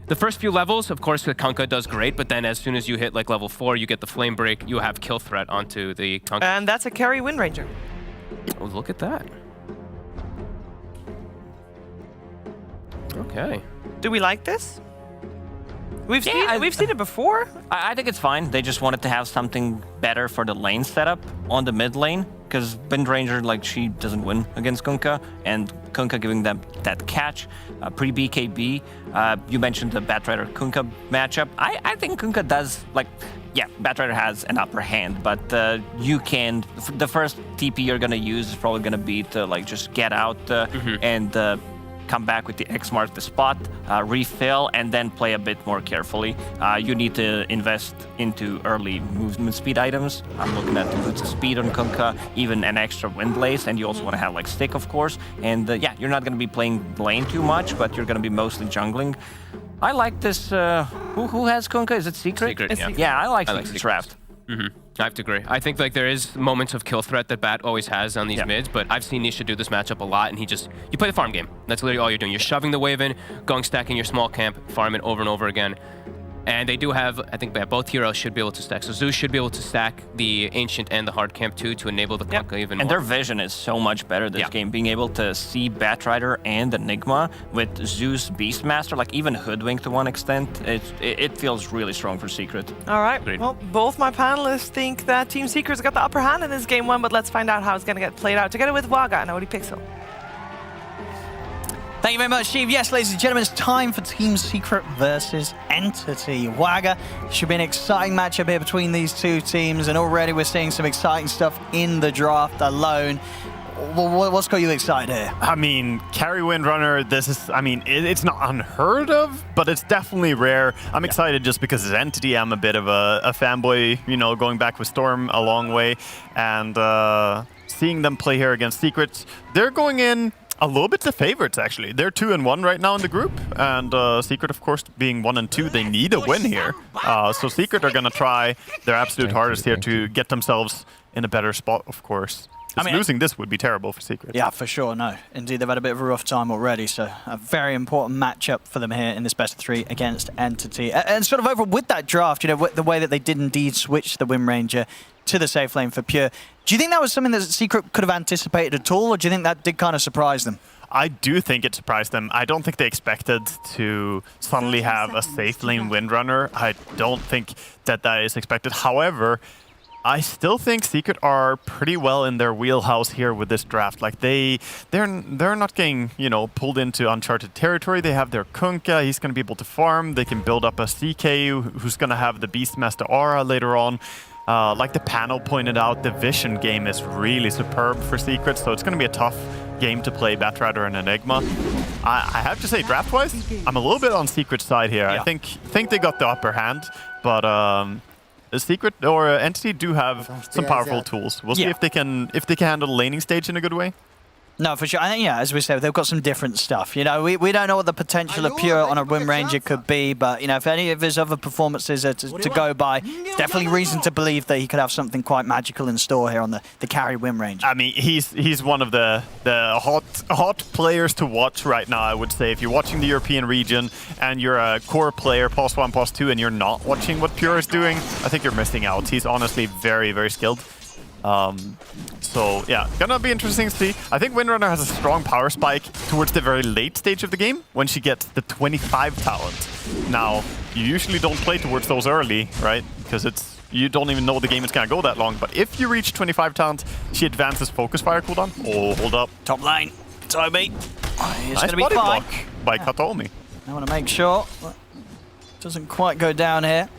the first few levels. Of course, the Kunkka does great, but then as soon as you hit like level 4, you get the Flame Break. You have kill threat onto the Kunkka. And that's a carry Wind Ranger. Oh, look at that. Okay. Do we like this? We've seen it before. I think it's fine. They just wanted to have something better for the lane setup on the mid lane, because Wind Ranger, like, she doesn't win against Kunkka, and Kunkka giving them that catch. Pre-BKB, you mentioned the Batrider Kunkka matchup. I think Kunkka does, like, yeah, Batrider has an upper hand, but you can, the first TP you're gonna use is probably gonna be to, like, just get out and come back with the X mark the spot, refill, and then play a bit more carefully. You need to invest into early movement speed items. I'm looking at the boots of speed on Kunkka, even an extra wind lace, and you also want to have like stick, of course. And yeah, you're not going to be playing lane too much, but you're going to be mostly jungling. I like this. Who has Kunkka? Is it Secret? Secret, yeah. Yeah, I like Secret's draft. I have to agree. I think like there is moments of kill threat that Bat always has on these mids, but I've seen Nisha do this matchup a lot, and you play the farm game. That's literally all you're doing. You're shoving the wave in, going stacking your small camp, farming over and over again. And they do have, I think both heroes should be able to stack. So Zeus should be able to stack the Ancient and the hard camp too to enable the Kunkka even more. And their vision is so much better this game. Being able to see Batrider and Enigma with Zeus Beastmaster, like even Hoodwink to one extent, it feels really strong for Secret. All right. Well, both my panelists think that Team Secret's got the upper hand in this game one, but let's find out how it's going to get played out together with Waga and ODPixel. Thank you very much, Steve. Yes, ladies and gentlemen, it's time for Team Secret versus Entity. Waga, should be an exciting matchup here between these two teams, and already we're seeing some exciting stuff in the draft alone. What's got you excited here? I mean, carry Windrunner, this is, I mean, it's not unheard of, but it's definitely rare. I'm excited just because as Entity, I'm a bit of a fanboy, you know, going back with Storm a long way, and seeing them play here against Secrets, they're going in a little bit the favorites, actually. They're 2-1 right now in the group, and Secret, of course, being 1-2, they need a win here. So Secret are going to try their absolute hardest here to get themselves in a better spot, of course. I mean, losing this would be terrible for Secret. Yeah, for sure, no. Indeed, they've had a bit of a rough time already, so a very important matchup for them here in this best of 3 against Entity. And sort of over with that draft, you know, the way that they did indeed switch the Wind Ranger to the safe lane for Pure. Do you think that was something that Secret could have anticipated at all, or do you think that did kind of surprise them? I do think it surprised them. I don't think they expected to suddenly have a safe lane Windrunner. I don't think that is expected. However, I still think Secret are pretty well in their wheelhouse here with this draft. Like they're not getting, you know, pulled into uncharted territory. They have their Kunkka. He's going to be able to farm. They can build up a CK who's going to have the Beastmaster aura later on. Like the panel pointed out, the Vision game is really superb for Secret, so it's going to be a tough game to play Batrider and Enigma. I have to say, draft-wise, I'm a little bit on Secret's side here. I think they got the upper hand, but Secret or Entity do have some powerful tools. We'll see if they can handle the laning stage in a good way. No, for sure. I think, yeah, as we said, they've got some different stuff. You know, we don't know what the potential of Pure on a Wind Ranger could be, but, you know, if any of his other performances are to go by, definitely reason to believe that he could have something quite magical in store here on the carry Wind Ranger. I mean, he's one of the hot players to watch right now, I would say. If you're watching the European region and you're a core player, +1, +2, and you're not watching what Pure is doing, I think you're missing out. He's honestly very, very skilled. So yeah, gonna be interesting to see. I think Windrunner has a strong power spike towards the very late stage of the game when she gets the 25 talent. Now, you usually don't play towards those early, right? Because you don't even know the game is gonna go that long. But if you reach 25 talent, she advances focus fire cooldown. Oh, hold up. Top lane, Toby. It's nice gonna be body fine. block by Katomi. I want to make sure it doesn't quite go down here.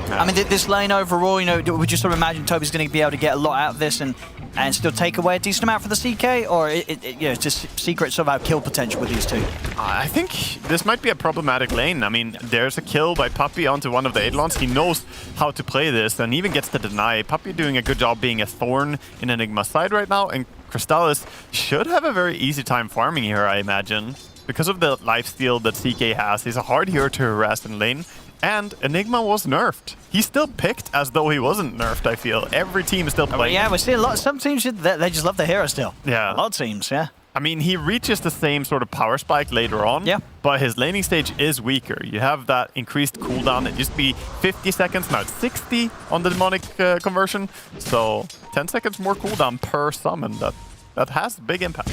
I mean, this lane overall, you know, would you sort of imagine Toby's going to be able to get a lot out of this and still take away a decent amount for the CK? Or, you know, just Secret sort of out kill potential with these two? I think this might be a problematic lane. I mean, there's a kill by Puppey onto one of the Eidolons. He knows how to play this and even gets the deny. Puppey doing a good job being a thorn in Enigma's side right now. And Crystallis should have a very easy time farming here, I imagine. Because of the lifesteal that CK has, he's a hard hero to harass in lane. And Enigma was nerfed. He's still picked as though he wasn't nerfed, I feel. Every team is still playing. Yeah, we're seeing a lot. Some teams, they just love the hero still. Yeah. A lot of teams, yeah. I mean, he reaches the same sort of power spike later on. Yeah. But his laning stage is weaker. You have that increased cooldown. It used to be 50 seconds, now it's 60 on the demonic conversion. So 10 seconds more cooldown per summon. That has big impact.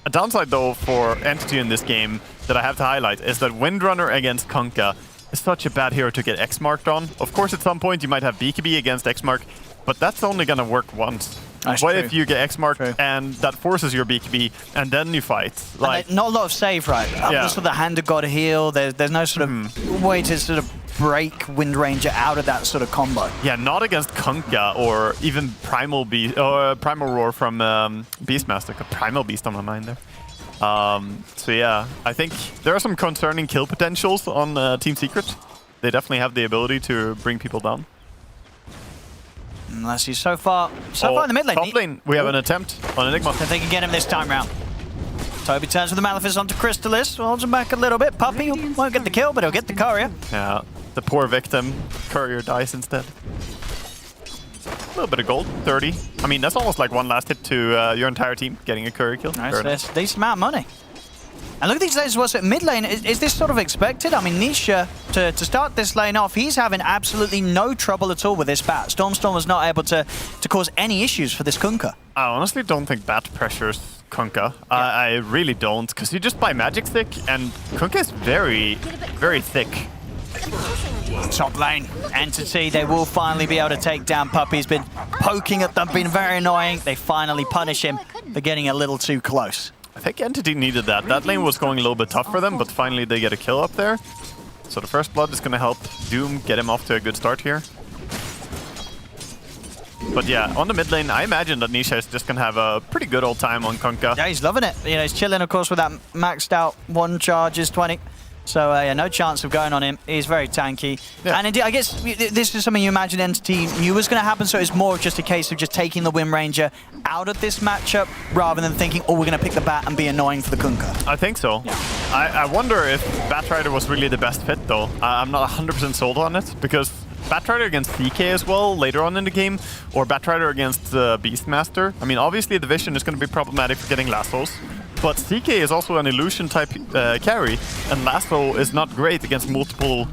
A downside, though, for Entity in this game that I have to highlight is that Windrunner against Kunkka is such a bad hero to get X-marked on. Of course, at some point, you might have BKB against X-mark, but that's only going to work once. What if you get X-marked and that forces your BKB, and then you fight? Like, not a lot of save, right? Yeah. Sort of the Hand of God heal. There's no sort of way to sort of break Wind Ranger out of that sort of combo. Yeah, not against Kunkka or even Primal Beast or Primal Roar from Beastmaster. Primal Beast on my mind there. So yeah, I think there are some concerning kill potentials on Team Secret. They definitely have the ability to bring people down. Let's see, so far in the mid lane. Top lane, we have an attempt on Enigma. If they can get him this time round. Toby turns with the Malefice onto Crystallis, holds him back a little bit. Puppey won't get the kill, but he'll get the courier. Yeah, The poor victim. Courier dies instead. A little bit of gold, 30. I mean, that's almost like one last hit to your entire team, getting a courier kill. Nice, that's a decent amount of money. And look at these lanes, what's at mid lane. Is this sort of expected? I mean, Nisha, to start this lane off, he's having absolutely no trouble at all with this bat. Storm was not able to cause any issues for this Kunkka. I honestly don't think bat pressures Kunkka. Yeah. I really don't, because you just buy Magic Stick, and Kunkka is very, very thick. Top lane, Entity, they will finally be able to take down Puppey. He's been poking at them, been very annoying. They finally punish him for getting a little too close. I think Entity needed that. That lane was going a little bit tough for them, but finally they get a kill up there. So the first blood is going to help Doom get him off to a good start here. But yeah, on the mid lane, I imagine that Nisha is just going to have a pretty good old time on Kunkka. Yeah, he's loving it. You know, he's chilling, of course, with that maxed out 1 charges 20. So yeah, no chance of going on him. He's very tanky. Yeah. And indeed, I guess this is something you imagine Entity knew was going to happen, so it's more just a case of just taking the Wind Ranger out of this matchup rather than thinking, oh, we're going to pick the bat and be annoying for the Kunkka. I think so. Yeah. I wonder if Batrider was really the best fit, though. I'm not 100% sold on it, because Batrider against CK as well later on in the game, or Batrider against Beastmaster. I mean, obviously the vision is going to be problematic for getting lassos. But CK is also an illusion type carry, and Lasso is not great against multiple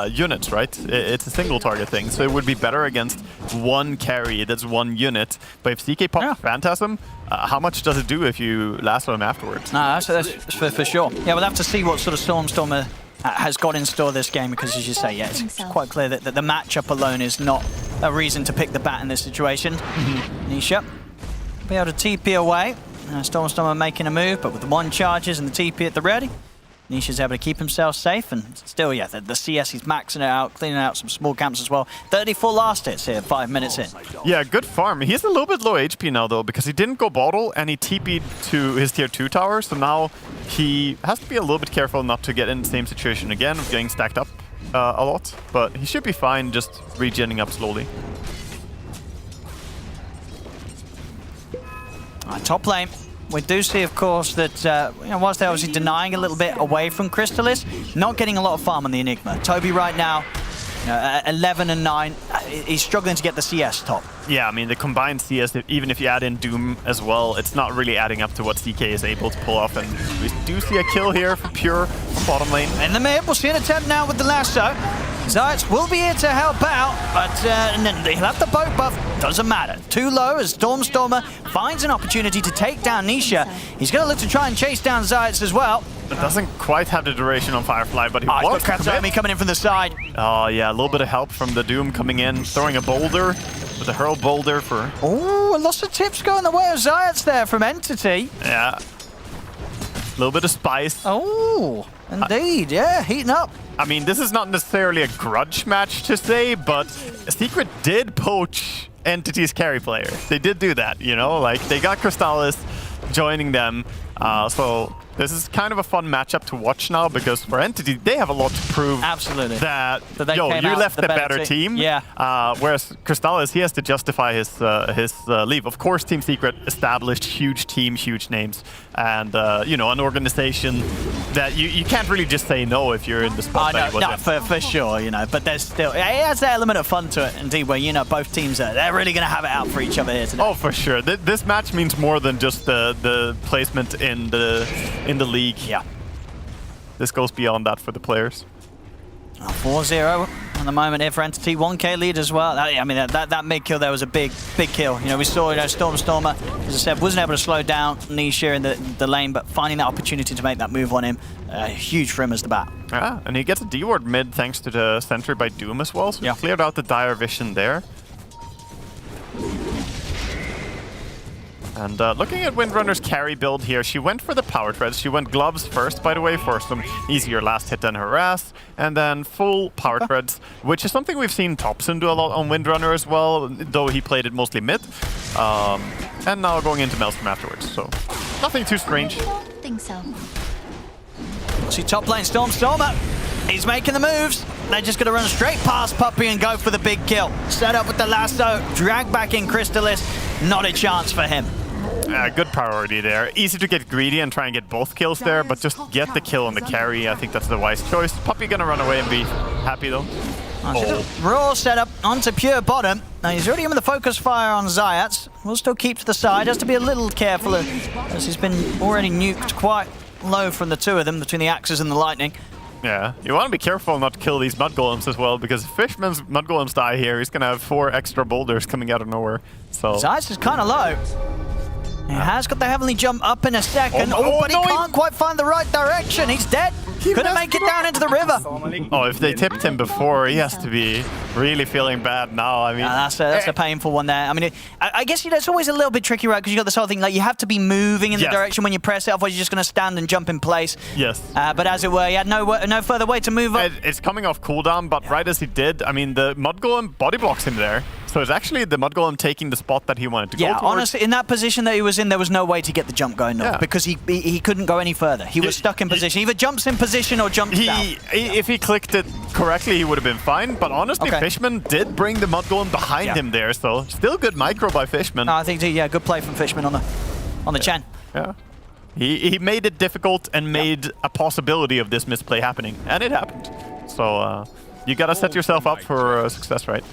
units, right? It's a single target thing, so it would be better against one carry that's one unit. But if CK pops Phantasm, how much does it do if you Lasso him afterwards? No, that's for sure. Yeah, we'll have to see what sort of Stormer has got in store this game, because as you say, yeah, it's quite clear that the matchup alone is not a reason to pick the bat in this situation. Nisha be able to TP away. Stormer making a move, but with the 1 charges and the TP at the ready, Nisha's able to keep himself safe, and still, yeah, the CS, he's maxing it out, cleaning out some small camps as well. 34 last hits here, 5 minutes in. Yeah, good farm. He's a little bit low HP now, though, because he didn't go bottle, and he TP'd to his tier 2 tower, so now he has to be a little bit careful not to get in the same situation again of getting stacked up a lot, but he should be fine just regenning up slowly. Top lane, we do see, of course, that whilst they're obviously denying a little bit away from Crystalis, not getting a lot of farm on the Enigma. Toby right now, 11 and 9, he's struggling to get the CS top. Yeah, I mean, the combined CS, even if you add in Doom as well, it's not really adding up to what CK is able to pull off, and we do see a kill here for Pure from bottom lane. In the mid, we'll see an attempt now with the lasso. Zayats will be here to help out, but he'll have the boat buff. Doesn't matter. Too low as Stormer finds an opportunity to take down Nisha. He's going to look to try and chase down Zayats as well. It doesn't quite have the duration on Firefly, but he wants to commit. Coming in from the side. Oh, yeah, a little bit of help from the Doom coming in, throwing a boulder with a hurl boulder for... Oh, lots of tips going the way of Zayats there from Entity. Yeah. A little bit of spice. Oh, indeed, yeah, heating up. I mean, this is not necessarily a grudge match to say, but Secret did poach Entity's carry player. They did do that, you know? Like, they got Crystalis joining them, so this is kind of a fun matchup to watch now, because for Entity, they have a lot to prove. Absolutely. That yo, you left the better team. Yeah. Whereas Crystalis, he has to justify his leave. Of course, Team Secret established huge team, huge names, and you know, an organization that you can't really just say no if you're in the spot. No, for sure, you know. But there's still, it has that element of fun to it, indeed, where you know both teams they're really going to have it out for each other here today. Oh, for sure. This match means more than just the placement in the league. Yeah. This goes beyond that for the players. 4-0 at the moment here for Entity. 1k lead as well. I mean, that mid kill there was a big kill. You know, we saw Stormer, as I said, wasn't able to slow down Nisha in the lane, but finding that opportunity to make that move on him, huge for him as the bat. Yeah, and he gets a D-ward mid thanks to the sentry by Doom as well, so he cleared out the dire vision there. And looking at Windrunner's carry build here, she went for the power treads. She went gloves first, by the way, for some easier last hit than harass, and then full power treads, which is something we've seen Thompson do a lot on Windrunner as well, though he played it mostly mid. And now going into Maelstrom afterwards, so nothing too strange. I don't think so. See top lane Stormer. He's making the moves. They're just going to run straight past Puppey and go for the big kill. Set up with the lasso, drag back in Crystalis. Not a chance for him. Good priority there. Easy to get greedy and try and get both kills there, but just get the kill on the carry. I think that's the wise choice. Puppey gonna run away and be happy though. Raw setup onto pure bottom. Now he's already given the focus fire on Zayats. Will still keep to the side. Has to be a little careful as he's been already nuked quite low from the two of them, between the axes and the lightning. Yeah, you want to be careful not to kill these mud golems as well, because if Fishman's mud golems die here, he's going to have 4 extra boulders coming out of nowhere. So Zayats is kind of low. He has got the heavenly jump up in a second. But he can't quite find the right direction. He's dead. Couldn't make it down into the river. Oh, if they tipped him before, he has to be really feeling bad now. I mean, that's a painful one there. I mean, I guess it's always a little bit tricky, right? Because you got this whole thing like you have to be moving in the direction when you press it, otherwise you're just going to stand and jump in place. Yes. But as it were, he had no further way to move up. It's coming off cooldown, but right as he did, I mean, the mud golem body blocks him there. So it's actually the mud golem taking the spot that he wanted to go towards. Honestly, in that position that he was in, there was no way to get the jump going off because he couldn't go any further. He was stuck in position. Either jumps in position or jumps down. If he clicked it correctly, he would have been fine. But honestly, Fishman did bring the mud golem behind him there, so still good micro by Fishman. No, I think good play from Fishman on the Chen. Yeah. He made it difficult and made a possibility of this misplay happening, and it happened. So you gotta set yourself up for success, right?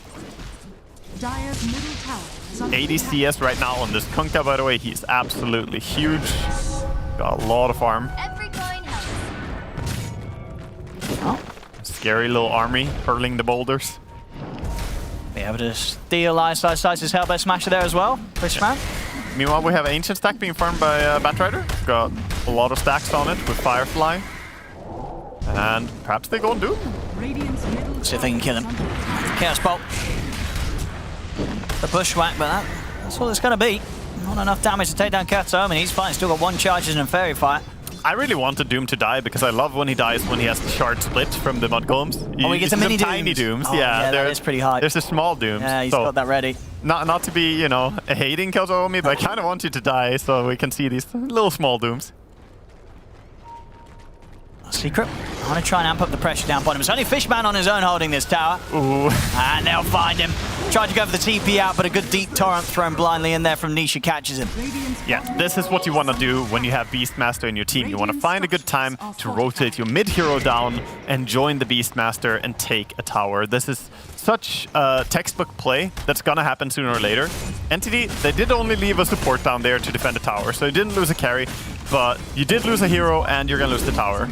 Dire's middle tower is under 80 CS right now on this Kunkka, by the way. He's absolutely huge. Got a lot of farm. Scary little army hurling the boulders. Be able to steal Ice's Hellbent Smasher there as well, Fishman. Meanwhile, we have Ancient Stack being farmed by Batrider. Got a lot of stacks on it with Firefly. And perhaps they go and Doom. Let's see if they can kill him. Chaos Bolt. The bushwhack, but that's all it's going to be. Not enough damage to take down Kato. I mean, he's fine. Still got 1 charge and a Fairy Fire. I really wanted Doom to die because I love when he dies when he has the shard split from the mud golems. He gets a mini tiny dooms. Oh, yeah, that is pretty high. There's a small dooms. Yeah, he's got that ready. Not to be, you know, hating Kazomi, but I kind of want you to die so we can see these little small dooms. Secret. I want to try and amp up the pressure down bottom. It's only Fishman on his own holding this tower. Ooh. And they'll find him. Tried to go for the TP out, but a good deep torrent thrown blindly in there from Nisha catches him. Yeah, this is what you want to do when you have Beastmaster in your team. You want to find a good time to rotate your mid-hero down and join the Beastmaster and take a tower. This is such a textbook play that's going to happen sooner or later. Entity, they did only leave a support down there to defend the tower, so you didn't lose a carry, but you did lose a hero and you're going to lose the tower.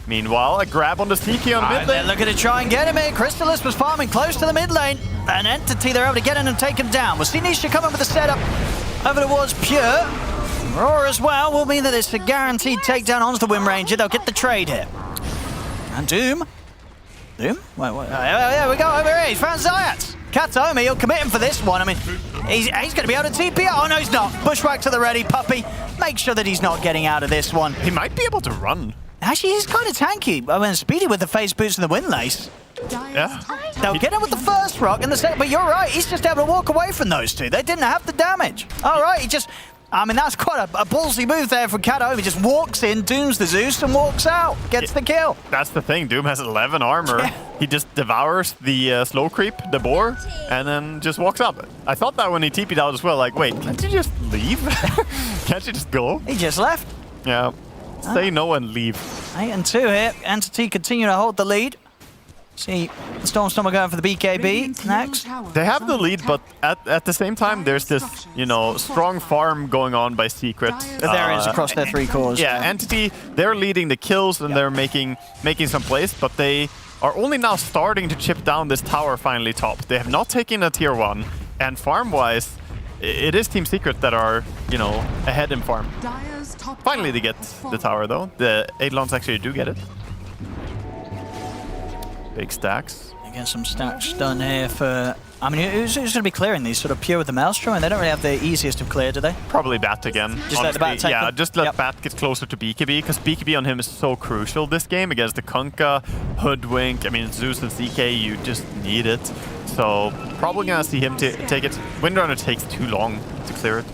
Meanwhile, a grab on the CK on mid lane. They're looking to try and get him in. Crystallis was farming close to the mid lane. An Entity, they're able to get in and take him down. We'll see Nisha come up with a setup over towards Pure. Roar as well will mean that it's a guaranteed takedown onto the Wind Ranger. They'll get the trade here. And Doom. Doom? Wait. There we go, over here. He's found Zayats. Katomi, he'll commit him for this one. I mean, he's going to be able to TP out. Oh, no, he's not. Bushwhack to the ready, Puppy. Make sure that he's not getting out of this one. He might be able to run. Actually, he's kind of tanky. I mean, speedy with the phase boots and the Windlace. Yeah. They'll get him with the first rock and the second, but you're right, he's just able to walk away from those two. They didn't have the damage. All right, I mean, that's quite a ballsy move there from Kato. He just walks in, dooms the Zeus, and walks out. Gets the kill. That's the thing. Doom has 11 armor. Yeah. He just devours the slow creep, the boar, and then just walks up. I thought that when he TP'd out as well, like, wait, can't you just leave? Can't you just go? He just left. Yeah. Say no and leave. 8-2 here. Entity continue to hold the lead. See, the Stormstorm are going for the BKB next. They have the lead, but at the same time, there's this, you know, strong farm going on by Secret. There is across their 3 cores. Yeah, Entity, they're leading the kills and they're making some plays, but they are only now starting to chip down this tower finally top. They have not taken a tier 1, and farm-wise, it is Team Secret that are, you know, ahead in farm. Finally they get the tower though. The Eidolons actually do get it. Big stacks. Get some stacks done here for... I mean, who's going to be clearing these? Sort of Pure with the Maelstrom? And they don't really have the easiest of clear, do they? Probably Bat again. Just let the Bat take them? Just let Bat get closer to BKB, because BKB on him is so crucial this game against the Kunkka, Hoodwink. I mean, Zeus and CK, you just need it. So probably going to see him take it. Windrunner takes too long to clear it.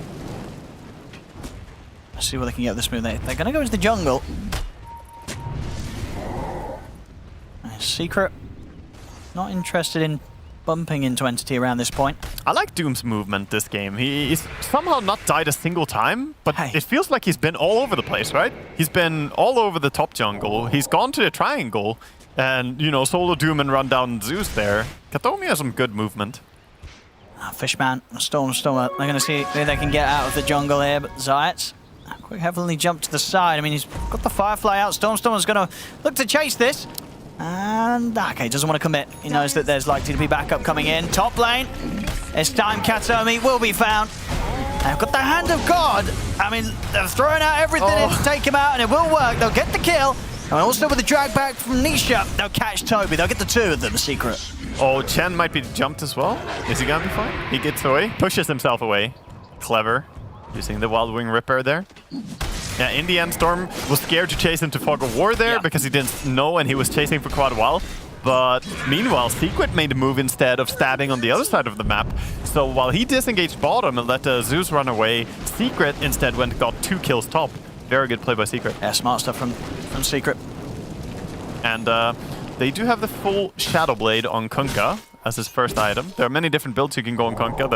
Let's see what they can get this move. They're going to go into the jungle. Secret. Not interested in bumping into Entity around this point. I like Doom's movement this game. He's somehow not died a single time, but it feels like he's been all over the place, right? He's been all over the top jungle. He's gone to the triangle. and, you know, solo Doom and run down Zeus there. Katomi has some good movement. Fishman, Stormer, they're going to see if they can get out of the jungle here, but Zayats quite heavily jumped to the side. I mean, he's got the Firefly out. Stormer's going to look to chase this. And, okay, doesn't want to commit. He knows that there's likely to be backup coming in. Top lane, it's time Katomi will be found. They've got the Hand of God. I mean, they're throwing out everything to take him out, and it will work. They'll get the kill. And also with the drag back from Nisha, they'll catch Toby. They'll get the two of them, Secret. Oh, Chen might be jumped as well. Is he gonna be fine? He gets away, pushes himself away. Clever, using the Wild Wing Ripper there. Yeah, in the end, Storm was scared to chase into Fog of War there because he didn't know and he was chasing for quite a while. But meanwhile, Secret made a move instead of stabbing on the other side of the map. So while he disengaged bottom and let Zeus run away, Secret instead went and got 2 kills top. Very good play by Secret. Yeah, smart stuff from Secret. And they do have the full Shadow Blade on Kunkka as his first item. There are many different builds you can go on Kunkka.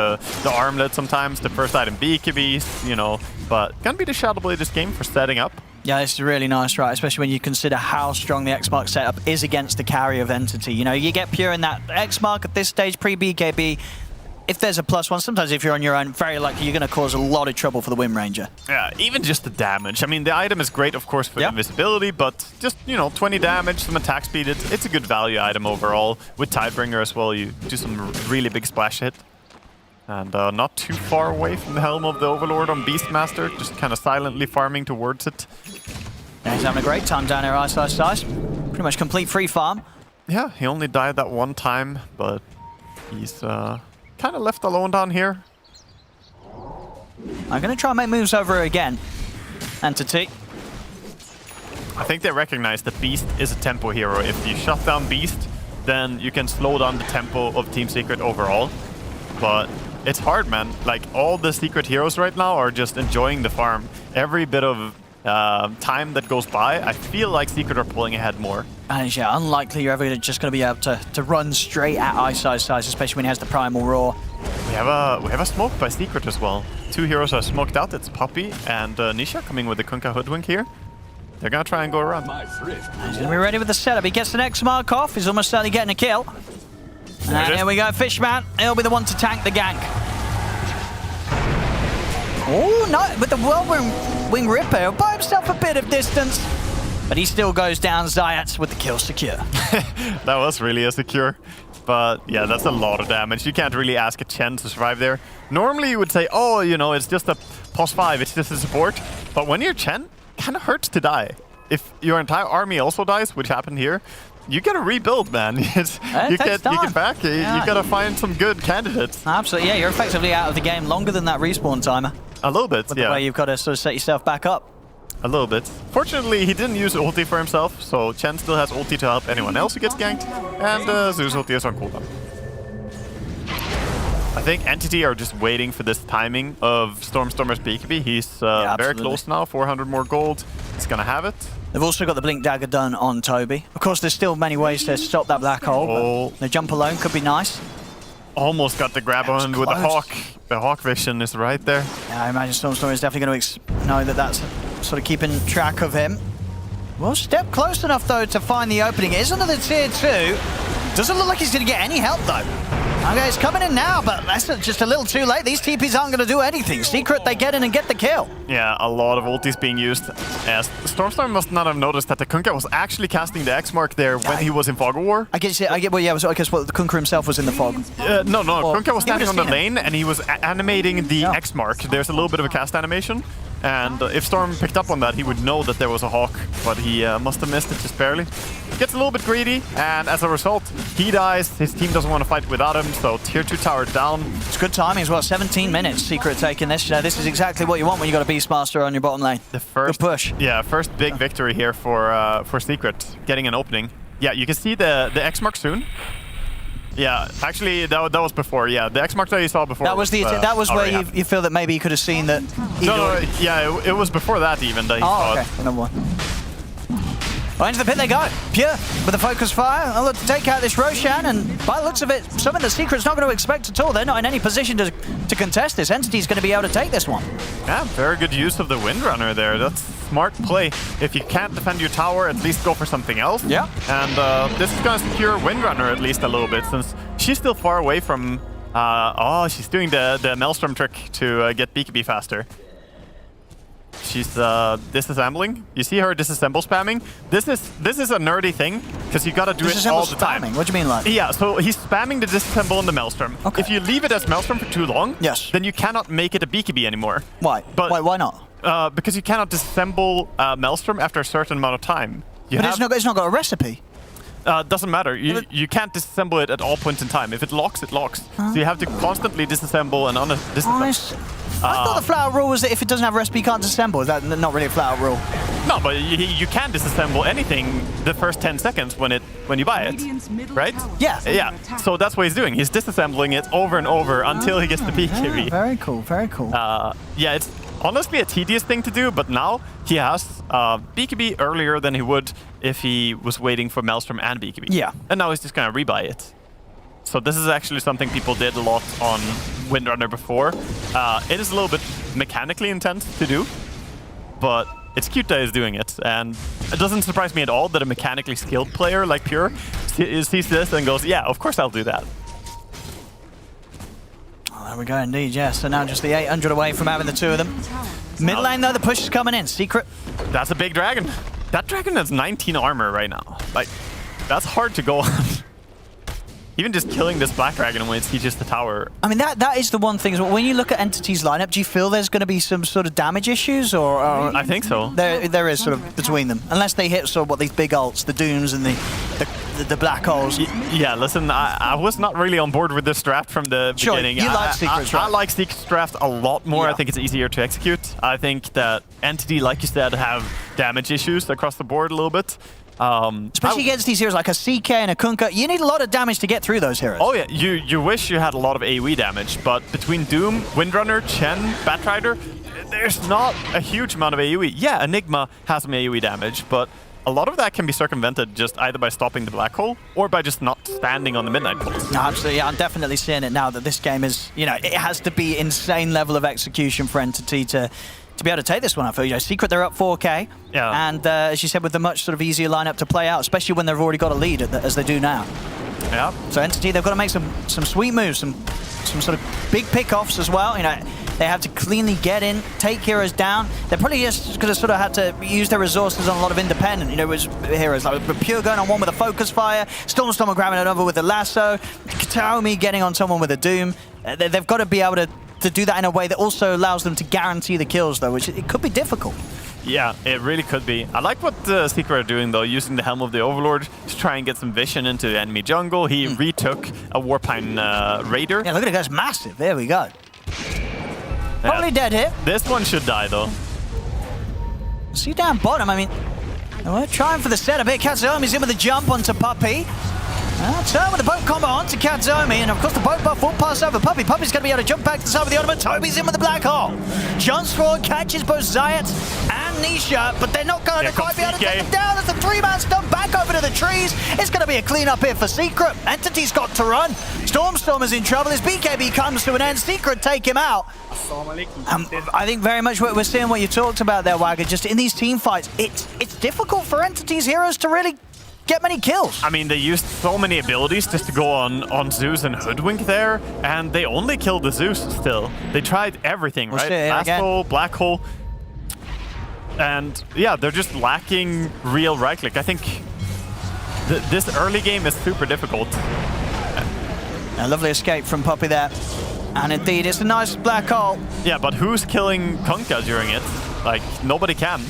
The armlet sometimes, the first item BKBs, you know. But can be the Shadow Blade this game for setting up. Yeah, this is really nice, right? Especially when you consider how strong the X-Mark setup is against the carry of Entity. You know, you get Pure in that X-Mark at this stage, pre-BKB. If there's a +1, sometimes if you're on your own, very likely you're going to cause a lot of trouble for the Wind Ranger. Yeah, even just the damage. I mean, the item is great, of course, for invisibility, but just, you know, 20 damage, some attack speed. It's a good value item overall. With Tidebringer as well, you do some really big splash hit. And not too far away from the Helm of the Overlord on Beastmaster, just kind of silently farming towards it. Yeah, he's having a great time down here, Ice. Pretty much complete free farm. Yeah, he only died that one time, but he's kind of left alone down here. I'm going to try and make moves over again. Entity. I think they recognize that Beast is a tempo hero. If you shut down Beast, then you can slow down the tempo of Team Secret overall. But it's hard, man. Like, all the Secret heroes right now are just enjoying the farm. Every bit of time that goes by, I feel like Secret are pulling ahead more. And yeah, unlikely you're ever just going to be able to run straight at Ice, especially when he has the Primal Roar. We have a smoke by Secret as well. 2 heroes are smoked out. It's Puppy and Nisha coming with the Kunkka Hoodwink here. They're going to try and go around. He's going to be ready with the setup. He gets the next mark off. He's almost certainly getting a kill. And here we go, Fishman. He'll be the one to tank the gank. Oh, no, with the Whirlwind Wing Ripper, he'll buy himself a bit of distance. But he still goes down, Zayats, with the kill secure. That was really a secure. But yeah, that's a lot of damage. You can't really ask a Chen to survive there. Normally you would say, oh, you know, it's just a +5, it's just a support. But when you're Chen, it kind of hurts to die. If your entire army also dies, which happened here, you gotta rebuild, man. You get back. You gotta find some good candidates. Absolutely, yeah. You're effectively out of the game longer than that respawn timer. A little bit, yeah. The way you've got to sort of set yourself back up. A little bit. Fortunately, he didn't use ulti for himself, so Chen still has ulti to help anyone else who gets ganked, and Zeus ulti is on cooldown. I think Entity are just waiting for this timing of Storm's BKB. He's very close now, 400 more gold. He's gonna have it. They've also got the Blink Dagger done on Toby. Of course, there's still many ways to stop that black hole. The jump alone could be nice. Almost got the grab on with the Hawk. The Hawk vision is right there. Yeah, I imagine Storm is definitely going to know that that's sort of keeping track of him. Well, step close enough, though, to find the opening. It is another tier 2. Doesn't look like he's going to get any help, though. Okay, it's coming in now, but that's just a little too late. These TPs aren't going to do anything. Secret, they get in and get the kill. Yeah, a lot of ultis being used. Stormstorm must not have noticed that the Kunkka was actually casting the X-Mark there when he was in Fog of War. I guess, I guess the Kunkka himself was in the fog. No, Kunkka was standing on the lane and he was animating the X-Mark. There's a little bit of a cast animation. And if Storm picked up on that, he would know that there was a Hawk, but he must have missed it just barely. Gets a little bit greedy, and as a result, he dies. His team doesn't want to fight without him, so tier 2 tower down. It's good timing as well. 17 minutes, Secret taking this. This is exactly what you want when you got a Beastmaster on your bottom lane. The first good push. Yeah, first big victory here for Secret, getting an opening. Yeah, you can see the X-Mark soon. Yeah, actually, that was before. Yeah, the X-Mark that you saw before. That was where you feel that maybe you could have seen that. No, yeah, it was before that even that he saw it. Number one. Well, into the pit they go. Pure with a focus fire. I'll look to take out this Roshan, and by the looks of it, something the Secret's not going to expect at all. They're not in any position to contest this. Entity's going to be able to take this one. Yeah, very good use of the Windrunner there. That's smart play. If you can't defend your tower, at least go for something else. Yeah. And this is going to secure Windrunner at least a little bit, since she's still far away from... she's doing the Maelstrom trick to get BKB faster. She's disassembling. You see her disassemble spamming? This is a nerdy thing, because you gotta do it all the time. What do you mean, like? Yeah, so he's spamming the disassemble on the Maelstrom. Okay. If you leave it as Maelstrom for too long, yes, then you cannot make it a BKB anymore. Why? But why not? Because you cannot disassemble Maelstrom after a certain amount of time. It's not got a recipe. Doesn't matter. You can't disassemble it at all points in time. If it locks, it locks. So you have to constantly disassemble and disassemble. I thought the flat-out rule was that if it doesn't have a recipe, you can't disassemble. Is that not really a flat-out rule? No, but you can disassemble anything the first 10 seconds when you buy it, right? Yeah. Yeah. So that's what he's doing. He's disassembling it over and over until he gets the BKB. Very cool. Very cool. Yeah, it's honestly a tedious thing to do, but now he has BKB earlier than he would if he was waiting for Maelstrom and BKB. Yeah. And now he's just gonna rebuy it. So this is actually something people did a lot on Windrunner before. It is a little bit mechanically intense to do, but it's cute that he's doing it. And it doesn't surprise me at all that a mechanically skilled player like Pure sees this and goes, yeah, of course I'll do that. Oh, there we go indeed, yes. So now just the 800 away from having the two of them. Mid lane though, the push is coming in. Secret. That's a big dragon. That dragon has 19 armor right now. Like, that's hard to go on. Even just killing this black dragon when it teaches the tower. I mean, that is the one thing. When you look at Entity's lineup, do you feel there's going to be some sort of damage issues, or I think so. There is sort of between them, unless they hit sort of what these big ults, the Dooms and the black holes. Yeah, listen, I was not really on board with this draft from the beginning. You like Secret's draft. I like Secret's draft a lot more. Yeah. I think it's easier to execute. I think that Entity, like you said, have damage issues across the board a little bit. Especially against these heroes like a CK and a Kunkka, you need a lot of damage to get through those heroes. Oh yeah, you wish you had a lot of AoE damage, but between Doom, Windrunner, Chen, Batrider, there's not a huge amount of AoE. Yeah, Enigma has some AoE damage, but a lot of that can be circumvented just either by stopping the black hole or by just not standing on the midnight pulse. No, absolutely. Yeah, I'm definitely seeing it now that this game is, it has to be insane level of execution for Entity to be able to take this one. I feel, Secret, they're up 4K. Yeah. And as you said, with the much sort of easier lineup to play out, especially when they've already got a lead as they do now. Yeah. So Entity, they've got to make some sweet moves, some sort of big pickoffs as well. They have to cleanly get in, take heroes down. They're probably just going to sort of have to use their resources on a lot of independent, heroes like Pure going on one with a focus fire, Stormstormer grabbing another with a lasso, Kataomi getting on someone with a Doom. They've got to be able to do that in a way that also allows them to guarantee the kills, though, which it could be difficult. Yeah, it really could be. I like what Secret are doing, though, using the Helm of the Overlord to try and get some vision into the enemy jungle. He retook a Warpine Raider. Yeah, look at it, that's massive. There we go. Probably dead here. This one should die, though. See down bottom, I mean, we're trying for the setup here. Katsuomi's in with a jump onto Puppey. Turn with the boat combo onto Katsuomi, and of course the boat buff will pass over Puppey. Puppey's going to be able to jump back to the side of the Ultima. Toby's in with the black hole. Jumps forward, catches both Zayat and Nisha, but they're not going to quite be able to take him down. As the three-man stun back over to the trees. It's going to be a clean-up here for Secret. Entity's got to run. Stormstormer's in trouble. His BKB comes to an end. Secret take him out. I think very much we're seeing what you talked about there, Wagger. Just in these team fights, it's difficult for Entity's heroes to really get many kills. I mean, they used so many abilities just to go on Zeus and Hoodwink there, and they only killed the Zeus still. They tried everything, right? Blast hole, black hole. And yeah, they're just lacking real right click. I think this early game is super difficult. A lovely escape from Puppey there. And indeed, it's a nice black hole. Yeah, but who's killing Kunkka during it? Like, nobody can.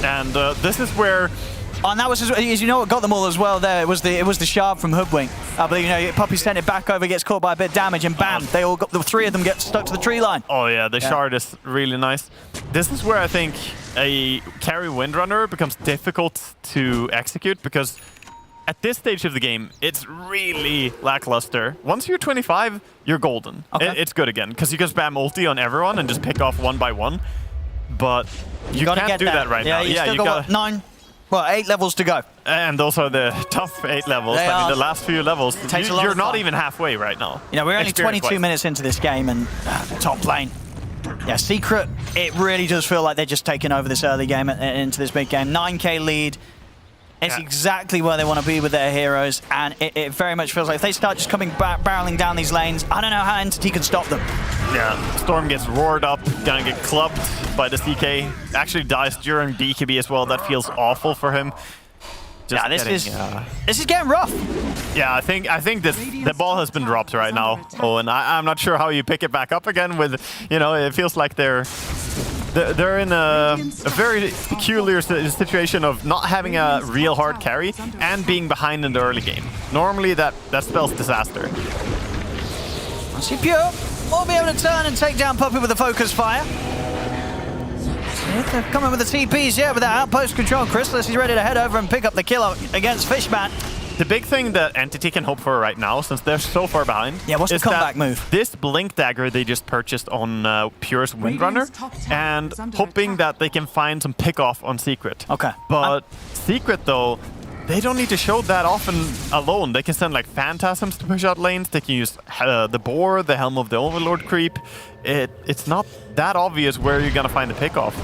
And this is where... Oh, and that was, as you know, what got them all as well there. It was the shard from Hoodwink. I believe, Puppey sent it back over, gets caught by a bit of damage, and bam, they all got, the three of them get stuck to the tree line. Oh yeah, the shard is really nice. This is where I think a carry Windrunner becomes difficult to execute, because at this stage of the game, it's really lackluster. Once you're 25, you're golden. Okay. It's good again, because you can spam ulti on everyone and just pick off one by one. but you gotta can't get do that right now. You still you got gotta... what, 9? Well, 8 levels to go. And those are the tough 8 levels. They I mean, are. the last few levels, Takes a lot you're of not time. even halfway right now. You know, we're only 22 minutes into this game, and top lane. Yeah, Secret, it really does feel like they're just taking over this early game into this big game. 9k lead. It's exactly where they want to be with their heroes, and it very much feels like if they start just coming back, barreling down these lanes, I don't know how Entity can stop them. Yeah, Storm gets roared up, gonna get clubbed by the CK. Actually dies during BKB as well. That feels awful for him. Just this is getting rough. Yeah, I think the ball has been dropped right now. Oh, and I'm not sure how you pick it back up again. With it feels like they're in a very peculiar situation of not having a real hard carry and being behind in the early game. Normally that spells disaster. I see Pure will be able to turn and take down Puppey with a focus fire. They're coming with the TPs, yeah, with that outpost control. Chrysalis is ready to head over and pick up the kill against Fishman. The big thing that Entity can hope for right now, since they're so far behind, what's the is comeback that move? This Blink Dagger they just purchased on Pure's Windrunner, and hoping that they can find some pick-off on Secret. Okay. But Secret, though, they don't need to show that often alone. They can send like Phantasms to push out lanes. They can use the Boar, the Helm of the Overlord creep. It's not that obvious where you're gonna find the pick-off.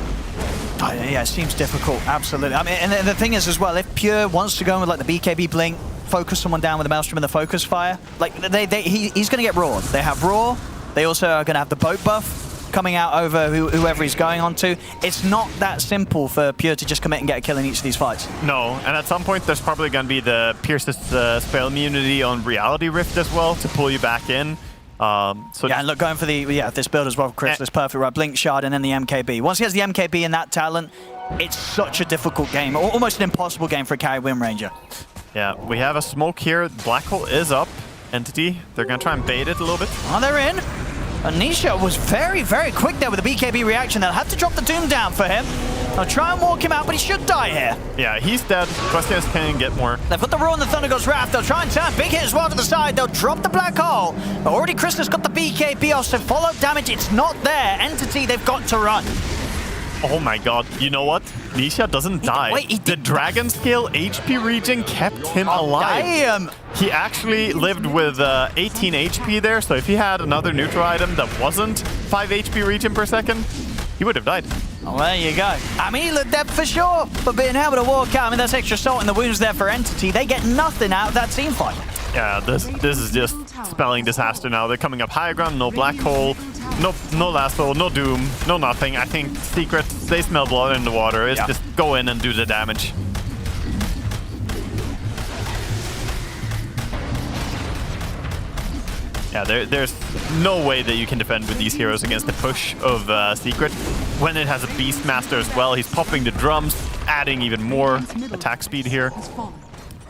Oh, yeah, it seems difficult, absolutely. I mean, and the thing is as well, if Pure wants to go with like the BKB Blink, focus someone down with the Maelstrom and the Focus Fire, like he's going to get Roared. They have Roar, they also are going to have the boat buff coming out over whoever he's going on to. It's not that simple for Pure to just commit and get a kill in each of these fights. No, and at some point there's probably going to be the Pierce's spell immunity on Reality Rift as well to pull you back in. So yeah, and look, going for this build as well, Chris, is perfect, right? Blink Shard and then the MKB. Once he has the MKB and that talent, it's such a difficult game, almost an impossible game for a carry Wind Ranger. Yeah, we have a smoke here. Black Hole is up. Entity, they're going to try and bait it a little bit. Oh, they're in. Anisha was very, very quick there with the BKB reaction. They'll have to drop the Doom down for him. They'll try and walk him out, but he should die here. Yeah, he's dead. Question is, can he get more? They've put the Roar on the Thunder God's Wrath. They'll try and turn. Big hit as well to the side. They'll drop the Black Hole. But already Chrysalis got the BKB off, so follow-up damage, it's not there. Entity, they've got to run. Oh my god, you know what? Nisha doesn't die. Wait, the Dragon Scale HP regen kept him alive. Damn. He actually lived with 18 HP there, so if he had another neutral item that wasn't 5 HP regen per second, he would have died. Oh, there you go. I mean, he looked dead for sure, but being able to walk out, I mean, that's extra salt in the wounds there for Entity. They get nothing out of that team fight. Yeah, this is just spelling disaster now. They're coming up high ground, no Black Hole, no Lasso, no Doom, no nothing. I think Secret, they smell blood in the water. It's just go in and do the damage. Yeah, there's no way that you can defend with these heroes against the push of Secret. When it has a Beastmaster as well, he's popping the drums, adding even more attack speed here.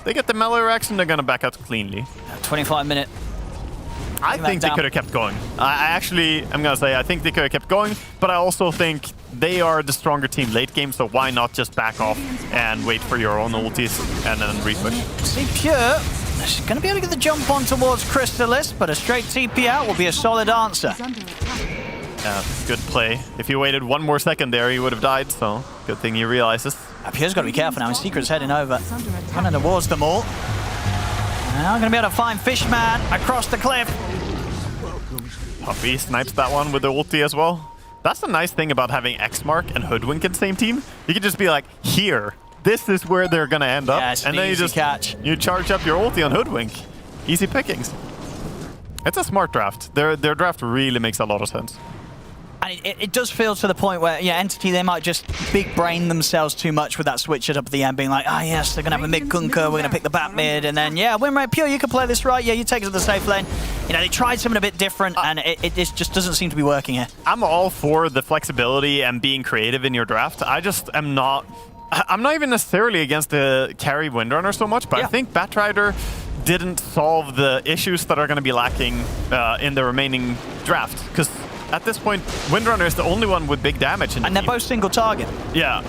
They get the melee reaction, they're gonna back out cleanly. 25-minute. I think they could have kept going. I'm gonna say I think they could have kept going, but I also think they are the stronger team late game, so why not just back off and wait for your own ultis and then repush? See, Pure, she's gonna be able to get the jump on towards Chrysalis, but a straight TP out will be a solid answer. Yeah, good play. If he waited one more second there, he would have died, so good thing he realizes. Pure's got to be careful now. Secret's heading over, running towards them all. Now going to be able to find Fishman across the cliff. Puppey snipes that one with the ulti as well. That's the nice thing about having X-Mark and Hoodwink in the same team. You can just be like, here, this is where they're going to end up. Yeah, it's and then you just catch. You charge up your ulti on Hoodwink. Easy pickings. It's a smart draft. Their draft really makes a lot of sense. And it does feel to the point where, yeah, Entity, they might just big brain themselves too much with that switch it up at the end, being like, ah, yes, they're going to have a mid Kunker, we're going to pick the bat mid, and then, yeah, Win Rate Pure, you can play this right, yeah, you take it to the safe lane. You know, they tried something a bit different, and it just doesn't seem to be working here. I'm all for the flexibility and being creative in your draft. I just am not... I'm not even necessarily against the carry Windrunner so much, but I think Batrider didn't solve the issues that are going to be lacking in the remaining draft, because at this point, Windrunner is the only one with big damage in the team. They're both single target. Yeah,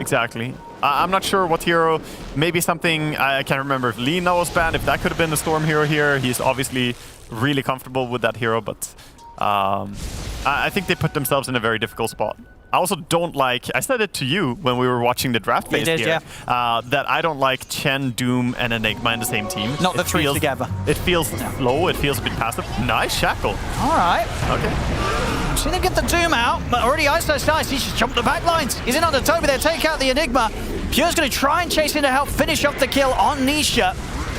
exactly. I'm not sure what hero, maybe something, I can't remember if Lina was banned, if that could have been the Storm hero here. He's obviously really comfortable with that hero, but I think they put themselves in a very difficult spot. I also don't like, I said it to you when we were watching the draft phase here, that I don't like Chen, Doom, and Enigma in the same team. Not the three together. It feels slow, it feels a bit passive. Nice Shackle. All right. Okay. Seen him get the Doom out, but already Ice Dice. He's just jumped the back lines. He's in under Toby there, take out the Enigma. Pure's going to try and chase in to help finish off the kill on Nisha.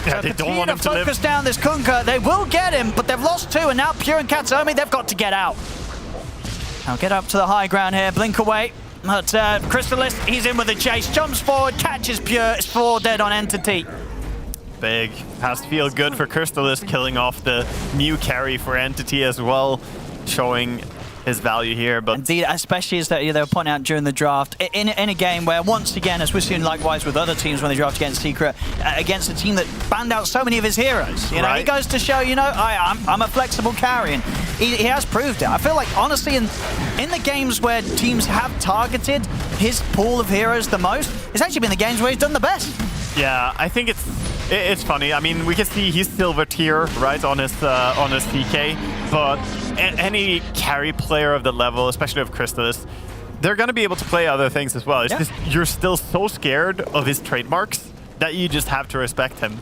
Yeah, they don't want him to live. Focus down this Kunkka. They will get him, but they've lost 2, and now Pure and Katsuomi, they've got to get out. Now get up to the high ground here, blink away. But Crystallis, he's in with a chase, jumps forward, catches Pure, it's 4 dead on Entity. Big. Has to feel good for Crystallis, killing off the new carry for Entity as well, showing his value here. But indeed, especially as they were pointing out during the draft, in a game where, once again, as we've seen likewise with other teams when they draft against Secret, against a team that banned out so many of his heroes. You know, he goes to show, you know, I'm a flexible carry, and he has proved it. I feel like, honestly, in the games where teams have targeted his pool of heroes the most, it's actually been the games where he's done the best. Yeah, I think it's funny. I mean, we can see he's silver tier, right, on his CK, but any carry player of the level, especially of Crystallis, they're going to be able to play other things as well. It's just you're still so scared of his trademarks that you just have to respect him.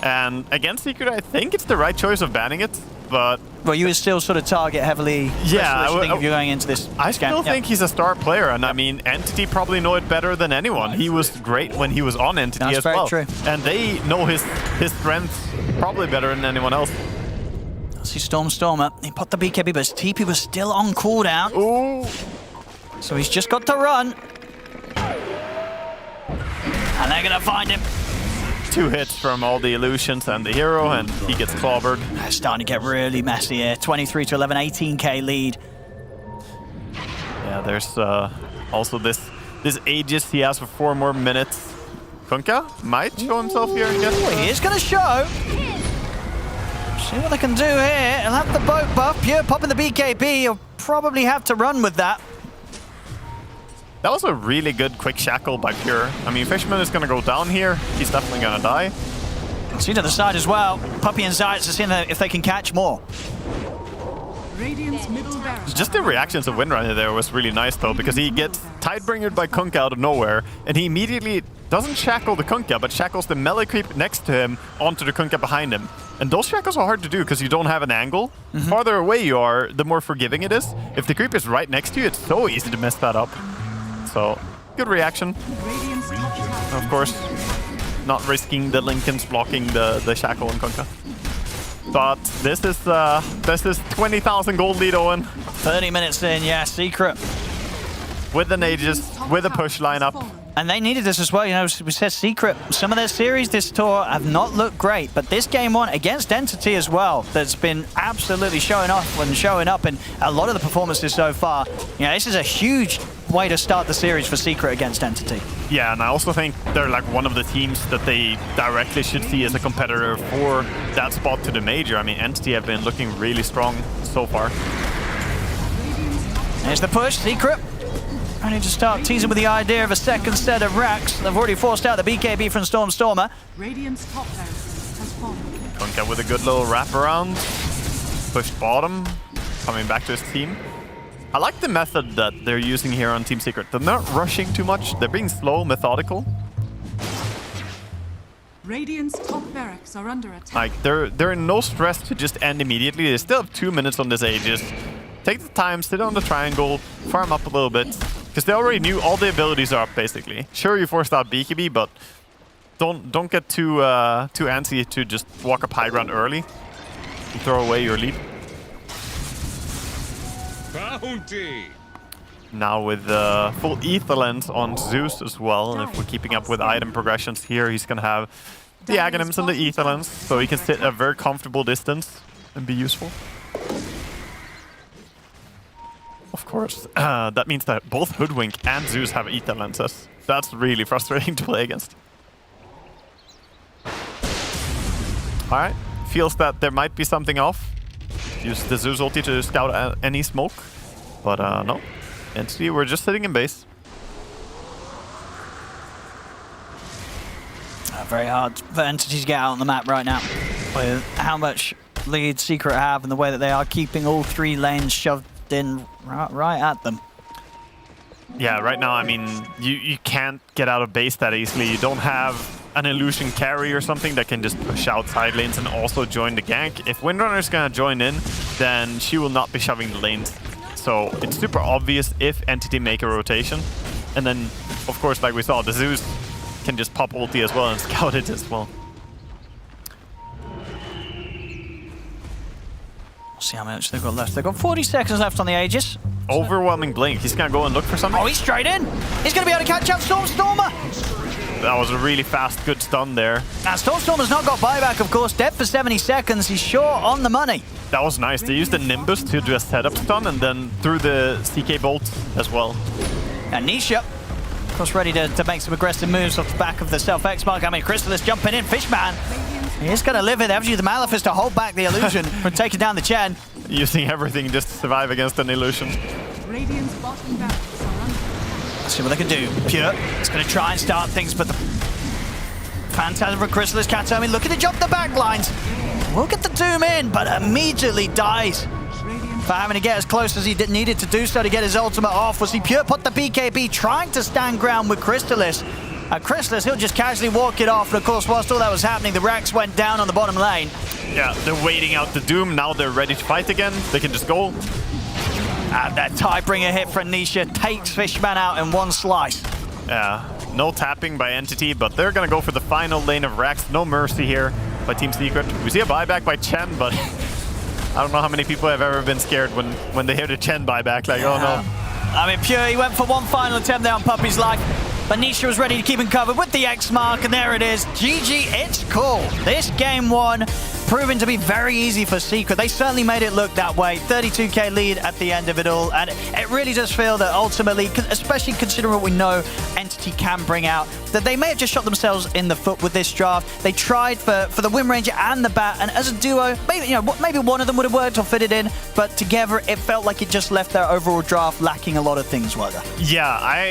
And against Secret, I think it's the right choice of banning it, but... Well, you would still sort of target heavily, if you're going into this I still think he's a star player, and I mean, Entity probably know it better than anyone. He was great when he was on Entity as well. True. And they know his strengths probably better than anyone else. I see Stormer. He popped the BKB, but his TP was still on cooldown. Ooh. So he's just got to run. And they're going to find him. 2 hits from all the illusions and the hero, and he gets clobbered. It's starting to get really messy here. 23 to 11, 18k lead. Yeah, there's also this Aegis he has for 4 more minutes. Kunkka might show himself here again. He is going to show. See what they can do here. He'll have the boat buff. Pure popping the BKB. He'll probably have to run with that. That was a really good quick shackle by Pure. I mean, Fishman is going to go down here. He's definitely going to die. See to the side as well. Puppy and Zayas to see if they can catch more. Radiant's middle barracks. Just the reactions of Windrunner there was really nice, though, because he gets Tidebringered by Kunkka out of nowhere, and he immediately doesn't shackle the Kunkka, but shackles the melee creep next to him onto the Kunkka behind him. And those shackles are hard to do because you don't have an angle. The farther away you are, the more forgiving it is. If the creep is right next to you, it's so easy to mess that up. So, good reaction. Of course, not risking the Lincolns blocking the shackle on Kunkka. But this is 20,000 gold lead, Owen. 30 minutes in, yeah, Secret. With the Aegis, with a push lineup. And they needed this as well, you know, we said Secret. Some of their series this tour have not looked great, but this game one against Entity as well, that's been absolutely showing off and showing up in a lot of the performances so far. You know, this is a huge way to start the series for Secret against Entity. Yeah, and I also think they're like one of the teams that they directly should see as a competitor for that spot to the major. I mean, Entity have been looking really strong so far. There's the push, Secret. Ready to start teasing with the idea of a second set of racks. They've already forced out the BKB from Stormer. Radiant's top barracks has fallen. Kunkka with a good little wraparound. Pushed bottom, coming back to his team. I like the method that they're using here on Team Secret. They're not rushing too much. They're being slow, methodical. Radiant's top barracks are under attack. Like, they're in no stress to just end immediately. They still have 2 minutes on this Aegis. Take the time, sit on the triangle, farm up a little bit. Because they already knew all the abilities are up, basically. Sure, you forced out BKB, but don't get too antsy to just walk up high ground early and throw away your lead. Bounty. Now with full Ether Lens on Zeus as well, and if we're keeping up with item progressions here, he's going to have the Aghanims and the Ether Lens, so he can sit at a very comfortable distance and be useful. Of course, that means that both Hoodwink and Zeus have Ether Lenses. That's really frustrating to play against. Alright, feels that there might be something off. Use the Zeus ulti to scout any smoke. But no, Entity, we're just sitting in base. Very hard for Entity to get out on the map right now. With how much lead Secret have and the way that they are keeping all 3 lanes shoved in right at them. Yeah, right now, I mean, you can't get out of base that easily. You don't have an illusion carry or something that can just push out side lanes and also join the gank. If Windrunner is gonna join in, then she will not be shoving the lanes. So it's super obvious if Entity make a rotation. And then, of course, like we saw, the Zeus can just pop ulti as well and scout it as well. See how much they've got left. They've got 40 seconds left on the Aegis. Overwhelming blink. He's gonna go and look for something. Oh, he's straight in. He's gonna be able to catch up Stormstormer. That was a really fast, good stun there. Now, Stormstormer's not got buyback, of course. Dead for 70 seconds. He's short on the money. That was nice. They used the Nimbus to do a setup stun and then threw the CK Bolt as well. And Nisha, of course, ready to make some aggressive moves off the back of the self-X mark. I mean, Crystallis jumping in. Fishman, he's going to live it. They have to use the Malefice to hold back the illusion from taking down the Chen. Using everything just to survive against an illusion. Radiant's bottom barracks are under. Let's see what they can do. Pure is going to try and start things, but the Phantasm for Crystallis Katomi looking to jump the back lines. We'll get the Doom in, but immediately dies for having to get as close as he needed to do so to get his ultimate off. Was he Pure put the BKB trying to stand ground with Crystallis. Crystallis, he'll just casually walk it off. And of course, whilst all that was happening, the Rax went down on the bottom lane. Yeah, they're waiting out the Doom. Now they're ready to fight again. They can just go. And that Tidebringer hit for Nisha takes Fishman out in one slice. Yeah, no tapping by Entity, but they're going to go for the final lane of Rax. No mercy here by Team Secret. We see a buyback by Chen, but I don't know how many people have ever been scared when they hear the Chen buyback. Like, oh no. I mean, Pure, he went for one final attempt there on Puppy's life. But Nisha was ready to keep him covered with the X mark, and there it is. GG, it's cool. This game one proving to be very easy for Secret. They certainly made it look that way. 32k lead at the end of it all, and it really does feel that ultimately, especially considering what we know Entity can bring out, that they may have just shot themselves in the foot with this draft. They tried for the Wind Ranger and the Bat, and as a duo, maybe one of them would have worked or fitted in, but together it felt like it just left their overall draft lacking a lot of things, Wada. Yeah,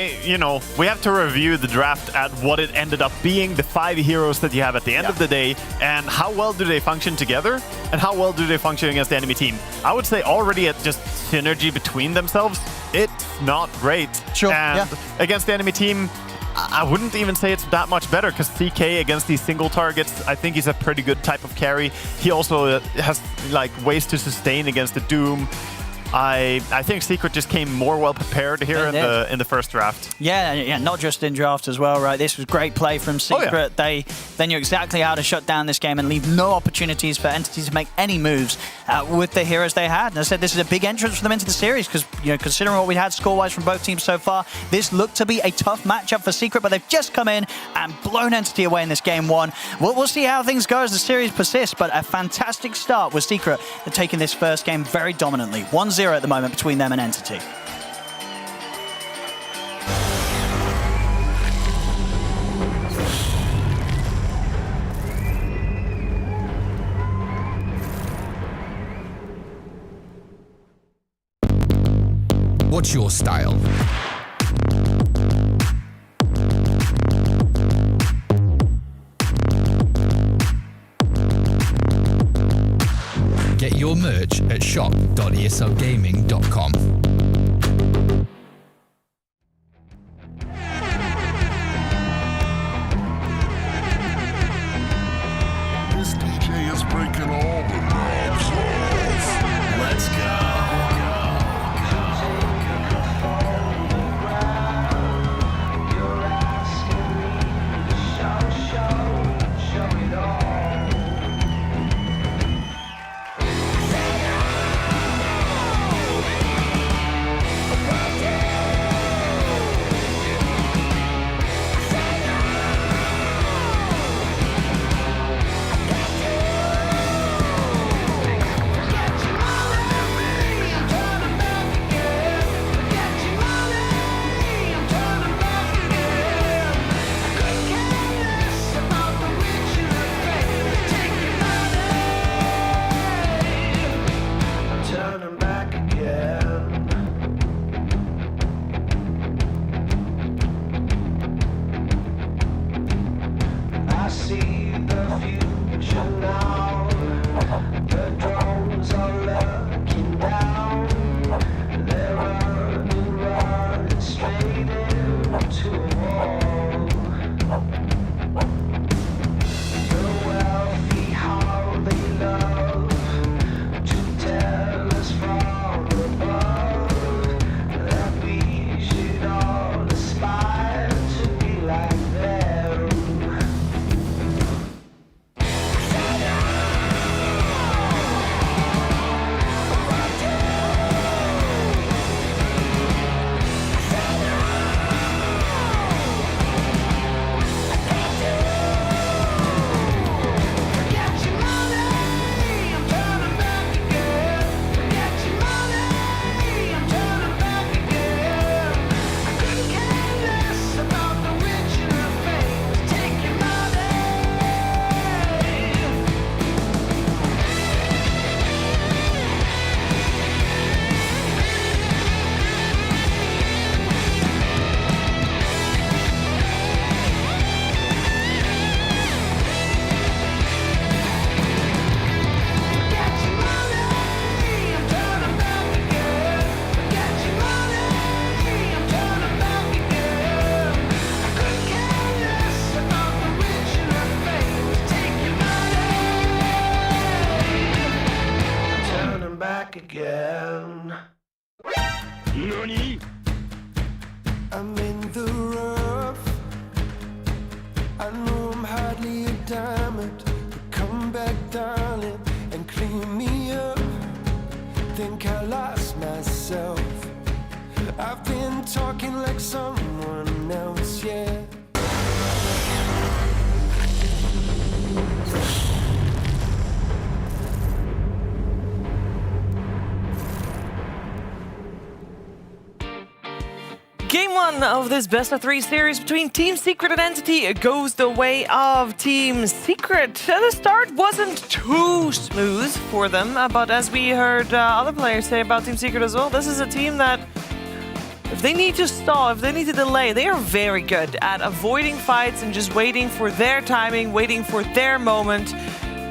we have to review the draft at what it ended up being, the 5 heroes that you have at the end of the day, and how well do they function together, and how well do they function against the enemy team. I would say already at just synergy between themselves, it's not great. Sure, and against the enemy team, I wouldn't even say it's that much better, because CK against these single targets, I think he's a pretty good type of carry. He also has like ways to sustain against the Doom. I think Secret just came more well prepared here in the first draft. Yeah, not just in draft as well, right? This was great play from Secret. They knew exactly how to shut down this game and leave no opportunities for Entities to make any moves with the heroes they had. And I said this is a big entrance for them into the series because, considering what we had score-wise from both teams so far, this looked to be a tough matchup for Secret, but they've just come in and blown Entity away in this game one. We'll see how things go as the series persists, but a fantastic start with Secret taking this first game very dominantly. 1-0 at the moment between them and Entity. What's your style? Get your merch at shop.eslgaming.com. This DJ is breaking all the knobs off. Let's go. I'm in the rough. I know I'm hardly a diamond, but come back, darling, and clean me up. Think I lost myself. I've been talking like someone else, yeah. Game 1 of this best of 3 series between Team Secret and Entity goes the way of Team Secret. The start wasn't too smooth for them, but as we heard other players say about Team Secret as well, this is a team that if they need to stall, if they need to delay, they are very good at avoiding fights and just waiting for their timing, waiting for their moment,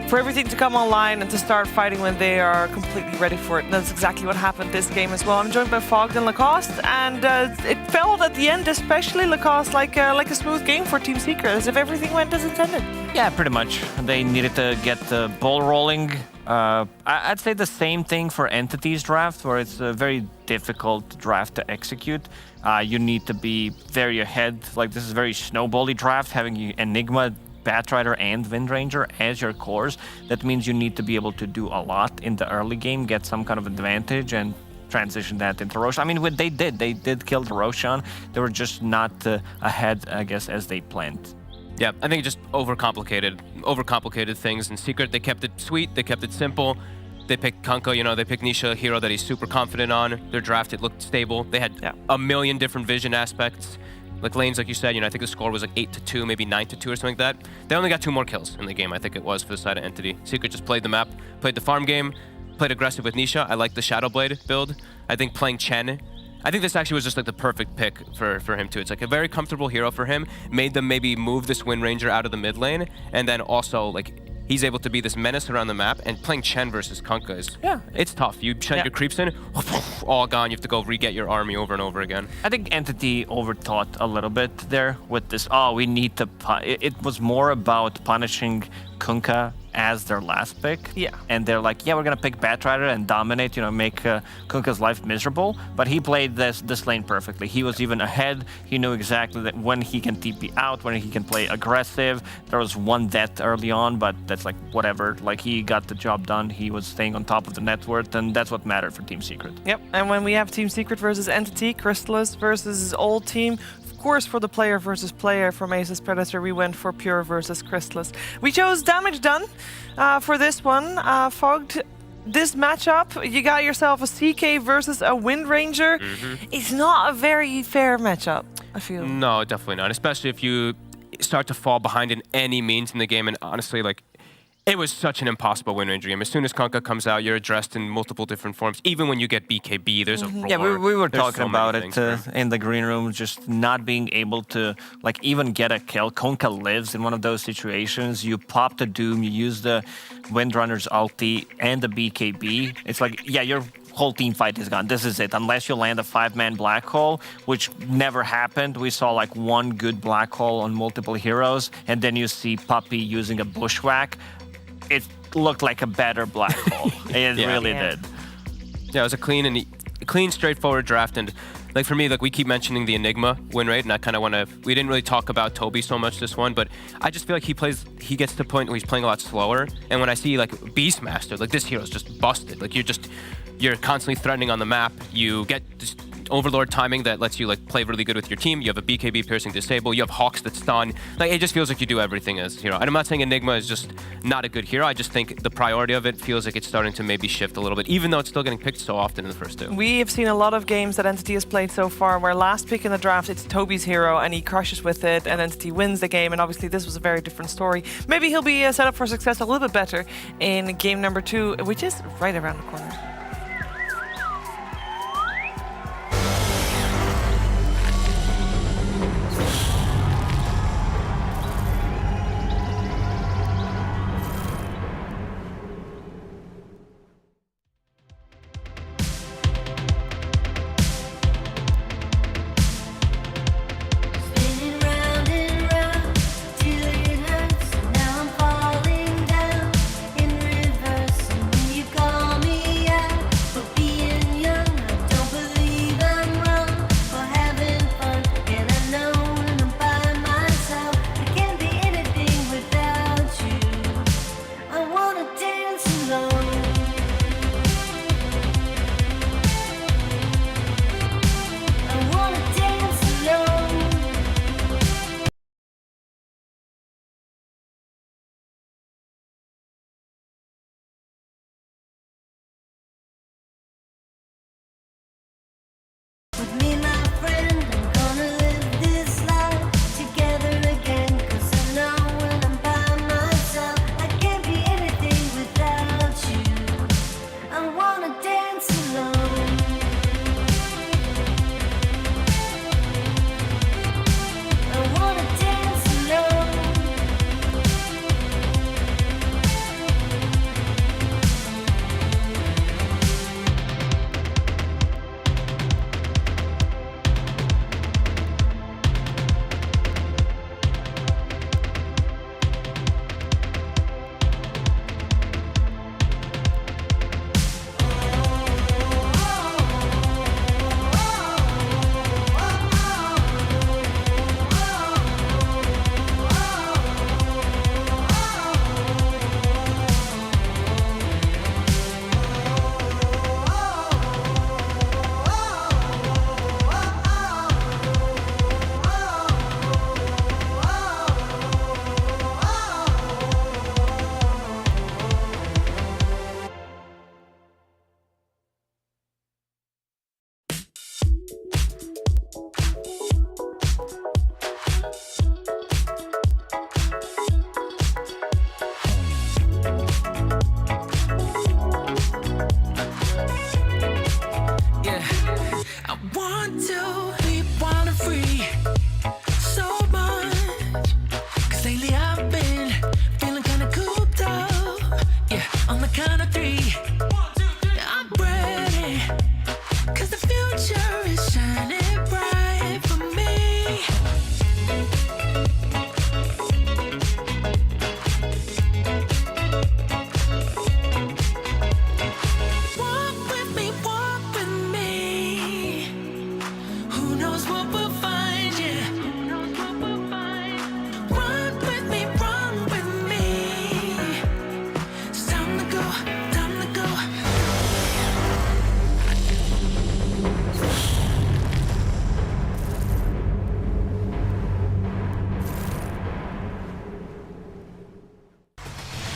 for everything to come online and to start fighting when they are completely ready for it. And that's exactly what happened this game as well. I'm joined by Fogged and Lacoste, and it felt at the end, especially Lacoste, like a smooth game for Team Secret, as if everything went as intended. Yeah, pretty much. They needed to get the ball rolling. I'd say the same thing for Entity's draft, where it's a very difficult draft to execute. You need to be very ahead. Like, this is a very snowbally draft, having Enigma, Batrider, and Windranger as your cores. That means you need to be able to do a lot in the early game, get some kind of advantage, and transition that into Roshan. I mean, what they did kill the Roshan. They were just not ahead, I guess, as they planned. Yeah, I think it just overcomplicated things. In Secret, they kept it sweet, they kept it simple. They picked Kunkka, you know, they picked Nisha, a hero that he's super confident on. Their draft, it looked stable. They had a million different vision aspects. Like lanes, like you said, you know, I think the score was like 8-2, maybe 9-2 or something like that. They only got 2 more kills in the game, I think it was, for the side of Entity. Secret just played the map, played the farm game, played aggressive with Nisha. I like the Shadowblade build. I think playing Chen, I think this actually was just like the perfect pick for him too. It's like a very comfortable hero for him. Made them maybe move this Windranger out of the mid lane, and then also like he's able to be this menace around the map, and playing Chen versus Kunkka is, it's tough. You send your creeps in, all gone. You have to go re-get your army over and over again. I think Entity overthought a little bit there with this, we need to... It was more about punishing Kunkka as their last pick. Yeah. And they're like, we're going to pick Batrider and dominate, you know, make Kunkka's life miserable. But he played this lane perfectly. He was even ahead. He knew exactly that when he can TP out, when he can play aggressive. There was one death early on, but that's like whatever. Like, he got the job done. He was staying on top of the net worth, and that's what mattered for Team Secret. Yep, and when we have Team Secret versus Entity, Chrysalis versus old team, of course, for the player versus player from Ace's Predator, we went for Pure versus Chrysalis. We chose Damage Done for this one. Fogged, this matchup, you got yourself a CK versus a Windranger. It's not a very fair matchup, I feel. No, definitely not, especially if you start to fall behind in any means in the game, and honestly, like, it was such an impossible Windranger game. As soon as Kunkka comes out, you're addressed in multiple different forms. Even when you get BKB, there's a roar. Yeah, we were talking so about it in the green room, just not being able to, like, even get a kill. Kunkka lives in one of those situations. You pop the Doom, you use the Windrunner's ulti and the BKB. It's like, your whole team fight is gone. This is it. Unless you land a 5-man black hole, which never happened. We saw like one good black hole on multiple heroes, and then you see Puppy using a bushwhack. It looked like a better black hole. It really did. Yeah, it was a clean, straightforward draft, and like for me, like we keep mentioning the Enigma win rate, and I kind of want to. We didn't really talk about Toby so much this one, but I just feel like he gets to the point where he's playing a lot slower, and when I see like Beastmaster, like this hero's just busted. Like you're constantly threatening on the map. You get just Overlord timing that lets you like play really good with your team. You have a BKB piercing disable. You have Hawks that stun. Like it just feels like you do everything as hero. And I'm not saying Enigma is just not a good hero. I just think the priority of it feels like it's starting to maybe shift a little bit, even though it's still getting picked so often in the first 2. We have seen a lot of games that Entity has played so far where last pick in the draft, it's Toby's hero and he crushes with it and Entity wins the game. And obviously this was a very different story. Maybe he'll be set up for success a little bit better in game number 2, which is right around the corner. Now I'm falling down in reverse. And when you call me out,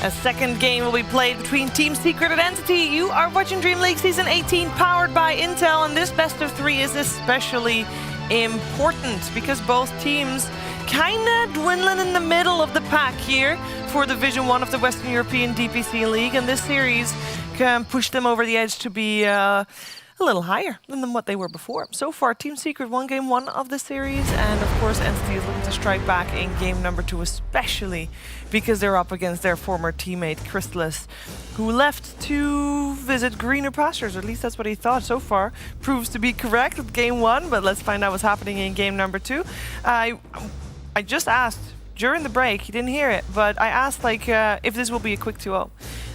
A second game will be played between Team Secret and Entity. You are watching DreamLeague Season 18, powered by Intel, and this best of 3 is especially important because both teams kinda dwindling in the middle of the pack here for Division 1 of the Western European DPC League, and this series can push them over the edge to be a little higher than what they were before. So far, Team Secret won game 1 of the series, and of course Entity is looking to strike back in game number 2, especially because they're up against their former teammate Chrysalis, who left to visit greener pastures, or at least that's what he thought. So far, proves to be correct with game 1, but let's find out what's happening in game number 2. I just asked during the break, he didn't hear it, but I asked like if this will be a quick 2-0,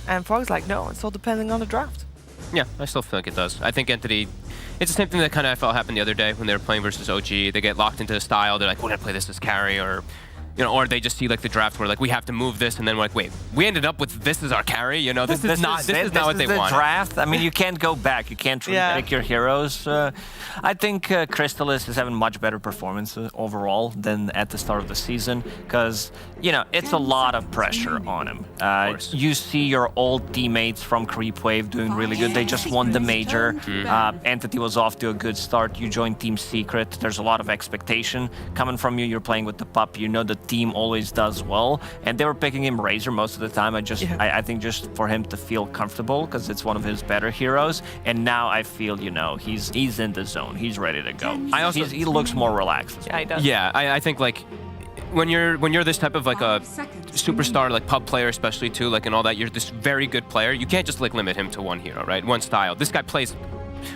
and Fog's like, no, it's all depending on the draft. Yeah, I still feel like it does. I think Entity, it's the same thing that kind of I felt happened the other day when they were playing versus OG. They get locked into a style. They're like, we're gonna play this as carry, or you know, or they just see like the draft where like we have to move this, and then we're like, wait, we ended up with this as our carry. You know, this is not what they want. Draft. I mean, you can't go back. You can't pick your heroes. I think Chrysalis is having much better performance overall than at the start of the season, because you know it's a lot of pressure on him. You see your old teammates from Creep Wave doing really good. They just won the major. Entity was off to a good start. You joined Team Secret. There's a lot of expectation coming from you. You're playing with the pup. You know the team always does well, and they were picking him Razor most of the time. I think just for him to feel comfortable, because it's one of his better heroes. And now I feel, you know, he's in the zone. He's ready to go. He looks more relaxed. Yeah, he does. Yeah, I think like when you're this type of like a superstar, like pub player especially too, like and all that, you're this very good player. You can't just like limit him to one hero, right? One style. This guy plays.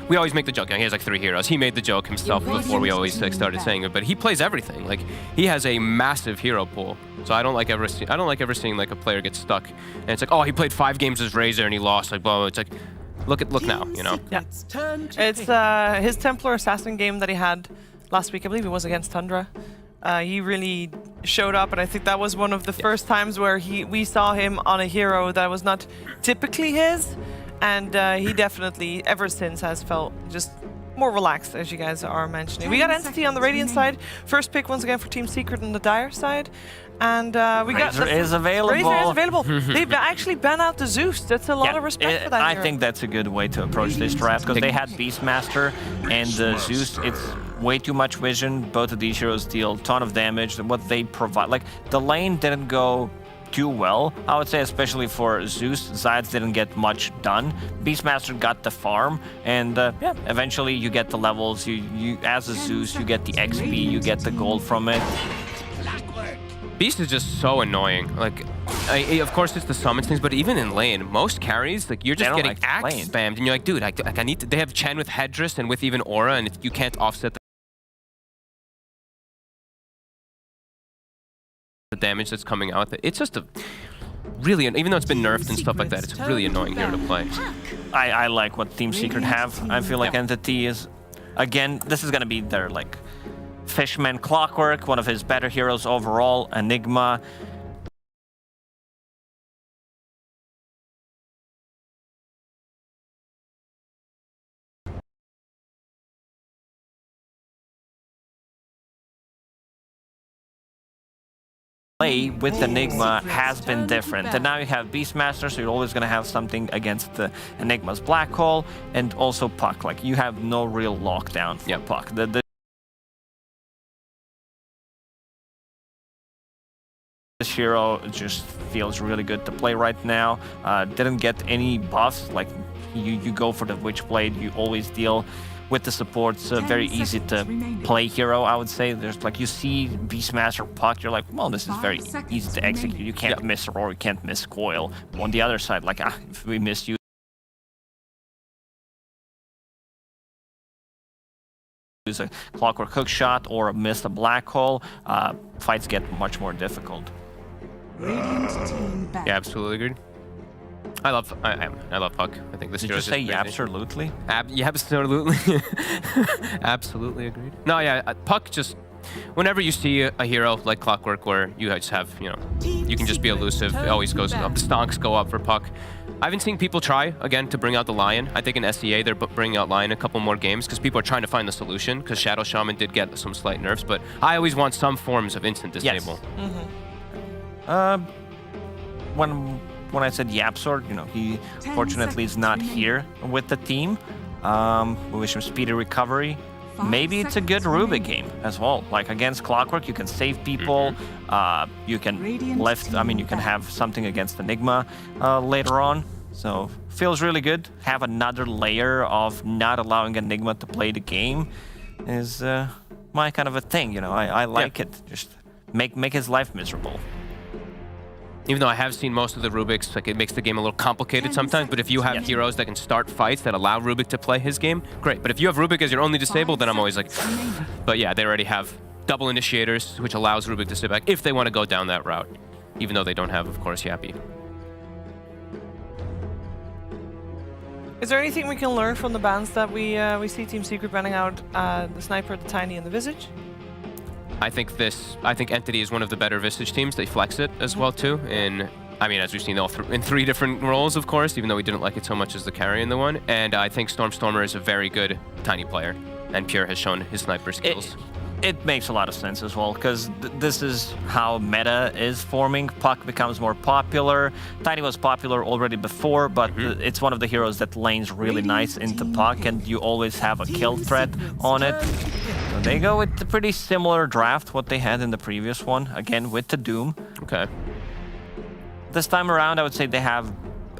We always make the joke. He has like 3 heroes. He made the joke himself before we always like started saying it. But he plays everything. Like he has a massive hero pool. So I don't like ever seeing like a player get stuck. And it's like, oh, he played 5 games as Razor and he lost. Like, blah, blah. It's like, look now, you know. Yeah. It's his Templar Assassin game that he had last week. I believe it was against Tundra. He really showed up, and I think that was one of the first times where we saw him on a hero that was not typically his. And he definitely, ever since, has felt just more relaxed, as you guys are mentioning. We got Entity on the Radiant side. First pick once again for Team Secret on the Dire side. And we got... Razor is available. Razor is available. They've actually banned out the Zeus. That's a lot of respect for that I hero. think that's a good way to approach this draft, because they had Beastmaster and Zeus. It's way too much vision. Both of these heroes deal a ton of damage. What they provide... Like, the lane didn't go too well, I would say, especially for Zeus. Zydes didn't get much done. Beastmaster got the farm, and yeah, eventually you get the levels. You as a Zeus, you get the XP, you get the gold from it. Beast is just so annoying. Like, of course it's the summons things, but even in lane, most carries, like you're just getting axe spammed, and you're like, dude, I need to. They have Chen with Headdress and with even Aura, and you can't offset the damage that's coming out. It's just a really, even though it's been nerfed and stuff like that, it's a really annoying hero to play. I like what Team Secret have. I feel like Entity is, again, this is gonna be their like Fishman Clockwork, one of his better heroes overall. Enigma. Play with Enigma has been different, and now you have Beastmaster, so you're always going to have something against the Enigma's Black Hole, and also Puck. Like, you have no real lockdown for Puck. This hero just feels really good to play right now. Didn't get any buffs. Like, you go for the Witchblade, you always deal with the supports. Very easy to play hero, I would say. There's like, you see Beastmaster Puck, you're like, well, this is very easy to execute. You can't miss Aurora, you can't miss Coil. On the other side, like, if we miss you, use a clockwork hook shot or miss a black hole, fights get much more difficult. Yeah, absolutely agreed. I love Puck. I think this Did hero you is say just crazy. absolutely? Yeah, absolutely. Absolutely agreed. No, yeah, Puck just... Whenever you see a hero like Clockwork where you just have, you know, you can just be elusive, it always goes up. The stonks go up for Puck. I haven't seen people try, again, to bring out the Lion. I think in SEA they're bringing out Lion a couple more games because people are trying to find the solution because Shadow Shaman did get some slight nerfs, but I always want some forms of instant disable. Yes. When I said Yapsword, you know, he fortunately is not here with the team. We wish him speedy recovery. Maybe it's a good Rubik game as well. Like against Clockwork, you can save people. You can lift. I mean, you can have something against Enigma later on. So feels really good. Have another layer of not allowing Enigma to play the game is my kind of a thing. You know, I like it. Just make his life miserable. Even though I have seen most of the Rubiks, like it makes the game a little complicated sometimes, but if you have heroes that can start fights that allow Rubik to play his game, great. But if you have Rubik as your only disabled, then I'm always like... But yeah, they already have double initiators, which allows Rubik to sit back if they want to go down that route, even though they don't have, of course, Yappy. Is there anything we can learn from the bans that we see Team Secret banning out the Sniper, the Tiny, and the Visage? I think Entity is one of the better Visage teams. They flex it as well too. I mean, as we've seen in 3 different roles, of course, even though we didn't like it so much as the carry in the one. And I think Stormstormer is a very good Tiny player, and Pure has shown his sniper skills. It makes a lot of sense as well, because this is how meta is forming. Puck becomes more popular. Tiny was popular already before, but it's one of the heroes that lanes really nice into Puck, and you always have a kill threat on it. So they go with a pretty similar draft, what they had in the previous one, again with the Doom. Okay. This time around, I would say they have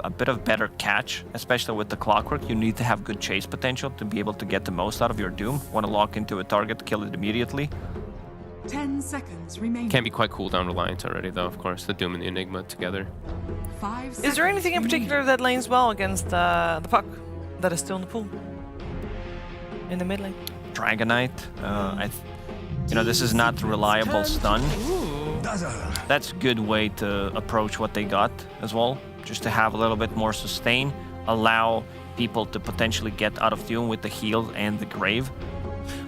a bit of better catch, especially with the Clockwork. You need to have good chase potential to be able to get the most out of your Doom. Want to lock into a target, kill it immediately. 10 seconds remaining. Can be quite cooldown reliant already, though, of course. The Doom and the Enigma together. 5 seconds. Is there anything in particular that lanes well against the Puck that is still in the pool? In the mid lane? Dragonite. You know, this is not reliable stun. That's a good way to approach what they got as well. Just to have a little bit more sustain, allow people to potentially get out of Doom with the heal and the Grave.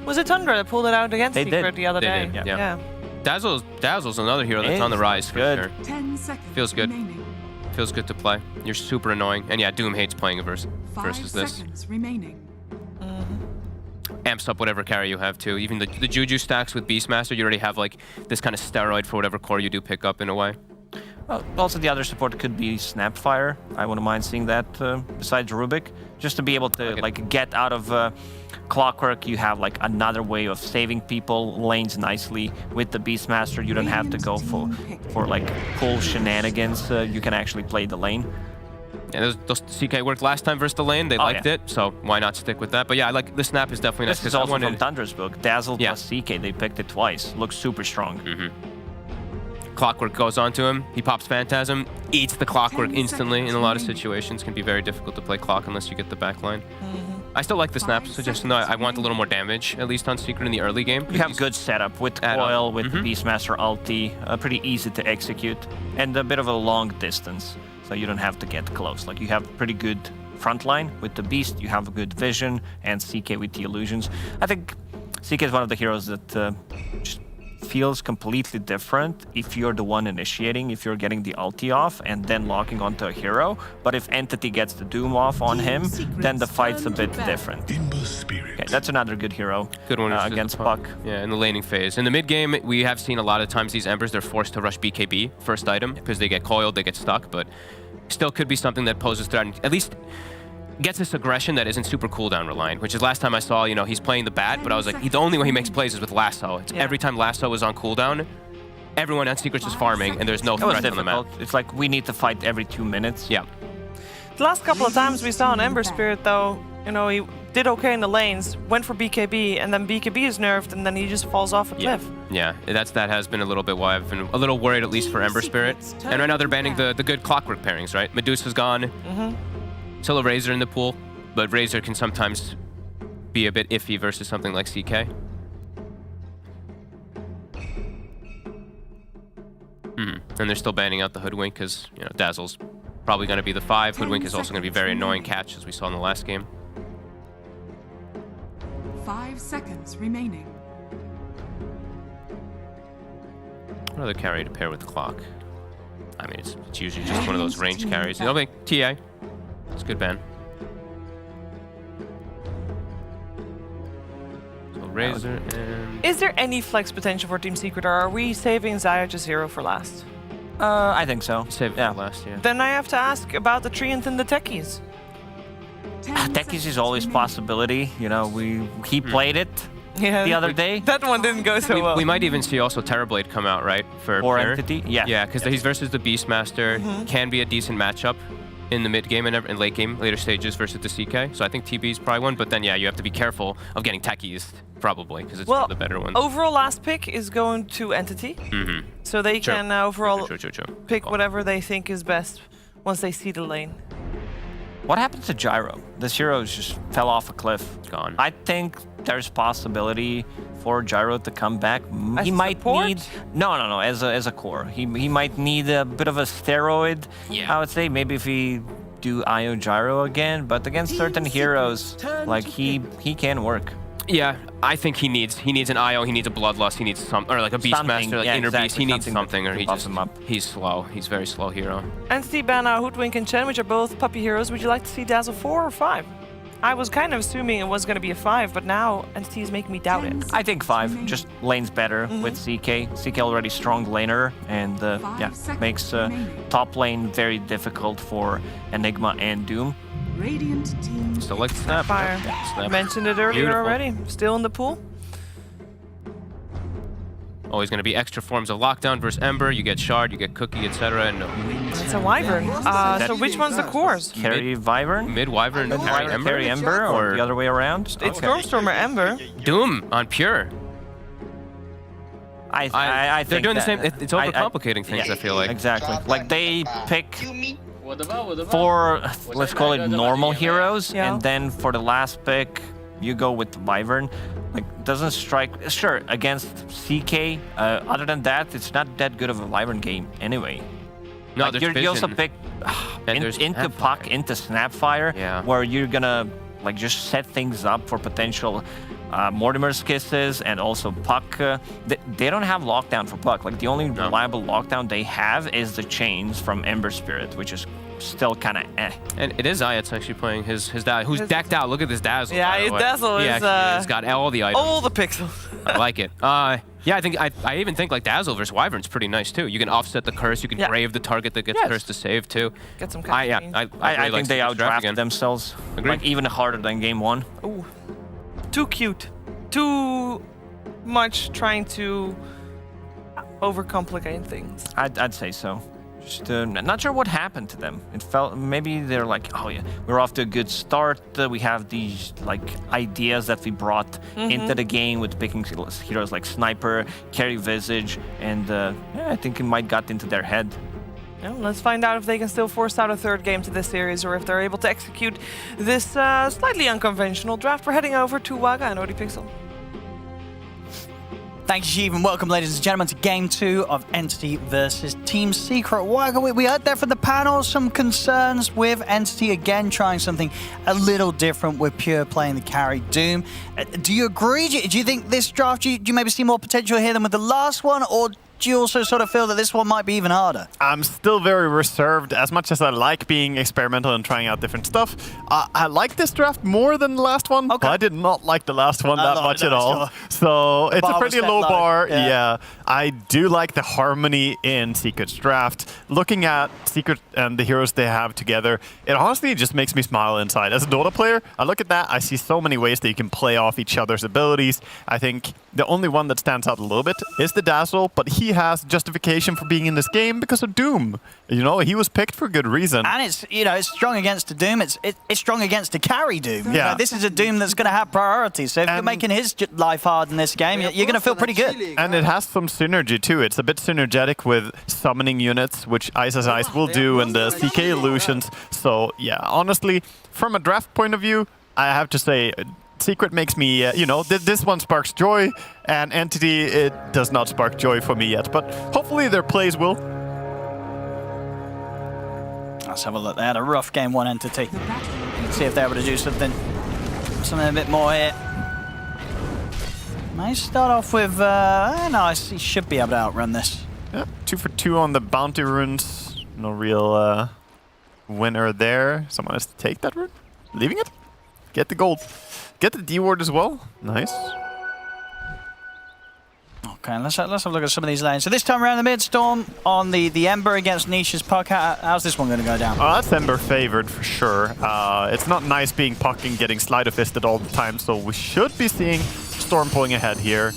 Was it Tundra that pulled it out against Secret the other day? They did, yeah. Dazzle's another hero that's on the rise for sure. 10 seconds Feels good. remaining. Feels good to play. You're super annoying. And yeah, Doom hates playing versus 5 this. seconds remaining. Amps up whatever carry you have too. Even the Juju stacks with Beastmaster, you already have like this kind of steroid for whatever core you do pick up in a way. Well, also the other support could be Snapfire. I wouldn't mind seeing that besides Rubik. Just to be able to like get out of Clockwork, you have like another way of saving people, lanes nicely. With the Beastmaster, you don't have to go for like pull shenanigans. You can actually play the lane. Yeah, those CK worked last time versus the lane. They liked it, so why not stick with that? But yeah, I like the snap is definitely nice. This is also from Tundra's book. Dazzle plus CK, they picked it twice. Looks super strong. Clockwork goes onto him. He pops Phantasm, eats the Clockwork instantly. In a lot of situations, can be very difficult to play Clock unless you get the backline. I still like the snap suggestion though. I want a little more damage, at least on Secret in the early game. You have good setup with Coil, with the Beastmaster ulti. Pretty easy to execute, and a bit of a long distance. So you don't have to get close. Like you have pretty good front line with the Beast, you have a good vision, and CK with the illusions. I think CK is one of the heroes that just feels completely different if you're the one initiating, if you're getting the ulti off and then locking onto a hero. But if Entity gets the Doom off on him, then the fight's a bit different. Okay, that's another good hero. Good one against Puck. Yeah, in the laning phase. In the mid game, we have seen a lot of times these Embers, they're forced to rush BKB first item because they get coiled, they get stuck, but still could be something that poses threat and at least gets this aggression that isn't super cooldown reliant, which is last time I saw, you know, he's playing the bat, but I was like, the only way he makes plays is with Lasso. It's every time Lasso is on cooldown, everyone on Secrets is farming and there's no threat on the map. It's like we need to fight every 2 minutes. Yeah. The last couple of times we saw an Ember Spirit though, you know, he did okay in the lanes, went for BKB, and then BKB is nerfed, and then he just falls off a cliff. Yeah, that has been a little bit why I've been a little worried, at least for Ember Spirit. And right now they're banning the good Clockwork pairings, right? Medusa's gone. Still a Razor in the pool, but Razor can sometimes be a bit iffy versus something like CK. And they're still banning out the Hoodwink because, you know, Dazzle's probably going to be the 5. Hoodwink is also going to be a very annoying catch, as we saw in the last game. 5 seconds remaining. What other carry to pair with Clock? I mean, it's usually just one of those range carries. They'll make TA. It's a good ban. So Razor and... Is there any flex potential for Team Secret, or are we saving Xayah to 0 for last? I think so. Save it for last, yeah. Then I have to ask about the Treant and the Techies. Techies is always a possibility. You know, he played it the other day. That one didn't go so well. We might even see also Terrorblade come out, right? For Entity? Yeah. Yeah, because he's versus the Beastmaster. Can be a decent matchup in the mid game and late game, later stages versus the CK. So I think TB is probably one, but then yeah, you have to be careful of getting Techies, probably, because it's one of the better ones. Overall last pick is going to Entity. So they can overall pick whatever they think is best once they see the lane. What happened to Gyro? This hero just fell off a cliff. Gone. I think there's possibility for Gyro to come back. He might need no as a core. He might need a bit of a steroid. Yeah. I would say maybe if he do IO Gyro again, but against certain heroes like he can work. Yeah, I think he needs an IO, he needs a Bloodlust, he needs some, or like a Beastmaster, like Inner Beast, he needs something, or he's slow. He's a very slow hero. Entity ban Hoodwink and Chen, which are both puppy heroes. Would you like to see Dazzle 4 or 5? I was kind of assuming it was going to be a 5, but now Entity is making me doubt it. I think 5. Just lanes better with CK. CK already strong laner, and yeah, makes top lane very difficult for Enigma and Doom. Radiant team. Still like Snap. Fire. Yeah, Snap. Mentioned it earlier already. Still in the pool. Always going to be extra forms of Lockdown versus Ember. You get Shard, you get Cookie, etc. And it's a Wyvern. So which one's the cores? Carry Wyvern? Mid Wyvern, carry Ember? Carry Ember, or the other way around? It's Stormstormer Ember. Doom on Pure. I they're think doing the same. It's overcomplicating things, yeah, I feel like. Exactly. Like they pick 4, let's call it normal heroes, and then for the last pick, you go with Wyvern. Like, doesn't strike... Sure, against CK, other than that, it's not that good of a Wyvern game anyway. No, like, you also pick into Puck, into Snapfire, where you're gonna like just set things up for potential Mortimer's Kisses and also Puck. They don't have lockdown for Puck. Like, the only reliable lockdown they have is the chains from Ember Spirit, which is still kind of eh. And it is Ayat's actually playing his Dazzle, who's decked out. Look at this Dazzle. Yeah, his Dazzle is... he's got all the items. All the pixels. I like it. Yeah, I think I even think like Dazzle versus Wyvern's pretty nice too. You can offset the curse. You can brave the target that gets cursed to save too. Get some I really think they outdrafted themselves. Agreed. Like, even harder than game 1. Ooh. Too cute. Too much trying to overcomplicate things. I'd say so. Just not sure what happened to them. It felt maybe they're like, oh yeah, we're off to a good start. We have these like ideas that we brought into the game with picking heroes like Sniper, Carry Visage, and yeah, I think it might got into their head. Well, let's find out if they can still force out a 3rd game to this series, or if they're able to execute this slightly unconventional draft. We're heading over to Waga and ODPixel. Thank you, Sheev, and welcome, ladies and gentlemen, to Game 2 of Entity versus Team Secret. Waga, we heard there from the panel some concerns with Entity again trying something a little different with Pure playing the carry Doom. Do you agree? Do you think this draft, do you maybe see more potential here than with the last one, or do you also sort of feel that this one might be even harder? I'm still very reserved. As much as I like being experimental and trying out different stuff, I like this draft more than the last one. But I did not like the last one that much at all. So it's a pretty low bar. Yeah. I do like the harmony in Secret's draft. Looking at Secret and the heroes they have together, it honestly just makes me smile inside. As a Dota player, I look at that, I see so many ways that you can play off each other's abilities. I think the only one that stands out a little bit is the Dazzle, but he has justification for being in this game because of Doom. You know, he was picked for good reason. And it's, you know, it's strong against the Doom. It's strong against the carry Doom. Yeah. You know, this is a Doom that's going to have priorities. So if you're making his life hard in this game, you're going to feel pretty good. And it has some synergy too. It's a bit synergetic with summoning units, which Ice as Ice will do, and the CK illusions. So yeah, honestly, from a draft point of view, I have to say Secret makes me, you know, this one sparks joy, and Entity, it does not spark joy for me yet, but hopefully their plays will. Let's have a look. They had a rough game one, Entity. See if they're able to do something a bit more here. May start off with, nice. He should be able to outrun this. Yeah, 2 for 2 on the bounty runes. No real winner there. Someone has to take that rune. Leaving it. Get the gold. Get the D-ward as well. Nice. Okay, let's have a look at some of these lanes. So this time around the mid-storm on the Ember against Nisha's Puck. How's this one going to go down? Oh, that's Ember favored for sure. It's not nice being Puck and getting Slider Fisted all the time, so we should be seeing Storm pulling ahead here,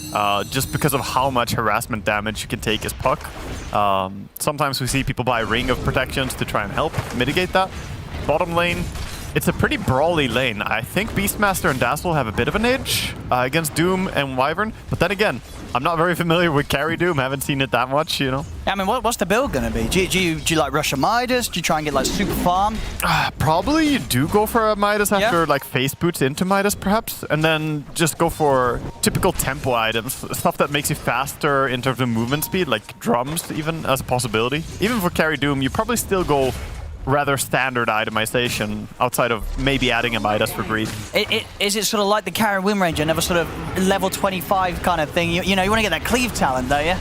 just because of how much harassment damage you can take as Puck. Sometimes we see people buy Ring of Protections to try and help mitigate that. Bottom lane, it's a pretty brawly lane. I think Beastmaster and Dazzle have a bit of an edge against Doom and Wyvern, but then again, I'm not very familiar with carry Doom, haven't seen it that much, you know. I mean, what's the build going to be? Do you like rush a Midas? Do you try and get like super farm? Probably you do go for a Midas after like face boots into Midas perhaps, and then just go for typical tempo items, stuff that makes you faster in terms of movement speed, like drums even as a possibility. Even for carry Doom, you probably still go rather standard itemization outside of maybe adding a Midas for greed. Is it sort of like the carry win range, another sort of level 25 kind of thing? You know, you want to get that cleave talent, don't you?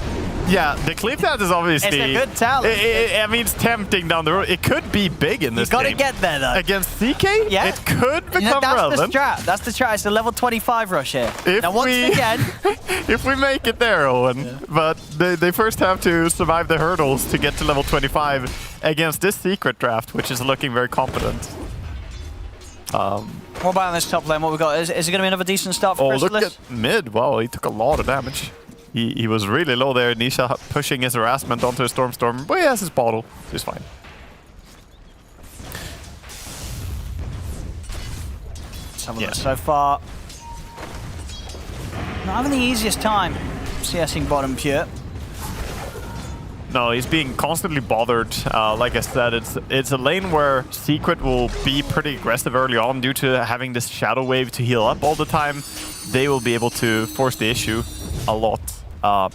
Yeah, the cleave talent is obviously... It's a good talent. I mean, it's tempting down the road. It could be big in this game. You got to get there, though. Against CK? Yeah. It could become relevant. That's the strat. It's a level 25 rush here. Now, once again... if we make it there, Owen. But they first have to survive the hurdles to get to level 25 against this Secret draft, which is looking very competent. What about on this top lane? What we got? Is it going to be another decent start for Chrysalis? Look at mid. Wow, he took a lot of damage. He was really low there. Nisha pushing his harassment onto a Storm, but he has his bottle. He's fine. Let's have a look so far. Not having the easiest time CSing bottom pure. No, he's being constantly bothered. Like I said, it's a lane where Secret will be pretty aggressive early on due to having this Shadow Wave to heal up all the time. They will be able to force the issue a lot.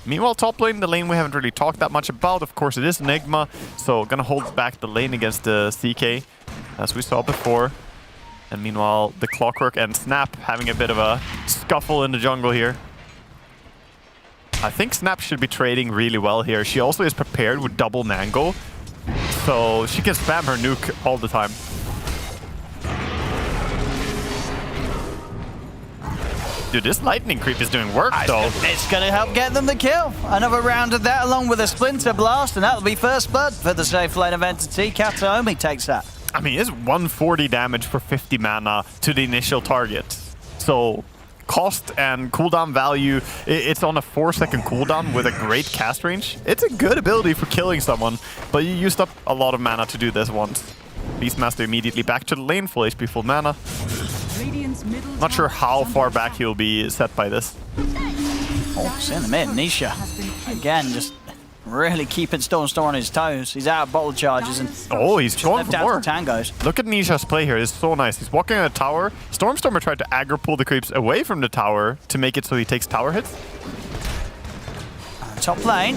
Meanwhile, top lane, the lane we haven't really talked that much about. Of course, it is Enigma, so gonna hold back the lane against the CK, as we saw before. And meanwhile, the Clockwork and Snap having a bit of a scuffle in the jungle here. I think Snap should be trading really well here. She also is prepared with double Mango, so she can spam her nuke all the time. Dude, this lightning creep is doing work, though. It's going to help get them the kill. Another round of that along with a Splinter Blast, and that'll be first blood for the safe lane of Entity. Kataomi takes that. I mean, it's 140 damage for 50 mana to the initial target. So, cost and cooldown value, it's on a 4-second cooldown with a great cast range. It's a good ability for killing someone, but you used up a lot of mana to do this once. Beastmaster immediately back to the lane, full HP, full mana. Not sure how far back he'll be set by this. Oh, it's in the mid. Nisha, again, just really keeping Storm on his toes. He's out of bottle charges and he's going for more. Tangos. Look at Nisha's play here. It's so nice. He's walking on a tower. Stormstormer tried to aggro pull the creeps away from the tower to make it so he takes tower hits. Top lane.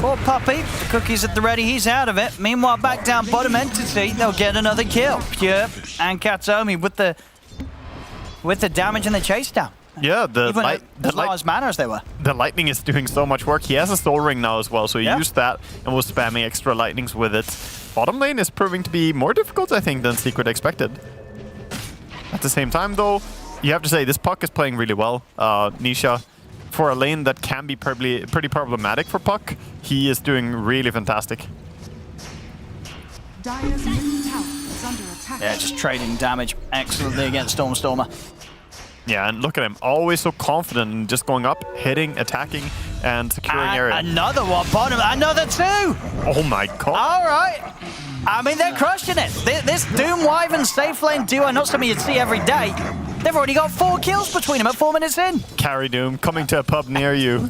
Poor Puppy. The cookie's at the ready. He's out of it. Meanwhile, back down bottom Entity. They'll get another kill. Pure and Kataomi with the damage and the chase down. Yeah, as low as mana as they were. The lightning is doing so much work. He has a soul ring now as well, so he used that and was spamming extra lightnings with it. Bottom lane is proving to be more difficult, I think, than Secret expected. At the same time, though, you have to say this Puck is playing really well. Nisha, for a lane that can be pretty problematic for Puck, he is doing really fantastic. Dire's middle tower is under attack. Yeah, just trading damage excellently against Stormstormer. Yeah, and look at him, always so confident in just going up, hitting, attacking, and securing area. Another one, bottom, another two! Oh my god. All right. I mean, they're crushing it. This Doom Wyvern safe lane duo, not something you'd see every day. They've already got 4 kills between them at 4 minutes in. Carry Doom coming to a pub near you.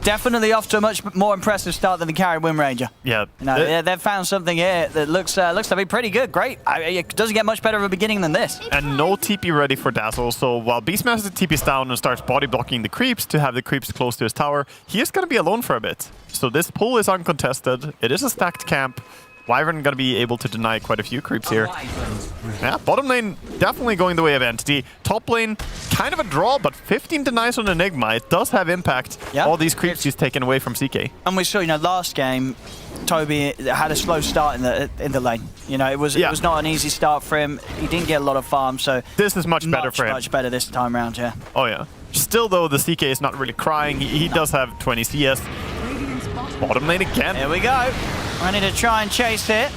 definitely off to a much more impressive start than the carry Wind Ranger. Yeah. You know, they've found something here that looks to be pretty good. Great. It doesn't get much better of a beginning than this. And no TP ready for Dazzle, so while Beastmaster TPs down and starts body blocking the creeps to have the creeps close to his tower, he is going to be alone for a bit. So this pull is uncontested. It is a stacked camp. Wyvern going to be able to deny quite a few creeps here. Yeah, bottom lane definitely going the way of Entity. Top lane, kind of a draw, but 15 denies on Enigma. It does have impact. Yeah. All these creeps he's taken away from CK. And we saw, you know, last game, Toby had a slow start in the lane. You know, it was not an easy start for him. He didn't get a lot of farm, so this is much better for him. Much better this time around, yeah. Oh yeah. Still though, the CK is not really crying. He does have 20 CS. Bottom lane again. Here we go. Ready to try and chase it.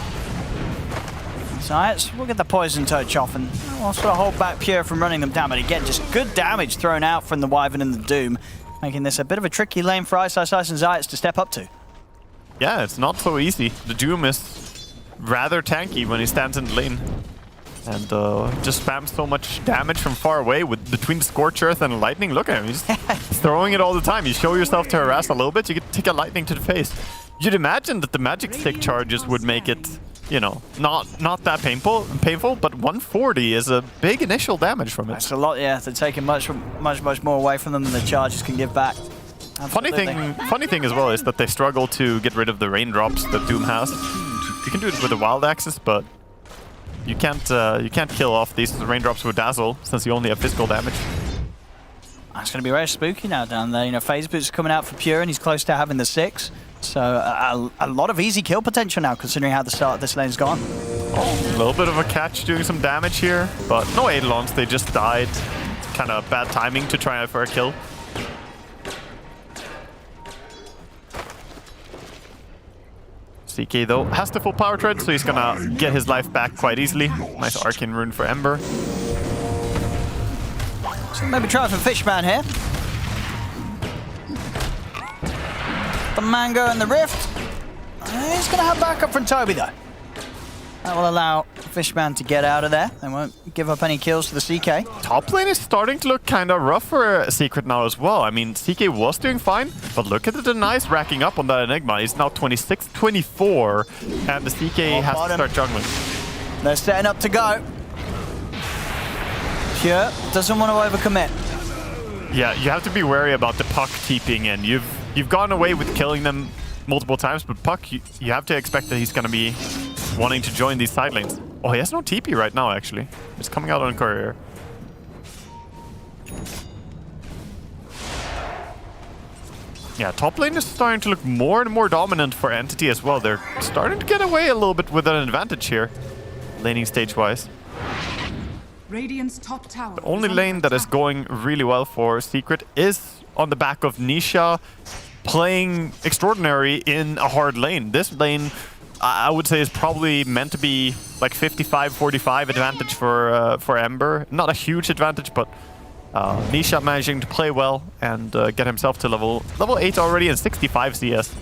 Science, we'll get the poison touch off and we'll sort of hold back Pure from running them down. But again, just good damage thrown out from the Wyvern and the Doom, making this a bit of a tricky lane for Ice and Zayas to step up to. Yeah, it's not so easy. The Doom is rather tanky when he stands in the lane. And just spams so much damage from far away with between the Scorch Earth and Lightning. Look at him, he's throwing it all the time. You show yourself to harass a little bit, you get take a Lightning to the face. You'd imagine that the Magic Stick charges would make it, you know, not that painful, but 140 is a big initial damage from it. That's a lot, yeah. They're taking much more away from them than the charges can give back. Funny thing as well is that they struggle to get rid of the raindrops that Doom has. You can do it with the Wild Axes, but you can't kill off these raindrops with Dazzle since you only have physical damage. It's going to be very spooky now down there. You know, Phase Boot's coming out for Pure and he's close to having the 6. So a lot of easy kill potential now, considering how the start of this lane's gone. Oh, a little bit of a catch doing some damage here, but no Eidolons, they just died. Kind of bad timing to try out for a kill. CK though has the full power tread, so he's gonna get his life back quite easily. Nice Arcane Rune for Ember. So maybe try for Fishman here. The Mango and the Rift. He's going to have backup from Toby though. That will allow Fishman to get out of there. They won't give up any kills to the CK. Top lane is starting to look kind of rough for Secret now as well. I mean, CK was doing fine, but look at the denies racking up on that Enigma. He's now 26-24, and the CK has to start jungling. They're setting up to go. Pure doesn't want to overcommit. Yeah, you have to be wary about the Puck TPing in. You've gone away with killing them multiple times, but Puck, you have to expect that he's going to be wanting to join these side lanes. Oh, he has no TP right now, actually. It's coming out on courier. Yeah, top lane is starting to look more and more dominant for Entity as well. They're starting to get away a little bit with an advantage here, laning stage-wise. Radiant's top tower. The only lane that is going really well for Secret is on the back of Nisha playing extraordinary in a hard lane. This lane, I would say, is probably meant to be like 55-45 advantage for Ember. Not a huge advantage, but Nisha managing to play well and get himself to level 8 already and 65 CS.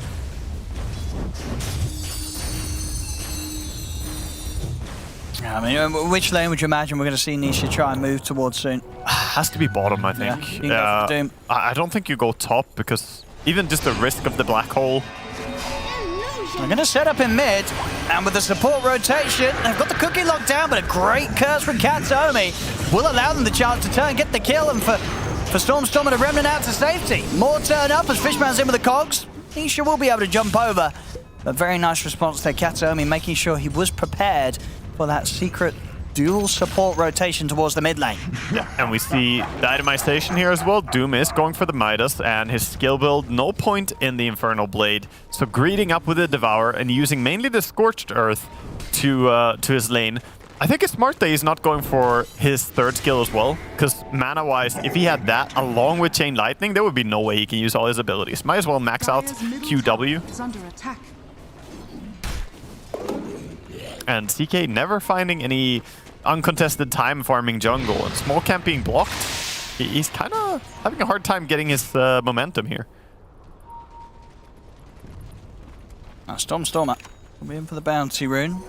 I mean, which lane would you imagine we're going to see Nisha try and move towards soon? Has to be bottom, I think. Yeah, I don't think you go top, because even just the risk of the black hole. We're going to set up in mid, and with the support rotation, they've got the cookie locked down, but a great curse from Katsuomi will allow them the chance to turn, get the kill, and for Stormstorm and a Remnant out to safety. More turn up as Fishman's in with the cogs. Nisha will be able to jump over. A very nice response there, Katsuomi, making sure he was prepared for that secret dual support rotation towards the mid lane. Yeah, and we see the itemization here as well. Doom is going for the Midas and his skill build, no point in the Infernal Blade. So greeting up with the Devour and using mainly the Scorched Earth to his lane. I think it's smart that he's not going for his third skill as well, because mana-wise, if he had that along with Chain Lightning, there would be no way he can use all his abilities. Might as well max out QW. Is under attack. And CK never finding any uncontested time farming jungle, and small camp being blocked. He's kind of having a hard time getting his momentum here. Stormer will be in for the bounty rune.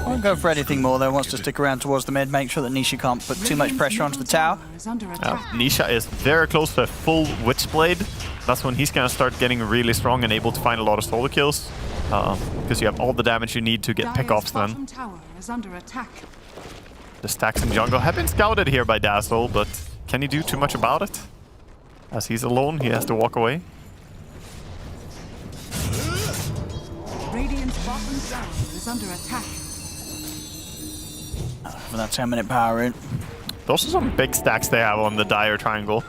Won't go for anything more though, wants to stick around towards the mid, make sure that Nisha can't put too much pressure onto the tower. Nisha is very close to a full Witchblade. that's when he's gonna start getting really strong and able to find a lot of solo kills. Because you have all the damage you need to get pickoffs then. Tower is under attack. The stacks in jungle have been scouted here by Dazzle, but can he do too much about it? As he's alone, he has to walk away. Radiant's bottom tower is under attack. For that 10-minute power in. Those are some big stacks they have on the Dire Triangle.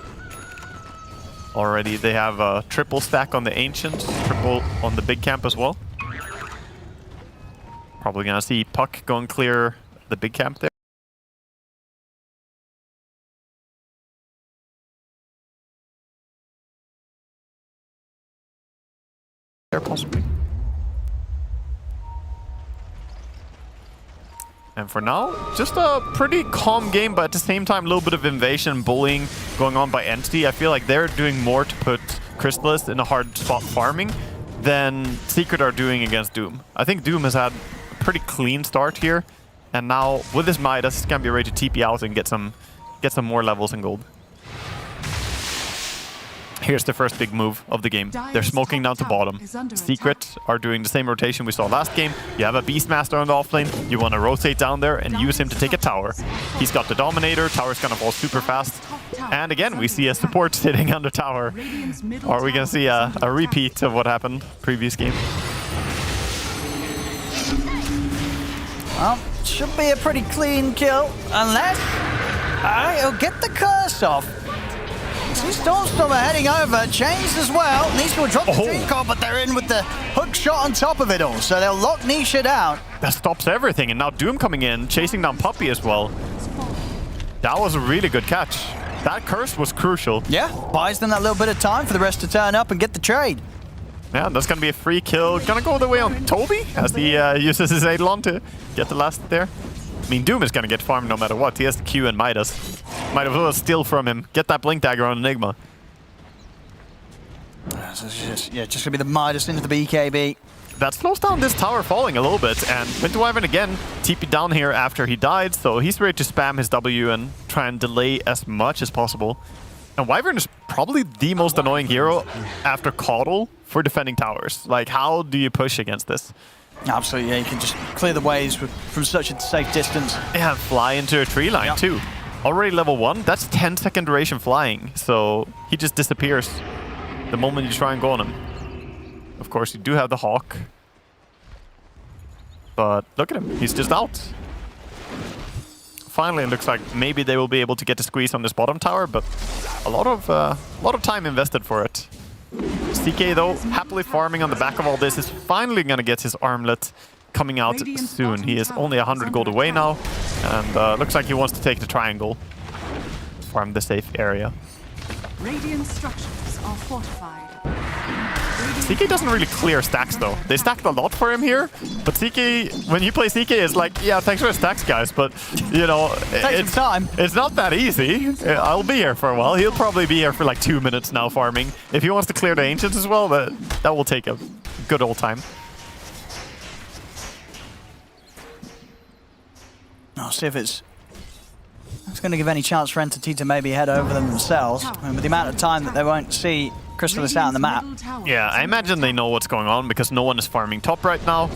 Already they have a triple stack on the Ancients, triple on the big camp as well. Probably gonna see Puck go and clear the big camp there. Possibly. And for now, just a pretty calm game, but at the same time, a little bit of invasion and bullying going on by Entity. I feel like they're doing more to put Crystallis in a hard spot farming than Secret are doing against Doom. I think Doom has had a pretty clean start here, and now with his Midas, he's gonna be ready to TP out and get some more levels in gold. Here's the first big move of the game. They're smoking down to bottom. Secret are doing the same rotation we saw last game. You have a Beastmaster on the offlane. You want to rotate down there and use him to take a tower. He's got the Dominator. Tower's gonna fall super fast. And again, we see a support sitting on the tower. Are we gonna see a repeat of what happened previous game? Well, should be a pretty clean kill, unless he'll get the curse off. See Stormstormer heading over, changed as well. Nisha will drop the Dream Card, but they're in with the hook shot on top of it all, so they'll lock Nisha down. That stops everything, and now Doom coming in, chasing down Puppy as well. That was a really good catch. That curse was crucial. Yeah, buys them that little bit of time for the rest to turn up and get the trade. Yeah, that's gonna be a free kill. Gonna go the way on Toby as he uses his Eidolon to get the last there. I mean, Doom is gonna get farmed no matter what. He has the Q and Midas. Might as well steal from him. Get that Blink Dagger on Enigma. So it's just gonna be the Midas into the BKB. That slows down this tower falling a little bit, and Winter Wyvern again TP'd down here after he died, so he's ready to spam his W and try and delay as much as possible. And Wyvern is probably the most annoying hero after Caudle for defending towers. Like, how do you push against this? Absolutely, yeah, you can just clear the waves from such a safe distance. Yeah, fly into a tree line too. Already level 1, that's 10-second duration flying, so he just disappears the moment you try and go on him. Of course, you do have the Hawk, but look at him, he's just out. Finally, it looks like maybe they will be able to get the squeeze on this bottom tower, but a lot of time invested for it. CK though, happily farming on the back of all this, is finally gonna get his armlet coming out soon. He is only 100 gold away now, and looks like he wants to take the triangle, farm the safe area. Radiant structures are fortified. CK doesn't really clear stacks though. They stacked a lot for him here, but CK, when you play CK, is like, yeah, thanks for the stacks, guys, but you know, it's time. It's not that easy. I'll be here for a while. He'll probably be here for like 2 minutes now farming. If he wants to clear the Ancients as well, that will take a good old time. I'll see if it's going to give any chance for Entity to maybe head over them themselves. I mean, with the amount of time that they won't see Crystallis out on the map. Yeah, I imagine they know what's going on because no one is farming top right now,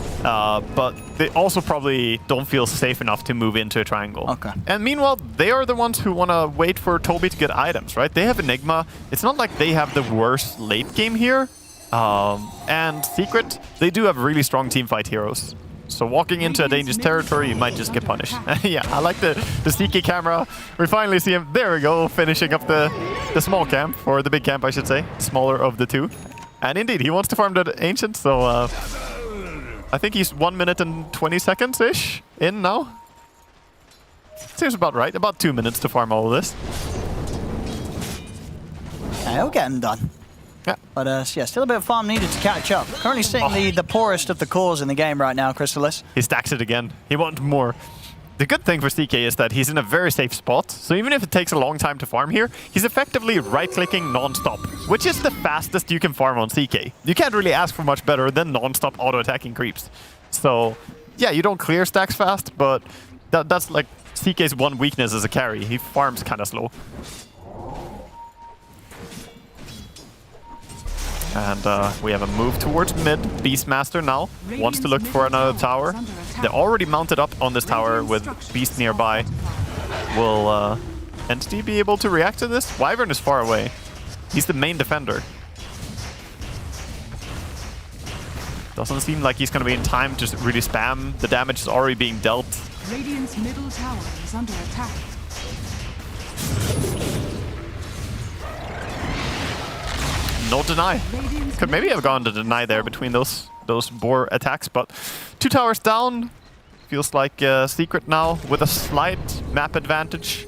but they also probably don't feel safe enough to move into a triangle. Okay. And meanwhile, they are the ones who want to wait for Toby to get items, right? They have Enigma. It's not like they have the worst late game here. And Secret, they do have really strong teamfight heroes. So walking into a dangerous territory, you might just get punished. Yeah, I like the CK camera. We finally see him. There we go, finishing up the small camp, or the big camp, I should say. Smaller of the two. And indeed, he wants to farm the Ancient, so I think he's 1 minute and 20 seconds-ish in now. Seems about right. About 2 minutes to farm all of this. Yeah, he'll get him done. Yeah. But yeah, still a bit of farm needed to catch up. Currently seeing the poorest of the cores in the game right now, Crystallis. He stacks it again. He wants more. The good thing for CK is that he's in a very safe spot, so even if it takes a long time to farm here, he's effectively right-clicking non-stop, which is the fastest you can farm on CK. You can't really ask for much better than non-stop auto-attacking creeps. So, yeah, you don't clear stacks fast, but that's like CK's one weakness as a carry. He farms kind of slow. And we have a move towards mid. Beastmaster now wants to look for another tower. They're already mounted up on this tower with Beast nearby. Will Entity be able to react to this? Wyvern is far away. He's the main defender. Doesn't seem like he's going to be in time to really spam. The damage is already being dealt. Radiant's middle tower is under attack. No deny. Could maybe have gone to deny there between those boar attacks, but 2 towers down. Feels like Secret now with a slight map advantage.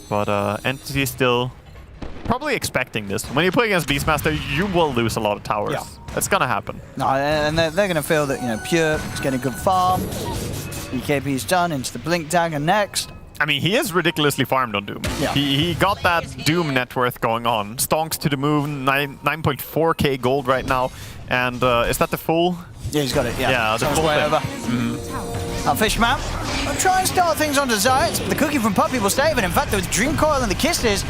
But Entity is still probably expecting this. When you play against Beastmaster, you will lose a lot of towers. Yeah. It's gonna happen. No, and they're gonna feel that, you know, Pure is getting good farm. BKB is done into the Blink Dagger next. I mean, he is ridiculously farmed on Doom. Yeah. He got that Doom net worth going on. Stonks to the moon, 9.4k gold right now. And is that the full? Yeah, he's got it, yeah. Yeah, the full way thing. over. Fishman, I'll try and start things on Desires. The cookie from Puppy will save it. In fact, with Dream Coil and the kisses,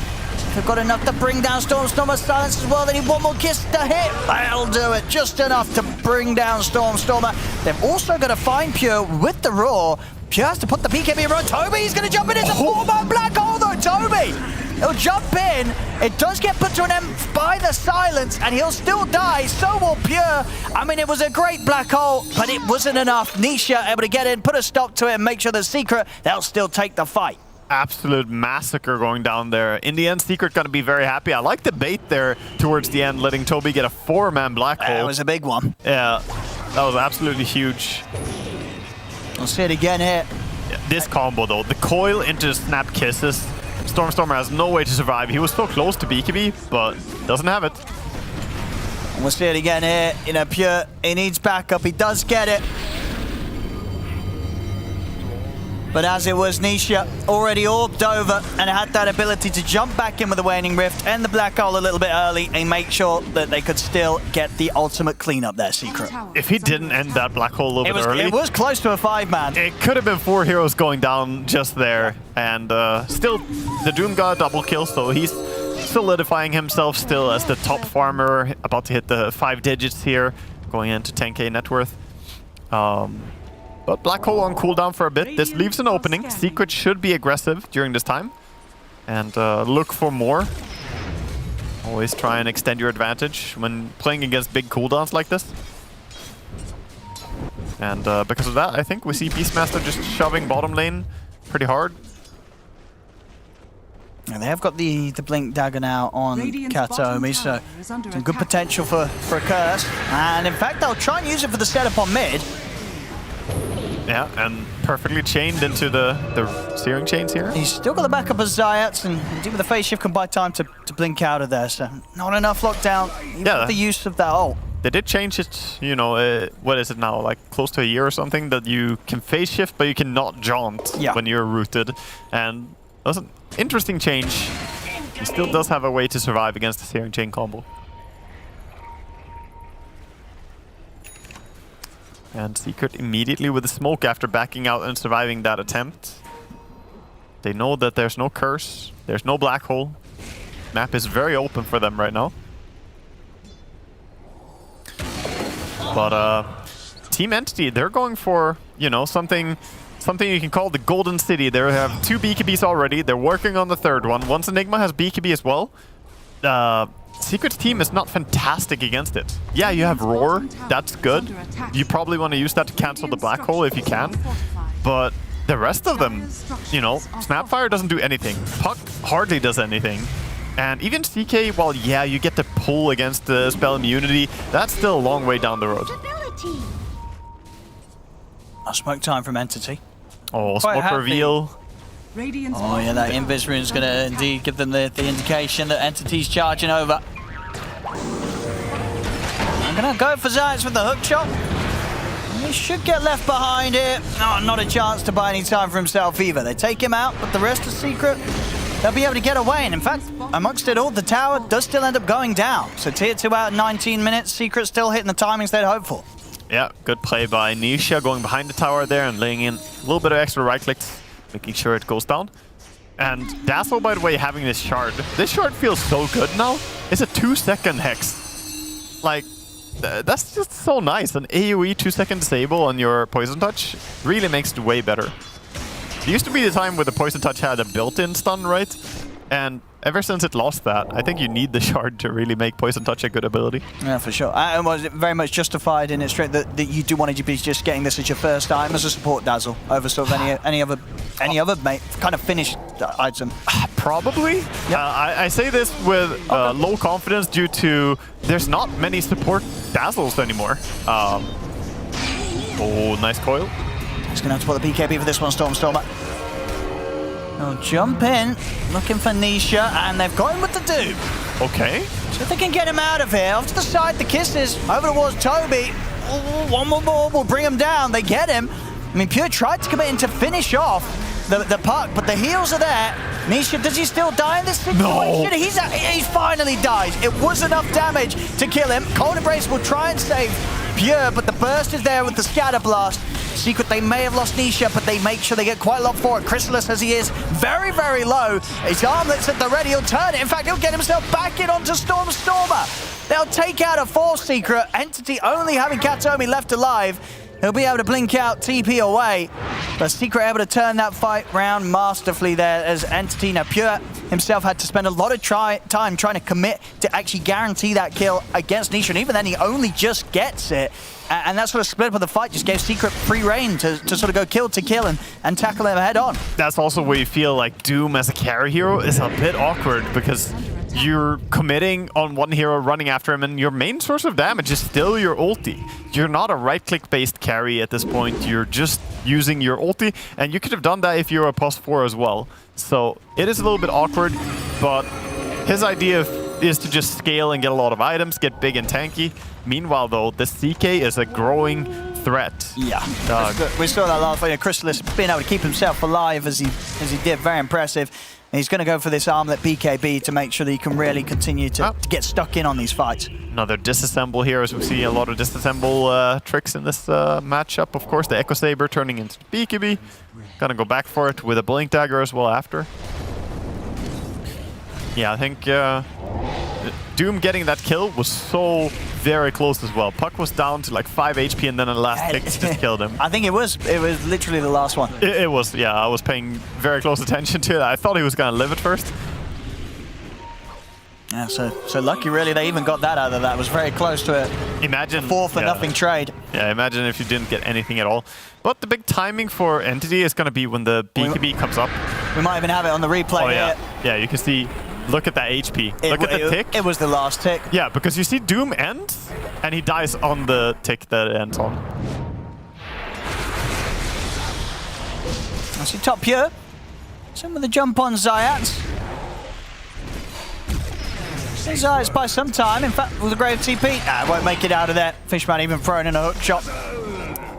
they've got enough to bring down Stormstormer. Silence as well. They need one more kiss to hit. They'll do it. Just enough to bring down Stormstormer. They've also got to find Pure with the Roar. Pure has to put the BKB around Toby. He's going to jump in. It's a 4-man black hole though, Toby. He'll jump in. It does get put to an end by the silence, and he'll still die. So will Pure. I mean, it was a great black hole, but it wasn't enough. Nisha able to get in, put a stop to it, and make sure the Secret, they'll still take the fight. Absolute massacre going down there. In the end, Secret gonna be very happy. I like the bait there towards the end, letting Toby get a 4-man black hole. That was a big one. Yeah, that was absolutely huge. I'll see it again here. Yeah, this combo though, the coil into snap kisses. Stormstormer has no way to survive. He was so close to BKB, but doesn't have it. And we'll see it again here. You know, Pure, he needs backup. He does get it. But as it was, Nisha already orbed over and had that ability to jump back in with the Waning Rift and the Black Hole a little bit early and make sure that they could still get the ultimate cleanup there, Secret. If he didn't end that Black Hole a little bit early... It was close to a 5-man. It could have been 4 heroes going down just there. And still, the Doom got a double kill, so he's solidifying himself still as the top farmer, about to hit the 5 digits here, going into 10k net worth. But Black Hole on cooldown for a bit. This leaves an opening. Secret should be aggressive during this time. And look for more. Always try and extend your advantage when playing against big cooldowns like this. And because of that, I think we see Beastmaster just shoving bottom lane pretty hard. And they have got the Blink Dagger now on Katomi, so some good potential for a curse. And in fact, they'll try and use it for the setup on mid. Yeah, and perfectly chained into the searing chains here. He's still got the backup of Zayats, and indeed with the phase shift can buy time to blink out of there, so not enough lockdown, even with the use of that ult. They did change it, you know, what is it now, like close to a year or something, that you can phase shift, but you cannot jaunt when you're rooted. And that's an interesting change. He still does have a way to survive against the searing chain combo. And Secret immediately with the smoke after backing out and surviving that attempt. They know that there's no curse, there's no black hole. Map is very open for them right now. But Team Entity, they're going for, you know, something you can call the Golden City. They have 2 BKBs already. They're working on the 3rd one. Once Enigma has BKB as well, Secret's team is not fantastic against it. Yeah, you have Roar, that's good. You probably want to use that to cancel the black hole if you can. But the rest of them, you know, Snapfire doesn't do anything. Puck hardly does anything. And even CK, well, yeah, you get the pull against the spell immunity. That's still a long way down the road. Smoke time from Entity. Oh, smoke reveal. Oh yeah, that Invis rune is going to indeed give them the indication that Entity's charging over. I'm going to go for Zayats with the hook shot. He should get left behind here. Oh, not a chance to buy any time for himself either. They take him out, but the rest is Secret. They'll be able to get away, and in fact, amongst it all, the tower does still end up going down. So tier 2 out in 19 minutes, Secret still hitting the timings they'd hoped for. Yeah, good play by Nisha going behind the tower there and laying in a little bit of extra right clicks, making sure it goes down. And Dazzle, by the way, having this shard. This shard feels so good now. It's a 2-second hex. like, that's just so nice. An AoE 2-second disable on your Poison Touch really makes it way better. There used to be the time where the Poison Touch had a built-in stun, right? And ever since it lost that, I think you need the shard to really make Poison Touch a good ability. Yeah, for sure. And was it very much justified in its straight that you do want to be just getting this as your first item as a support dazzle over sort of any other kind of finished item? Probably. Yep. I say this with low confidence due to there's not many support dazzles anymore. Oh, nice coil. He's going to have to put the BKB for this one, Stormer. They'll jump in, looking for Nisha, and they've got him with the Doom. Okay. So if they can get him out of here, off to the side, the kisses, over towards Toby. Ooh, one more will bring him down. They get him. I mean, Pure tried to come in to finish off the puck, but the heals are there. Nisha, does he still die in this situation? No. He finally dies. It was enough damage to kill him. Cold Embrace will try and save Pure, but the burst is there with the Scatter Blast. Secret, they may have lost Nisha, but they make sure they get quite a lot for it. Chrysalis, as he is, very, very low. His armlet's at the ready. He'll turn it. In fact, he'll get himself back in onto Stormer. They'll take out a Force Secret. Entity only having Katomi left alive. He'll be able to blink out, TP away. But Secret able to turn that fight round masterfully there as Entity. Now, Pure himself had to spend a lot of time trying to commit to actually guarantee that kill against Nisha. And even then, he only just gets it. And that sort of split up of the fight just gave Secret free reign to sort of go kill to kill and tackle him head on. That's also where you feel like Doom as a carry hero is a bit awkward because you're committing on one hero, running after him, and your main source of damage is still your ulti. You're not a right-click based carry at this point. You're just using your ulti, and you could have done that if you're a +4 as well. So it is a little bit awkward, but his idea is to just scale and get a lot of items, get big and tanky. Meanwhile, though, the CK is a growing threat. Yeah, we saw that last fight. Chrysalis being able to keep himself alive as he did, very impressive. And he's going to go for this armlet BKB to make sure that he can really continue to get stuck in on these fights. Another disassemble here, as we see a lot of disassemble tricks in this matchup. Of course, the Echo Saber turning into BKB. Gonna go back for it with a Blink Dagger as well after. Yeah, I think Doom getting that kill was so very close as well. Puck was down to like 5 HP and then a last kick just killed him. I think it was literally the last one. It was, yeah. I was paying very close attention to it. I thought he was going to live at first. Yeah, so lucky really they even got that out of that. It was very close to it. Imagine 4-for-nothing trade. Yeah, imagine if you didn't get anything at all. But the big timing for Entity is going to be when the BKB comes up. We might even have it on the replay here. Yeah, you can see. Look at that HP. Look at the tick. It was the last tick. Yeah, because you see Doom end, and he dies on the tick that it ends on. I see top Pure. Some of the jump on Zayat. Zayat's by some time. In fact, with a great TP. Won't make it out of there. Fishman even throwing in a hook shot.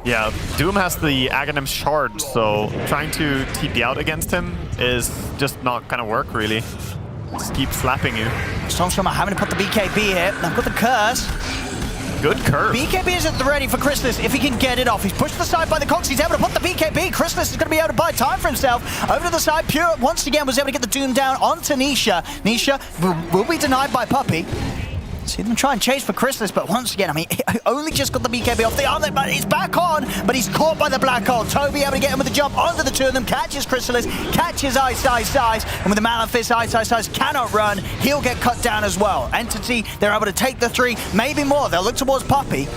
Yeah, Doom has the Aghanim Shard, so trying to TP out against him is just not gonna work, really. Just keep slapping you. Stormstormer having to put the BKB here. I've got the curse. Good curse. BKB is at the ready for Chrysalis if he can get it off. He's pushed to the side by the Cox. He's able to put the BKB. Chrysalis is going to be able to buy time for himself. Over to the side. Pure once again was able to get the Doom down onto Nisha. Nisha will be denied by Puppey. See them try and chase for Chrysalis, but once again, I mean, he only just got the BKB off the armlet, but he's back on, but he's caught by the black hole. Toby able to get him with the jump onto the two of them, catches Chrysalis, catches Ice, and with the Malefice, Ice cannot run. He'll get cut down as well. Entity, they're able to take the 3, maybe more. They'll look towards Puppey.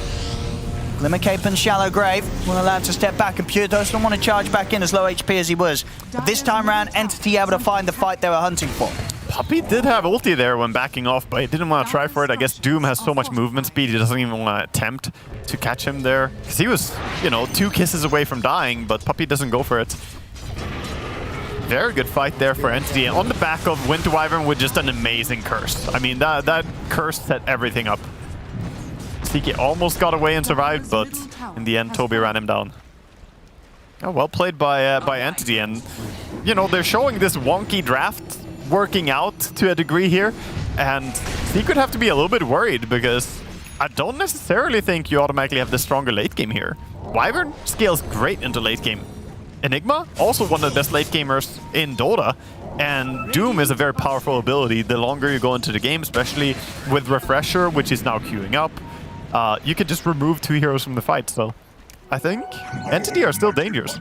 Glimmer Cape and Shallow Grave will allow to step back, and Pure doesn't want to charge back in as low HP as he was. But this time around, Entity able to find the fight they were hunting for. Puppey did have ulti there when backing off, but he didn't want to try for it. I guess Doom has so much movement speed, he doesn't even want to attempt to catch him there. Because he was, 2 kisses away from dying, but Puppey doesn't go for it. Very good fight there for Entity. And on the back of Winter Wyvern with just an amazing curse. I mean, that curse set everything up. CK almost got away and survived, but in the end, Toby ran him down. Oh, well played by Entity. And, they're showing this wonky draft working out to a degree here, and he could have to be a little bit worried because I don't necessarily think you automatically have the stronger late game here. Wyvern scales great into late game. Enigma, also one of the best late gamers in Dota, And Doom is a very powerful ability. The longer you go into the game, especially with Refresher, which is now queuing up, you can just remove 2 heroes from the fight. So I think Entity are still dangerous.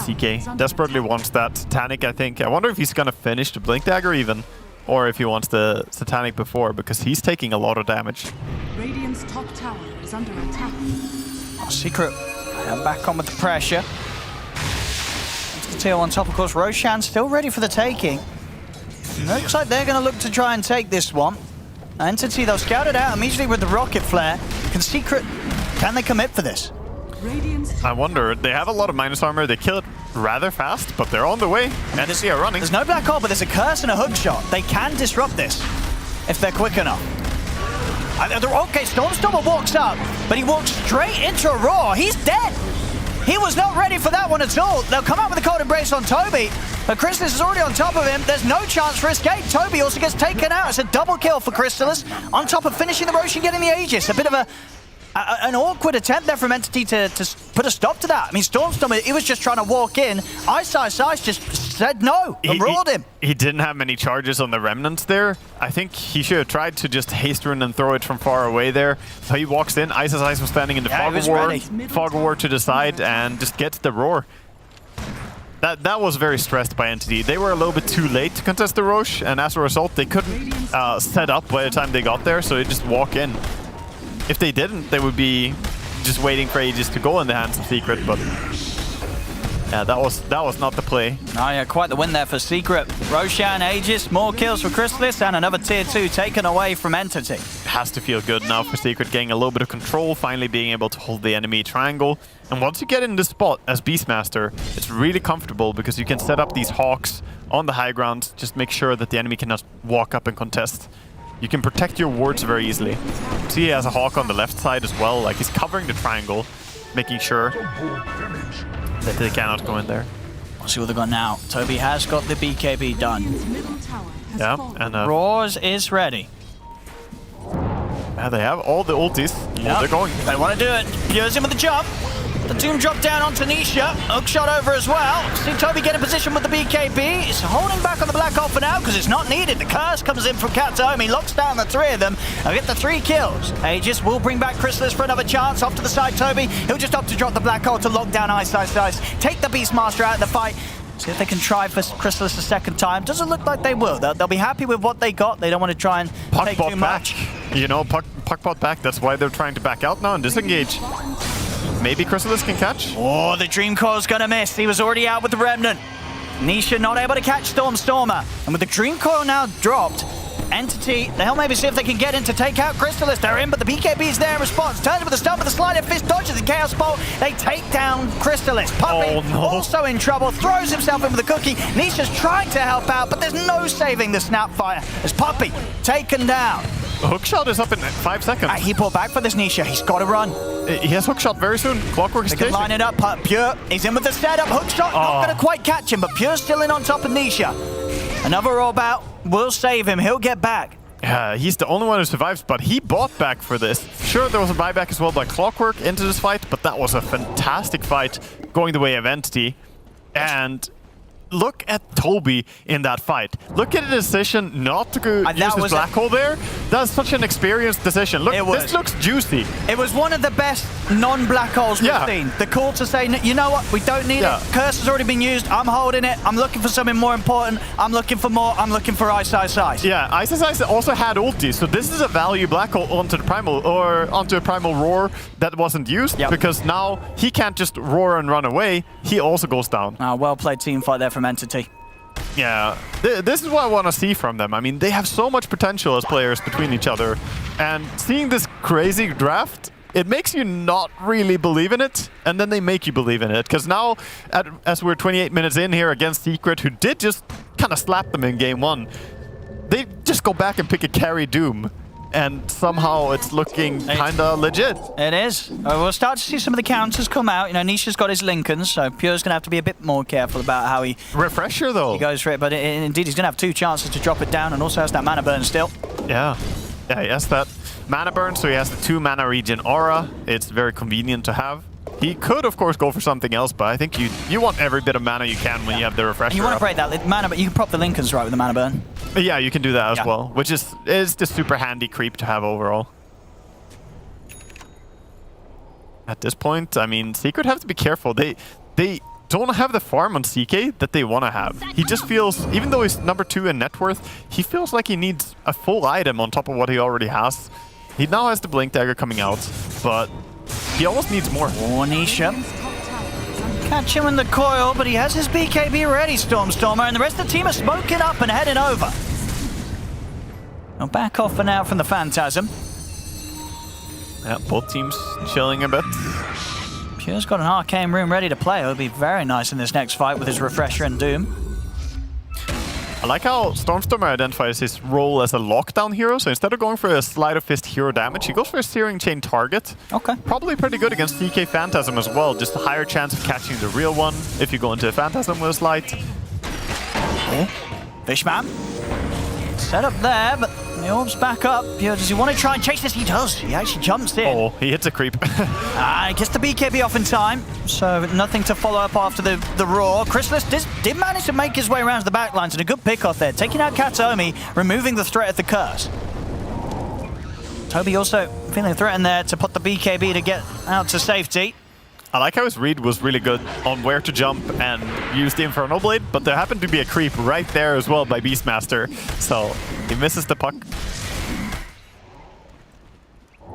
CK desperately wants that Satanic, I think. I wonder if he's gonna finish the Blink Dagger even, or if he wants the Satanic before, because he's taking a lot of damage. Radiant's top tower is under attack. Secret back on with the pressure. Teal on top, of course. Roshan still ready for the taking. Looks like they're going to look to try and take this one. Entity, they'll scout it out immediately with the rocket flare. Can they commit for this? I wonder. They have a lot of minus armor. They kill it rather fast, but they're on the way. Entity are running. There's no black hole, but there's a curse and a hook shot. They can disrupt this if they're quick enough. Okay, Stormstormer walks up, but he walks straight into a roar. He's dead. He was not ready for that one at all. They'll come out with a cold embrace on Toby, but Chrysalis is already on top of him. There's no chance for escape. Toby also gets taken out. It's a double kill for Chrysalis, on top of finishing the Roshan, getting the Aegis. A bit of an awkward attempt there from Entity to put a stop to that. I mean, Stormstormer, he was just trying to walk in. Ice just said no and roared him. He didn't have many charges on the Remnants there. I think he should have tried to just haste run and throw it from far away there. So he walks in. Ice was standing in the Fog of War to the side and just gets the roar. That was very stressed by Entity. They were a little bit too late to contest the Roche, and as a result, they couldn't set up by the time they got there, so they just walk in. If they didn't, they would be just waiting for ages to go in the hands of Secret, but yeah, that was not the play. Oh yeah, quite the win there for Secret. Roshan, Aegis, more kills for Chrysalis, and another tier 2 taken away from Entity. It has to feel good now for Secret, getting a little bit of control, finally being able to hold the enemy triangle. And once you get in this spot as Beastmaster, it's really comfortable because you can set up these hawks on the high ground, just make sure that the enemy cannot walk up and contest. You can protect your wards very easily. See, he has a hawk on the left side as well, like he's covering the triangle, making sure that they cannot go in there. We'll see what they've got now. Toby has got the BKB done. Yeah, and Roars is ready. Yeah, they have all the ultis. Yep. Oh, they're going. They want to do it. Pure's in with the jump. The Doom drop down onto Nisha. Hook shot over as well. See Toby get in position with the BKB. He's holding back on the black hole for now because it's not needed. The curse comes in from Kataomi, locks down the 3 of them. They'll get the 3 kills. Aegis will bring back Chrysalis for another chance. Off to the side, Toby. He'll just opt to drop the black hole to lock down Ice. Take the Beastmaster out of the fight. See if they can try for Chrysalis a second time. Doesn't look like they will. They'll be happy with what they got. They don't want to try and take too much. You know, Puckbot back. That's why they're trying to back out now and disengage. Maybe Chrysalis can catch. Oh, the Dream Coil's gonna miss. He was already out with the Remnant. Nisha not able to catch Stormstormer. And with the Dream Coil now dropped, Entity, they'll maybe see if they can get in to take out Chrysalis. They're in, but the BKB's there in response. Turns with the stun with the sliding fist, dodges the Chaos Bolt. They take down Chrysalis. Puppy also in trouble, throws himself in with the cookie. Nisha's trying to help out, but there's no saving the Snapfire. As Puppy taken down. Hookshot is up in 5 seconds. He pulled back for this Nisha. He's got to run. He has hookshot very soon. Clockwork is They can line it up. Pure, he's in with the setup. Hookshot, not going to quite catch him, but Pure's still in on top of Nisha. Another orb out will save him. He'll get back. He's the only one who survives, but he bought back for this. Sure, there was a buyback as well by Clockwork into this fight, but that was a fantastic fight going the way of Entity. And look at Toby in that fight. Look at the decision not to go use his black hole there. That's such an experienced decision. Look, this looks juicy. It was one of the best non-black holes we've seen. The call to say, you know what, we don't need it. Curse has already been used. I'm holding it. I'm looking for something more important. I'm looking for more. I'm looking for Ice. Yeah, Ice also had ulti, so this is a value black hole onto the primal or onto a primal roar that wasn't used because now he can't just roar and run away. He also goes down. Well played team fight there from Entity. Yeah, this is what I want to see from them. I mean, they have so much potential as players between each other, and seeing this crazy draft, it makes you not really believe in it, and then they make you believe in it. Because now, as we're 28 minutes in here against Secret, who did just kind of slap them in game 1, they just go back and pick a carry Doom. And somehow it's looking kind of legit. It is. We'll start to see some of the counters come out. You know, Nisha's got his Lincolns, so Pure's going to have to be a bit more careful about how he... Refresher, though. He goes for it, but indeed he's going to have 2 chances to drop it down and also has that mana burn still. Yeah, he has that mana burn, so he has the 2 mana regen aura. It's very convenient to have. He could, of course, go for something else, but I think you want every bit of mana you can when you have the refresher. And you want to up. break that mana, but you can prop the Lincolns right with the mana burn. Yeah, you can do that as well, which is just super handy creep to have overall. At this point, I mean, Secret have to be careful. They don't have the farm on CK that they want to have. He just feels, even though he's number 2 in net worth, he feels like he needs a full item on top of what he already has. He now has the Blink Dagger coming out, but he almost needs more. Nisha. Catch him in the coil, but he has his BKB ready, Stormstormer, and the rest of the team are smoking up and heading over. I'll back off for now from the Phantasm. Yeah, both teams chilling a bit. Pure's got an Arcane Rune ready to play. It'll be very nice in this next fight with his Refresher and Doom. I like how Stormstormer identifies his role as a lockdown hero, so instead of going for a Sleight of Fist hero damage, he goes for a Searing Chain target. Okay. Probably pretty good against CK Phantasm as well, just a higher chance of catching the real one if you go into a Phantasm with a Sleight. Oh, Fishman. Set up there, but the orb's back up. Does he want to try and chase this? He does. He actually jumps in. Oh, he hits a creep. Gets the BKB off in time, so nothing to follow up after the roar. Chrysalis did manage to make his way around to the backlines, and a good pick off there. Taking out Katomi, removing the threat of the curse. Toby also feeling threatened there to put the BKB to get out to safety. I like how his read was really good on where to jump and use the Infernal Blade, but there happened to be a creep right there as well by Beastmaster, so he misses the puck.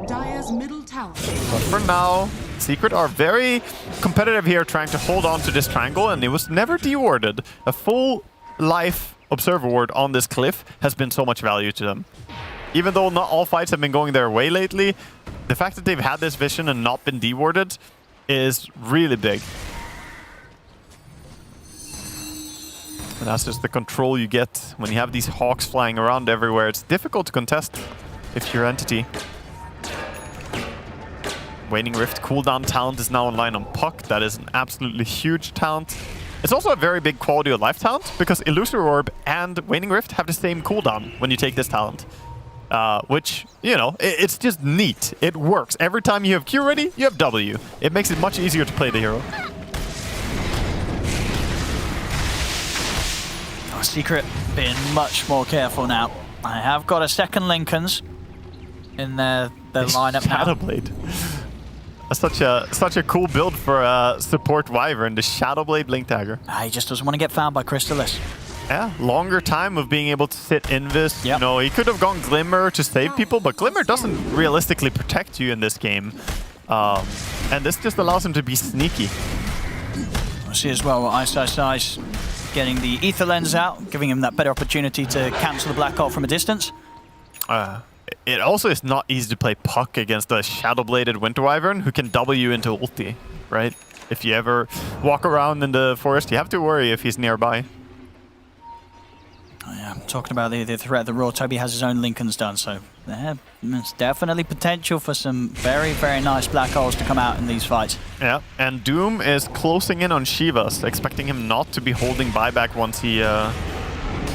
Dire's middle tower. But for now, Secret are very competitive here, trying to hold on to this triangle, and it was never dewarded. A full life Observer Ward on this cliff has been so much value to them. Even though not all fights have been going their way lately, the fact that they've had this vision and not been dewarded is really big. And that's just the control you get when you have these hawks flying around everywhere. It's difficult to contest if you're Entity. Waning Rift cooldown talent is now online on Puck. That is an absolutely huge talent. It's also a very big quality of life talent because Illusory Orb and Waning Rift have the same cooldown when you take this talent. Which, you know, it's just neat. It works. Every time you have Q ready, you have W. It makes it much easier to play the hero. Secret being much more careful now. I have got a second Lincolns in their lineup now. Shadowblade. Such a cool build for a support Wyvern, the Shadowblade Blink Dagger. He just doesn't want to get found by Chrysalis. Yeah, longer time of being able to sit Invis. Yep. You know, he could have gone Glimmer to save people, but Glimmer doesn't realistically protect you in this game. And this just allows him to be sneaky. We'll see as well Ice getting the Ether Lens out, giving him that better opportunity to cancel the Black Hole from a distance. It also is not easy to play Puck against a Shadowbladed Winter Wyvern who can W into ulti, right? If you ever walk around in the forest, you have to worry if he's nearby. Oh, yeah, talking about the threat of the Roar, Toby has his own Lincolns done, so there's definitely potential for some very, very nice Black Holes to come out in these fights. Yeah, and Doom is closing in on Shivas, expecting him not to be holding buyback once he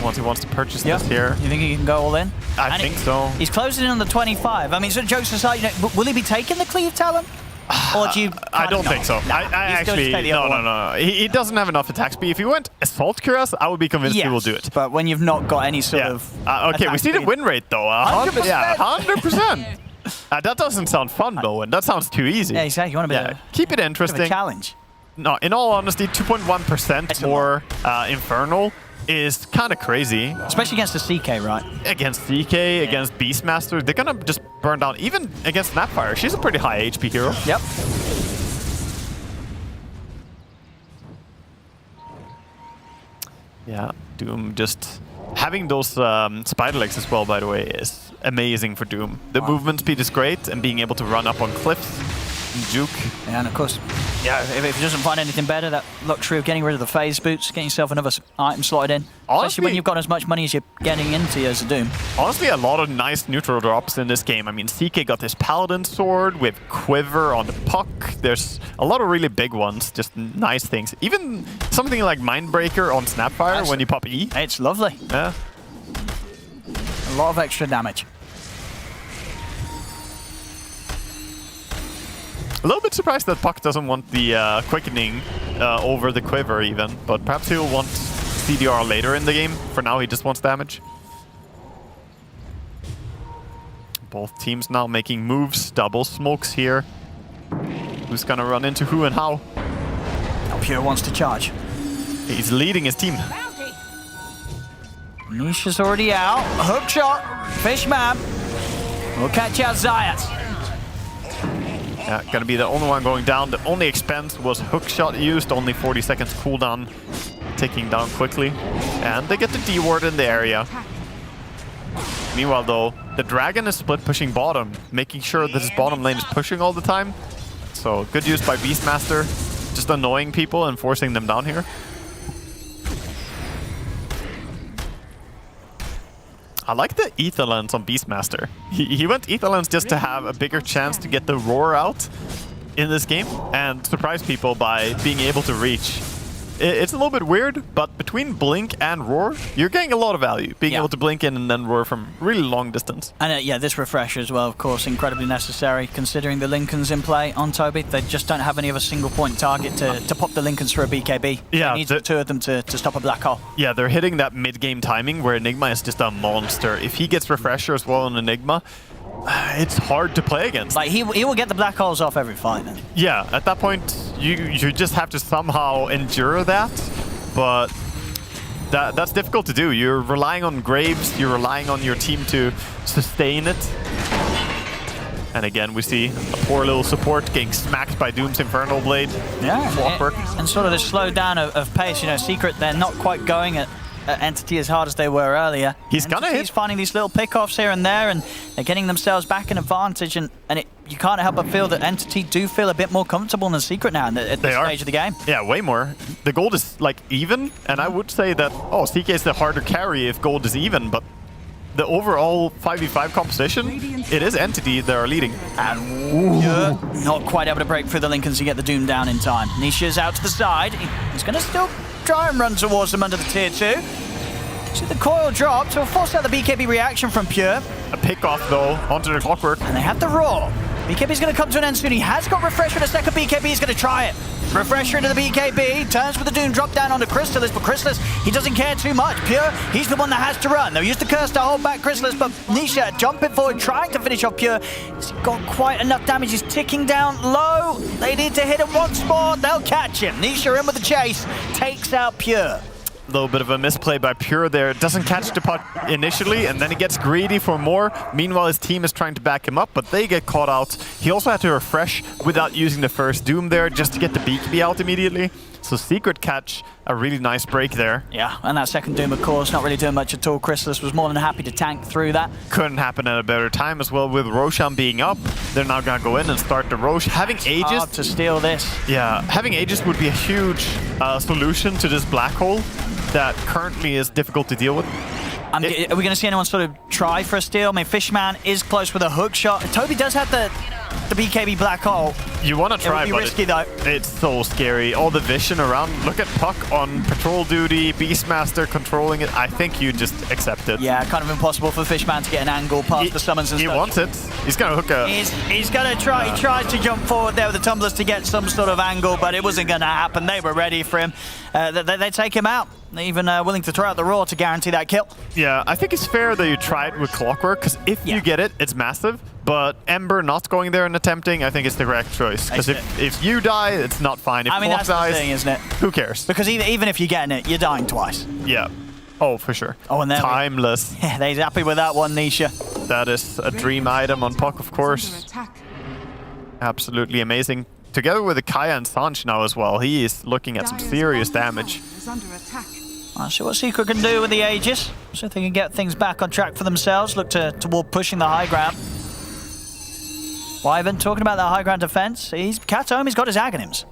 wants to purchase this here. You think he can go all in? I think so. He's closing in on the 25. I mean, so jokes aside, you know, will he be taking the Cleave Talent? Or do you I don't think so. Nah, I actually, no. He doesn't have enough attack speed. If he went Assault Cuirass, I would be convinced he will do it. But when you've not got any sort of okay, we see the win rate though. 100%. Yeah, 100%. That doesn't sound fun though, and that sounds too easy. Yeah, exactly. You want to be keep it interesting. A challenge. No, in all honesty, 2.1% more Infernal is kind of crazy. Especially against the CK, right? Against CK, against Beastmaster, they're gonna just burn down. Even against Snapfire, she's a pretty high HP hero. Yep. Yeah, Doom just having those spider legs as well, by the way, is amazing for Doom. The movement speed is great, and being able to run up on cliffs and juke. Yeah, and of course, if he doesn't find anything better, that luxury of getting rid of the phase boots, getting yourself another item slotted in. Especially when you've got as much money as you're getting into as a Doom. Honestly, a lot of nice neutral drops in this game. I mean, CK got this Paladin Sword with Quiver on the Puck. There's a lot of really big ones, just nice things. Even something like Mindbreaker on Snapfire when you pop E. It's lovely. Yeah. A lot of extra damage. A little bit surprised that Puck doesn't want the quickening over the quiver even, but perhaps he'll want CDR later in the game. For now, he just wants damage. Both teams now making moves, double smokes here. Who's gonna run into who and how? Now Pure wants to charge. He's leading his team. Nisha's already out. Hook shot. Fishman will catch out Zayat. Yeah, gonna be the only one going down. The only expense was hook shot used, only 40 seconds cooldown, ticking down quickly. And they get the D ward in the area. Meanwhile though, the Dragon is split pushing bottom, making sure that his bottom lane is pushing all the time. So good use by Beastmaster, just annoying people and forcing them down here. I like the Ether Lens on Beastmaster. He went Ether Lens just to have a bigger chance to get the roar out in this game and surprise people by being able to reach. It's a little bit weird, but between Blink and Roar, you're getting a lot of value. Being able to blink in and then roar from really long distance. And yeah, this refresher as well, of course, incredibly necessary considering the Lincolns in play on Toby. They just don't have any of a single point target to pop the Lincolns for a BKB. Yeah, they need the two of them to stop a black hole. Yeah, they're hitting that mid-game timing where Enigma is just a monster. If he gets refresher as well on Enigma, it's hard to play against. Like he will get the black holes off every fight. Then. Yeah, at that point you just have to somehow endure that, but that's difficult to do. You're relying on Graves, you're relying on your team to sustain it. And again, we see a poor little support getting smacked by Doom's Infernal Blade. Yeah, Clockwork. And sort of the slowdown of pace. You know, Secret, they're not quite going at Entity as hard as they were earlier. He's gonna hit. He's finding these little pickoffs here and there, and they're getting themselves back in advantage. And you can't help but feel that Entity do feel a bit more comfortable than Secret now at this stage of the game. Yeah, way more. The gold is like even, and I would say that CK is the harder carry if gold is even, but the overall 5v5 composition, it is Entity that are leading. And not quite able to break through the Lincolns to get the Doom down in time. Nisha's out to the side. He's going to still try and run towards them under the tier 2. See the coil drop to force out the BKB reaction from Pure. A pick off though onto the Clockwork. And they have the Roar. BKB's going to come to an end soon. He has got Refresher in a second. BKB is going to try it. Refresher into the BKB, turns with the Doom, drop down onto Chrysalis, but Chrysalis, he doesn't care too much. Pure, he's the one that has to run. They'll use the curse to hold back Chrysalis, but Nisha jumping forward, trying to finish off Pure. He's got quite enough damage. He's ticking down low. They need to hit him once more. They'll catch him. Nisha in with the chase, takes out Pure. A little bit of a misplay by Pure there. Doesn't catch the puck initially, and then he gets greedy for more. Meanwhile, his team is trying to back him up, but they get caught out. He also had to refresh without using the first Doom there, just to get the BKB out immediately. So Secret catch a really nice break there. Yeah, and that second Doom, of course, not really doing much at all. Chrysalis was more than happy to tank through that. Couldn't happen at a better time as well with Roshan being up. They're now gonna go in and start the Rosh. Having Aegis hard to steal this. Yeah, having Aegis would be a huge solution to this black hole that currently is difficult to deal with. Are we going to see anyone sort of try for a steal? I mean, Fishman is close with a hook shot. Toby does have the BKB black hole. You want to try, it would be but risky, though. It's so scary. All the vision around. Look at Puck on patrol duty, Beastmaster controlling it. I think you just accept it. Yeah, kind of impossible for Fishman to get an angle past the summons and stuff. He wants it. He's going to hook a... He's going to try. He tried to jump forward there with the tumblers to get some sort of angle, but it wasn't going to happen. They were ready for him. They take him out. They're even willing to throw out the Roar to guarantee that kill. Yeah, I think it's fair that you tried with Clockwork, because if you get it, it's massive. But Ember not going there and attempting, I think it's the correct choice. Because if you die, it's not fine. If that's dies, the thing, isn't it? Who cares? Because even if you're getting it, you're dying twice. Yeah. Oh, for sure. Oh, and timeless. Yeah, they're happy with that one, Nisha. That is a dream item on Puck, of course. Absolutely amazing. Together with the Kaya and Sanch now as well, he is looking at some serious damage. I'll see what Secret can do with the Aegis. See if they can get things back on track for themselves. Look toward pushing the high ground. Wyvern talking about that high ground defense. Cat's home, he's got his Aghanims.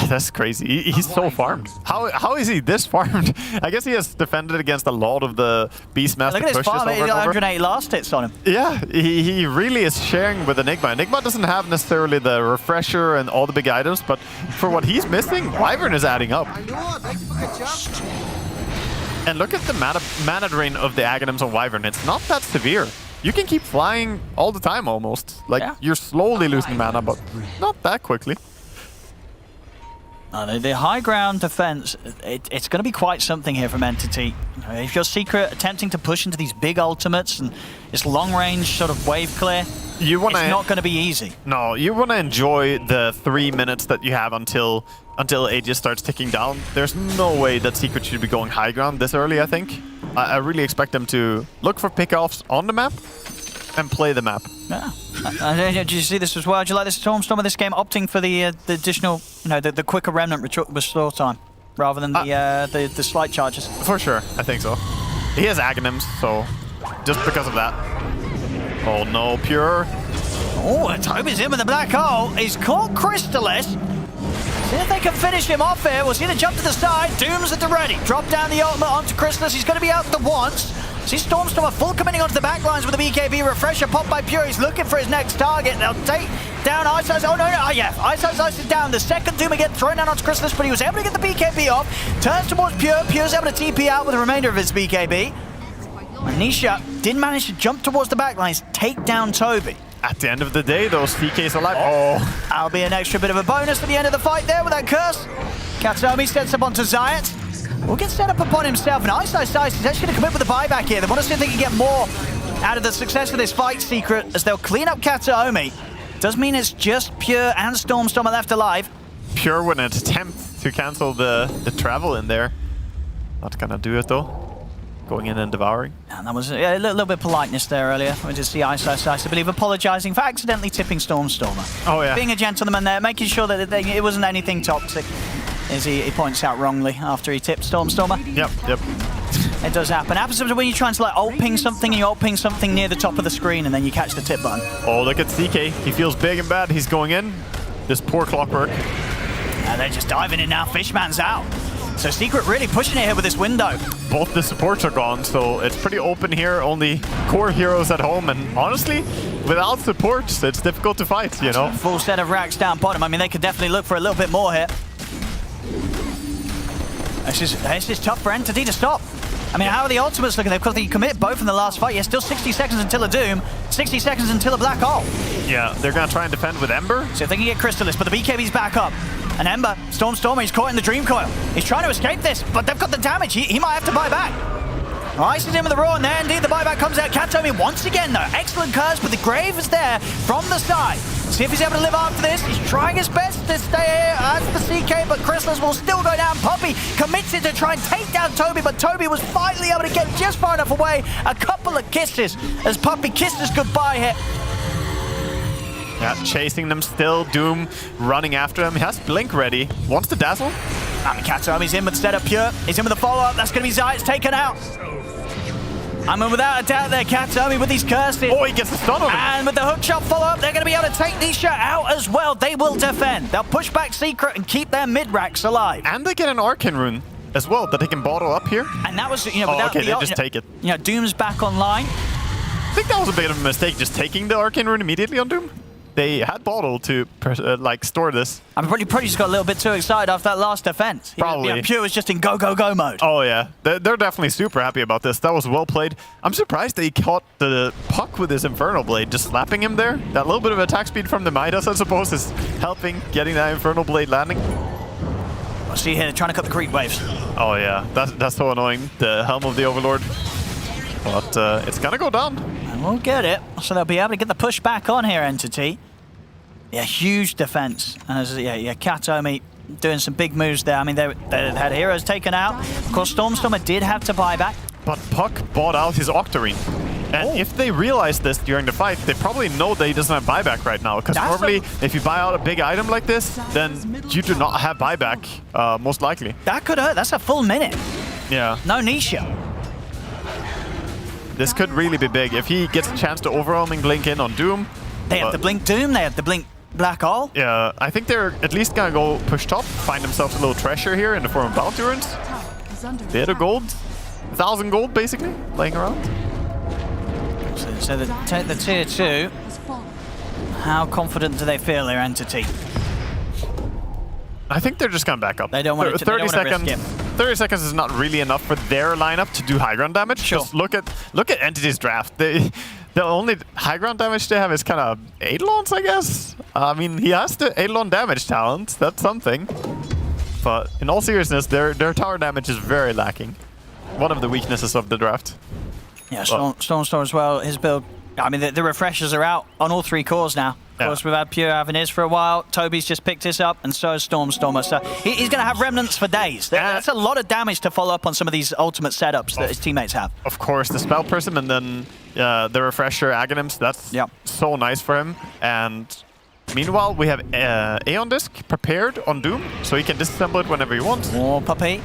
That's crazy. He's so farmed. How is he this farmed? I guess he has defended against a lot of the Beastmaster pushes. Look at his farm. He got 108 last hits on him. Yeah, he really is sharing with Enigma. Enigma doesn't have necessarily the refresher and all the big items, but for what he's missing, Wyvern is adding up. And look at the mana drain of the Aghanims on Wyvern. It's not that severe. you can keep flying all the time almost. Like, you're slowly losing mana, but not that quickly. The high ground defense, it's going to be quite something here from Entity. You know, if you're Secret attempting to push into these big ultimates and this long range sort of wave clear, it's not going to be easy. No, you want to enjoy the 3 minutes that you have until Aegis starts ticking down. There's no way that Secret should be going high ground this early, I think. I really expect them to look for pickoffs on the map and play the map. Yeah. Did you see this as well? Did you like this Storm of this game opting for the additional, you know, the quicker remnant restore time rather than the slight charges? For sure, I think so. He has Aghanims, so just because of that. Oh no, Pure. Oh, and Toby's in with the black hole. He's caught Crystallis. See if they can finish him off here. We'll see the jump to the side. Doom's at the ready. Drop down the ultimate onto Crystallis. He's going to be out the once. See Stormstormer full committing onto the back lines with the BKB refresher popped by Pure. He's looking for his next target. They'll take down Ice Ice. Oh, no. Yeah. Ice Ice is down. The second Doom again thrown down onto Crystallis, but he was able to get the BKB off. Turns towards Pure. Pure's able to TP out with the remainder of his BKB. And Nisha did manage to jump towards the back lines, take down Toby. At the end of the day, those CKs are alive. Oh. That'll be an extra bit of a bonus at the end of the fight there with that curse. Katsuomi sets up onto Zayat. Will get set up upon himself, and Ice is actually going to commit with the buyback here. They want to see if they can get more out of the success of this fight, Secret, as they'll clean up Katsuomi. Does mean it's just Pure and Stormstormer left alive. Pure with an attempt to cancel the travel in there. Not gonna do it though. Going in and devouring. And that was a little bit of politeness there earlier. We just see Ice, I believe, apologizing for accidentally tipping Stormstormer. Oh yeah. Being a gentleman there, making sure that it wasn't anything toxic. As he points out wrongly after he tipped Stormstormer. Yep. It does happen. It happens when you're trying to like ult ping something and you ult ping something near the top of the screen and then you catch the tip button. Oh, look at CK. He feels big and bad. He's going in. This poor Clockwork. And they're just diving in now. Fishman's out. So Secret really pushing it here with this window. Both the supports are gone, so it's pretty open here. Only core heroes at home, and honestly, without supports, it's difficult to fight, you know? Full set of racks down bottom. I mean, they could definitely look for a little bit more here. This is tough for Entity to stop. I mean, how are the ultimates looking? Because they commit both in the last fight. Yeah, still 60 seconds until a Doom, 60 seconds until a Black Hole. Yeah, they're going to try and defend with Ember. So if they can get Crystallis, but the BKB's back up. And Ember, Stormstormer, he's caught in the Dream Coil. He's trying to escape this, but they've got the damage. He might have to buy back. Ice is in with the Roar, and there indeed the buyback comes out. Katsuomi once again, though. Excellent curse, but the Grave is there from the side. See if he's able to live after this. He's trying his best to stay here as the CK, but Crystallis will still go down. Puppey commits it to try and take down Toby, but Toby was finally able to get just far enough away. A couple of kisses as Puppey kissed us goodbye here. Yeah, chasing them still. Doom running after him. He has Blink ready. Wants to dazzle. I mean, Katsuomi's in with the setup Pure. He's in with the follow-up. That's going to be Zayat's taken out. I mean, without a doubt there, Katsuomi with these curses. Oh, he gets the stun on him. And with the hookshot follow-up, they're going to be able to take Nisha out as well. They will defend. They'll push back Secret and keep their mid-racks alive. And they get an Arcane Rune as well that they can bottle up here. And that was, you know, without okay, they just take it. You know, Doom's back online. I think that was a bit of a mistake, just taking the Arcane Rune immediately on Doom. They had bottle to like store this. I'm probably just got a little bit too excited after that last defense. Probably. Yeah, Pure was just in go, go, go mode. Oh yeah, they're definitely super happy about this. That was well played. I'm surprised they caught the puck with his Infernal Blade, just slapping him there. That little bit of attack speed from the Midas, I suppose, is helping getting that Infernal Blade landing. I'll see here, they're trying to cut the creep waves. Oh yeah, that's so annoying. The Helm of the Overlord. But it's gonna go down. And we'll get it. So they'll be able to get the push back on here, Entity. Yeah, huge defense. And Katsuomi doing some big moves there. I mean, they had heroes taken out. Of course, Stormstormer did have to buy back. But Puck bought out his Octarine. And if they realize this during the fight, they probably know that he doesn't have buyback right now. Because normally, if you buy out a big item like this, then you do not have buyback, most likely. That could hurt. That's a full minute. Yeah. No Nisha. This could really be big. If he gets a chance to overwhelming Blink in on Doom. They have the Blink Doom, they have the Blink Black Hole. Yeah, I think they're at least gonna go push top, find themselves a little treasure here in the form of Bounty Runes. Bit of gold. 1,000 gold, basically, laying around. So they take the tier 2. How confident do they feel, their Entity? I think they're just gonna back up. They don't want to 30 seconds. 30 seconds is not really enough for their lineup to do high ground damage. Sure. Just look at Entity's draft. The only high ground damage they have is kind of Eidolons, I guess. I mean, he has the Eidolon damage talent. That's something. But in all seriousness, their tower damage is very lacking. One of the weaknesses of the draft. Yeah, Stormstorm as well. His build. I mean, the refreshers are out on all 3 cores now. Of course, we've had Pure having his for a while. Toby's just picked this up, and so is Stormstormer. So he's going to have remnants for days. That's a lot of damage to follow up on some of these ultimate setups that his teammates have. Of course, the Spell Prism and then the Refresher Aghanims, that's so nice for him. And meanwhile, we have Aeon Disc prepared on Doom, so he can disassemble it whenever he wants. Oh, Puppy.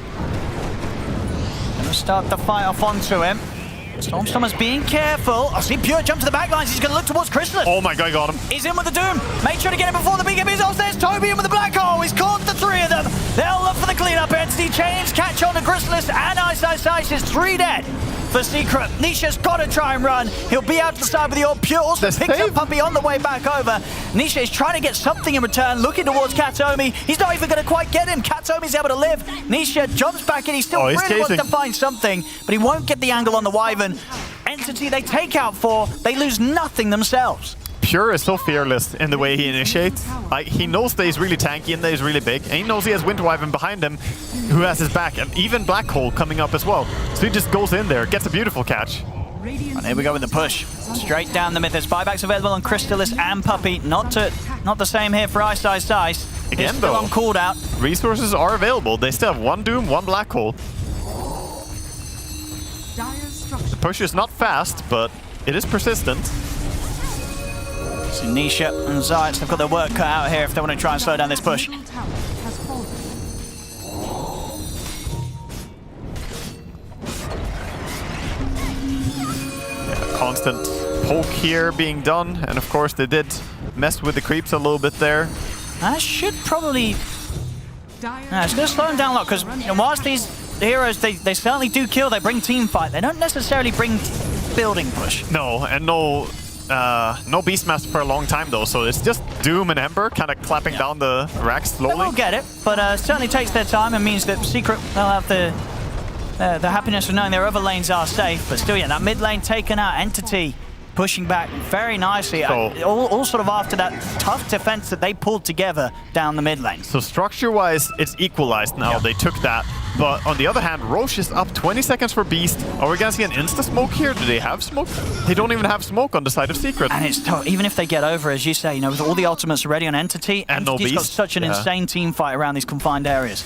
Gonna start the fight off onto him. Stormstormer's being careful. I see Pure jump to the back lines. He's going to look towards Chrysalis. Oh my god, he got him. He's in with the Doom. Make sure to get him before the BKB's off. There's Toby in with the Black Hole. He's caught the 3 of them. They'll look for the cleanup. Entity Chains catch on to Chrysalis, and Ice is 3 dead. For Secret, Nisha's got to try and run. He'll be out to the side with the orb. Pure also picks up Puppy on the way back over. Nisha is trying to get something in return, looking towards Katomi. He's not even going to quite get him. Katomi's able to live. Nisha jumps back in. He still really wants to find something, but he won't get the angle on the Wyvern. Entity they take out 4. They lose nothing themselves. Pure is so fearless in the way he initiates. Like, he knows that he's really tanky and that he's really big, and he knows he has Wind Wyvern behind him who has his back, and even Black Hole coming up as well. So he just goes in there, gets a beautiful catch. And here we go with the push. Straight down the mid. There's buybacks available on Chrysalis and Puppy. Not the same here for Ice. Again, still on cooldown. Resources are available. They still have 1 Doom, 1 Black Hole. The push is not fast, but it is persistent. So Nisha and Zayat have got their work cut out here if they want to try and slow down this push. Constant poke here being done, and of course they did mess with the creeps a little bit there. That should probably... it's going to slow them down a lot, because whilst these heroes, they certainly do kill, they bring team fight, they don't necessarily bring building push. No, and no Beastmaster for a long time though, so it's just Doom and Ember kind of clapping down the racks slowly. They will get it, but certainly takes their time and means that Secret, they'll have the happiness of knowing their other lanes are safe, but still, that mid lane taken out. Entity pushing back very nicely, all sort of after that tough defense that they pulled together down the mid lane. So structure-wise, it's equalized now. They took that, but on the other hand, Roche is up 20 seconds for Beast. Are we gonna see an insta-smoke here? Do they have smoke? They don't even have smoke on the side of Secret. And it's tough, even if they get over, as you say, with all the ultimates ready on Entity, and no Beast. Got such an insane team fight around these confined areas.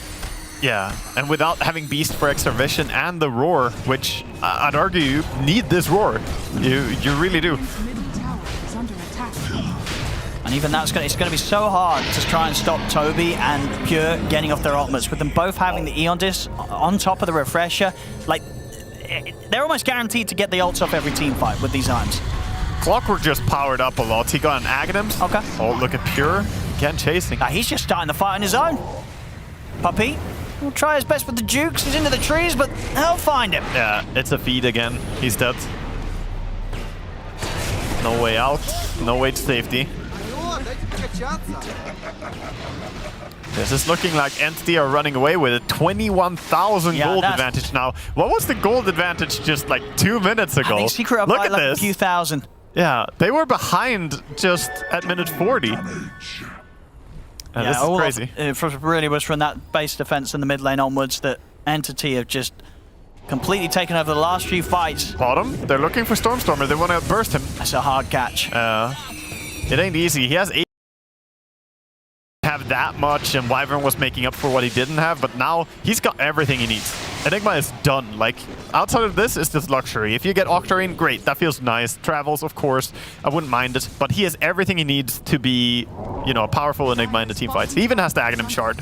Yeah, and without having Beast for extra vision and the Roar, which I'd argue you need this Roar. You really do. And even that's it's going to be so hard to try and stop Toby and Pure getting off their ultimates, with them both having the Eon Disc on top of the Refresher. Like, they're almost guaranteed to get the ults off every team fight with these items. Clockwork just powered up a lot. He got an Aghanims. Okay. Oh, look at Pure. Again, chasing. He's just starting the fight on his own. Puppy will try his best with the Jukes. He's into the trees, but they'll find him. Yeah, it's a feed again. He's dead. No way out. No way to safety. This is looking like Entity are running away with it. 21,000 gold advantage now. What was the gold advantage just like 2 minutes ago? I think Secret up by like a few thousand. Yeah, they were behind just at minute 40. This is crazy. It really was from that base defense in the mid lane onwards that Entity have just completely taken over the last few fights. Bottom, they're looking for Stormstormer. They want to burst him. That's a hard catch. It ain't easy. He has 8. Have that much, and Wyvern was making up for what he didn't have, but now he's got everything he needs. Enigma is done. Like, outside of this is just luxury. If you get Octarine, great, that feels nice. Travels, of course, I wouldn't mind it, but he has everything he needs to be, a powerful Enigma in the team fights. He even has the Aghanim Shard.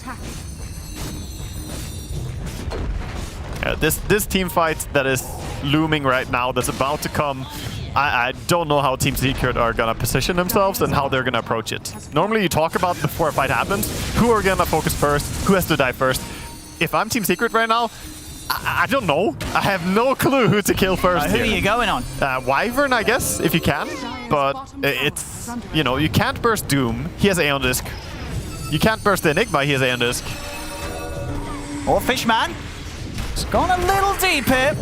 Yeah, this team fight that is looming right now, that's about to come, I don't know how Team Secret are gonna position themselves and how they're gonna approach it. Normally you talk about before a fight happens, who are gonna focus first, who has to die first. If I'm Team Secret right now, I don't know. I have no clue who to kill first Who are you going on? Wyvern, I guess, if you can. But it's, you can't burst Doom. He has Aeon Disc. You can't burst the Enigma. He has Aeon Disc. Or Fishman. It's gone a little deep here.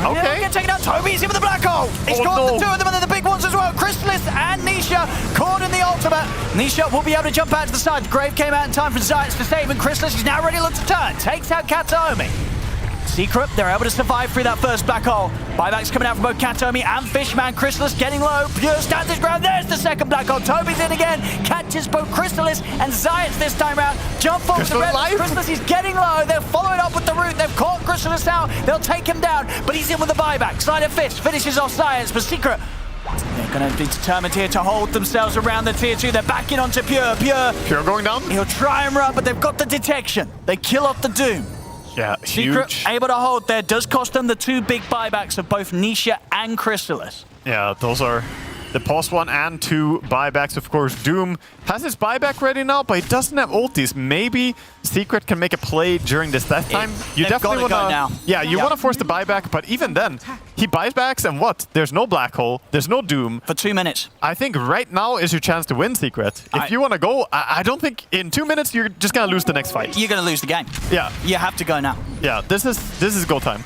Okay. Get taken out. Toby's in with the black hole. He's got the two of them and then the big ones as well. Chrysalis and Nisha caught in the ultimate. Nisha will be able to jump out to the side. The Grave came out in time for Zayats to save, and Chrysalis is now ready to look to turn. Takes out Kataomi. Secret, they're able to survive through that first black hole. Buybacks coming out from both Kataomi and Fishman. Chrysalis getting low. Pure stands his ground. There's the second black hole. Toby's in again. Catches both Chrysalis and Zayats this time round. Jump forward to red. Chrysalis is getting low. They're following up with the root. They've caught Chrysalis out. They'll take him down, but he's in with the buyback. Slider Fist finishes off Zayats, but Secret, they're going to be determined here to hold themselves around the tier 2. They're backing onto Pure. Pure going down. He'll try and run, but they've got the detection. They kill off the Doom. Yeah, Secret huge. able to hold there. Does cost them the 2 big buybacks of both Nisha and Chrysalis. Yeah, those are the pause 1 and 2 buybacks. Of course, Doom has his buyback ready now, but he doesn't have ultis. Maybe Secret can make a play during this death time. You definitely want to now. Yeah, you want to force the buyback, but even then, he buys backs and what? There's no black hole. There's no Doom. For 2 minutes. I think right now is your chance to win, Secret. If you want to go, I don't think in 2 minutes you're just going to lose the next fight. You're going to lose the game. Yeah. You have to go now. Yeah, this is go time.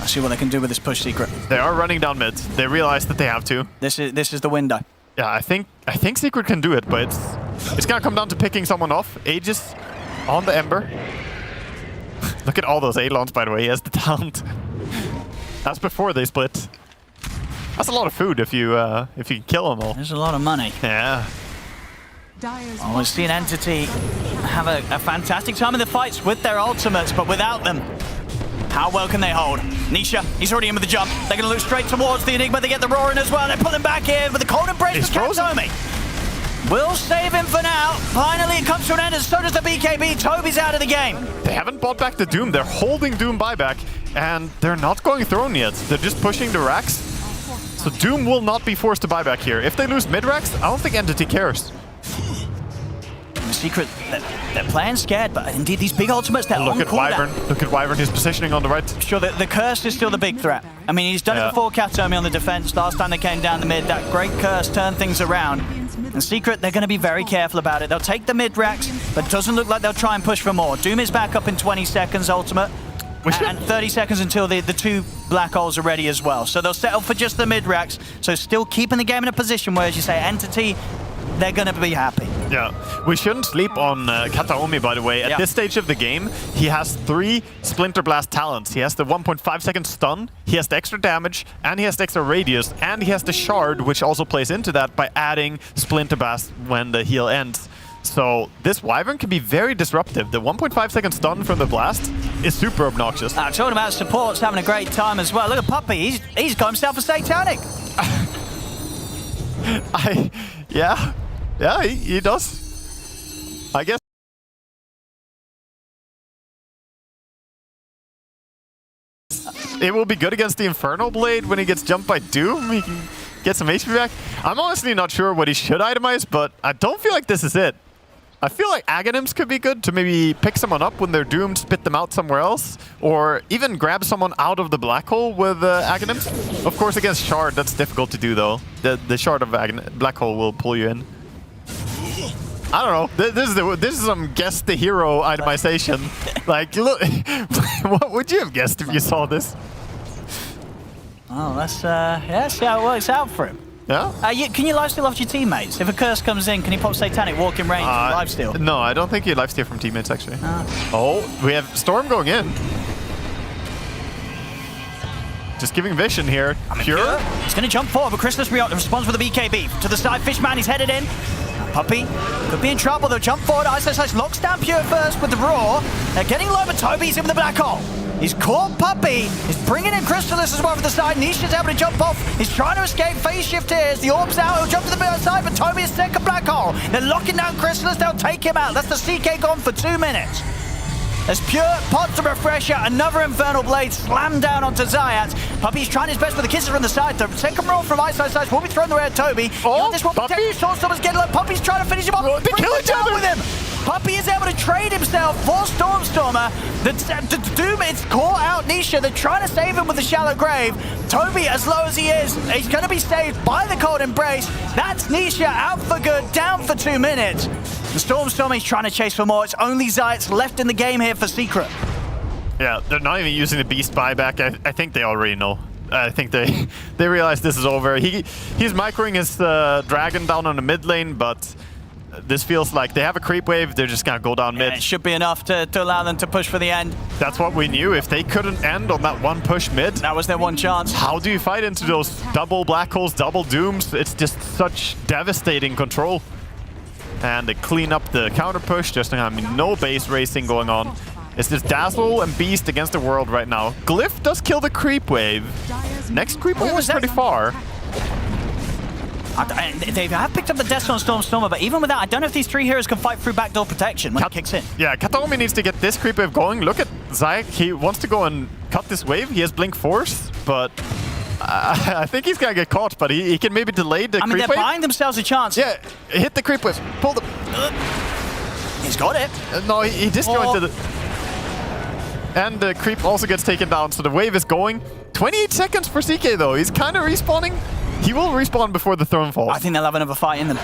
Let's see what they can do with this push, Secret. They are running down mid. They realize that they have to. This is the window. Yeah, I think Secret can do it, but it's gonna come down to picking someone off. Aegis on the Ember. Look at all those A-lons, by the way. He has the talent. That's before they split. That's a lot of food if you can kill them all. There's a lot of money. Yeah. Oh, we see an entity have a fantastic time in the fights with their ultimates, but without them, how well can they hold? Nisha, he's already in with the jump. They're going to look straight towards the Enigma. They get the roar in as well. They pull him back in with the cold embrace from Kataomi. We'll save him for now. Finally, it comes to an end, and so does the BKB. Toby's out of the game. They haven't bought back the Doom. They're holding Doom buyback, and they're not going throne yet. They're just pushing the racks. So Doom will not be forced to buy back here. If they lose mid racks, I don't think Entity cares. Secret, they're playing scared, but indeed these big ultimates, they're Look on at cooldown. Wyvern. Look at Wyvern. He's positioning on the right. Sure, the Curse is still the big threat. I mean, he's done it before Kataomi on the defense. Last time they came down the mid, that great Curse turned things around. And Secret, they're going to be very careful about it. They'll take the mid racks, but it doesn't look like they'll try and push for more. Doom is back up in 20 seconds, ultimate. And 30 seconds until the 2 black holes are ready as well. So they'll settle for just the mid racks. So still keeping the game in a position where, as you say, Entity, they're going to be happy. Yeah, we shouldn't sleep on Kataomi, by the way. At this stage of the game, he has 3 Splinter Blast talents. He has the 1.5 second stun, he has the extra damage, and he has the extra radius, and he has the shard, which also plays into that by adding Splinter Blast when the heal ends. So this Wyvern can be very disruptive. The 1.5 second stun from the blast is super obnoxious. Talking about supports having a great time as well. Look at Puppy, he's got himself a Satanic. Yeah, he does. I guess. It will be good against the Inferno Blade when he gets jumped by Doom. He can get some HP back. I'm honestly not sure what he should itemize, but I don't feel like this is it. I feel like Aghanims could be good to maybe pick someone up when they're doomed, spit them out somewhere else, or even grab someone out of the black hole with Aghanims. Of course, against Shard, that's difficult to do, though. The Shard of black hole will pull you in. I don't know. This is some guess the hero itemization. Like, look, what would you have guessed if you saw this? Oh, let's see how it works out for him. Yeah? Can you lifesteal off your teammates? If a Curse comes in, can he pop Satanic, walk in range, and lifesteal? No, I don't think you lifesteal from teammates, actually. Oh, we have Storm going in. Just giving vision here. Pure. He's going to jump forward, but Chrysalis responds with a BKB. To the side, Fishman, he's headed in. Puppy could be in trouble, though. Jump forward, Ice locks down Pure first with the roar. They're getting low, but Toby's in with the black hole. He's caught Puppy. He's bringing in Chrysalis as well for the side. Nisha's able to jump off. He's trying to escape. Phase shift here. As the orb's out, he'll jump to the other side, but Toby is second black hole. They're locking down Chrysalis. They'll take him out. That's the CK gone for 2 minutes. As Pure pots the refresher, another Infernal Blade slammed down onto Zayats. Puppy's trying his best with the kisses from the side. The second roll from Ice will be thrown the way at Toby. Oh, this one Puppy! Someone's getting low. Puppy's trying to finish him off. They kill each other with him. Puppy is able to trade himself for Stormstormer. The Doom, it's caught out Nisha. They're trying to save him with the Shallow Grave. Toby, as low as he is, he's going to be saved by the Cold Embrace. That's Nisha out for good, down for 2 minutes. The Stormstormer is trying to chase for more. It's only Zayats left in the game here for Secret. Yeah, they're not even using the beast buyback. I think they already know. I think they realize this is over. He's microing his dragon down on the mid lane, but this feels like they have a creep wave. They're just gonna go down mid. It should be enough to allow them to push for the end. That's what we knew. If they couldn't end on that one push mid, that was their one chance. How do you fight into those double black holes, double dooms? It's just such devastating control. And they clean up the counter push. Just no base racing going on. It's just Dazzle and Beast against the world right now. Glyph does kill the creep wave. Next creep wave is pretty far. They have picked up the Death on Stormer, but even with that, I don't know if these three heroes can fight through backdoor protection when it kicks in. Yeah, Kataomi needs to get this creep wave going. Look at Zayak. He wants to go and cut this wave. He has Blink Force, but I think he's going to get caught, but he can maybe delay the creep wave. They're buying themselves a chance. Yeah, hit the creep wave. Pull the... He's got it. No, he disjointed it. And the creep also gets taken down, so the wave is going. 28 seconds for CK, though. He's kind of respawning. He will respawn before the throne falls. I think they'll have another fight in them.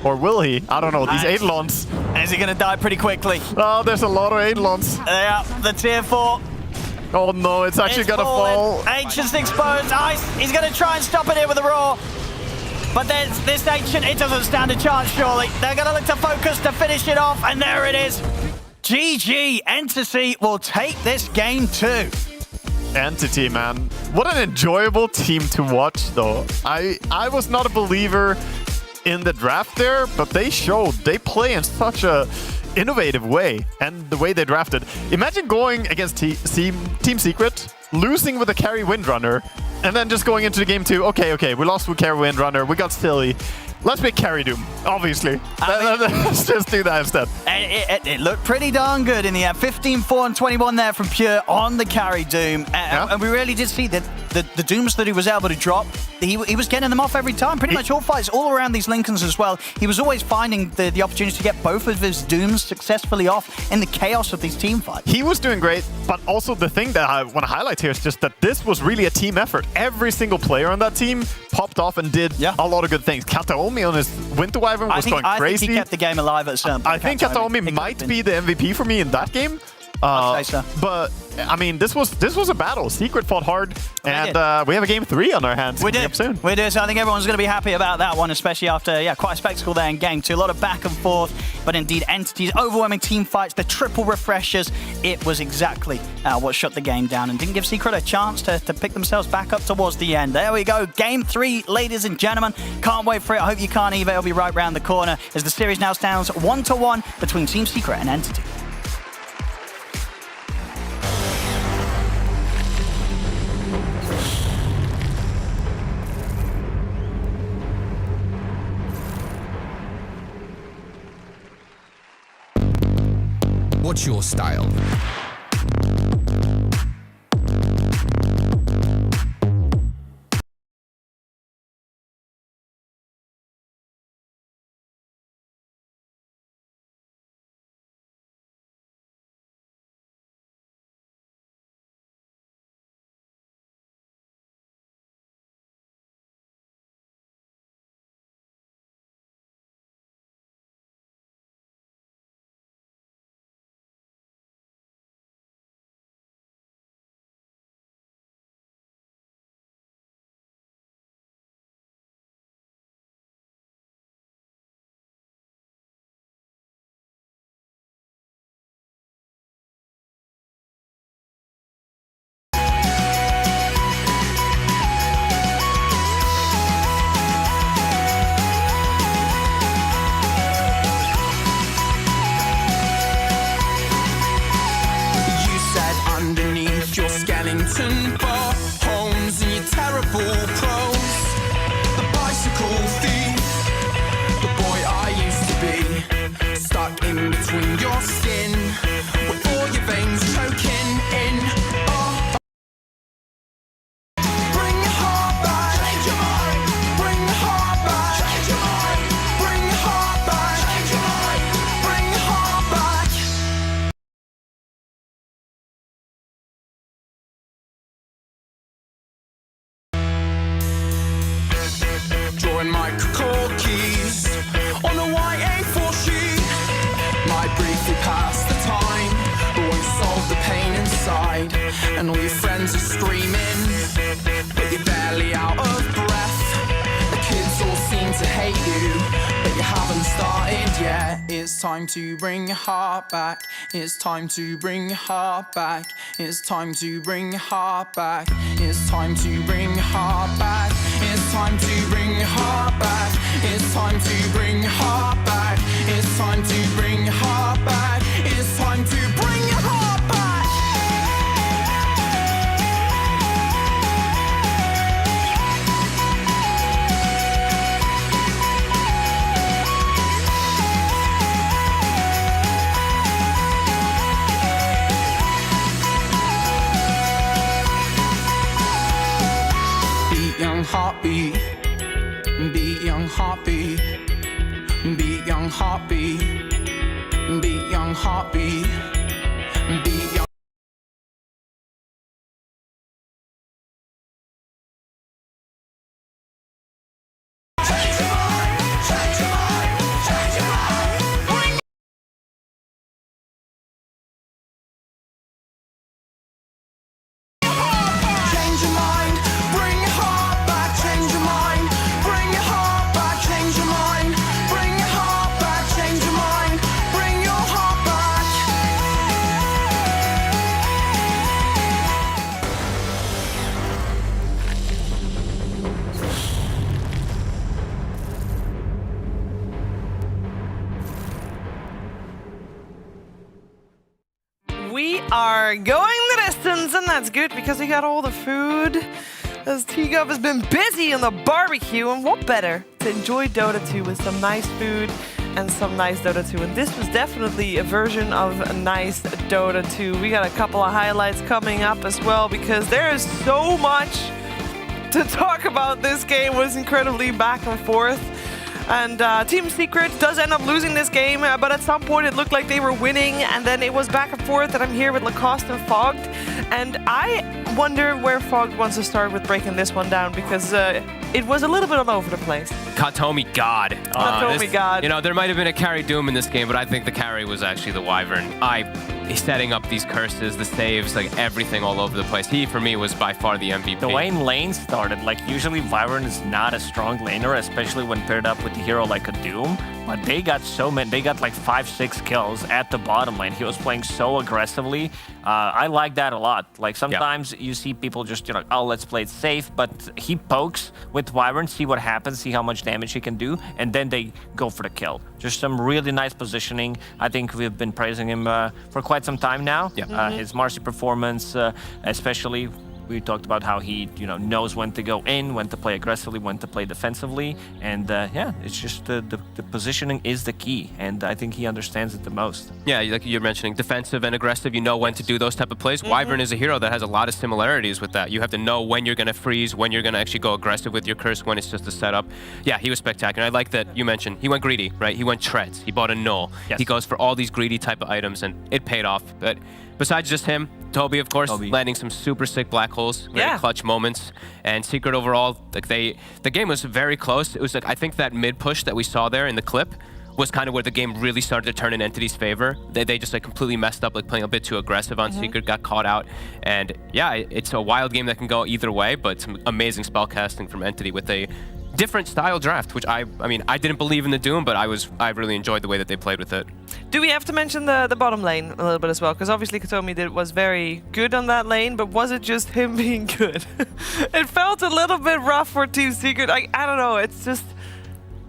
Or will he? I don't know. These Eidolons. Is he going to die pretty quickly? Oh, there's a lot of Eidolons. Yeah, the tier 4. Oh no, it's actually going to fall. Ancient's exposed. Ice. He's going to try and stop it here with a roar. But there's this Ancient, it doesn't stand a chance, surely. They're going to look to focus to finish it off, and there it is. GG, Entity will take this game too. Entity, man. What an enjoyable team to watch, though. I was not a believer in the draft there, but they showed they play in such a innovative way, and the way they drafted. Imagine going against Team Secret, losing with a carry Windrunner, and then just going into the game too. Okay, we lost with carry Windrunner, we got silly. Let's make carry Doom, obviously. Let's just do that instead. It looked pretty darn good in the end. 15, 4, and 21 there from Pure on the carry Doom. And we really did see that the Dooms that he was able to drop, he was getting them off every time. Pretty much all fights, all around these Lincolns as well. He was always finding the opportunity to get both of his Dooms successfully off in the chaos of these team fights. He was doing great, but also the thing that I want to highlight here is just that this was really a team effort. Every single player on that team popped off and did a lot of good things. Kataomi on his Winter Wyvern was going crazy. I think he kept the game alive at a certain point. I think Kataomi might be the MVP for me in that game. I'd say so. But I mean, this was a battle. Secret fought hard, and we have a game 3 on our hands. We do. Soon. We do. So I think everyone's going to be happy about that one, especially after quite a spectacle there in game 2. A lot of back and forth, but indeed Entity's overwhelming team fights, the triple refreshers. It was exactly what shut the game down and didn't give Secret a chance to pick themselves back up towards the end. There we go. Game 3, ladies and gentlemen. Can't wait for it. I hope you can't either. It'll be right round the corner as the series now stands 1-1 between Team Secret and Entity. What's your style? Skellington bar homes and your terrible pros. The bicycle thief, the boy I used to be, stuck in between your skin, with all your veins choking in. Oh. Bring your heart back, change your mind. Bring your heart back, change your mind. Bring your heart back, change your mind. Bring your heart back. and all your friends are screaming, but you're barely out of breath. The kids all seem to hate you, but you haven't started yet. It's time to bring your heart back. It's time to bring your heart back. It's time to bring your heart back. It's time to bring your heart back. It's time to bring your heart back. It's time to bring your heart back. It's time to bring your heart back. It's time to bring your heart back. Beat young heartbeat. Beat young heartbeat. Beat young heartbeat. Beat young heartbeat. Beat young. Change your mind, bring your heart back. Change your mind, bring your heart back. Change your mind, bring your heart back. Change your mind, bring your heart back. We are going the distance, and that's good because we got all the food. As T-Gov has been busy on the barbecue, and what better to enjoy Dota 2 with some nice food and some nice Dota 2. And this was definitely a version of a nice Dota 2. We got a couple of highlights coming up as well because there is so much to talk about. This game was incredibly back and forth. And Team Secret does end up losing this game, but at some point it looked like they were winning, and then it was back and forth, and I'm here with Lacoste and Fogged. And I wonder where Fogged wants to start with breaking this one down, because it was a little bit all over the place. Katomi God. Katomi God. You know, there might have been a carry Doom in this game, but I think the carry was actually the Wyvern. He's setting up these curses, the saves, like everything all over the place. He, for me, was by far the MVP. The way lane started, like usually Wyvern is not a strong laner, especially when paired up with a hero like a Doom. But they got so many, they got like 5-6 kills at the bottom lane. He was playing so aggressively. I like that a lot. Like sometimes you see people just, you know, oh, let's play it safe. But he pokes with Wyvern, see what happens, see how much damage he can do, and then they go for the kill. Just some really nice positioning. I think we've been praising him for quite some time now. His Marcy performance, especially. We talked about how he, you know, knows when to go in, when to play aggressively, when to play defensively, and yeah, it's just the positioning is the key, and I think he understands it the most. Yeah, like you're mentioning, defensive and aggressive. You know when to do those type of plays. Wyvern is a hero that has a lot of similarities with that. You have to know when you're going to freeze, when you're going to actually go aggressive with your curse, when it's just a setup. Yeah, he was spectacular. I like that you mentioned he went greedy, right? He went treads. He bought a null. He goes for all these greedy type of items, and it paid off. But besides just him, Toby, of course, landing some super sick black holes, very clutch moments, and Secret overall, like the game was very close. It was like, I think that mid push that we saw there in the clip was kind of where the game really started to turn in Entity's favor. They just like completely messed up, like playing a bit too aggressive on Secret, got caught out, and yeah, it's a wild game that can go either way, but some amazing spell casting from Entity with a different style draft, which I mean, I didn't believe in the Doom, but I really enjoyed the way that they played with it. Do we have to mention the bottom lane a little bit as well? Because obviously Katomi was very good on that lane, but was it just him being good? It felt a little bit rough for Team Secret. I don't know, it's just...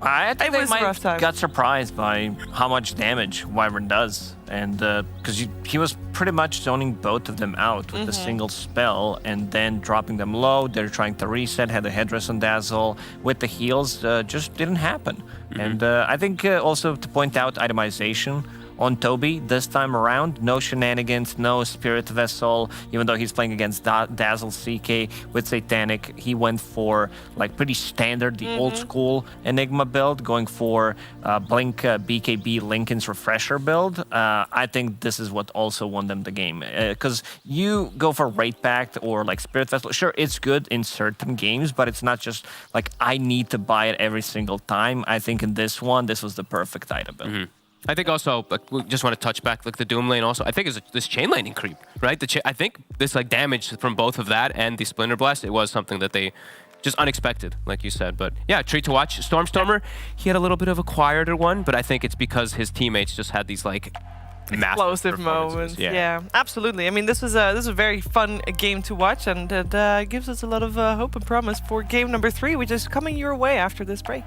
I think they might got surprised by how much damage Wyvern does, and because he was pretty much zoning both of them out with a single spell and then dropping them low. They're trying to reset, had a headdress on Dazzle with the heals, just didn't happen. And I think also to point out itemization on Toby this time around. No shenanigans, no Spirit Vessel, even though he's playing against Dazzle CK with Satanic. He went for like pretty standard, the old school Enigma build, going for Blink BKB Lincoln's Refresher build. I think this is what also won them the game. Because you go for Wraith Pact or like Spirit Vessel, sure, it's good in certain games, but it's not just like I need to buy it every single time. I think in this one, this was the perfect item build. I think also, we just want to touch back, like the Doom lane also, I think is this chain laning creep, right? I think this like damage from both of that and the Splinter Blast, it was something that they just unexpected, like you said. But yeah, treat to watch. Stormstormer, he had a little bit of a quieter one, but I think it's because his teammates just had these like explosive moments. Yeah, absolutely. I mean, this was a very fun game to watch, and it gives us a lot of hope and promise for game number 3, which is coming your way after this break.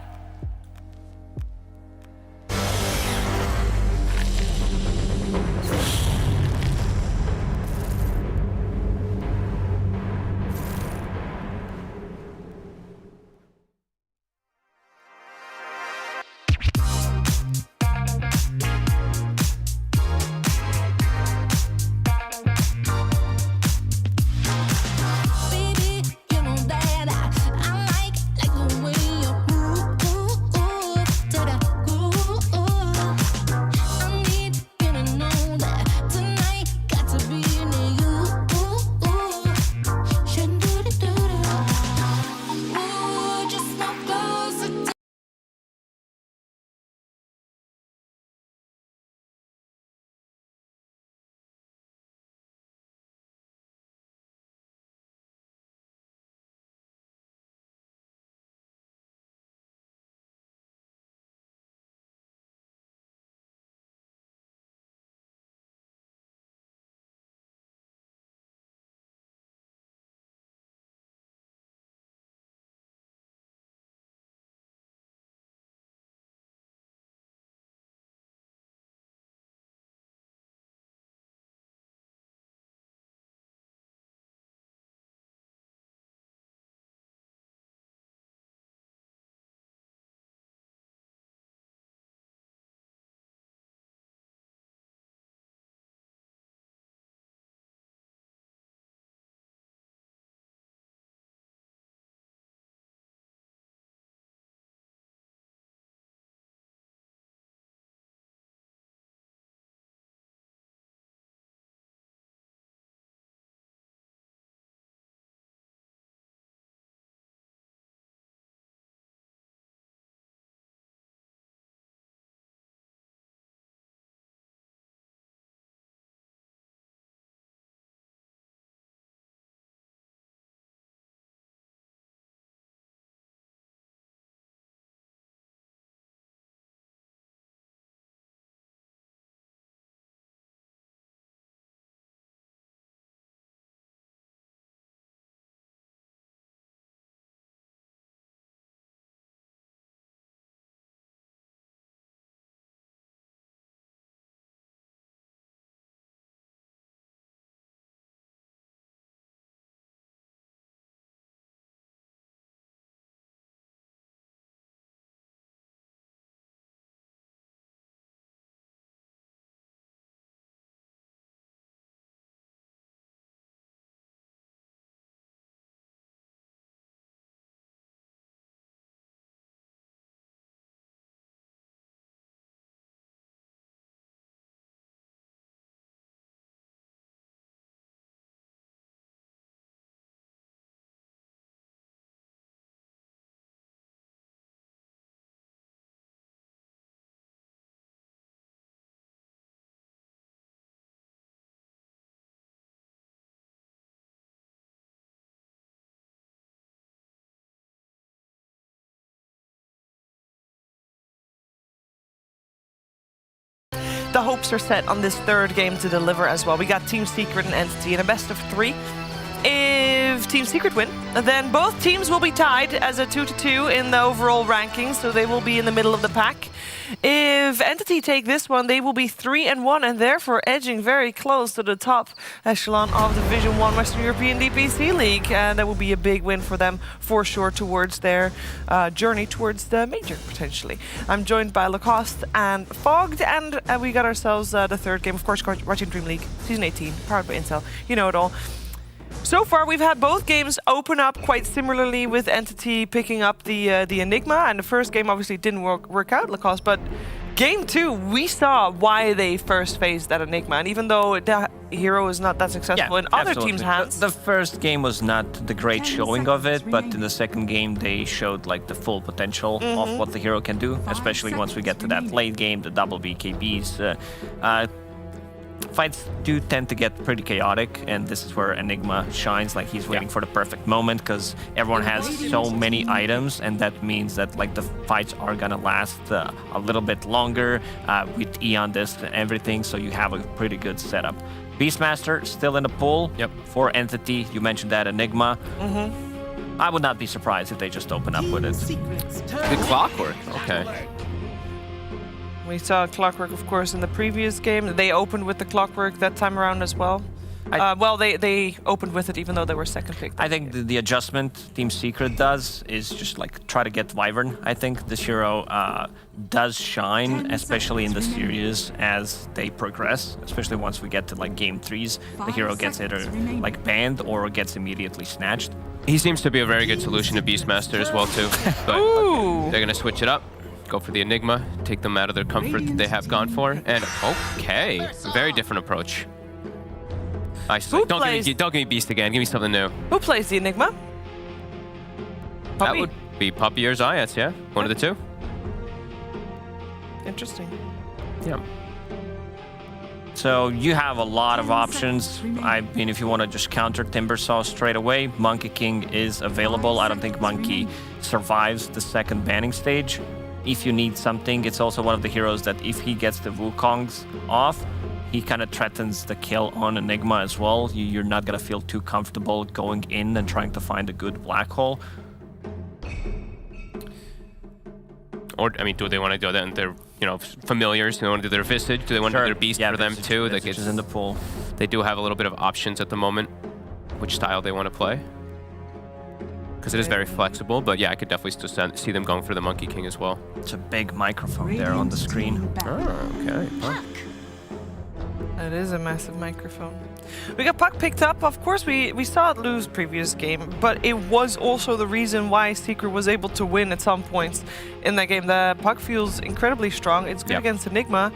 The hopes are set on this third game to deliver as well. We got Team Secret and Entity in a best of 3. If Team Secret win, then both teams will be tied as a 2-2 in the overall rankings, so they will be in the middle of the pack. If Entity take this one, they will be 3-1 and therefore edging very close to the top echelon of the Division 1 Western European DPC League. And that will be a big win for them for sure towards their journey towards the major, potentially. I'm joined by Lacoste and Fogged, and we got ourselves the third game, of course, watching DreamLeague, Season 18, powered by Intel. You know it all. So far, we've had both games open up quite similarly, with Entity picking up the Enigma, and the first game obviously didn't work out, Lacoste, but Game 2, we saw why they first faced that Enigma, and even though the hero is not that successful in other absolutely. teams' hands. The first game was not the great showing of it, but in the second game they showed like the full potential of what the hero can do, especially once we get to that late game, the double BKBs. Fights do tend to get pretty chaotic, and this is where Enigma shines. Like he's waiting for the perfect moment because everyone has so many items, and that means that like the fights are gonna last a little bit longer with Eon Disc and everything. So you have a pretty good setup. Beastmaster still in the pool. Yep. For Entity, you mentioned that Enigma. I would not be surprised if they just open up with it. Good clockwork. Okay. We saw Clockwork, of course, in the previous game. They opened with the Clockwork that time around as well. Well, they opened with it even though they were second pick. I think the adjustment Team Secret does is just like try to get Wyvern. I think this hero does shine, especially in the series as they progress, especially once we get to like game 3s. The hero gets either like banned or gets immediately snatched. He seems to be a very good solution to Beastmaster as well too. But they're gonna switch it up. Go for the Enigma, take them out of their comfort that they have gone for, and okay, very different approach. Don't give me Beast again, give me something new. Who plays the Enigma? Puppy? That would be Puppy or Zayats, yeah? One of the two. Interesting. Yeah. So you have a lot of options. I mean, if you want to just counter Timbersaw straight away, Monkey King is available. I don't think Monkey survives the second banning stage. If you need something, it's also one of the heroes that if he gets the Wukongs off, he kind of threatens the kill on Enigma as well. You're not going to feel too comfortable going in and trying to find a good black hole. Or, I mean, do they want to do that in their, familiars? Do they want to do their Visage? Do they want to do their Beast for them too? Visage is in the pool. They do have a little bit of options at the moment, which style they want to play. Because it is very flexible, but yeah, I could definitely still see them going for the Monkey King as well. It's a big microphone there on the screen. Oh, okay. That is a massive microphone. We got Puck picked up. Of course, we saw it lose previous game, but it was also the reason why Secret was able to win at some points in that game. The Puck feels incredibly strong. It's good against Enigma.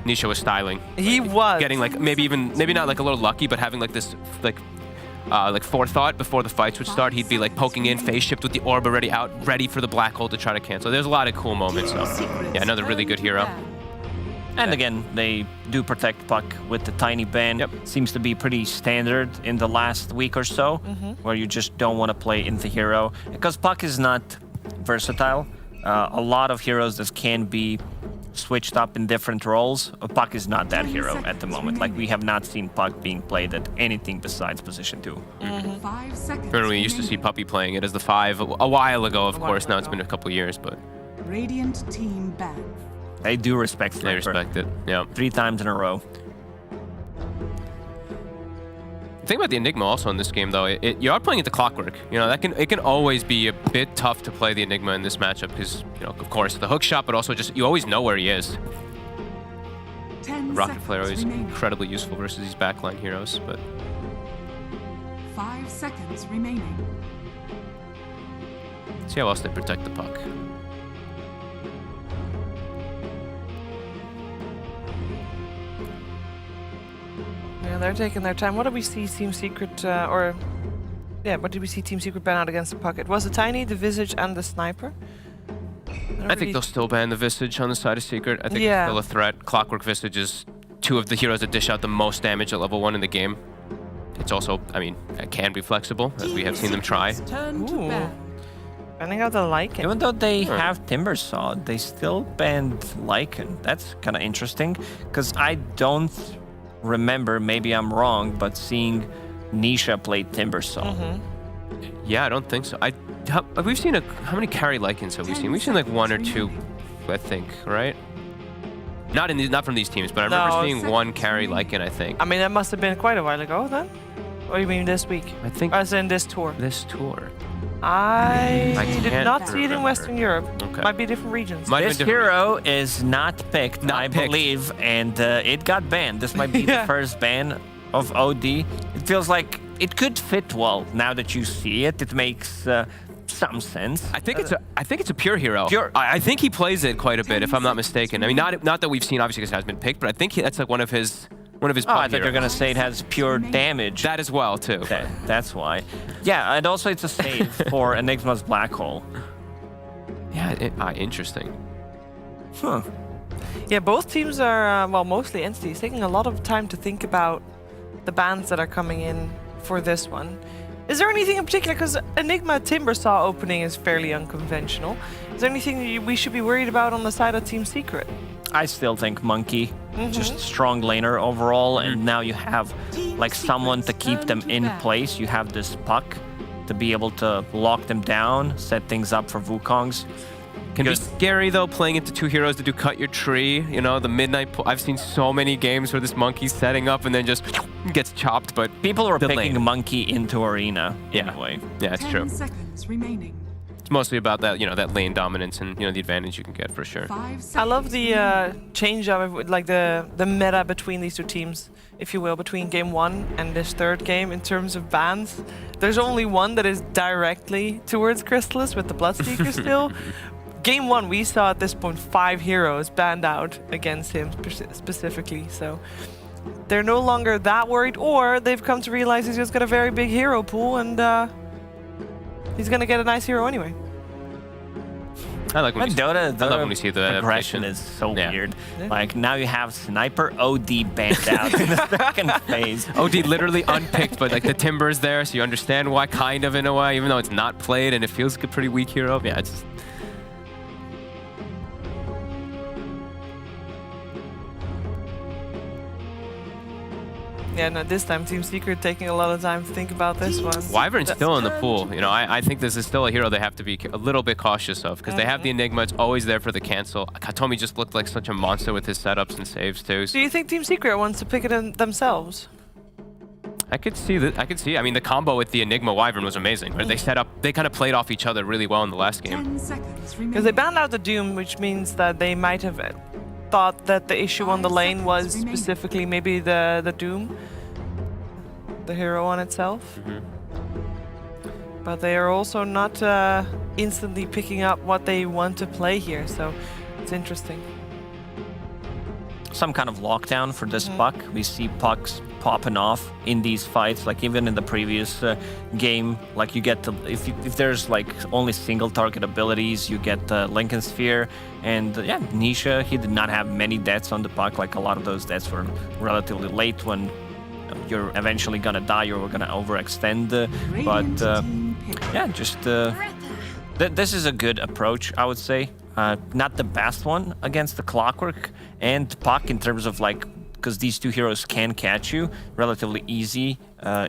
Nisha was styling. He was. Getting like, maybe not like a little lucky, but having like this, like forethought before the fights would start. He'd be like poking in, phase shift with the orb already out, ready for the black hole to try to cancel. There's a lot of cool moments. So yeah, another really good hero. And again, they do protect Puck with the tiny ban. Seems to be pretty standard in the last week or so, where you just don't want to play into hero. Because Puck is not versatile. A lot of heroes that can be switched up in different roles. Puck is not that hero at the moment. Like, we have not seen Puck being played at anything besides position 2. 5 seconds. Remember, we used to see Puppy playing it as the 5 a while ago, of course. Now it's been a couple years, but... Radiant team ban. They do respect Sniper. They respect it, yeah. 3 times in a row. The thing about the Enigma also in this game, though, you are playing it to Clockwork. It can always be a bit tough to play the Enigma in this matchup because, of course, the hook shot, but also just you always know where he is. Rocket Flare is incredibly useful versus these backline heroes, but 5 seconds remaining. See how else they protect the Puck. Yeah, they're taking their time. What did we see Team Secret, what did we see Team Secret ban out against the Puck? It was the Tiny, the Visage, and the Sniper. I think they'll still ban the Visage on the side of Secret. I think it's still a threat. Clockwork Visage is 2 of the heroes that dish out the most damage at level 1 in the game. It's also, it can be flexible, as we have seen them try. Ooh. Banning out the Lycan. Even though they have Timbersaw, they still banned Lycan. That's kind of interesting, because I don't remember, maybe I'm wrong, but seeing Nisha play Timbersaw. Yeah, I don't think so. We've seen how many carry Lycans have we seen? We've seen like 1 or 2, I think, right? Not from these teams, but I remember seeing 1 carry Lycan, I think. I mean, that must have been quite a while ago then. Or you mean this week? I think. As in this tour. This tour. I did not see it in Western Europe. Okay. Might be different regions. This hero is not picked, I believe, and it got banned. This might be the first ban of OD. It feels like it could fit well now that you see it. It makes some sense. I think it's a pure hero. I think he plays it quite a bit, if I'm not mistaken. I mean, not that we've seen, obviously, because it has been picked, but I think that's like one of his I thought you're gonna say it has pure damage. That as well, too. That's why. Yeah, and also it's a save for Enigma's Black Hole. Yeah, interesting. Huh. Yeah, both teams are, well, mostly entities, taking a lot of time to think about the bans that are coming in for this one. Is there anything in particular, because Enigma Timbersaw opening is fairly unconventional. Is there anything we should be worried about on the side of Team Secret? I still think Monkey, just strong laner overall, and now you have like someone to keep them in place. You have this Puck to be able to lock them down, set things up for Wukongs. Can be scary though, playing into two heroes to do cut your tree. You know, the midnight. I've seen so many games where this Monkey's setting up and then just gets chopped. But people are picking Monkey into Arena anyway. Yeah, it's true. 10 seconds remaining. It's mostly about that, that lane dominance and the advantage you can get for sure. I love the change of like the meta between these two teams, if you will, between game 1 and this third game in terms of bans. There's only one that is directly towards Crystallis with the Bloodseeker still. Game 1, we saw at this point 5 heroes banned out against him specifically, so they're no longer that worried, or they've come to realize he's just got a very big hero pool and he's gonna get a nice hero anyway. I like when Dota we see the aggression is so weird. Like now you have Sniper OD banned out in the second phase. OD literally unpicked, but like the Timber is there, so you understand why, kind of in a way, even though it's not played and it feels like a pretty weak hero. Yeah, it's. Yeah, no, this time Team Secret taking a lot of time to think about this one. Wyvern's still in the pool. I think this is still a hero they have to be a little bit cautious of because they have the Enigma. It's always there for the cancel. Katomi just looked like such a monster with his setups and saves too. Do you think Team Secret wants to pick it in themselves? I could see that. I mean, the combo with the Enigma Wyvern was amazing. Right? They kind of played off each other really well in the last game. Because they banned out the Doom, which means that they might have thought that the issue on the lane was specifically maybe the Doom, the hero on itself. But they are also not instantly picking up what they want to play here, so it's interesting. Some kind of lockdown for this Puck. We see Pucks popping off in these fights, like even in the previous game, like you get to, if there's like only single target abilities, you get Lincoln Sphere, and yeah, Nisha, he did not have many deaths on the Puck, like a lot of those deaths were relatively late when you're eventually gonna die or we're gonna overextend, but yeah, just this is a good approach, I would say. Not the best one against the Clockwork and Puck in terms of like, because these two heroes can catch you relatively easy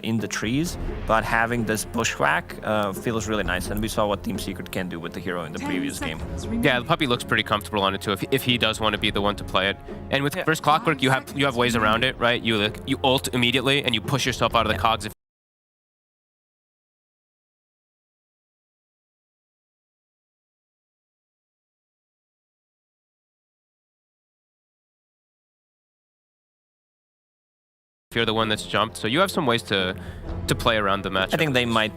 in the trees, but having this bushwhack feels really nice, and we saw what Team Secret can do with the hero in the previous game. Yeah, the puppy looks pretty comfortable on it too, if he does want to be the one to play it. And with first Clockwork, you have ways around it, right? You ult immediately and you push yourself out of the cogs. If you're the one that's jumped, so you have some ways to play around the match. I think they might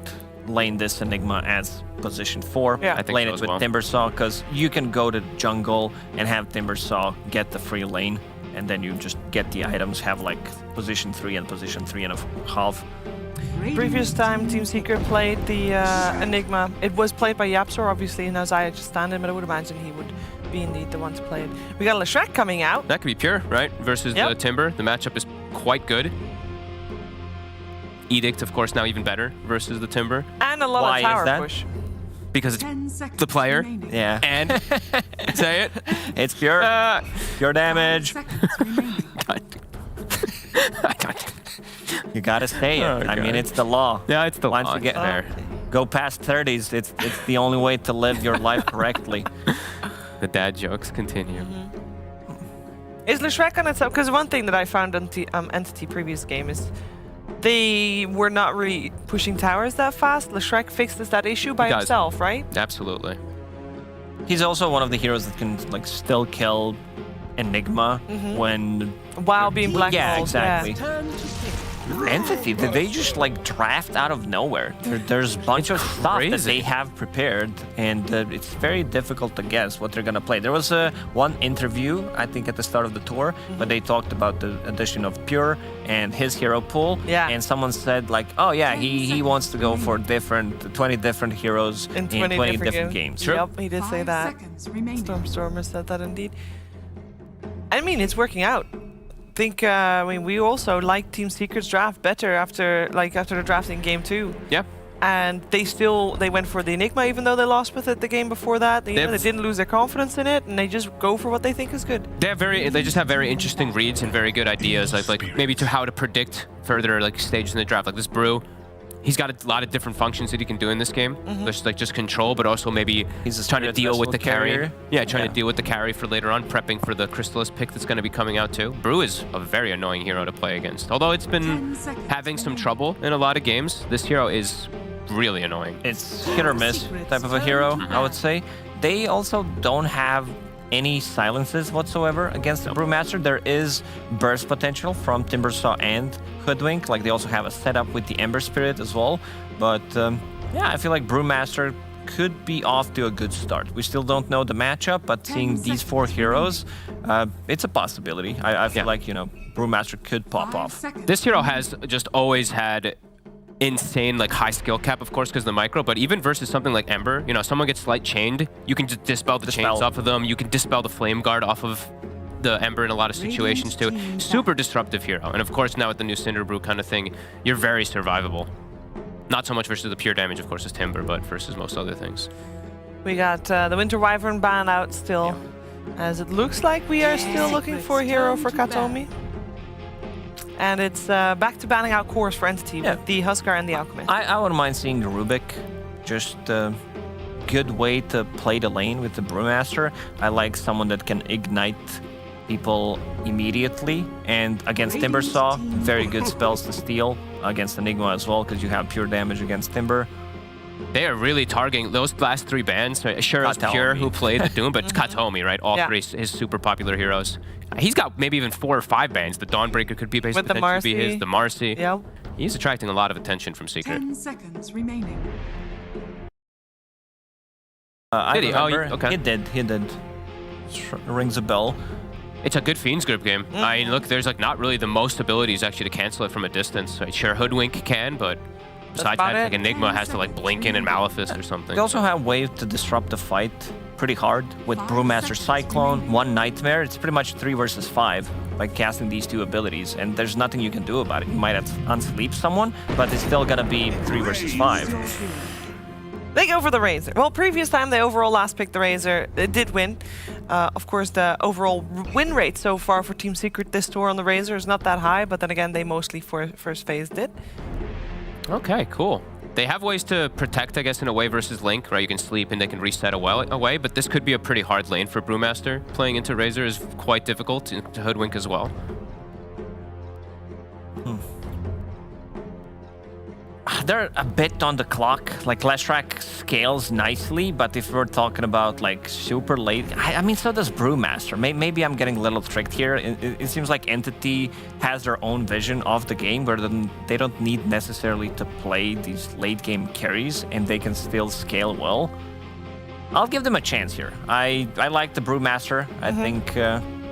lane this Enigma as position 4. Yeah, I think lane so it as with well. Timbersaw, because you can go to jungle and have Timbersaw get the free lane, and then you just get the items, have like position 3 and position 3.5. Previous time Team Secret played the Enigma, it was played by Yapsor, obviously, and Zaya just stand-in, but I would imagine he would be indeed the one to play it. We got Leshrac coming out. That could be pure, right? Versus the Timber. The matchup is quite good. Edict, of course, now even better versus the Timber. And a lot Why of tower is that? push. Because it's the player. Yeah. And say it. It's pure. Pure damage. You gotta say it. I mean, it's the law. Yeah, it's the Once law. you get there, go past 30s, it's the only way to live your life correctly. The dad jokes continue. Is Leshrac on itself? Because one thing that I found on Entity previous game is they were not really pushing towers that fast. Leshrac fixes that issue by himself, right? Absolutely. He's also one of the heroes that can like still kill Enigma when while being black. Yeah, exactly. Entity, they just like draft out of nowhere. There's a bunch of stuff that they have prepared, and it's very difficult to guess what they're gonna play. There was one interview, I think, at the start of the tour, but they talked about the addition of Pure and his hero pool. Yeah. And someone said like, oh yeah, he wants to go for 20 different heroes in 20 different games. Sure. Yep, he did say that. Stormstormer said that indeed. I mean, it's working out. I mean, we also like Team Secret's draft better after the draft in game 2. Yeah. And they went for the Enigma even though they lost with it the game before that. They didn't lose their confidence in it, and they just go for what they think is good. They just have very interesting reads and very good ideas, like maybe to how to predict further like stages in the draft. Like this Brew, he's got a lot of different functions that he can do in this game. Just control, but also maybe he's trying to deal with the carry. Yeah, trying to deal with the carry for later on, prepping for the Chrysalis pick that's going to be coming out too. Brew is a very annoying hero to play against. Although it's been having some trouble in a lot of games, this hero is really annoying. It's hit or miss type of a hero, I would say. They also don't have any silences whatsoever against the Brewmaster. There is burst potential from Timbersaw and Hoodwink. Like they also have a setup with the Ember Spirit as well. But yeah, I feel like Brewmaster could be off to a good start. We still don't know the matchup, but seeing these 4 heroes, it's a possibility. I feel like, you know, Brewmaster could pop off. This hero has just always had insane like high skill cap, of course, because of the micro, but even versus something like Ember, you know, someone gets slight chained, you can just dispel the chains off of them, you can dispel the flame guard off of the Ember in a lot of situations too. Super disruptive hero, and of course now with the new Cinder Brew kind of thing, you're very survivable. Not so much versus the pure damage, of course, as Timber, but versus most other things. We got the Winter Wyvern ban out still, as it looks like we are still looking for a hero for Kataomi. And it's back to banning out cores for Entity with the Huskar and the Alchemist. I wouldn't mind seeing the Rubik. Just a good way to play the lane with the Brewmaster. I like someone that can ignite people immediately. And against Timbersaw, very good spells to steal. Against Enigma as well, because you have pure damage against Timber. They are really targeting those last 3 bans. Right? Sure, it's Pure who played the Doom, but it's Kataomi, right? All 3 his super popular heroes. He's got maybe even 4 or 5 bans. The Dawnbreaker could be basically be his. The Marcy. Yep. He's attracting a lot of attention from Secret. 10 seconds remaining. I did he? remember. Oh, okay. He did. Rings a bell. It's a good Fiends group game. I mean, look, there's like not really the most abilities actually to cancel it from a distance. Right? Sure, Hoodwink can, but besides that, like Enigma has to like blink in and Malefice or something. They also have ways to disrupt the fight pretty hard with Brewmaster Cyclone, 1 Nightmare. It's pretty much 3 versus 5 by casting these 2 abilities, and there's nothing you can do about it. You might have to unsleep someone, but it's still gonna be 3 versus 5. They go for the Razor. Well, previous time they overall last picked the Razor. They did win. Of course, the overall win rate so far for Team Secret this tour on the Razor is not that high, but then again, they mostly for first phase did. Okay, cool. They have ways to protect, I guess, in a way versus Link, right? You can sleep and they can reset away, but this could be a pretty hard lane for Brewmaster. Playing into Razor is quite difficult, to Hoodwink as well. They're a bit on the clock. Like Leshrac scales nicely, but if we're talking about like super late, I mean, so does Brewmaster. Maybe I'm getting a little tricked here. It seems like Entity has their own vision of the game, where they don't need necessarily to play these late game carries, and they can still scale well. I'll give them a chance here. I like the Brewmaster. I think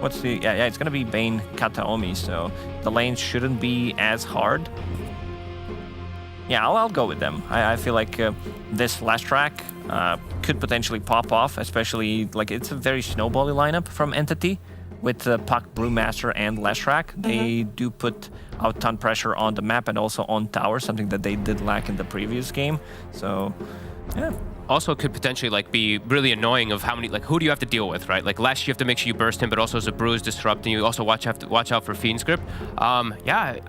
what's the it's gonna be Bane Kataomi, so the lane shouldn't be as hard. Yeah, I'll go with them. I feel like this last track could potentially pop off, especially like it's a very snowbally lineup from Entity with Puck, Brewmaster, and Leshrac. They do put a ton pressure on the map and also on tower, something that they did lack in the previous game. So, yeah. Also could potentially like be really annoying of how many, like who do you have to deal with, right? Like Lesh, you have to make sure you burst him, but also as a Brew is disrupting you. Also watch out for Fiend's Grip. Yeah.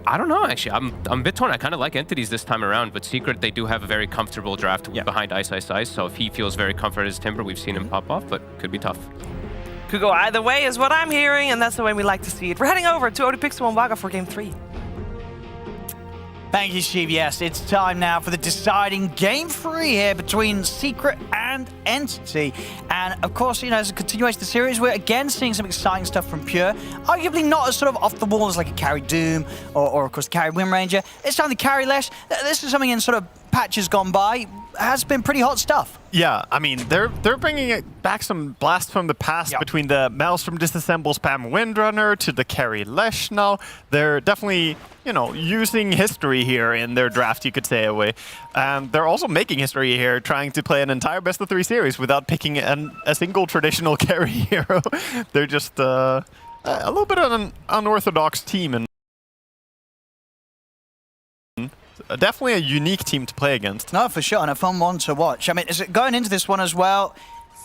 I don't know, actually. I'm a bit torn. I kind of like Entities this time around, but Secret, they do have a very comfortable draft behind Ice. So if he feels very comforted as Timber, we've seen him pop off, but could be tough. Could go either way is what I'm hearing, and that's the way we like to see it. We're heading over to Odipixel and Waga for Game 3. Thank you, Steve. Yes, it's time now for the deciding game 3 here between Secret and Entity. And of course, you know, as a continuation of the series, we're again seeing some exciting stuff from Pure. Arguably not as sort of off the wall as like a Carry Doom or of course, Carry Wind Ranger. It's time to Carry Lesh. This is something in sort of patches gone by has been pretty hot stuff. Yeah, I mean, they're bringing it back some blast from the past between the Maelstrom Disassemble Spam Windrunner to the Carry Lesh now. They're definitely, you know, using history here in their draft, you could say, away. And they're also making history here, trying to play an entire best-of-3 series without picking a single traditional carry hero. They're just a little bit of an unorthodox team, and definitely a unique team to play against. No, for sure, and a fun one to watch. I mean, is it going into this one as well,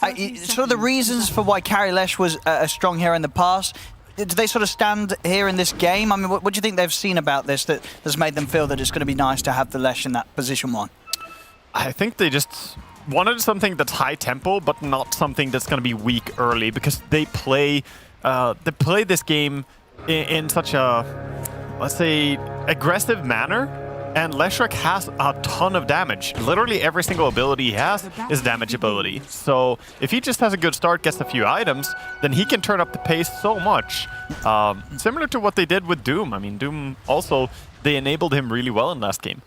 sort of the reasons for why Carry Lesh was a strong hero in the past, do they sort of stand here in this game? I mean, what do you think they've seen about this that's made them feel that it's going to be nice to have the Lesh in that position 1? I think they just wanted something that's high tempo, but not something that's going to be weak early, because they play this game in such a, let's say, aggressive manner. And Leshrac has a ton of damage. Literally every single ability he has is damage ability. So if he just has a good start, gets a few items, then he can turn up the pace so much. Similar to what they did with Doom. I mean, Doom also, they enabled him really well in last game.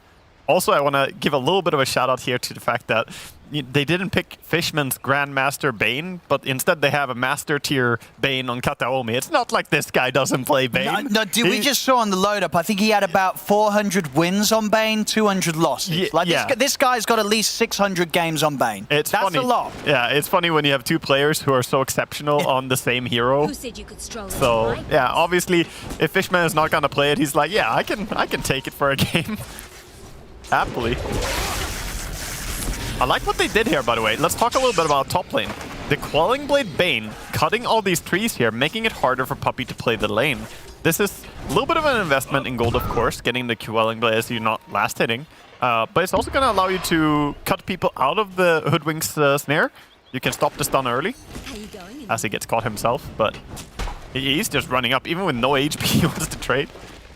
Also, I want to give a little bit of a shout out here to the fact that they didn't pick Fishman's Grandmaster Bane, but instead they have a Master Tier Bane on Kataomi. It's not like this guy doesn't play Bane. No, dude, we just saw on the load-up, I think he had about 400 wins on Bane, 200 losses. This guy's got at least 600 games on Bane. That's funny. A lot. Yeah, it's funny when you have two players who are so exceptional on the same hero. Who said you could stroll So, right? yeah, obviously, if Fishman is not going to play it, he's like, yeah, I can take it for a game. Happily. I like what they did here, by the way. Let's talk a little bit about top lane. The Quelling Blade Bane, cutting all these trees here, making it harder for Puppey to play the lane. This is a little bit of an investment in gold, of course, getting the Quelling Blade as you're not last hitting. But it's also going to allow you to cut people out of the Hoodwink's snare. You can stop the stun early, as he gets caught himself, but he's just running up. Even with no HP, he wants to trade.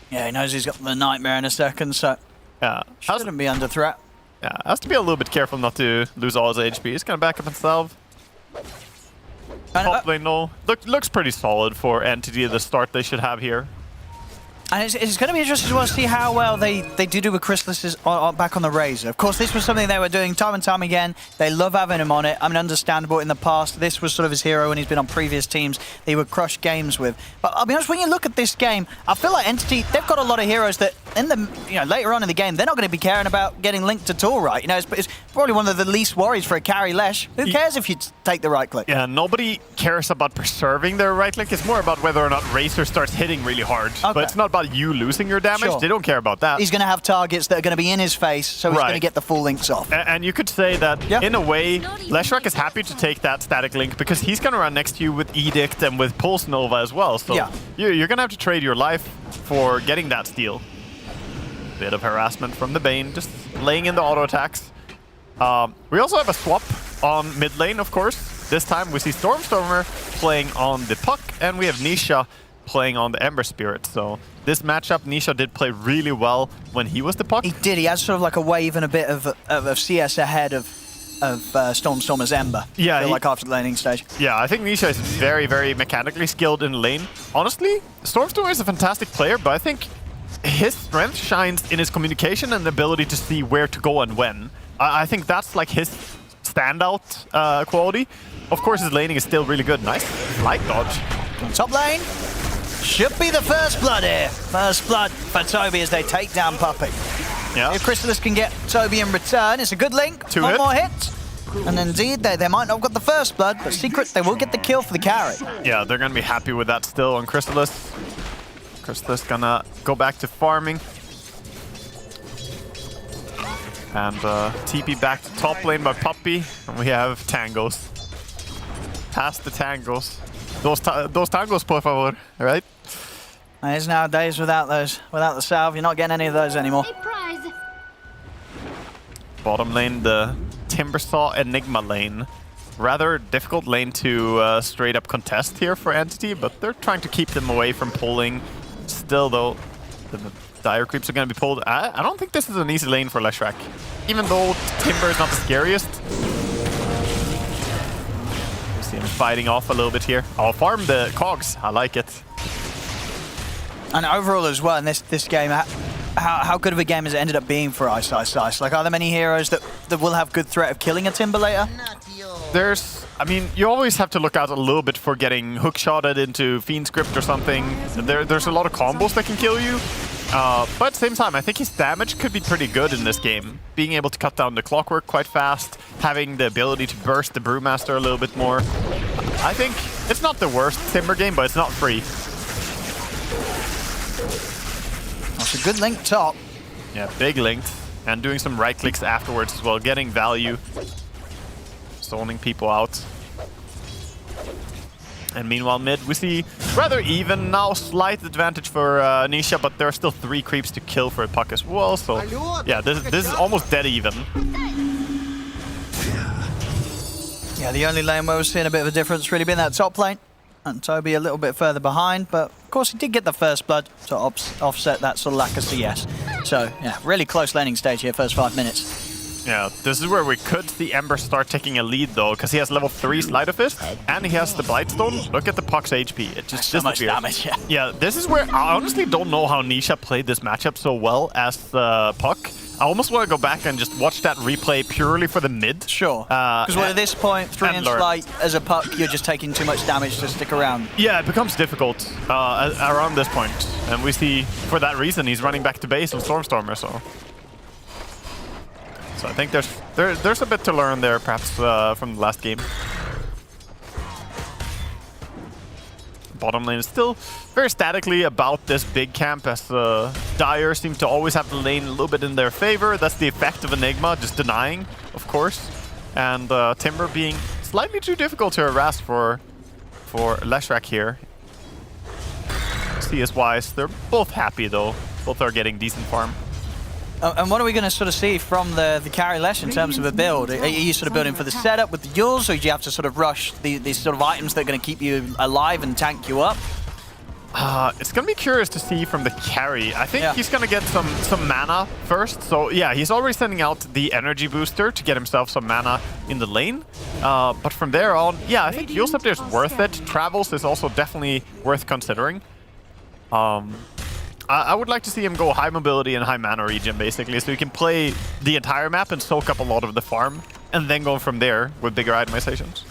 Yeah, he knows he's got the Nightmare in a second, so yeah, shouldn't be under threat. Yeah, has to be a little bit careful not to lose all his HP. He's gonna back up himself. Top lane, no. Looks pretty solid for Entity, the start they should have here. And it's going to be interesting to see how well they do with Chrysalis back on the Razor. Of course, this was something they were doing time and time again. They love having him on it. I mean, understandable in the past. This was sort of his hero when he's been on previous teams they would crush games with. But I'll be honest, when you look at this game, I feel like Entity, they've got a lot of heroes that in the later on in the game, they're not going to be caring about getting linked at all, right? You know, it's probably one of the least worries for a Carry Lesh. Who cares if you take the right click? Yeah, nobody cares about preserving their right click. It's more about whether or not Razor starts hitting really hard. Okay. But it's not about you losing your damage. Sure. They don't care about that. He's going to have targets that are going to be in his face, so he's going to get the full links off. And you could say that, in a way, Leshrac is happy to take that static link because he's going to run next to you with Edict and with Pulse Nova as well. So you're going to have to trade your life for getting that steal. Bit of harassment from the Bane, just laying in the auto attacks. We also have a swap on mid lane, of course. This time we see Stormstormer playing on the Puck, and we have Nisha playing on the Ember Spirit. So this matchup, Nisha did play really well when he was the Puck. He did. He has sort of like a wave and a bit of CS ahead of Stormstormer's Ember. Yeah, like after the laning stage. Yeah, I think Nisha is very, very mechanically skilled in lane. Honestly, Stormstormer is a fantastic player, but I think his strength shines in his communication and the ability to see where to go and when. I think that's like his standout quality. Of course, his laning is still really good. Nice light dodge. Top lane should be the first blood here. First blood for Toby as they take down Puppey. Yeah. If Chrysalis can get Toby in return, it's a good link. One more hit. And indeed, they might not have got the first blood, but Secret, they will get the kill for the carry. Yeah, they're going to be happy with that still on Chrysalis. Chrysalis gonna go back to farming. And TP back to top lane by Puppey. And we have tangos. Pass the tangos. Those tangos, por favor, right? It's nowadays without the salve, you're not getting any of those anymore. Bottom lane, the Timbersaw Enigma lane. Rather difficult lane to straight up contest here for Entity, but they're trying to keep them away from pulling. Still, though, the Dire creeps are going to be pulled. I don't think this is an easy lane for Leshrac. Even though Timber is not the scariest. We see him fighting off a little bit here. I'll farm the cogs. I like it. And overall as well in this game, how good of a game has it ended up being for Ice? Like, are there many heroes that will have good threat of killing a Timber later? I mean, you always have to look out a little bit for getting hook-shotted into Fiend Script or something. There's a lot of combos that can kill you. But at the same time, I think his damage could be pretty good in this game. Being able to cut down the clockwork quite fast, having the ability to burst the Brewmaster a little bit more. I think it's not the worst Timber game, but it's not free. That's a good link top. Yeah, big linked. And doing some right clicks afterwards as well, getting value. Zoning people out. And meanwhile mid, we see rather even now, slight advantage for Nisha, but there are still 3 creeps to kill for a puck as well, so yeah, this is almost dead even. Yeah, the only lane where we're seeing a bit of a difference really been that top lane. And Toby a little bit further behind, but of course he did get the first blood to offset that sort of lack of CS. So yeah, really close laning stage here, first 5 minutes. Yeah, this is where we could see Ember start taking a lead though, because he has level 3 Sleight of Fist, and he has the Blightstone. Look at the Puck's HP, it just so much disappears. damage, Yeah, this is where I honestly don't know how Nisha played this matchup so well as Puck. I almost want to go back and just watch that replay purely for the mid. Sure. Because at this point, 3-inch Light as a Puck, you're just taking too much damage to stick around. Yeah, it becomes difficult around this point. And we see, for that reason, he's running back to base on Stormstormer, So I think there's a bit to learn there, perhaps, from the last game. Bottom lane is still very statically about this big camp, as Dire seem to always have the lane a little bit in their favor. That's the effect of Enigma, just denying, of course. And Timber being slightly too difficult to harass for Leshrac here. CS-wise, they're both happy though. Both are getting decent farm. And what are we going to sort of see from the carry Lesh in terms of a build? Are you sort of building for the setup with the Yules, or do you have to sort of rush these sort of items that are going to keep you alive and tank you up? It's going to be curious to see from the carry. I think he's going to get some mana first. So yeah, he's already sending out the energy booster to get himself some mana in the lane. But from there on, yeah, I think Yules Scepter is worth it. Travels is also definitely worth considering. I would like to see him go high mobility and high mana region, basically, so he can play the entire map and soak up a lot of the farm, and then go from there with bigger itemizations.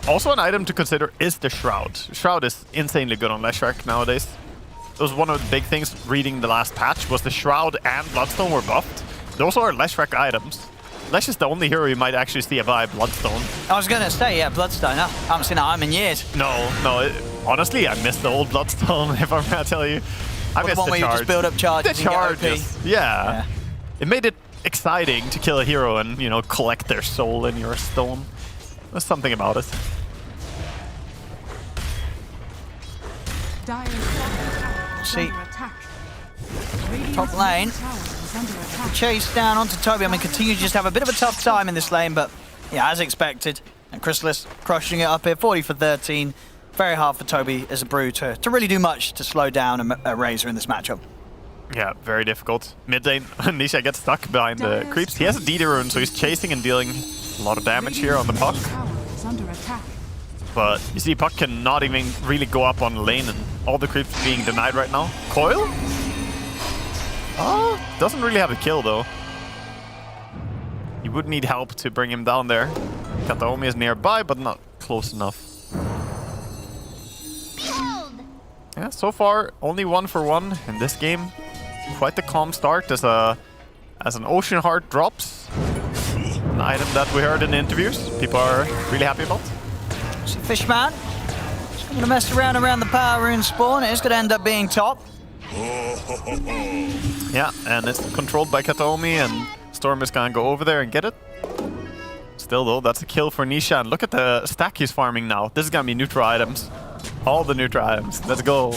Also an item to consider is the Shroud. Shroud is insanely good on Leshrac nowadays. It was one of the big things reading the last patch, was the Shroud and Bloodstone were buffed. Those are Leshrac items. Lesh is the only hero you might actually see buy Bloodstone. I was going to say, yeah, Bloodstone. I haven't seen that item in years. No. Honestly, I miss the old Bloodstone, if I'm going to tell you. I miss the one where you just build up charges. The charges, yeah. It made it exciting to kill a hero and, you know, collect their soul in your stone. There's something about it. See, top lane. The chase down onto Toby. I mean, continue to just have a bit of a tough time in this lane, but yeah, as expected. And Chrysalis crushing it up here, 40 for 13. Very hard for Toby as a Brew to really do much to slow down a Razor in this matchup. Yeah, very difficult. Mid lane, Nisha gets stuck behind the creeps. He has a DD rune, so he's chasing and dealing a lot of damage here on the Puck. But you see, Puck cannot even really go up on the lane, and all the creeps being denied right now. Coil? Doesn't really have a kill though. You would need help to bring him down there. Kataomi is nearby, but not close enough. Yeah, so far only 1 for 1 in this game. Quite the calm start as an Ocean Heart drops. An item that we heard in interviews. People are really happy about. So Fishman, just going to mess around the power rune spawn. It is going to end up being top. Yeah, and it's controlled by Kataomi, and Storm is going to go over there and get it. Still though, that's a kill for Nisha, and look at the stack he's farming now. This is going to be neutral items. All the neutral items. Let's go.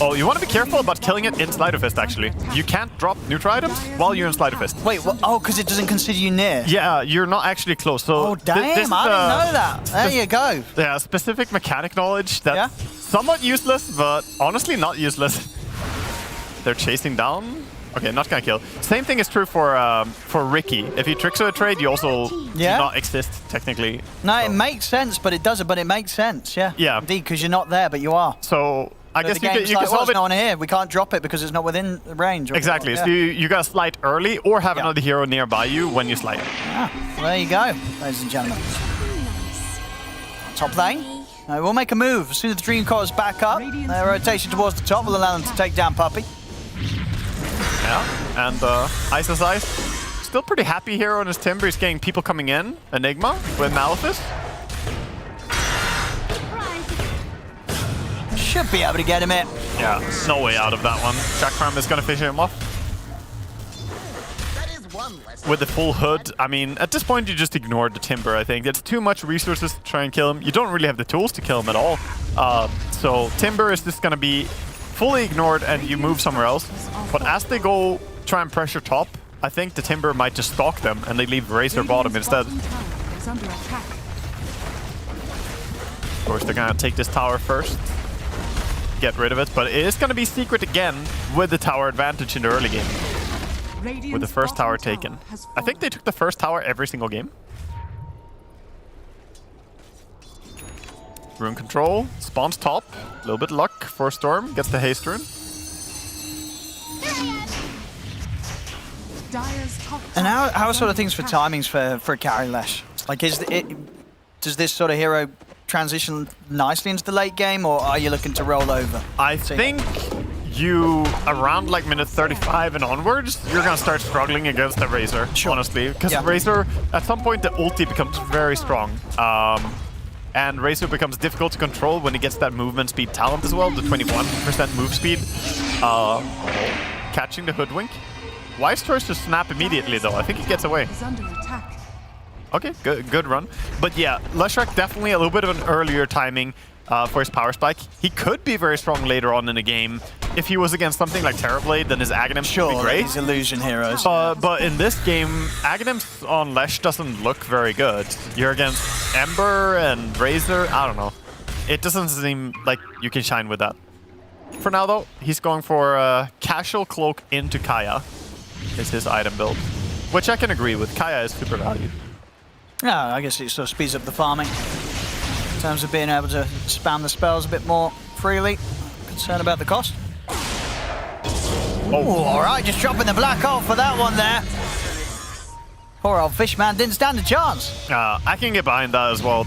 Oh, you want to be careful about killing it in Sleight of Fist, actually. You can't drop neutral items while you're in Sleight of Fist. Wait, what? Oh, because it doesn't consider you near? Yeah, you're not actually close. So oh, damn, I didn't know that. There you go. Yeah, specific mechanic knowledge that's somewhat useless, but honestly not useless. They're chasing down. Okay, not gonna kill. Same thing is true for Ricky. If you tricks a trade, you also do not exist technically. No, it makes sense, but it doesn't. But it makes sense, yeah. Yeah. Indeed, because you're not there, but you are. So I guess you can like, solve it. No one here. We can't drop it because it's not within range. Exactly. So you gotta slide early or have another hero nearby you when you slide. Well, there you go, ladies and gentlemen. Top lane. We'll make a move as soon as the Dream Core is back up. Their rotation towards the top will allow them to take down Puppey. Yeah, and Ice is Ice. Still pretty happy here on his Timber. He's getting people coming in. Enigma with Malphus. Should be able to get him in. Yeah, no way out of that one. Jack Farm is going to finish him off. With the full hood, I mean, at this point you just ignore the Timber, I think. It's too much resources to try and kill him. You don't really have the tools to kill him at all. So Timber is just going to be fully ignored and you move somewhere else. But as they go try and pressure top, I think the Timber might just stalk them and they leave Razor bottom instead. Of course, they're going to take this tower first. Get rid of it, but it is going to be secret again with the tower advantage in the early game. With the first tower taken. I think they took the first tower every single game. Rune control, spawns top. A little bit luck for Storm, gets the haste rune. And how sort of things for timings for carry Lesh? Like, does this sort of hero transition nicely into the late game, or are you looking to roll over? I think you, around like minute 35 and onwards, you're gonna start struggling against the Razor, honestly. Because Razor, at some point the ulti becomes very strong. And Razor becomes difficult to control when he gets that movement speed talent as well, the 21% move speed. Catching the Hoodwink. Wise choice to snap immediately though, I think he gets away. Okay, good run. But yeah, Leshrac definitely a little bit of an earlier timing for his power spike. He could be very strong later on in the game. If he was against something like Terrorblade, then his Aghanim would be great. These illusion heroes. But in this game, Aghanim's on Lesh doesn't look very good. You're against Ember and Razor, I don't know. It doesn't seem like you can shine with that. For now though, he's going for Casual Cloak into Kaya. Is his item build. Which I can agree with. Kaya is super valued. Yeah, I guess it sort of speeds up the farming. In terms of being able to spam the spells a bit more freely. Concerned about the cost. Oh, all right, just dropping the black hole for that one there. Poor old Fishman didn't stand a chance. I can get behind that as well.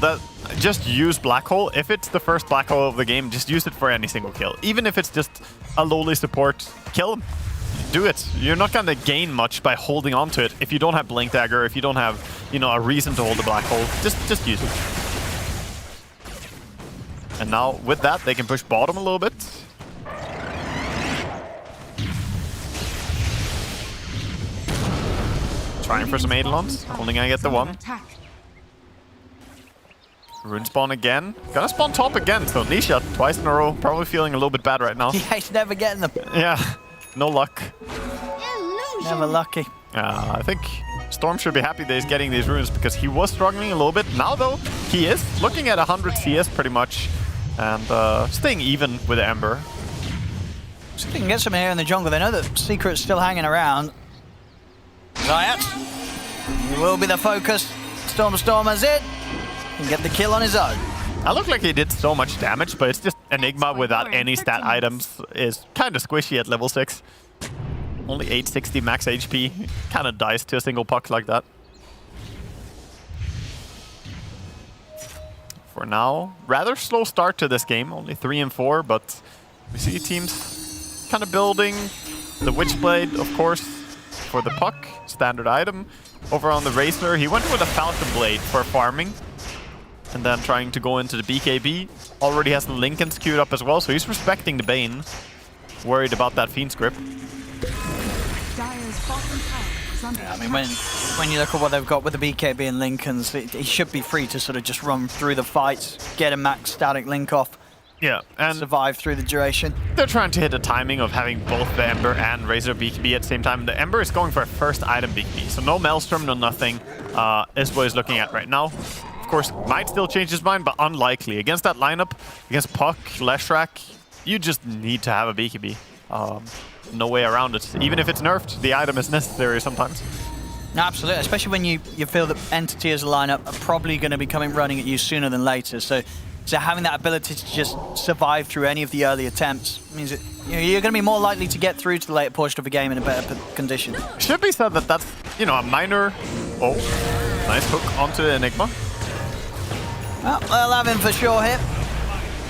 Just use black hole. If it's the first black hole of the game, just use it for any single kill. Even if it's just a lowly support, kill him. Do it. You're not going to gain much by holding on to it if you don't have Blink Dagger, if you don't have, you know, a reason to hold the black hole. Just use it. And now with that, they can push bottom a little bit. Trying for some Eidolons. Only gonna get the one. Rune spawn again. Gonna spawn top again. So Nisha twice in a row. Probably feeling a little bit bad right now. Yeah, he's never getting them. Yeah. No luck. Never lucky. I think Storm should be happy that he's getting these runes because he was struggling a little bit. Now though, he is looking at 100 CS pretty much and staying even with Ember. See if they can get some here in the jungle. They know that Secret's still hanging around. Zayat, he will be the focus. Stormer's it. He can get the kill on his own. I look like he did so much damage, but it's just Enigma without any stat items is kind of squishy at level 6. Only 860 max HP. Kind of dies to a single puck like that. For now, rather slow start to this game. Only 3 and 4, but we see teams kind of building. The Witchblade, of course, for the puck. Standard item. Over on the Razor, he went with a Falcon Blade for farming. And then trying to go into the BKB. Already has the Lincolns queued up as well, so he's respecting the Bane. Worried about that Fiend script. Yeah, I mean, when you look at what they've got with the BKB and Lincolns, he should be free to sort of just run through the fights, get a max static link off. Yeah, and survive through the duration. They're trying to hit the timing of having both the Ember and Razor BKB at the same time. The Ember is going for a first item BKB, so no Maelstrom, no nothing, is what he's looking at right now. Of course, might still change his mind, but unlikely. Against that lineup, against Puck, Leshrac, you just need to have a BKB. no way around it. Even if it's nerfed, the item is necessary sometimes. Absolutely, especially when you feel that Entity as a lineup are probably going to be coming running at you sooner than later. So having that ability to just survive through any of the early attempts means that you're going to be more likely to get through to the later portion of a game in a better condition. Should be said that that's, you know, a minor... Oh, nice hook onto Enigma. Well, they'll have him for sure here.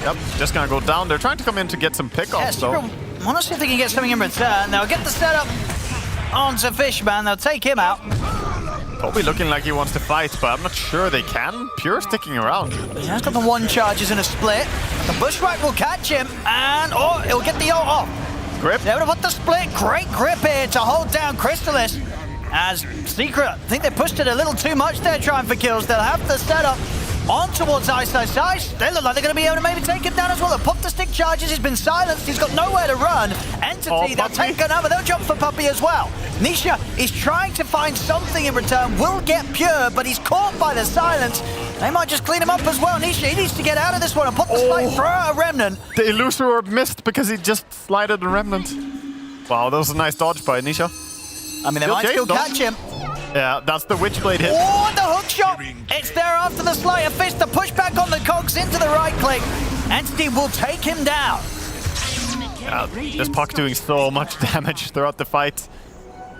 Yep, just going to go down. They're trying to come in to get some pickoffs, though. I want to see if they can get something in return. They'll get the setup onto Fishman. They'll take him out. Probably looking like he wants to fight, but I'm not sure they can. Pure sticking around. Yeah, he's got the 1 charges in a split. The Bushwhack will catch him, and he'll get the ult off. Grip. They're able to put the split. Great grip here to hold down Crystalis. As Secret, I think they pushed it a little too much there trying for kills. They'll have the setup on towards Ice. They look like they're going to be able to maybe take him down as well. They'll pop the stick charges. He's been silenced. He's got nowhere to run. Entity, they'll take another. They'll jump for Puppey as well. Nisha is trying to find something in return. Will get Pure, but he's caught by the silence. They might just clean him up as well. Nisha, he needs to get out of this one and put the slide, throw out a Remnant. The Illusory Orb missed because he just slided a Remnant. Wow, that was a nice dodge by Nisha. I mean, they might still catch him. Yeah, that's the Witchblade hit. Oh, the hook shot! It's there after the Sleight of Fist. The pushback on the cogs into the right click. Entity will take him down. Yeah, this puck doing so much damage throughout the fight.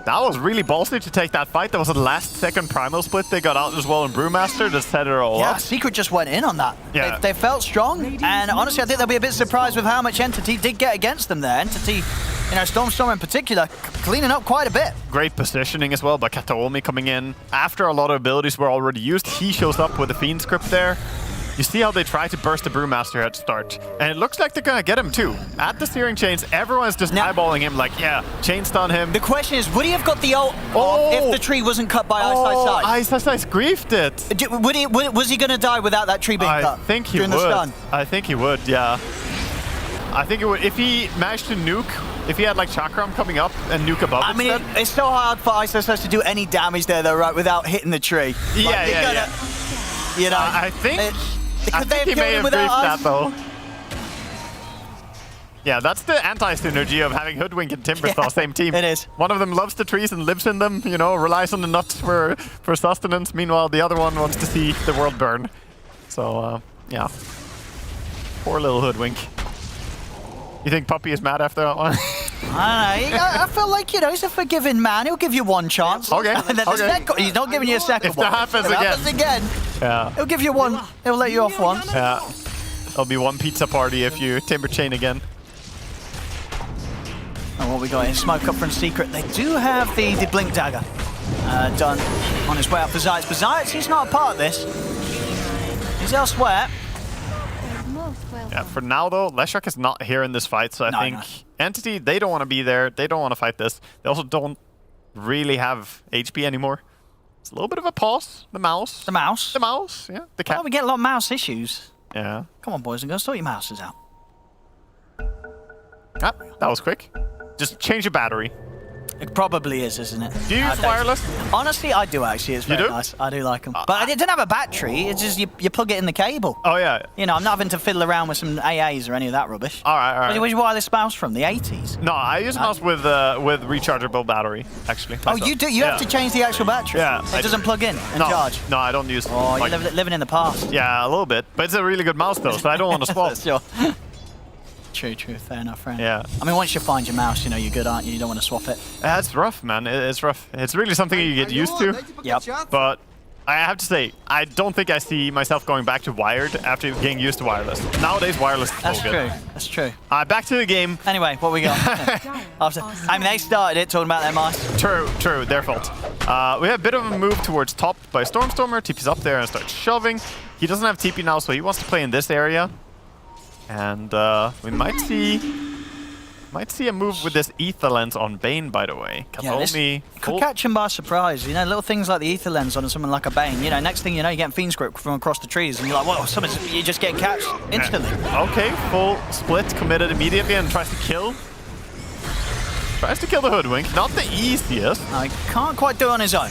That was really ballsy to take that fight. That was the last second Primal split they got out as well in Brewmaster to set it all up. Yeah, Secret just went in on that. Yeah. They felt strong, and honestly, I think they'll be a bit surprised with how much Entity did get against them there. Entity, you know, Storm in particular, cleaning up quite a bit. Great positioning as well by Kataomi coming in. After a lot of abilities were already used, he shows up with the Fiend script there. You see how they try to burst the Brewmaster at start. And it looks like they're going to get him too. At the steering chains, everyone's just eyeballing him like, yeah, chain stun him. The question is, would he have got the ult off if the tree wasn't cut by Ice? Ice griefed it. Was he going to die without that tree being cut? I think he during would. The stun? I think he would, yeah. I think it would. If he managed to nuke, if he had like Chakram coming up and nuke above I mean, it's so hard for Ice to do any damage there though, right, without hitting the tree. Yeah, You know, I think he may have griefed that though. Yeah, that's the anti-synergy of having Hoodwink and Timbersaw same team. It is. One of them loves the trees and lives in them, you know, relies on the nuts for sustenance. Meanwhile, the other one wants to see the world burn. So, yeah. Poor little Hoodwink. You think Puppey is mad after that one? I don't know. I feel like, you know, he's a forgiving man. He'll give you one chance. Okay. And then the second, he's not giving you a second one. If that happens again. Yeah. He'll give you one. He'll let you off once. Yeah. There'll be one pizza party if you Timber Chain again. And what we got is Smoke up from Secret. They do have the Blink Dagger done on his way up for Zayt's. But Zayt's, he's not a part of this. He's elsewhere. Yeah, for now though, Leshak is not here in this fight, so I think Entity, they don't want to be there. They don't want to fight this. They also don't really have HP anymore. It's a little bit of a pause. The mouse. The mouse. The mouse, yeah. The cat. Well, we get a lot of mouse issues. Yeah. Come on, boys and girls, sort your mouses out. Ah, that was quick. Just change your battery. It probably is, isn't it? Do you use wireless? Honestly, I do actually. It's very nice. I do like them. But it didn't have a battery. It's just you plug it in the cable. Oh, yeah. You know, I'm not having to fiddle around with some AAs or any of that rubbish. All right. Where's your wireless mouse from? The 80s? No, I use a mouse with rechargeable battery, actually. Myself. Oh, you do? You have to change the actual battery? Yeah. It doesn't plug in and charge? No, I don't use it. Oh, you're living in the past. Yeah, a little bit. But it's a really good mouse, though, so I don't want to swap. Sure. True. Fair enough, friend. Yeah. I mean, once you find your mouse, you know you're good, aren't you? You don't want to swap it. It's rough, man. It's rough. It's really something you get used to. Yep. But I have to say, I don't think I see myself going back to wired after getting used to wireless. Nowadays, wireless is so good. That's true. Back to the game. Anyway, what we got? I mean, they started it talking about their mice. True. Their fault. We have a bit of a move towards top by Stormstormer. TP's up there and starts shoving. He doesn't have TP now, so he wants to play in this area. And we might see a move with this Ether Lens on Bane, by the way. It could catch him by surprise. You know, little things like the Ether Lens on someone like a Bane. You know, next thing you know, you're getting Fiend Script from across the trees, and you're like, whoa, you just get catched instantly. Okay, full split, committed immediately, and tries to kill. Tries to kill the Hoodwink. Not the easiest. No, he can't quite do it on his own.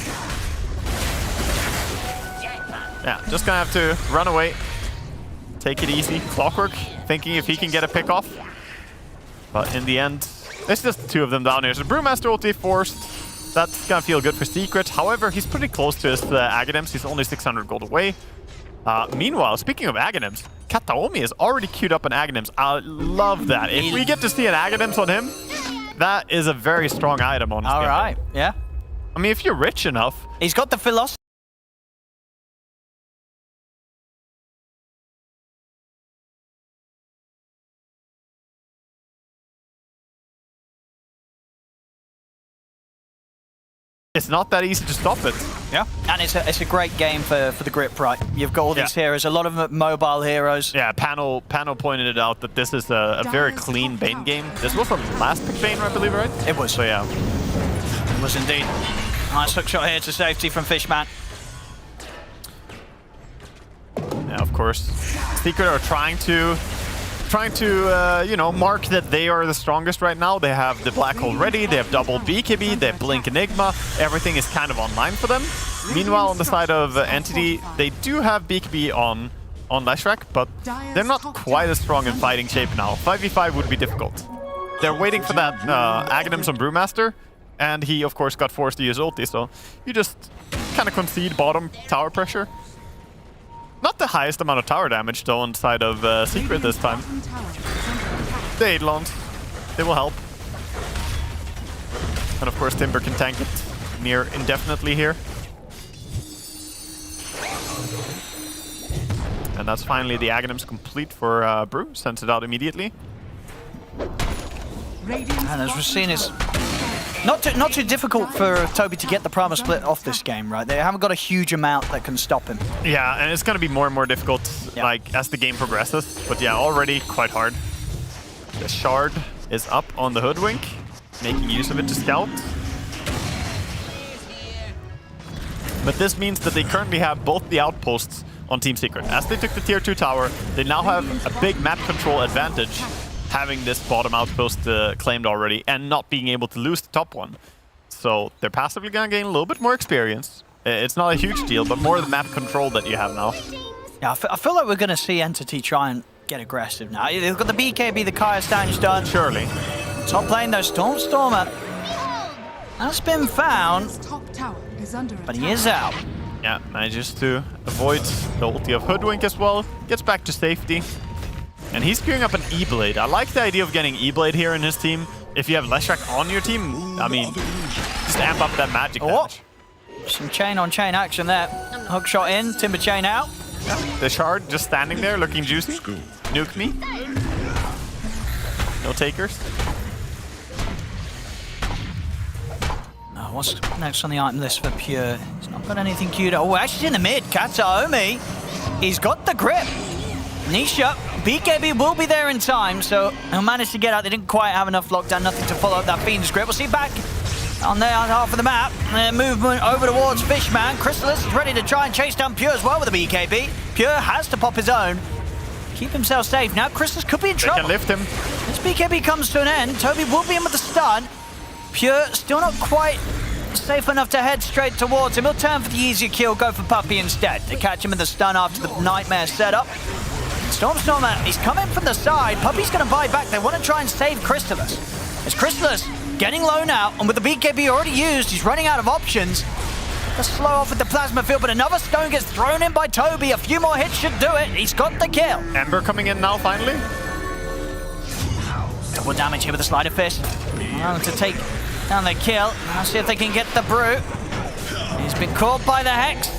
Yeah, just gonna have to run away. Take it easy. Clockwork, thinking if he can get a pick off. But in the end, It's just the two of them down here. So Brewmaster ulti forced. That's gonna feel good for Secret. However, he's pretty close to his Aghanim's. He's only 600 gold away. Meanwhile, speaking of Aghanim's, Kataomi has already queued up an Aghanim's. I love that. If we get to see an Aghanim's on him, that is a very strong item on his All game. right, yeah. I mean, if you're rich enough... He's got the philosophy. It's not that easy to stop it. Yeah, and it's a great game for the grip, right? You've got all these heroes, a lot of them mobile heroes. Yeah, Panel pointed it out that this is a very clean Bane game. This was from last pick Bane, I believe, right? It was. So yeah. It was indeed. Nice hook shot here to safety from Fishman. Yeah, of course. Secret are trying to you know, mark that they are the strongest right now. They have the Black Hole ready, they have double BKB, they have Blink Enigma. Everything is kind of online for them. Meanwhile, on the side of Entity, they do have BKB on Leshrac, but they're not quite as strong in fighting shape now. 5v5 would be difficult. They're waiting for that Aghanim's on Brewmaster, and he, of course, got forced to use ulti, so you just kind of concede bottom tower pressure. Not the highest amount of tower damage, though, on the side of Secret this time. The Eidolons, they will help. And of course, Timber can tank it near indefinitely here. And that's finally the Aghanim's complete for Brew. Sends it out immediately. And as we've seen, it's not too difficult for Toby to get the Primal Split off this game, right? They haven't got a huge amount that can stop him. Yeah, and it's going to be more and more difficult like as the game progresses. But yeah, already quite hard. The Shard is up on the Hoodwink, making use of it to scout. But this means that they currently have both the outposts on Team Secret. As they took the tier 2 tower, they now have a big map control advantage, having this bottom outpost claimed already and not being able to lose the top one. So they're passively going to gain a little bit more experience. It's not a huge deal, but more the map control that you have now. Yeah, I feel like we're going to see Entity try and get aggressive now. They've got the BKB, the Kaya Stange done. Surely. Top lane though, Stormer has been found, but he is out. Yeah, manages to avoid the ulti of Hoodwink as well. Gets back to safety. And he's queuing up an E-Blade. I like the idea of getting E-Blade here in his team. If you have Leshrac on your team, I mean, just amp up that magic damage. Some chain on chain action there. Hook shot in, Timber chain out. Yeah, the Shard just standing there looking juicy. Nuke me. No takers. What's next on the item list for Pure? He's not got anything queued up. Oh, actually in the mid, Kataomi. He's got the grip. Nisha, BKB will be there in time, so he'll manage to get out. They didn't quite have enough lockdown, nothing to follow up that Fiend's grip. We'll see back on their half of the map. Movement over towards Fishman. Chrysalis is ready to try and chase down Pure as well with the BKB. Pure has to pop his own. Keep himself safe. Now Chrysalis could be in trouble. They can lift him. This BKB comes to an end. Toby will be in with the stun. Pure still not quite safe enough to head straight towards him. He'll turn for the easier kill, go for Puppey instead. They catch him in the stun after the Nightmare setup. Stormer, he's coming from the side. Puppey's going to buy back. They want to try and save Chrysalis. As Chrysalis getting low now, and with the BKB already used, he's running out of options. Let's slow off with the plasma field, but another stone gets thrown in by Toby. A few more hits should do it. He's got the kill. Ember coming in now, finally. Double damage here with the Slider Fist. To take down the kill. Now see if they can get the Brute. He's been caught by the Hex.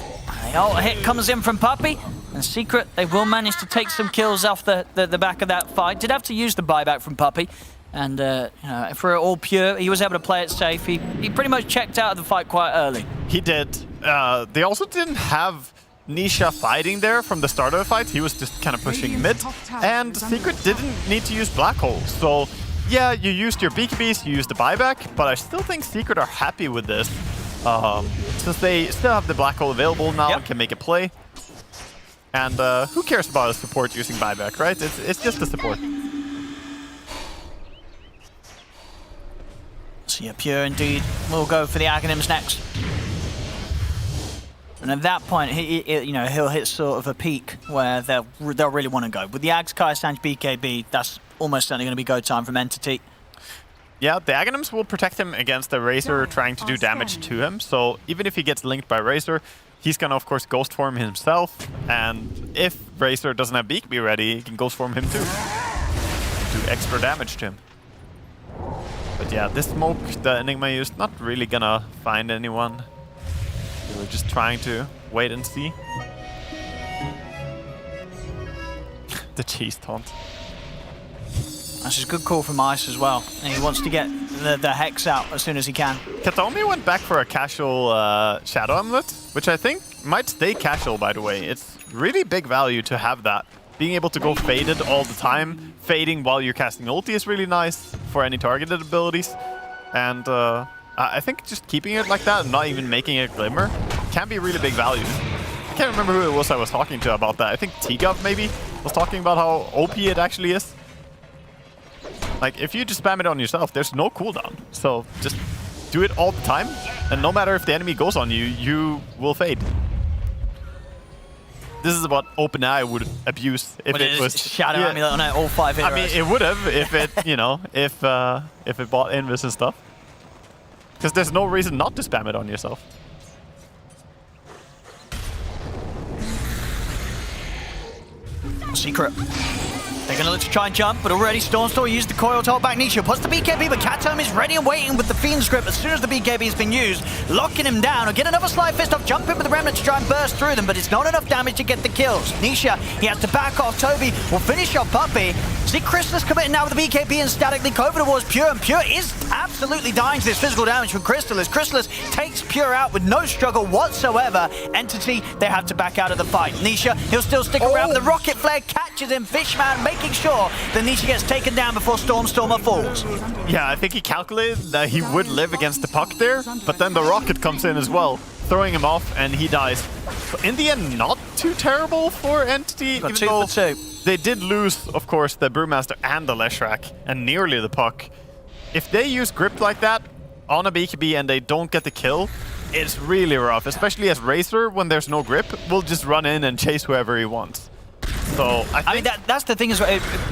The ult hit comes in from Puppey. And Secret, they will manage to take some kills off the back of that fight. Did have to use the buyback from Puppey. And you know, for all Pure, he was able to play it safe. He pretty much checked out of the fight quite early. He did. They also didn't have Nisha fighting there from the start of the fight. He was just kind of pushing mid. And Secret didn't need to use Black Hole. So yeah, you used your BKBs, you used the buyback, but I still think Secret are happy with this. Since they still have the Black Hole available now and can make a play. And who cares about a support using buyback, right? It's just a support. So yeah, Pure indeed will go for the Aghanim's next. And at that point, he'll hit sort of a peak where they'll really want to go. With the Ags, Kaya Stange, BKB, that's almost certainly going to be go time from Entity. Yeah, the Aghanims will protect him against the Razor trying to do damage to him. So even if he gets linked by Razor, he's gonna of course ghost form himself. And if Razor doesn't have BKB ready, he can ghost form him too. Do extra damage to him. But yeah, this smoke the Enigma used, not really gonna find anyone. We're just trying to wait and see. The cheese taunt. That's a good call from Ice as well. And he wants to get the Hex out as soon as he can. Katomi went back for a casual Shadow Amulet, which I think might stay casual, by the way. It's really big value to have that. Being able to go faded all the time, fading while you're casting ulti is really nice for any targeted abilities. And I think just keeping it like that and not even making it glimmer can be really big value. I can't remember who it was I was talking to about that. I think T-Gov maybe was talking about how OP it actually is. Like, if you just spam it on yourself, there's no cooldown. So just do it all the time, and no matter if the enemy goes on you, you will fade. This is what OpenAI would abuse if it was Shadow Amulet on all 5 heroes. I mean, it would have if it, you know, if it bought Invis and stuff. Because there's no reason not to spam it on yourself. Secret. They're going to look to try and jump, but already Stormstorm used the coil to hold back Nisha. Puts the BKB, but Katom is ready and waiting with the Fiend's Grip as soon as the BKB has been used, locking him down. Or get another Slight Fist off, jump in with the Remnant to try and burst through them, but it's not enough damage to get the kills. Nisha, he has to back off. Toby will finish off Puppey. See Crystallis committing now with the BKB and static link over towards Pure, and Pure is absolutely dying to this physical damage from Crystallis. Crystallis takes Pure out with no struggle whatsoever. Entity, they have to back out of the fight. Nisha, he'll still stick around, but the Rocket Flare catches him. Fishman making sure that Nisha gets taken down before Stormstormer falls. Yeah, I think he calculated that he would live against the puck there, but then the rocket comes in as well, throwing him off, and he dies. So in the end, not too terrible for Entity, even though they did lose, of course, the Brewmaster and the Leshrac, and nearly the puck. If they use grip like that on a BKB and they don't get the kill, it's really rough, especially as Razor, when there's no grip, will just run in and chase whoever he wants. So I mean, that's the thing is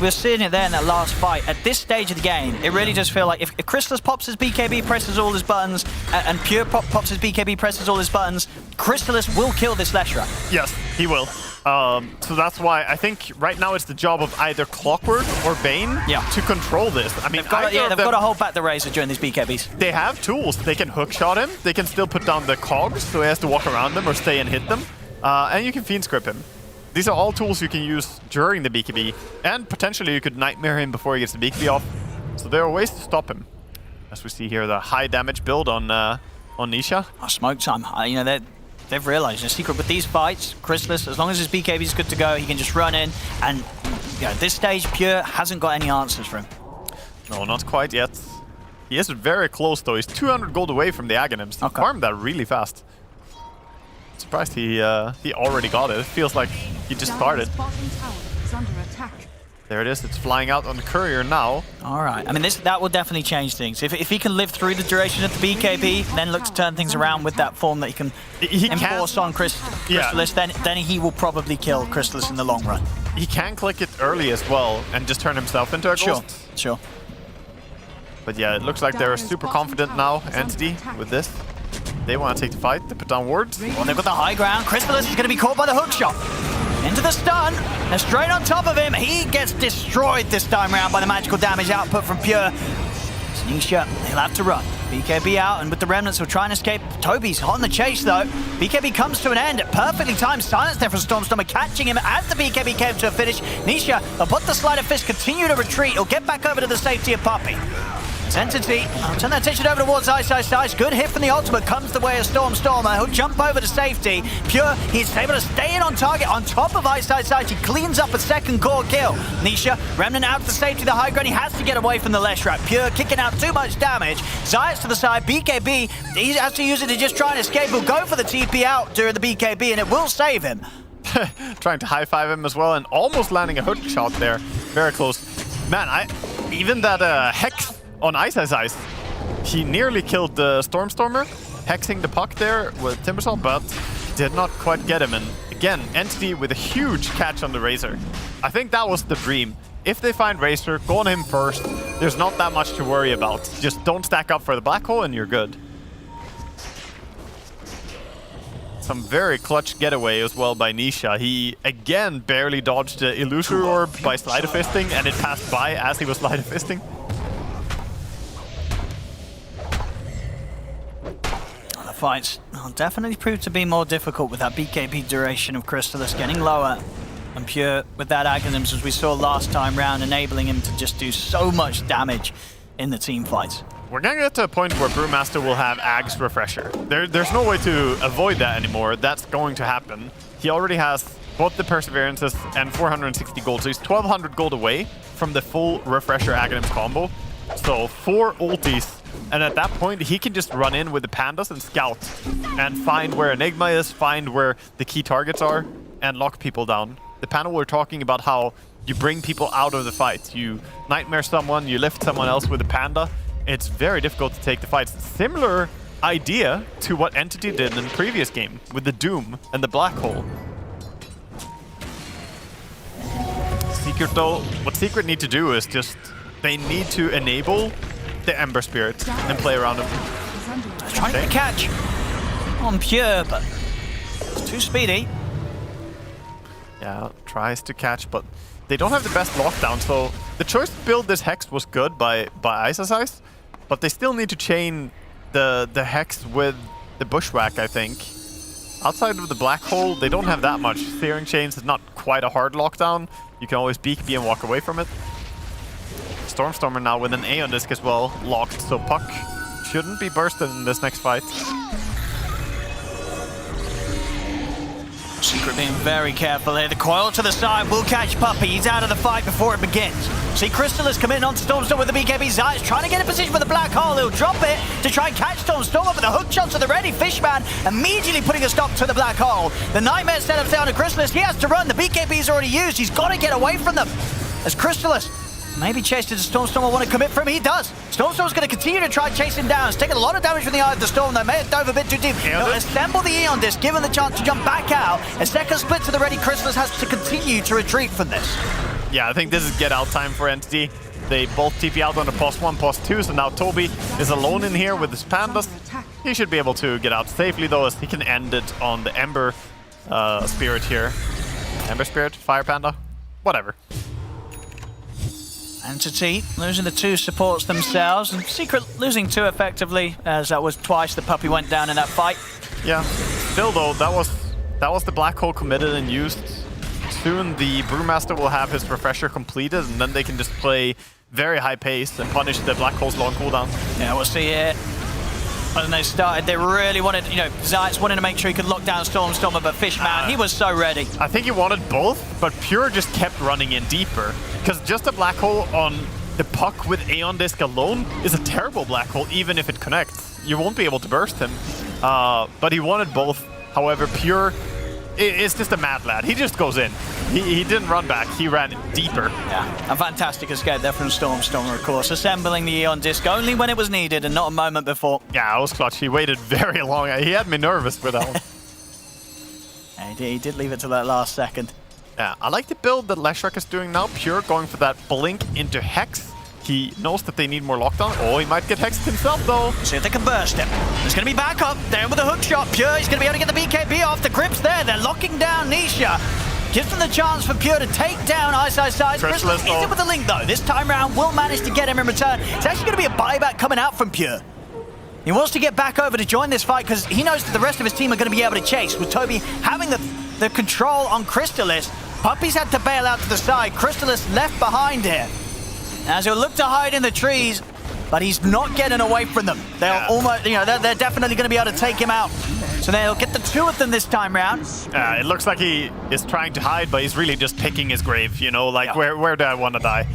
we're seeing it there in that last fight. At this stage of the game, it really does feel like if Crystallis pops his BKB, presses all his buttons, and Pure pops his BKB, presses all his buttons, Crystallis will kill this Leshrac. Yes, he will. So that's why I think right now it's the job of either Clockwork or Bane to control this. I mean, they've got to hold back the Razor during these BKBs. They have tools. They can hookshot him. They can still put down the cogs, so he has to walk around them or stay and hit them. And you can Fiend Script him. These are all tools you can use during the BKB, and potentially you could Nightmare him before he gets the BKB off. So there are ways to stop him. As we see here, the high damage build on Nisha. Oh, smoke time. You know, they've realized the secret with these fights, Crystallis, as long as his BKB is good to go, he can just run in. And at this stage, Pure hasn't got any answers for him. No, not quite yet. He is very close though. He's 200 gold away from the Aghanims. He farmed that really fast. Surprised he already got it. It feels like he just started. There it is. It's flying out on the Courier now. All right. I mean, that will definitely change things. If he can live through the duration of the BKB, then look to turn things around with that form that he can enforce on Crystallis, then he will probably kill Crystallis in the long run. He can click it early as well and just turn himself into a ghost. Sure. But yeah, it looks like they're super confident now, Entity, with this. They want to take the fight. They put down wards. Well, they've got the high ground. Crystallis is going to be caught by the hook shot. Into the stun. And straight on top of him. He gets destroyed this time around by the magical damage output from Pure. Nisha, he'll have to run. BKB out, and with the Remnants will try and escape. Toby's on the chase, though. BKB comes to an end. Perfectly timed silence there from Stormstormer, catching him as the BKB came to a finish. Nisha will put the Sleight of Fist, continue to retreat. He'll get back over to the safety of Puppey. Entity, turn that attention over towards Ice. Good hit from the ultimate, comes the way of Stormstormer. He'll jump over to safety. Pure, he's able to stay in on target on top of Ice. He cleans up a second core kill. Nisha, Remnant out to safety, the high ground. He has to get away from the Leshrac. Pure kicking out too much damage. Zayas to the side, BKB, he has to use it to just try and escape. He'll go for the TP out during the BKB, and it will save him. Trying to high-five him as well, and almost landing a hook shot there. Very close. Man, even that Hex on Ice, he nearly killed the Stormstormer, hexing the puck there with Timbersaw, but did not quite get him. And again, Entity with a huge catch on the Razor. I think that was the dream. if they find Razor, go on him first. There's not that much to worry about. Just don't stack up for the black hole and you're good. Some very clutch getaway as well by Nisha. He, again, barely dodged the illusory orb by sleight of fisting, and it passed by as he was sleight of fisting. The fights will definitely prove to be more difficult with that BKB duration of Crystallis getting lower. And Pure with that agonisms, as we saw last time round, enabling him to just do so much damage in the team fights. We're gonna get to a point where Brewmaster will have Ag's Refresher. There's no way to avoid that anymore. That's going to happen. He already has both the Perseverances and 460 gold, so he's 1200 gold away from the full Refresher Aghanim's combo. So 4 ultis, and at that point he can just run in with the Pandas and scout and find where Enigma is, find where the key targets are, and lock people down. The panel we're talking about how you bring people out of the fight. You nightmare someone, you lift someone else with a Panda. It's very difficult to take the fights. Similar idea to what Entity did in the previous game with the Doom and the Black Hole. Secret though, what Secret need to do is just, they need to enable the Ember Spirit and play around him. Trying to catch on Pure, but it's too speedy. Yeah, tries to catch, but they don't have the best lockdown, so the choice to build this Hex was good by Ice, but they still need to chain the Hex with the Bushwhack, I think. Outside of the Black Hole, they don't have that much. Searing Chains is not quite a hard lockdown. You can always BKB and walk away from it. Stormstormer now with an Aeon Disc as well, locked, so Puck shouldn't be bursted in this next fight. Secret being very careful here. The coil to the side will catch Puppey. He's out of the fight before it begins. See Crystallis coming on Stormstorm with the BKB. Zayas trying to get in position for the Black Hole. He'll drop it to try and catch Stormstorm with the hook shot to the ready. Fishman immediately putting a stop to the Black Hole. The Nightmare setup down to Crystallis. He has to run. The BKB is already used. He's got to get away from them. As Crystallis maybe chased into Stormstorm will want to commit for him. He does. Stormstorm's going to continue to try and chase him down. He's taken a lot of damage from the Eye of the Storm, though. May have dove a bit too deep. He'll assemble the Aeon Disc, given the chance to jump back out. A second split to the ready. Crystallis has to continue to retreat from this. Yeah, I think this is get out time for Entity. They both TP out on the post 1, post 2, so now Toby is alone in here with his Pandas. He should be able to get out safely, though, as he can end it on the Ember Spirit here. Ember Spirit? Fire Panda? Whatever. Entity losing the 2 supports themselves, and Secret losing 2 effectively, as that was twice the Puppey went down in that fight. Yeah, still though, that was the Black Hole committed and used. Soon the Brewmaster will have his Refresher completed, and then they can just play very high pace and punish the Black Hole's long cooldown. Yeah, we'll see here. When they started, they really wanted, Zayas wanted to make sure he could lock down Stormstormer, but Fishman, he was so ready. I think he wanted both, but Pure just kept running in deeper. Because just a Black Hole on the Puck with Aeon Disc alone is a terrible Black Hole, even if it connects. You won't be able to burst him. But he wanted both. However, Pure is just a mad lad. He just goes in. He didn't run back. He ran deeper. Yeah, a fantastic escape there from Stormstormer, of course. Assembling the Aeon Disc only when it was needed and not a moment before. Yeah, it was clutch. He waited very long. He had me nervous with that one. Yeah, he did leave it to that last second. Yeah, I like the build that Leshrac is doing now. Pure going for that blink into Hex. He knows that they need more lockdown. Oh, he might get hexed himself, though. See if they can burst him. There's going to be backup. Down with the hook shot. Pure, he's going to be able to get the BKB off. The grip's there. They're locking down Nisha. Gives them the chance for Pure to take down Ice. Crystallis is in with the link, though. This time round, will manage to get him in return. It's actually going to be a buyback coming out from Pure. He wants to get back over to join this fight because he knows that the rest of his team are going to be able to chase. With Toby having the control on Crystallis, Puppey's had to bail out to the side. Crystallis left behind here. As he'll look to hide in the trees, but he's not getting away from them. They'll almost, they're definitely going to be able to take him out. So they'll get the 2 of them this time round. It looks like he is trying to hide, but he's really just picking his grave, where do I want to die?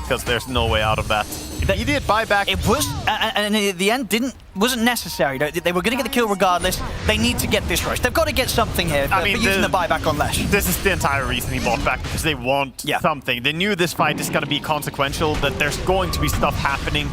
Because there's no way out of that. Immediate buyback. It was, and in the end, wasn't necessary. They were going to get the kill regardless. They need to get this rush. They've got to get something here for using the buyback on Lesh. This is the entire reason he bought back, because they want something. They knew this fight is going to be consequential, that there's going to be stuff happening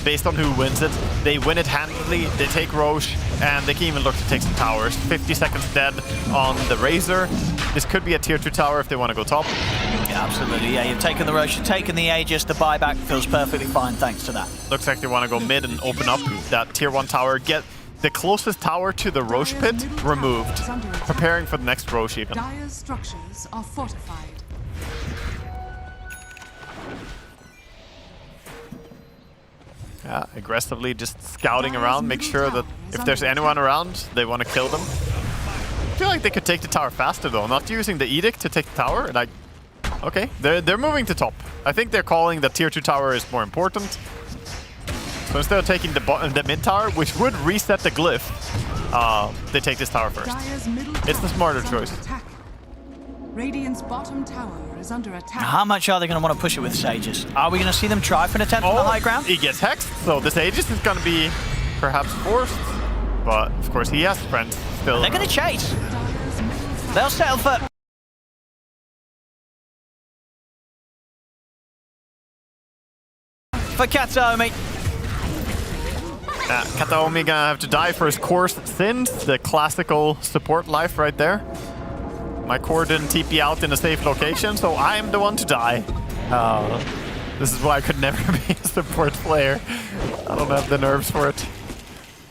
based on who wins it. They win it handily, they take Roche, and they can even look to take some towers. 50 seconds dead on the Razor. This could be a tier 2 tower if they want to go top. Yeah, absolutely. Yeah, you've taken the Roche, you've taken the Aegis, the buyback feels perfectly fine thanks to that. Looks like they want to go mid and open up that tier 1 tower, get the closest tower to the Roche pit removed, preparing for the next Roche even. Dire's structures are fortified. Yeah, aggressively just scouting around, make sure that if there's anyone around, they want to kill them. I feel like they could take the tower faster though, not using the edict to take the tower. And okay, they're moving to top. I think they're calling the tier 2 tower is more important. So instead of taking the mid tower, which would reset the glyph, they take this tower first. It's the smarter choice. Radiant's bottom tower is under attack. How much are they going to want to push it with this Aegis? Are we going to see them try for an attempt on the high ground? He gets hexed, so this Aegis is going to be perhaps forced. But of course he has friends still. They're going to chase. They'll settle for... Kataomi. Kataomi gonna have to die for his course sins, the classical support life right there. My core didn't TP out in a safe location, so I am the one to die. This is why I could never be a support player. I don't have the nerves for it.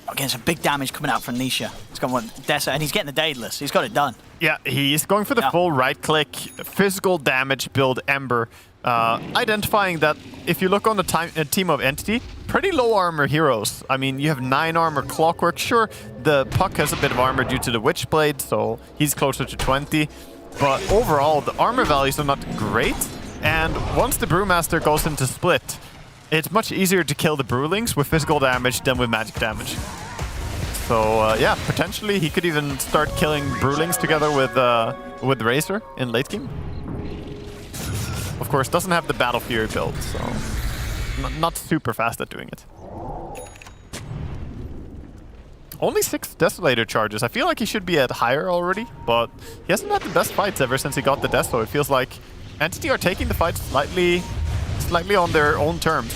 Again, some big damage coming out from Nisha. He's got one Dessa, and he's getting the Daedalus. He's got it done. Yeah, he's going for the full right-click, physical damage build Ember. Identifying that if you look on the team of Entity, pretty low armor heroes. I mean, you have 9 armor Clockwork. Sure, the Puck has a bit of armor due to the Witchblade, so he's closer to 20. But overall, the armor values are not great. And once the Brewmaster goes into split, it's much easier to kill the Brewlings with physical damage than with magic damage. So yeah, potentially he could even start killing Brewlings together with Razor in late game. Of course, doesn't have the Battle Fury build, so not super fast at doing it. Only 6 Desolator charges. I feel like he should be at higher already, but he hasn't had the best fights ever since he got the Death, so it feels like Entity are taking the fight slightly on their own terms.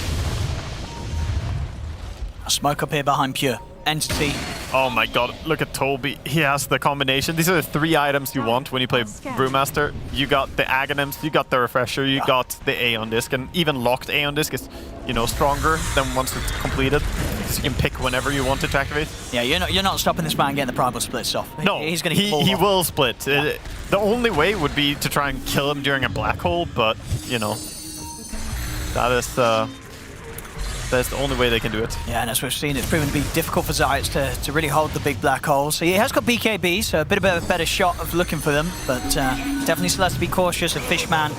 A smoke up here behind Pure. Entity. Oh my god, look at Toby. He has the combination. These are the 3 items you want when you play Brewmaster. You got the Aghanims, you got the Refresher, you got the Aeon Disc, and even locked Aeon Disc is, you know, stronger than once it's completed. So you can pick whenever you want it to activate. Yeah, you're not stopping this man getting the Primal Splits off. No, he's going to he will split. Yeah. The only way would be to try and kill him during a black hole, but, you know, that's the only way they can do it. Yeah, and as we've seen, it's proven to be difficult for Zayats to really hold the big black holes. So he has got BKB, so a bit of a better shot of looking for them, but definitely still has to be cautious of Fishman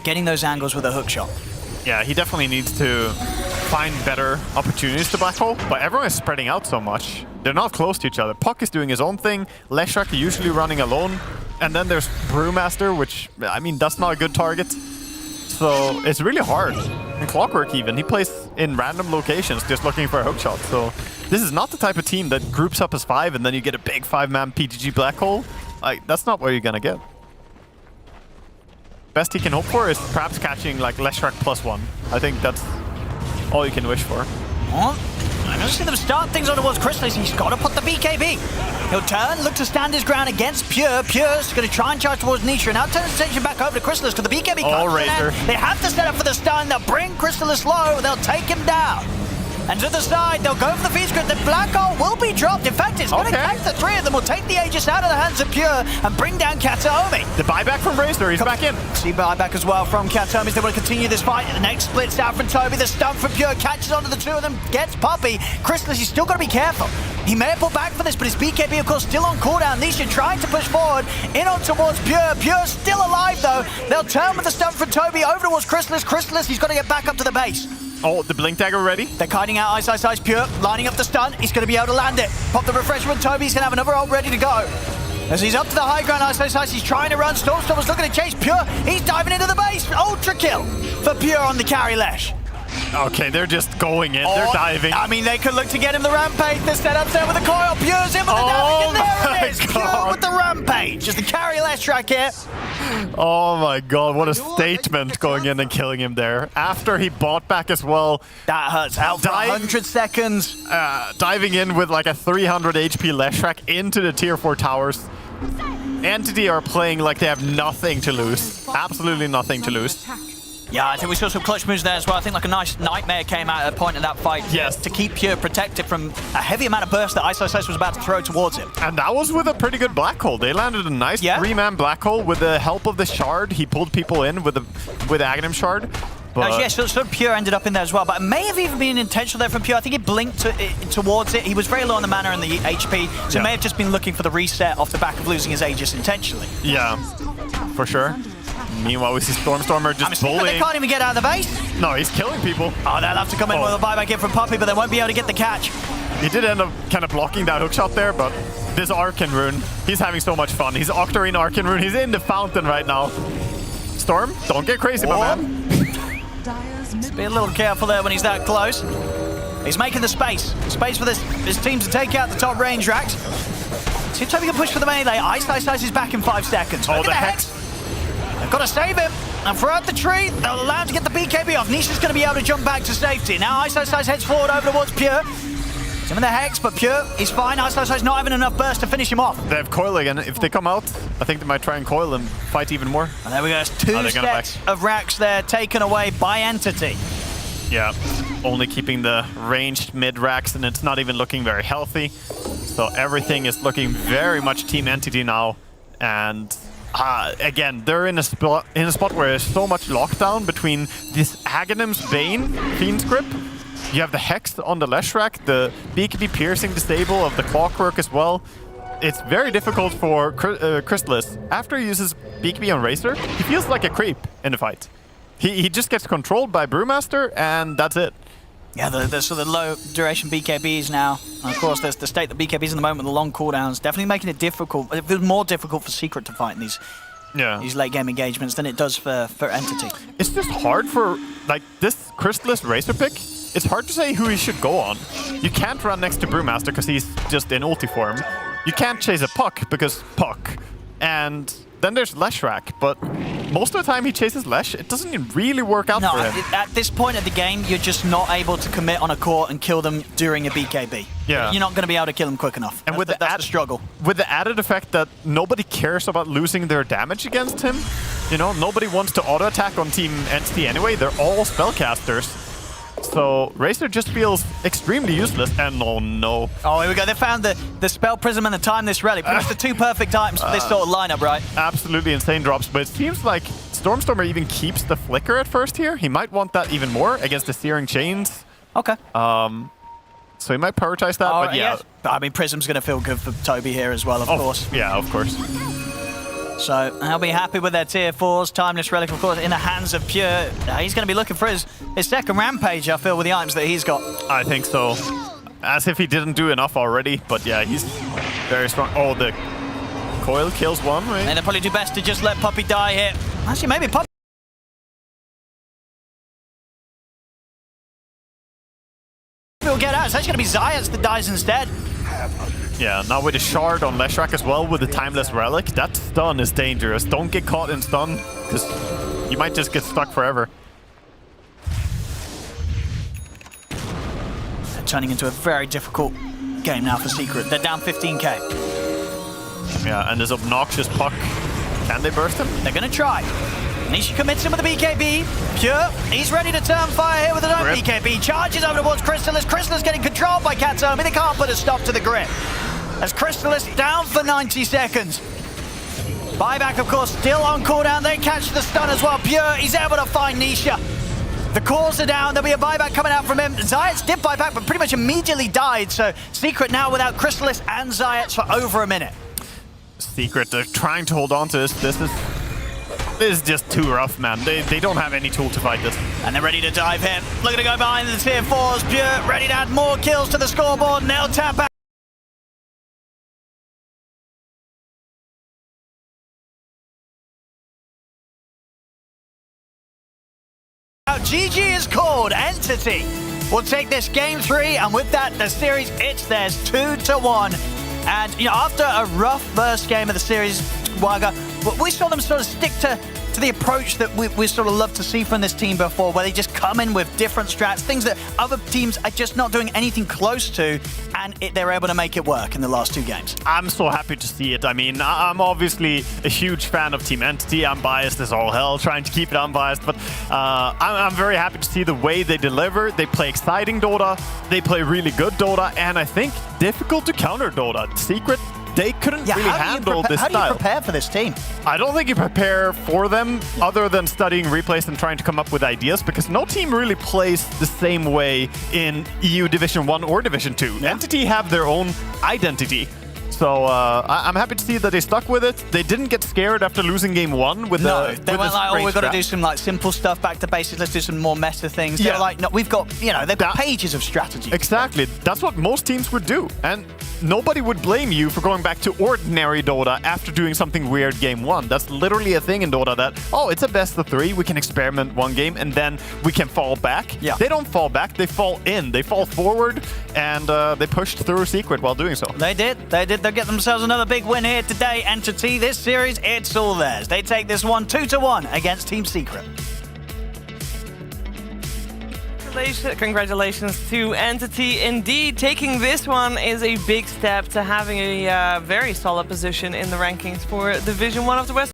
getting those angles with a hook shot. Yeah, he definitely needs to find better opportunities to black hole, but everyone is spreading out so much. They're not close to each other. Puck is doing his own thing, Leshrac usually running alone, and then there's Brewmaster, which, I mean, that's not a good target. So it's really hard. And Clockwork even, he plays in random locations just looking for a hook shot. So this is not the type of team that groups up as 5 and then you get a big 5-man PGG black hole. Like, that's not what you're gonna get. Best he can hope for is perhaps catching like Leshrac +1. I think that's all you can wish for. I'm going to see them start things on towards Chrysalis. He's got to put the BKB. He'll turn, look to stand his ground against Pure. Pure's going to try and charge towards Nisha. Now turns attention back over to Chrysalis because the BKB comes. Razor. They have to set up for the stun. They'll bring Chrysalis low. They'll take him down. And to the side, they'll go for the feed script. The black hole will be dropped. In fact, it's going to catch the 3 of them. Will take the Aegis out of the hands of Pure and bring down Kataomi. The buyback from Razor, he's back in. See buyback as well from Kataomi. They want to continue this fight. The next splits out from Toby. The stun from Pure catches onto the 2 of them. Gets Poppy. Chrysalis, he's still got to be careful. He may have pulled back for this, but his BKB, of course, still on cooldown. Nisha trying to push forward. In on towards Pure. Pure still alive, though. They'll turn with the stun from Toby over towards Chrysalis. Chrysalis, he's got to get back up to the base. Oh, the Blink Dagger ready? They're kiting out Ice, Pure, lining up the stun. He's going to be able to land it. Pop the Refresher with Toby. He's going to have another ult ready to go. As he's up to the high ground, Ice, he's trying to run. Storm's looking to chase Pure. He's diving into the base. Ultra kill for Pure on the carry Lesh. Okay, they're just going in. They're diving. I mean, they could look to get him the Rampage. They're set up there with the coil. Pure's in with the damage, and there it is. Pure with the Rampage. Just the carry Leshrac here. Oh my god, what a statement going in and killing him there. After he bought back as well. That hurts. Out for 100 seconds. Diving in with like a 300 HP Leshrac into the tier 4 towers. Entity are playing like they have nothing to lose. Absolutely nothing to lose. Yeah, I think we saw some clutch moves there as well. I think like a nice nightmare came out at a point in that fight. Yes. To keep Pure protected from a heavy amount of burst that ISO was about to throw towards him. And that was with a pretty good black hole. They landed a nice 3-man black hole with the help of the shard. He pulled people in with Aghanim shard. But Yeah, so Pure ended up in there as well, but it may have even been intentional there from Pure. I think he blinked towards it. He was very low on the mana and the HP, so he may have just been looking for the reset off the back of losing his Aegis intentionally. Yeah, for sure. Meanwhile, we see Stormstormer just bullying. They can't even get out of the base. No, he's killing people. Oh, they'll have to come in with a buyback in from Puppey, but they won't be able to get the catch. He did end up kind of blocking that hookshot there, but this Arcane Rune, he's having so much fun. He's Octarine Arcane Rune. He's in the fountain right now. Storm, don't get crazy, my man. Be a little careful there when he's that close. He's making the space for his team to take out the top range racks. See if Toby can push for the melee. Ice is back in 5 seconds. Oh, the Hex. They've got to save him. And throughout the tree, they'll allow him to get the BKB off. Nisha's going to be able to jump back to safety. Now Ice heads forward over towards Pure. Some of the Hex, but Pure, he's fine. Ice not having enough burst to finish him off. They have Coil again. If they come out, I think they might try and Coil and fight even more. And there we go. There's 2 sets of racks there taken away by Entity. Yeah, only keeping the ranged mid racks, and it's not even looking very healthy. So everything is looking very much Team Entity now. And again, they're in a spot where there's so much lockdown between this Aghanim's Bane Fiend's Grip. You have the Hex on the Lesh rack, the BKB piercing disable of the Clockwork as well. It's very difficult for Crystallis. After he uses BKB on Razor, he feels like a creep in the fight. He just gets controlled by Brewmaster, and that's it. Yeah, the sort of low duration BKBs now. And of course, there's the state that BKBs in the moment, the long cooldowns, definitely making it difficult. It feels more difficult for Secret to fight in these late game engagements than it does for Entity. It's just hard for, like, this Crystallis Razor pick. It's hard to say who he should go on. You can't run next to Brewmaster because he's just in ulti form. You can't chase a Puck because Puck. And then there's Leshrac, but most of the time he chases Lesh, it doesn't really work out for him. At this point of the game, you're just not able to commit on a core and kill them during a BKB. Yeah. You're not going to be able to kill them quick enough. And that's the struggle. With the added effect that nobody cares about losing their damage against him. You know, nobody wants to auto-attack on Team Entity anyway. They're all spellcasters. So Razor just feels extremely useless, and oh no. Oh, here we go. They found the Spell Prism and the Time This Relic. Pretty much the 2 perfect items for this sort of lineup, right? Absolutely insane drops, but it seems like Stormstormer even keeps the Flicker at first here. He might want that even more against the Searing Chains. Okay. So he might prioritize that, but yeah. But I mean, Prism's going to feel good for Toby here as well, of course. Yeah, of course. So they'll be happy with their tier 4s. Timeless Relic, of course, in the hands of Pure. He's going to be looking for his second Rampage, I feel, with the items that he's got. I think so. As if he didn't do enough already, but yeah, he's very strong. Oh, the Coil kills one, right? And they'll probably do best to just let Puppey die here. Actually, maybe Puppey will get out. It's actually going to be Zayas that dies instead. Yeah, now with the Shard on Leshrac as well, with the Timeless Relic, that stun is dangerous. Don't get caught in stun, because you might just get stuck forever. They're turning into a very difficult game now for Secret. They're down 15k. Yeah, and this obnoxious Puck. Can they burst him? They're going to try. Nisha commits him with the BKB. Pure, he's ready to turn fire here with his own BKB. Charges over towards Crystallis. Crystallis getting controlled by Katsomi. They can't put a stop to the grip. As Crystallis down for 90 seconds. Buyback, of course, still on cooldown. They catch the stun as well. Pure, he's able to find Nisha. The cores are down. There'll be a buyback coming out from him. Zayats did buyback, but pretty much immediately died. So Secret now without Crystallis and Zayats for over a minute. Secret, they're trying to hold on to this. This is just too rough, man. They don't have any tool to fight this. And they're ready to dive in. Looking to go behind the tier 4s. Pure, ready to add more kills to the scoreboard. And they'll tap out. GG is called. Entity will take this game 3, and with that, the series, it's theirs 2-1. And, you know, after a rough first game of the series, Waga, we saw them sort of stick to the approach that we sort of love to see from this team before, where they just come in with different strats, things that other teams are just not doing anything close to, and and they're able to make it work in the last 2 games. I'm so happy to see it. I mean, I'm obviously a huge fan of Team Entity. I'm biased as all hell, trying to keep it unbiased, but I'm very happy to see the way they deliver. They play exciting Dota, they play really good Dota, and I think difficult to counter Dota. Secret, they couldn't really handle this style. How do you prepare for this team? I don't think you prepare for them other than studying replays and trying to come up with ideas, because no team really plays the same way in EU Division 1 or Division 2. Yeah. Entity have their own identity. So I'm happy to see that they stuck with it. They didn't get scared after losing game 1 with they went like, oh, we've got to do some like simple stuff, back to basics, let's do some more meta things. They're like, no, we've got, you know, they've got pages of strategy. Exactly. That's what most teams would do. And nobody would blame you for going back to ordinary Dota after doing something weird game 1. That's literally a thing in Dota that, oh, it's a best of 3, we can experiment 1 game and then we can fall back. Yeah. They don't fall back, they fall in. They fall forward and they pushed through Secret while doing so. They did. They'll get themselves another big win here today. Entity, this series, it's all theirs. They take this one 2-1 against Team Secret. Congratulations to Entity. Indeed, taking this one is a big step to having a very solid position in the rankings for Division 1 of the West.